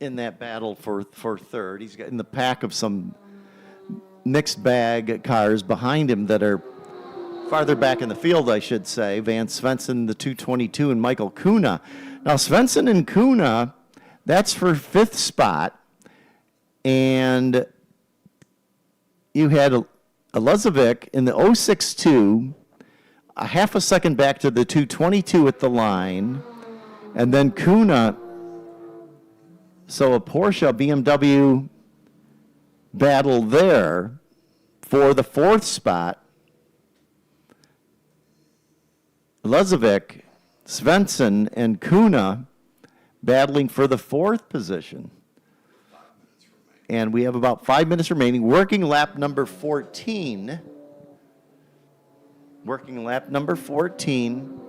in that battle for third. He's got in the pack of some mixed bag cars behind him that are farther back in the field, I should say. Van Svensson, the 222, and Michael Kuna. Now, Svensson and Kuna, that's for 5th spot. And you had Elizovic in the 062, a half a second back to the 222 at the line. And then Kuna, so a Porsche BMW battle there for the 4th spot. Elizovic, Svensson, and Kuna battling for the 4th position. And we have about 5 minutes remaining. Working lap number 14. Working lap number 14.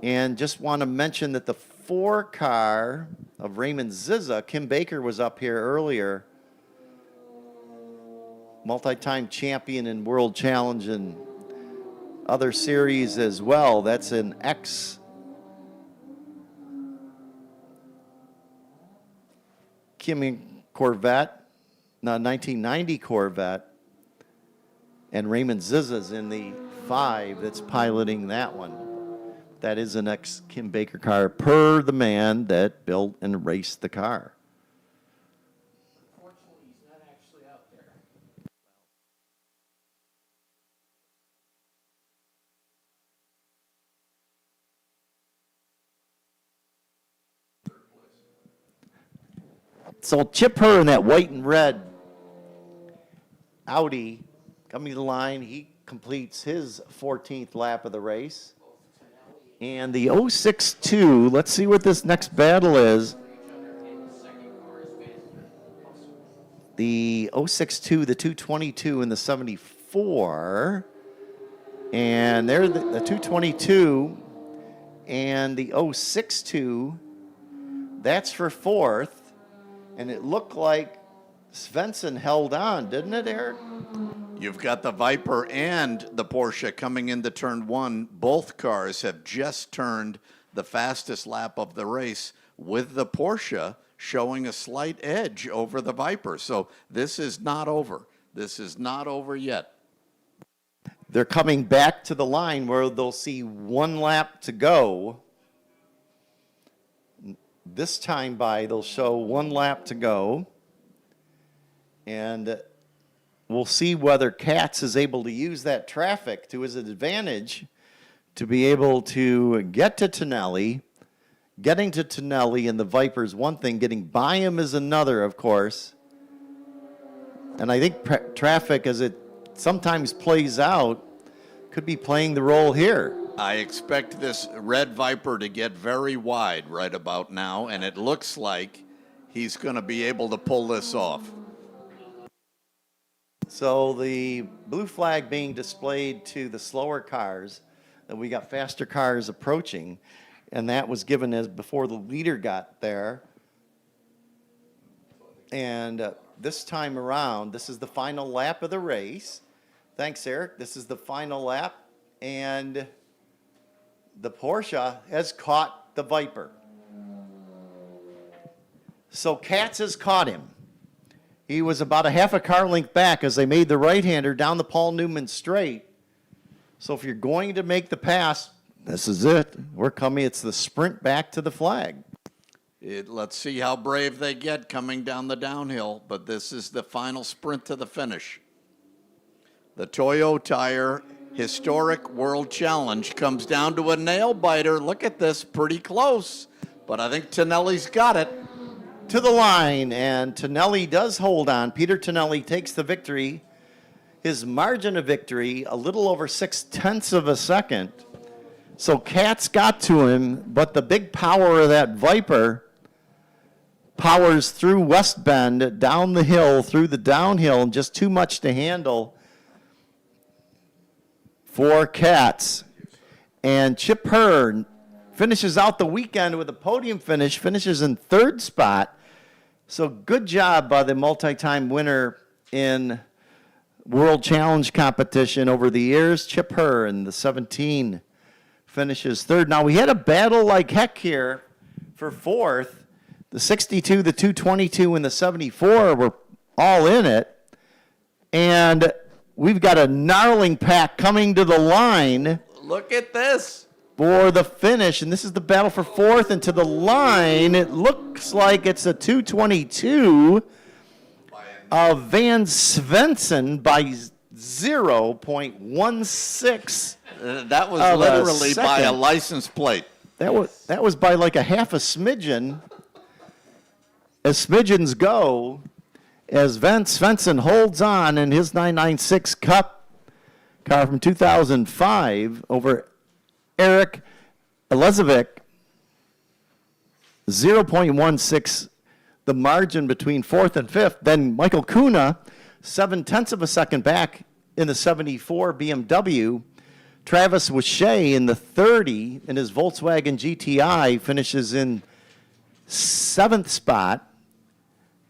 And just want to mention that the 4 car of Raymond Zizza, Kim Baker was up here earlier. Multi-time champion in World Challenge and other series as well. That's an X Kim Corvette, 1990 Corvette, and Raymond Zizza's in the 5 that's piloting that one. That is an ex-Kim Baker car per the man that built and raced the car. Unfortunately, he's not actually out there. So Chip Herr in that white and red Audi coming to the line, he completes his 14th lap of the race. And the 062, let's see what this next battle is. The 062, the 222, and the 74. And they're the 222 and the 062. That's for 4th. And it looked like Svensson held on, didn't it, Eric? You've got the Viper and the Porsche coming into turn 1. Both cars have just turned the fastest lap of the race, with the Porsche showing a slight edge over the Viper. So this is not over. This is not over yet. They're coming back to the line where they'll see 1 lap to go. This time they'll show 1 lap to go. And we'll see whether Katz is able to use that traffic to his advantage to be able to get to Tonelli. Getting to Tonelli and the Viper's one thing, getting by him is another, of course. And I think traffic, as it sometimes plays out, could be playing the role here. I expect this red Viper to get very wide right about now, and it looks like he's going to be able to pull this off. So the blue flag being displayed to the slower cars, and we got faster cars approaching, and that was given as before the leader got there. And this time around, this is the final lap of the race. Thanks, Eric. This is the final lap, and the Porsche has caught the Viper. So Katz has caught him. He was about a half a car length back as they made the right-hander down the Paul Newman straight. So if you're going to make the pass, this is it. We're coming. It's the sprint back to the flag. Let's see how brave they get coming down the downhill, but this is the final sprint to the finish. The Toyo Tire Historic World Challenge comes down to a nail-biter. Look at this, pretty close, but I think Tonelli's got it. To the line, and Tonelli does hold on. Peter Tonelli takes the victory. His margin of victory, a little over 0.6 of a second. So Katz got to him, but the big power of that Viper powers through West Bend, down the hill, through the downhill, and just too much to handle for Katz. And Chip Herr finishes out the weekend with a podium finish, finishes in 3rd spot. So good job by the multi-time winner in World Challenge competition over the years, Chip Herr, in the 17 finishes 3rd. Now, we had a battle like heck here for 4th. The 62, the 222, and the 74 were all in it. And we've got a gnarling pack coming to the line. Look at this. for the finish, and this is the battle for fourth, and to the line, it looks like it's a 2:22 of Van Svensson by 0.16. That was of a literally by a second. license plate. That was by like a half a smidgen. As smidgens go, as Van Svensson holds on in his 996 Cup car from 2005 over Eric Elezovic, 0.16 the margin between fourth and fifth. Then Michael Kuna, 0.7 of a second back in the 74 BMW. Travis Washea in the 30 in his Volkswagen GTI finishes in 7th spot,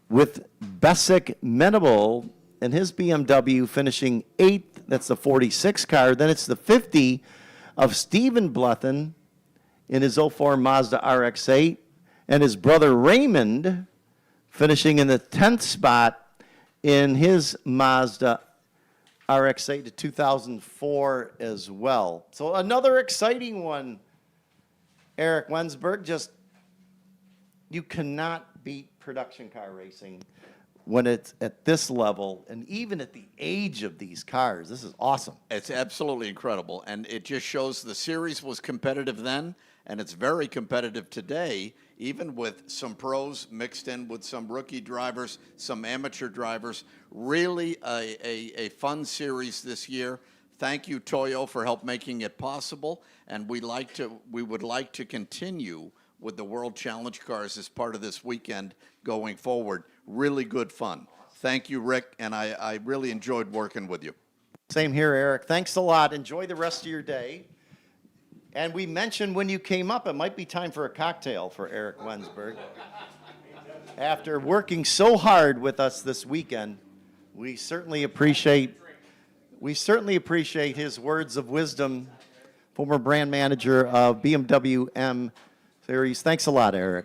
with Besic Menable and his BMW finishing 8th. That's the 46 car. Then it's the 50 of Stephen Blethen in his 04 Mazda RX-8, and his brother Raymond finishing in the 10th spot in his Mazda RX-8 to 2004 as well. So another exciting one, Eric Wensberg. Just, you cannot beat production car racing when it's at this level, and even at the age of these cars. This is awesome. It's absolutely incredible, and it just shows the series was competitive then, and it's very competitive today, even with some pros mixed in with some rookie drivers, some amateur drivers. Really a fun series this year. Thank you, Toyo, for help making it possible, and we would like to continue with the World Challenge cars as part of this weekend going forward. Really good fun. Thank you, Rick, and I really enjoyed working with you. Same here, Eric. Thanks a lot. Enjoy the rest of your day. And we mentioned when you came up, it might be time for a cocktail for Eric Wensberg. After working so hard with us this weekend, we certainly appreciate his words of wisdom, former brand manager of BMW M Series. Thanks a lot, Eric.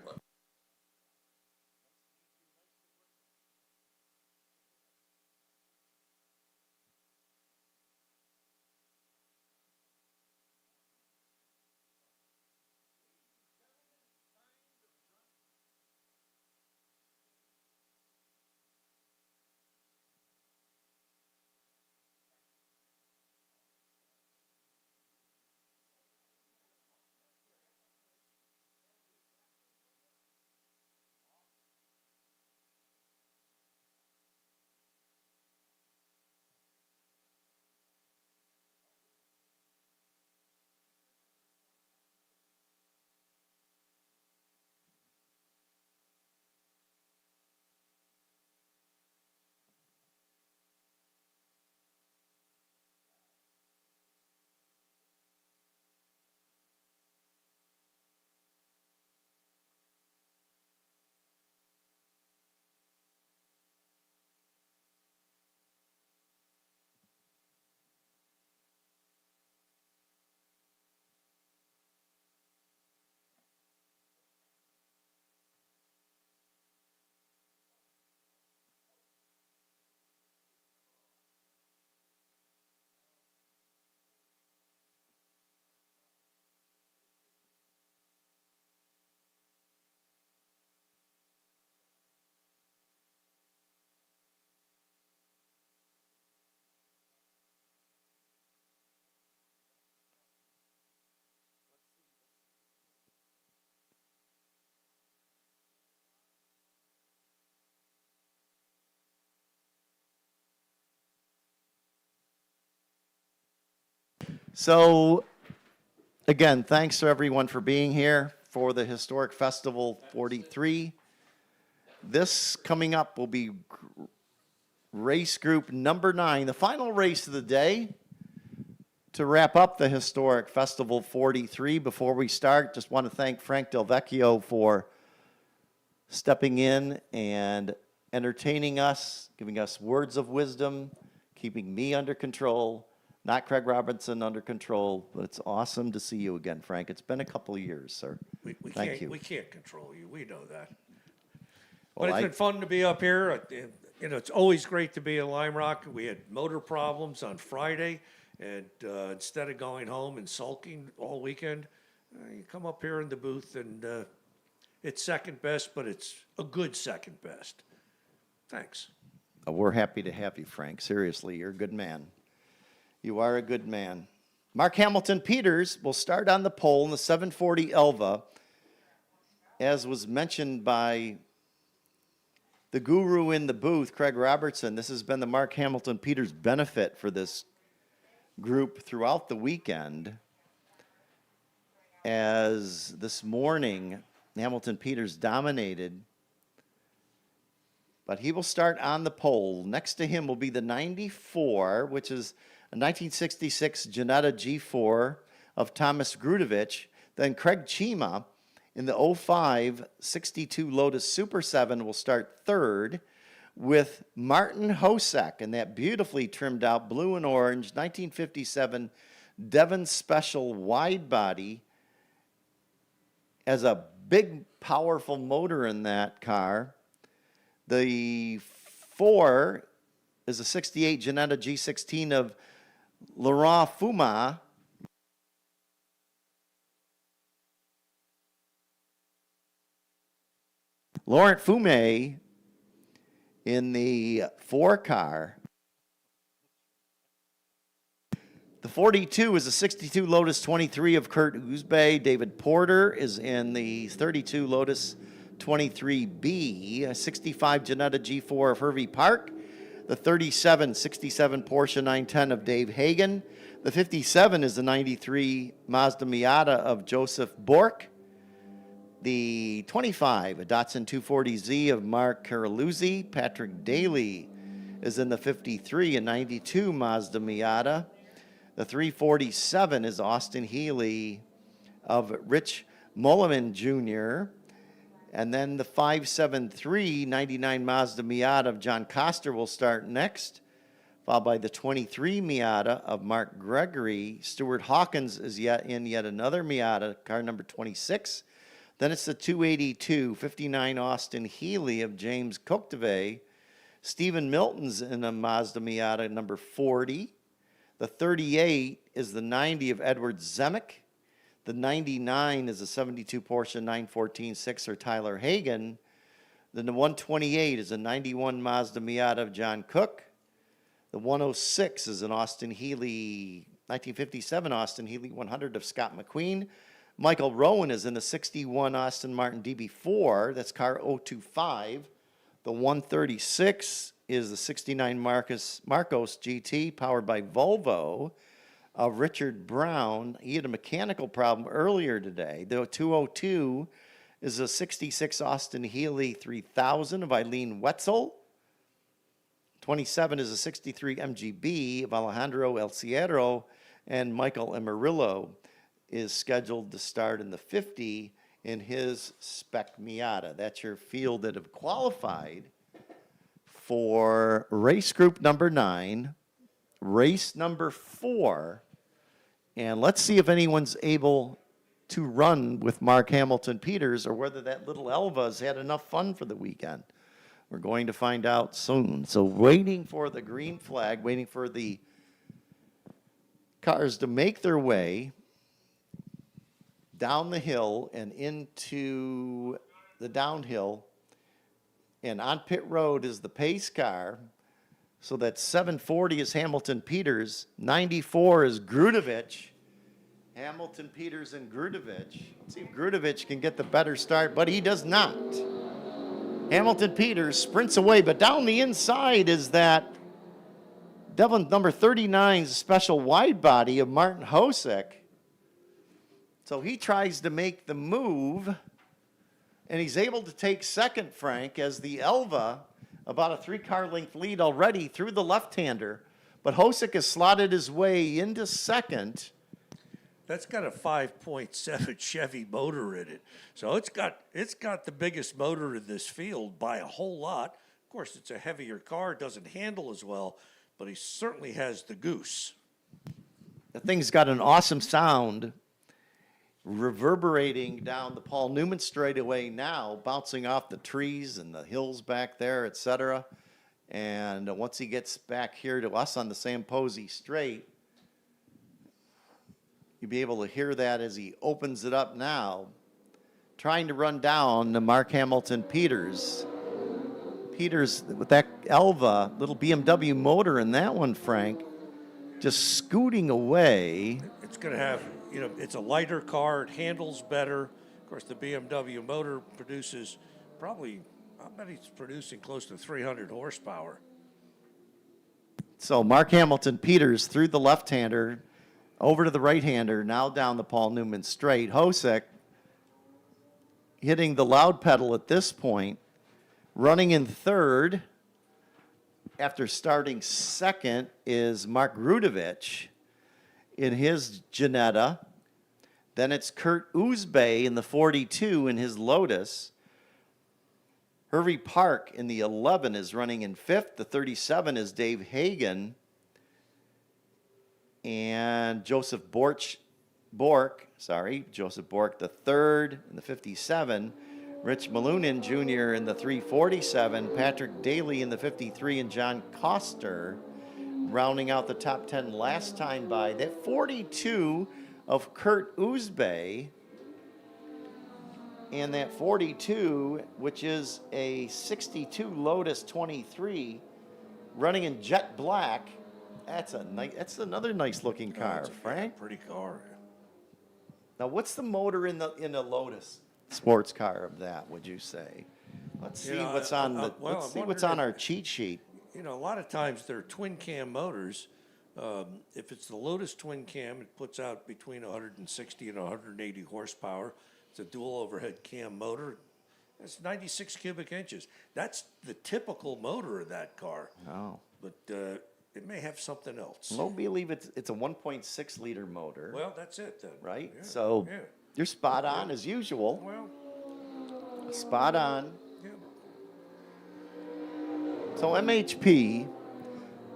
So, again, thanks to everyone for being here for the Historic Festival 43. This coming up will be race group number 9, the final race of the day to wrap up the Historic Festival 43. Before we start, just want to thank Frank Del Vecchio for stepping in and entertaining us, giving us words of wisdom, keeping me under control. Not Craig Robinson under control, but it's awesome to see you again, Frank. It's been a couple of years, sir. Thank you. We can't control you. We know that. Well, But it's been fun to be up here. You know, it's always great to be in Lime Rock. We had motor problems on Friday, And instead of going home and sulking all weekend, you come up here in the booth and it's second best, but it's a good second best. Thanks. We're happy to have you, Frank. Seriously, you're a good man. You are a good man. Mark Hamilton Peters will start on the pole in the 740 Elva. As was mentioned by the guru in the booth, Craig Robertson, this has been the Mark Hamilton Peters benefit for this group throughout the weekend. As this morning, Hamilton Peters dominated, but he will start on the pole. Next to him will be the 94, which is a 1966 Janetta G4 of Thomas Grudevich. Then Craig Chima in the 05 62 Lotus Super 7 will start third, with Martin Hosek in that beautifully trimmed out blue and orange 1957 Devon Special wide body. As a big, powerful motor in that car. The 4 is a 68 Janetta G16 of Laurent Fuma. Laurent Fume in the 4 car. The 42 is a 62 Lotus 23 of Kurt Uzbey. David Porter is in the 32 Lotus 23B, a 65 Janetta G4 of Hervey Park. The 37 67 Porsche 910 of Dave Hagen. The 57 is the 93 Mazda Miata of Joseph Bork. The 25, a Datsun 240Z of Mark Caroluzzi. Patrick Daly is in the 53, a 92 Mazda Miata. The 347 is Austin Healy of Rich Mulliman Jr. And then the 573, 99 Mazda Miata of John Coster will start next, followed by the 23 Miata of Mark Gregory. Stuart Hawkins is yet another Miata, car number 26. Then it's the 282, 59 Austin Healy of James Cocteve. Stephen Milton's in a Mazda Miata number 40. The 38 is the 90 of Edward Zemeck. The 99 is a 72 Porsche 914 6er Tyler Hagen. Then the 128 is a 91 Mazda Miata of John Cook. The 106 is an Austin Healy, 1957 Austin Healy 100 of Scott McQueen. Michael Rowan is in the 61 Aston Martin DB4. That's car 025. The 136 is the 69 Marcos GT powered by Volvo of Richard Brown. He had a mechanical problem earlier today. The 202 is a 66 Austin Healy 3000 of Eileen Wetzel. 27 is a 63 MGB of Alejandro El Cierro, and Michael Amarillo is scheduled to start in the 50 in his Spec Miata. That's your field that have qualified for race group number 9, race number 4, and let's see if anyone's able to run with Mark Hamilton Peters or whether that little Elva's had enough fun for the weekend. We're going to find out soon. So waiting for the green flag, waiting for the cars to make their way down the hill and into the downhill. And on pit road is the pace car. So that 740 is Hamilton Peters. 94 is Grudevich. Hamilton Peters and Grudevich. Let's see if Grudevich can get the better start, but he does not. Hamilton Peters sprints away, but down the inside is that Devon number 39's special wide body of Martin Hosek. So he tries to make the move, and he's able to take second, Frank, as the Elva, about a 3-car length lead already through the left-hander. But Hosek has slotted his way into second. That's got a 5.7 Chevy motor in it. So it's got the biggest motor in this field by a whole lot. Of course, it's a heavier car, doesn't handle as well, but he certainly has the goose. The thing's got an awesome sound reverberating down the Paul Newman straightaway now, bouncing off the trees and the hills back there, etc. And once he gets back here to us on the Sam Posey straight, You'll be able to hear that as he opens it up now, trying to run down to Mark Hamilton Peters. Peters with that Elva, little BMW motor in that one, Frank, just scooting away. It's going to have, it's a lighter car. It handles better. Of course, the BMW motor produces probably, I bet it's producing close to 300 horsepower. So Mark Hamilton Peters through the left-hander, over to the right-hander, now down the Paul Newman straight. Hosek hitting the loud pedal at this point, running in third after starting second is Mark Rudovich in his Janetta. Then it's Kurt Uzbey in the 42 in his Lotus. Hervey Park in the 11 is running in fifth. The 37 is Dave Hagan. And Joseph Bork, the third in the 57. Rich Malunin Jr. in the 347. Patrick Daly in the 53. And John Koster rounding out the top 10 last time by. That 42 of Kurt Uzbey. And that 42, which is a 62 Lotus 23, running in jet black. That's another nice looking car, Frank. Pretty car. Now, what's the motor in the Lotus sports car of that? Would you say? Let's see what's on our cheat sheet. A lot of times they're twin cam motors. If it's the Lotus twin cam, it puts out between 160 and 180 horsepower. It's a dual overhead cam motor. That's 96 cubic inches. That's the typical motor of that car. Oh. But it may have something else. Well, believe it's a 1.6 liter motor. Well, that's it then. Right? Yeah, So yeah. you're spot on as usual. Well, Spot on. yeah. So MHP,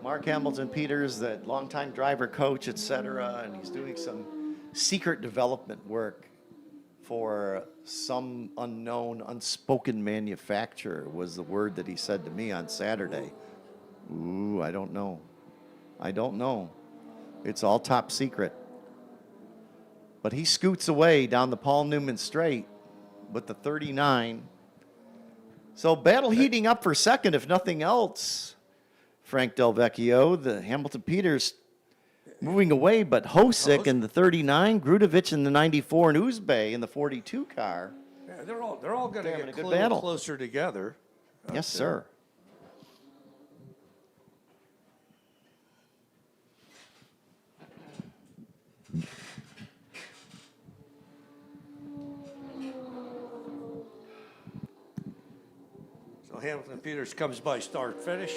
Mark Hamilton Peters, that longtime driver coach, etc., and he's doing some secret development work for some unknown, unspoken manufacturer was the word that he said to me on Saturday. Ooh, I don't know. It's all top secret. But he scoots away down the Paul Newman straight with the 39. So battle heating up for second, if nothing else. Frank Del Vecchio, the Hamilton Peters moving away, but Hosek in the 39, Grudovich in the 94, and Uzbey in the 42 car. Yeah, they're all going to Having get a good a battle. little closer together. Yes, sir. So Hamilton Peters comes by start finish.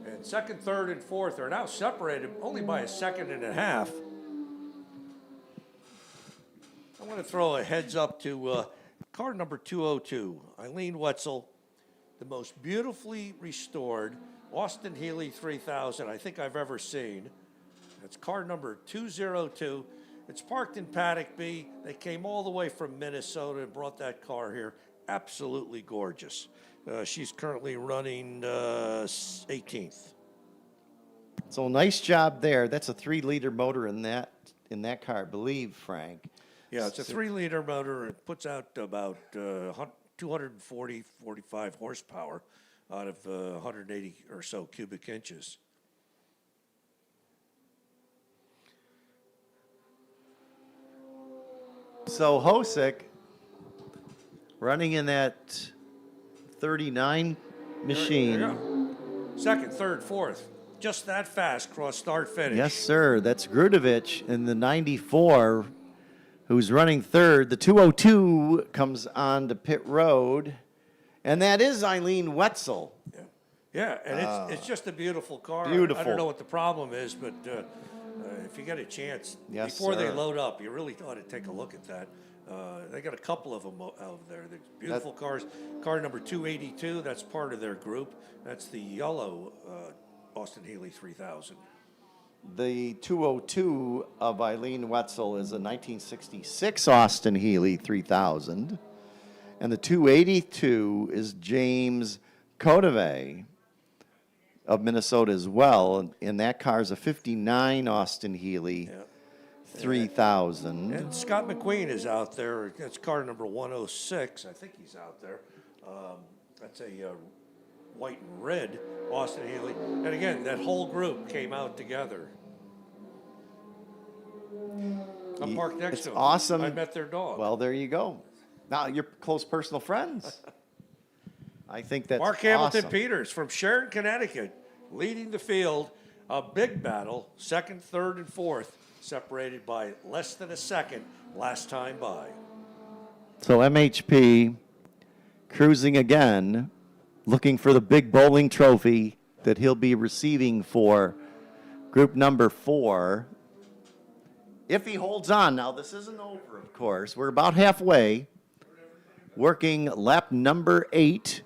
And second, third, and fourth are now separated only by a second and a half. I want to throw a heads up to car number 202, Eileen Wetzel, the most beautifully restored Austin Healey 3000 I think I've ever seen. That's car number 202. It's parked in Paddock B. They came all the way from Minnesota and brought that car here. Absolutely gorgeous. She's currently running 18th. So nice job there. That's a 3-liter motor in that car, I believe, Frank. Yeah, it's a 3-liter motor. It puts out about 240, 45 horsepower out of 180 or so cubic inches. So Hosek running in that 39 machine. There you go. Second, third, fourth. Just that fast, cross start finish. Yes, sir. That's Grudovich in the 94, who's running third. The 202 comes on to pit road, and that is Eileen Wetzel. Yeah, and it's just a beautiful car. Beautiful. I don't know what the problem is, but if you get a chance, Yes, before they sir. load up, you really ought to take a look at that. They got a couple of them out there. They're beautiful cars. Car number 282, that's part of their group. That's the yellow Austin Healey 3000. The 202 of Eileen Wetzel is a 1966 Austin Healey 3000, and the 282 is James Codeve. of Minnesota as well. And that car is a 59 Austin Healey 3000. And Scott McQueen is out there. That's car number 106. I think he's out there. That's a white and red Austin Healey. And again, that whole group came out together. I'm parked next It's to them. awesome. I met their dog. Well, there you go. Now you're close personal friends. I think that's Mark Hamilton awesome. Peters from Sharon, Connecticut, leading the field. A big battle, second, third, and fourth, separated by less than a second last time by. So MHP cruising again, looking for the big bowling trophy that he'll be receiving for group number 4. If he holds on. Now, this isn't over, of course. We're about halfway. Working lap number 8.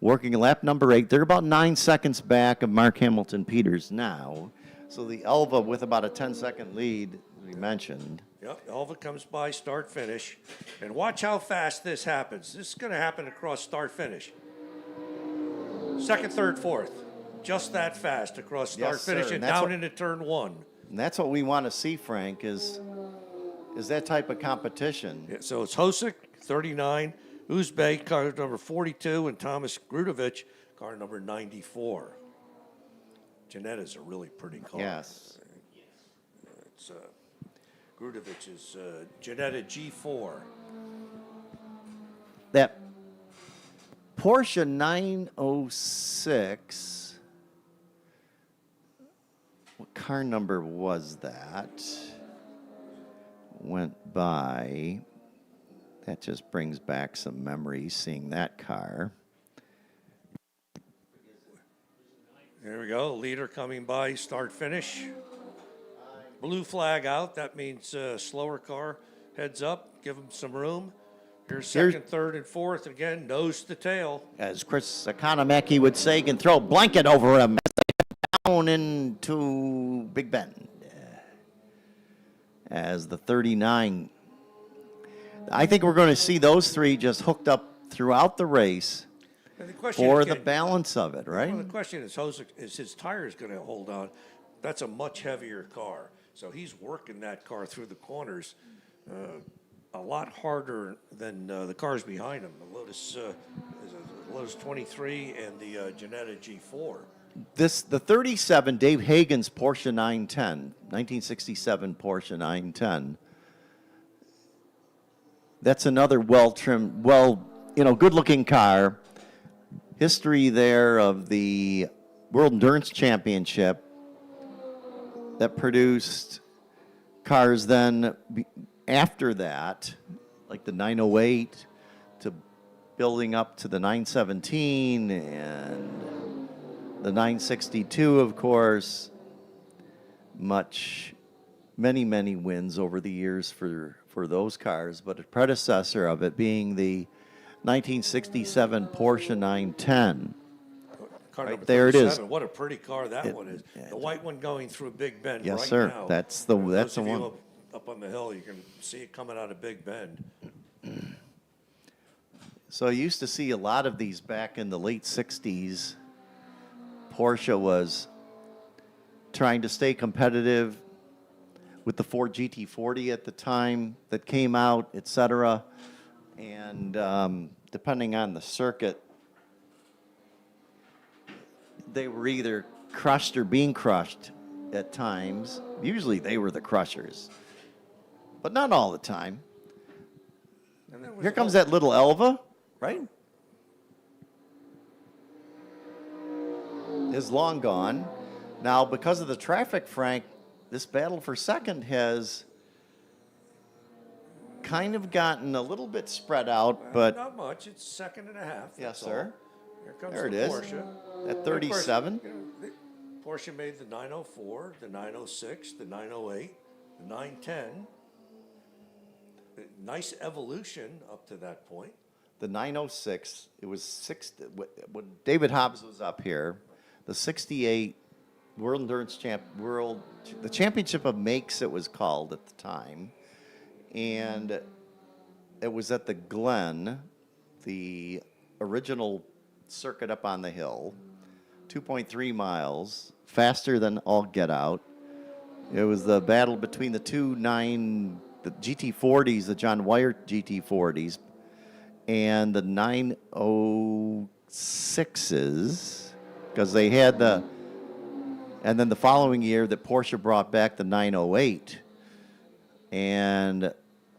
Working lap number 8. They're about 9 seconds back of Mark Hamilton Peters now. So the Elva with about a 10-second lead, we mentioned. Yep, Elva comes by, start, finish. And watch how fast this happens. This is going to happen across start, finish. Second, third, fourth. Just that fast across start, Yes, finish, sir. and And that's down what- into turn 1. And that's what we want to see, Frank, is that type of competition. Yeah, so it's Hosek, 39, Uzbek, car number 42, and Thomas Grudovich, car number 94. Janetta's a really pretty car. Yes. It's Grudovich's Janetta G4. That Porsche 906, what car number was that? Went by. That just brings back some memories, seeing that car. There we go. Leader coming by, start, finish. Blue flag out. That means slower car. Heads up. Give them some room. Here's second, third, and fourth. Again, nose to tail. As Chris Economaki would say, can throw a blanket over him as they head down into Big Bend. As the 39. I think we're going to see those three just hooked up throughout the race And the question for again- the balance of it, right? Well, the question is, is his tires going to hold on? That's a much heavier car. So he's working that car through the corners a lot harder than the cars behind him. The Lotus, Lotus 23 and the Janetta G4. The 37, Dave Hagen's Porsche 910, 1967 Porsche 910. That's another well-trimmed, good-looking car. History there of the World Endurance Championship that produced cars then after that, like the 908, to building up to the 917 and the 962, of course. Many wins over the years for those cars, but a predecessor of it being the 1967 Porsche 910. Car Right number there it is. 37. What a pretty car that one is. The white one going through Big Bend Yes, right sir. now. That's the Those of you one. Up on the hill, you can see it coming out of Big Bend. So I used to see a lot of these back in the late 60s. Porsche was trying to stay competitive with the Ford GT40 at the time that came out, et cetera. And depending on the circuit, they were either crushed or being crushed at times. Usually they were the crushers, but not all the time. Here comes that little Elva, right? Is long gone. Now, because of the traffic, Frank, this battle for second has kind of gotten a little bit spread out, but Not much. It's second and a half. yes, that's all. sir. Here comes There it the is. Porsche. At Of course, 37. Porsche made the 904, the 906, the 908, the 910. Nice evolution up to that point. The 906, it was when David Hobbs was up here, the 68 World Endurance the Championship of Makes it was called at the time. And it was at the Glen, the original circuit up on the hill, 2.3 miles, faster than all get out. It was the battle between the the GT40s, the John Wyatt GT40s, and the 906s, because they had and then the following year that Porsche brought back the 908. And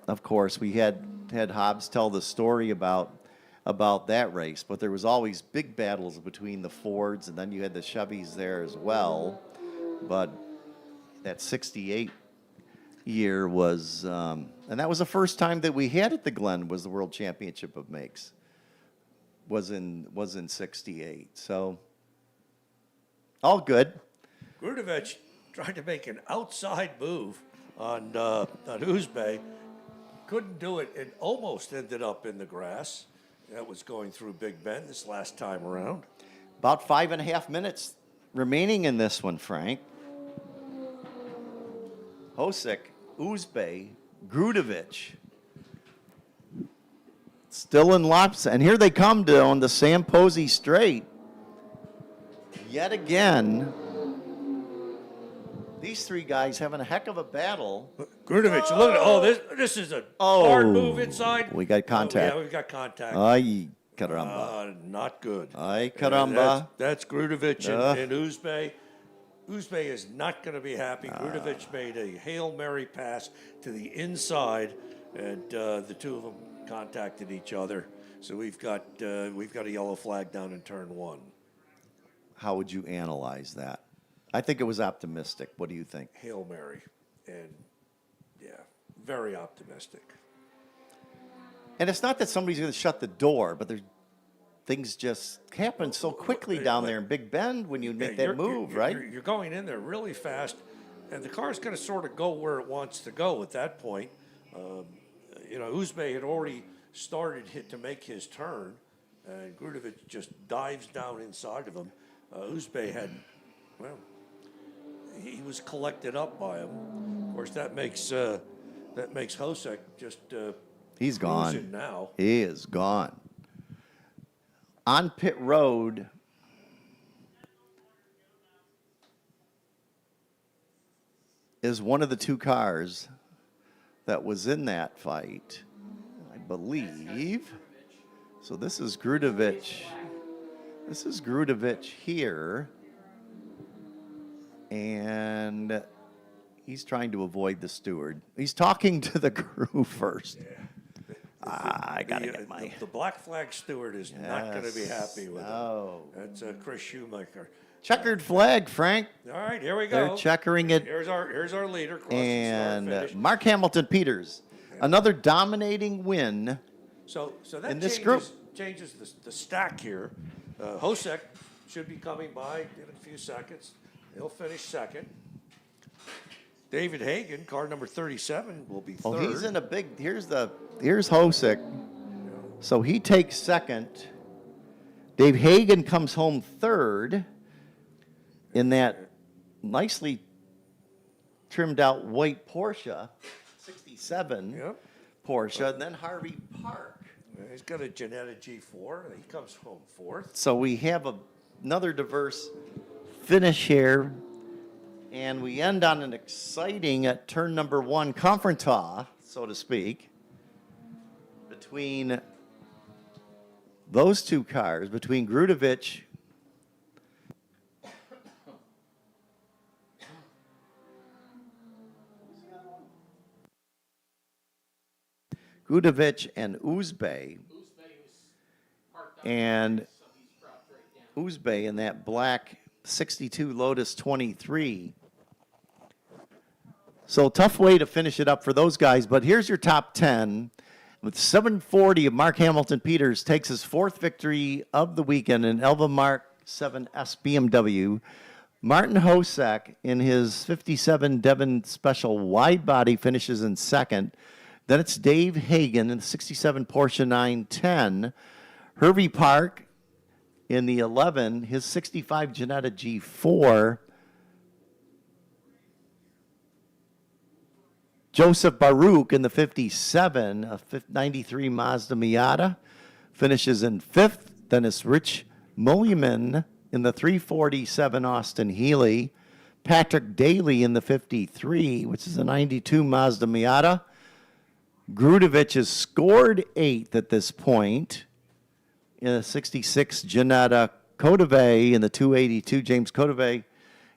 of course, we had Hobbs tell the story about that race, but there was always big battles between the Fords, and then you had the Chevys there as well. But that 68 year was, and that was the first time that we had at the Glen, was the World Championship of Makes, was in 68. So all good. Grudevich tried to make an outside move on Uzbek. Couldn't do it. It almost ended up in the grass. That was going through Big Bend this last time around. About 5.5 minutes remaining in this one, Frank. Hosek, Uzbek, Grudevich. Still in laps, and here they come down the Sam Posey Straight. Yet again, these three guys having a heck of a battle. Grudevich, look at this is a hard move inside. We got contact. Yeah, we've got contact. Ay, caramba. Not good. Ay, caramba. That's Grudevich and Uzbek. Uzbek is not going to be happy. Grudevich made a Hail Mary pass to the inside, and the two of them contacted each other. So we've got a yellow flag down in turn 1. How would you analyze that? I think it was optimistic. What do you think? Hail Mary, and yeah, very optimistic. And it's not that somebody's going to shut the door, but things just happen so quickly down there in Big Bend when you make that move, right? You're going in there really fast, and the car's going to sort of go where it wants to go at that point. Uzbek had already started to make his turn, and Grudevich just dives down inside of him. Uzbek he was collected up by him. Of course, that makes Hosek just he's gone now. He is gone. On pit road, is one of the two cars that was in that fight, I believe. So this is Grudevich. This is Grudevich here. And he's trying to avoid the steward. He's talking to the crew first. I got to get my... The black flag steward is not going to be happy with him. That's Chris Shoemaker. Checkered flag, Frank. All right, here we go. They're checkering it. Here's our leader. And Mark Hamilton Peters, another dominating win so that in this group. Changes the stack here. Hosek should be coming by in a few seconds. He'll finish second. David Hagan, car number 37, will be third. Oh, he's in a big. Here's Hosek. So he takes second. Dave Hagan comes home third in that nicely trimmed out white Porsche, 67 Porsche. And then Harvey Park. He's got a Jannetta G4. He comes home fourth. So we have another diverse finish here. And we end on an exciting at turn number 1 confronta, so to speak, between those two cars, between Grudevich and Uzbek. And Uzbek in that black 62 Lotus 23. So tough way to finish it up for those guys, but here's your top 10. With 740 of Mark Hamilton Peters takes his 4th victory of the weekend in Elva Mark 7S BMW. Martin Hosek in his 57 Devon Special wide body finishes in 2nd. Then it's Dave Hagan in the 67 Porsche 910. Hervey Park in the 11, his 65 Jannetta G4. Joseph Baruch in the 57, a 93 Mazda Miata, finishes in 5th. Then it's Rich Mulliman in the 347 Austin Healey, Patrick Daly in the 53, which is a 92 Mazda Miata. Grudevich has scored 8th at this point in a 66 Janetta Codeve in the 282, James Codeve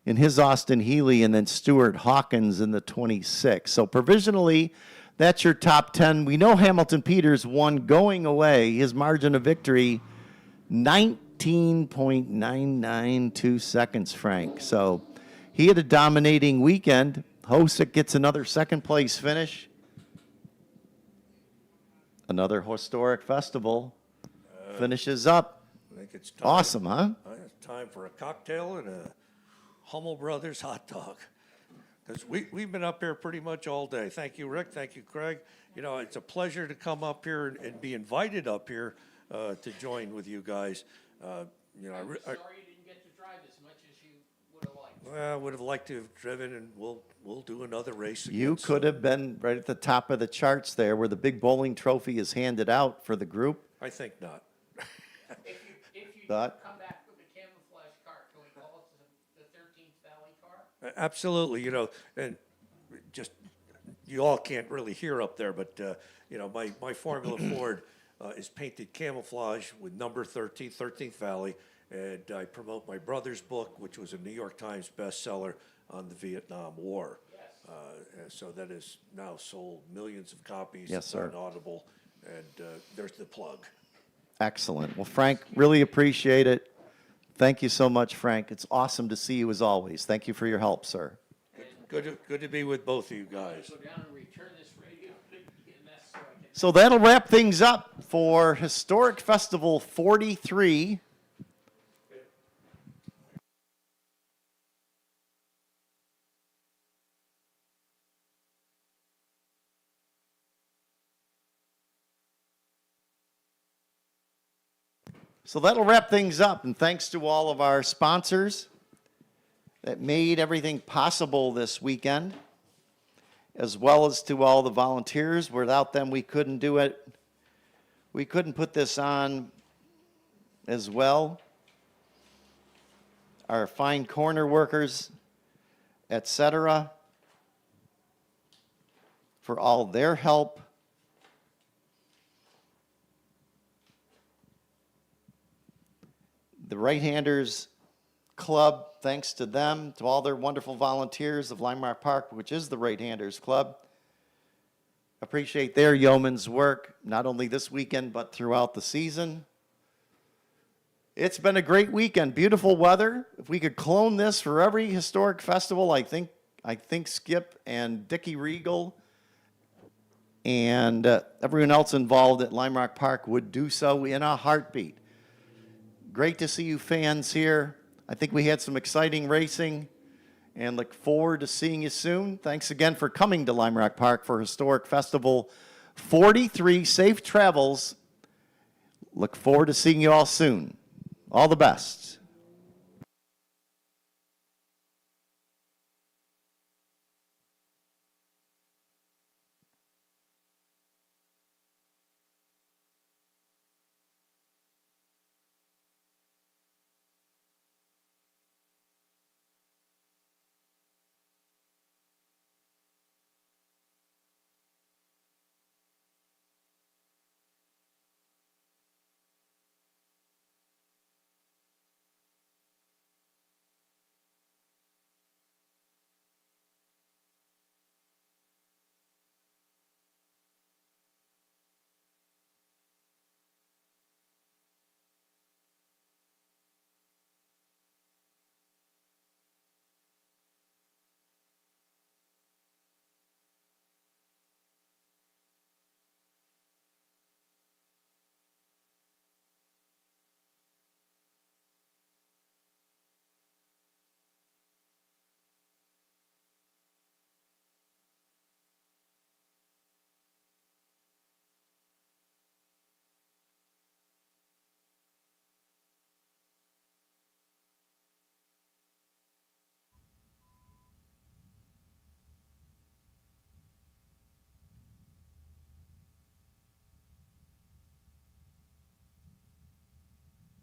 in his Austin Healey, and then Stuart Hawkins in the 26. So provisionally, that's your top 10. We know Hamilton Peters won going away. His margin of victory, 19.992 seconds, Frank. So he had a dominating weekend. Hosick gets another second place finish. Another historic festival finishes up. I think it's time. Awesome, huh? It's time for a cocktail and a Hummel Brothers hot dog. Because we've been up here pretty much all day. Thank you, Rick. Thank you, Craig. You know, it's a pleasure to come up here and be invited up here to join with you guys. I'm sorry you didn't get to drive as much as you would have liked. Well, I would have liked to have driven, and we'll do another race again. You could have been right at the top of the charts there where the big bowling trophy is handed out for the group. I think not. If you But- come back with a camouflage car, can we call it the 13th Valley car? Absolutely, you know, and just, you all can't really hear up there, but, you know, my Formula Ford is painted camouflage with number 13, 13th Valley, and I promote my brother's book, which was a New York Times bestseller on the Vietnam War. And so that has now sold millions of copies. Yes, sir. On Audible, and there's the plug. Excellent. Well, Frank, really appreciate it. Thank you so much, Frank. It's awesome to see you as always. Thank you for your help, sir. Good to be with both of you guys. Go down and return this radio, and that's so I can. So that'll wrap things up for Historic Festival 43. So that'll wrap things up, and thanks to all of our sponsors that made everything possible this weekend, as well as to all the volunteers. Without them, we couldn't do it. We couldn't put this on as well. Our fine corner workers, etc., for all their help. The Right-Handers Club, thanks to them, to all their wonderful volunteers of Lime Rock Park, which is the Right-Handers Club. Appreciate their yeoman's work, not only this weekend, but throughout the season. It's been a great weekend, beautiful weather. If we could clone this for every historic festival, I think Skip and Dickie Regal and everyone else involved at Lime Rock Park would do so in a heartbeat. Great to see you fans here. I think we had some exciting racing and look forward to seeing you soon. Thanks again for coming to Lime Rock Park for Historic Festival 43. Safe travels. Look forward to seeing you all soon. All the best.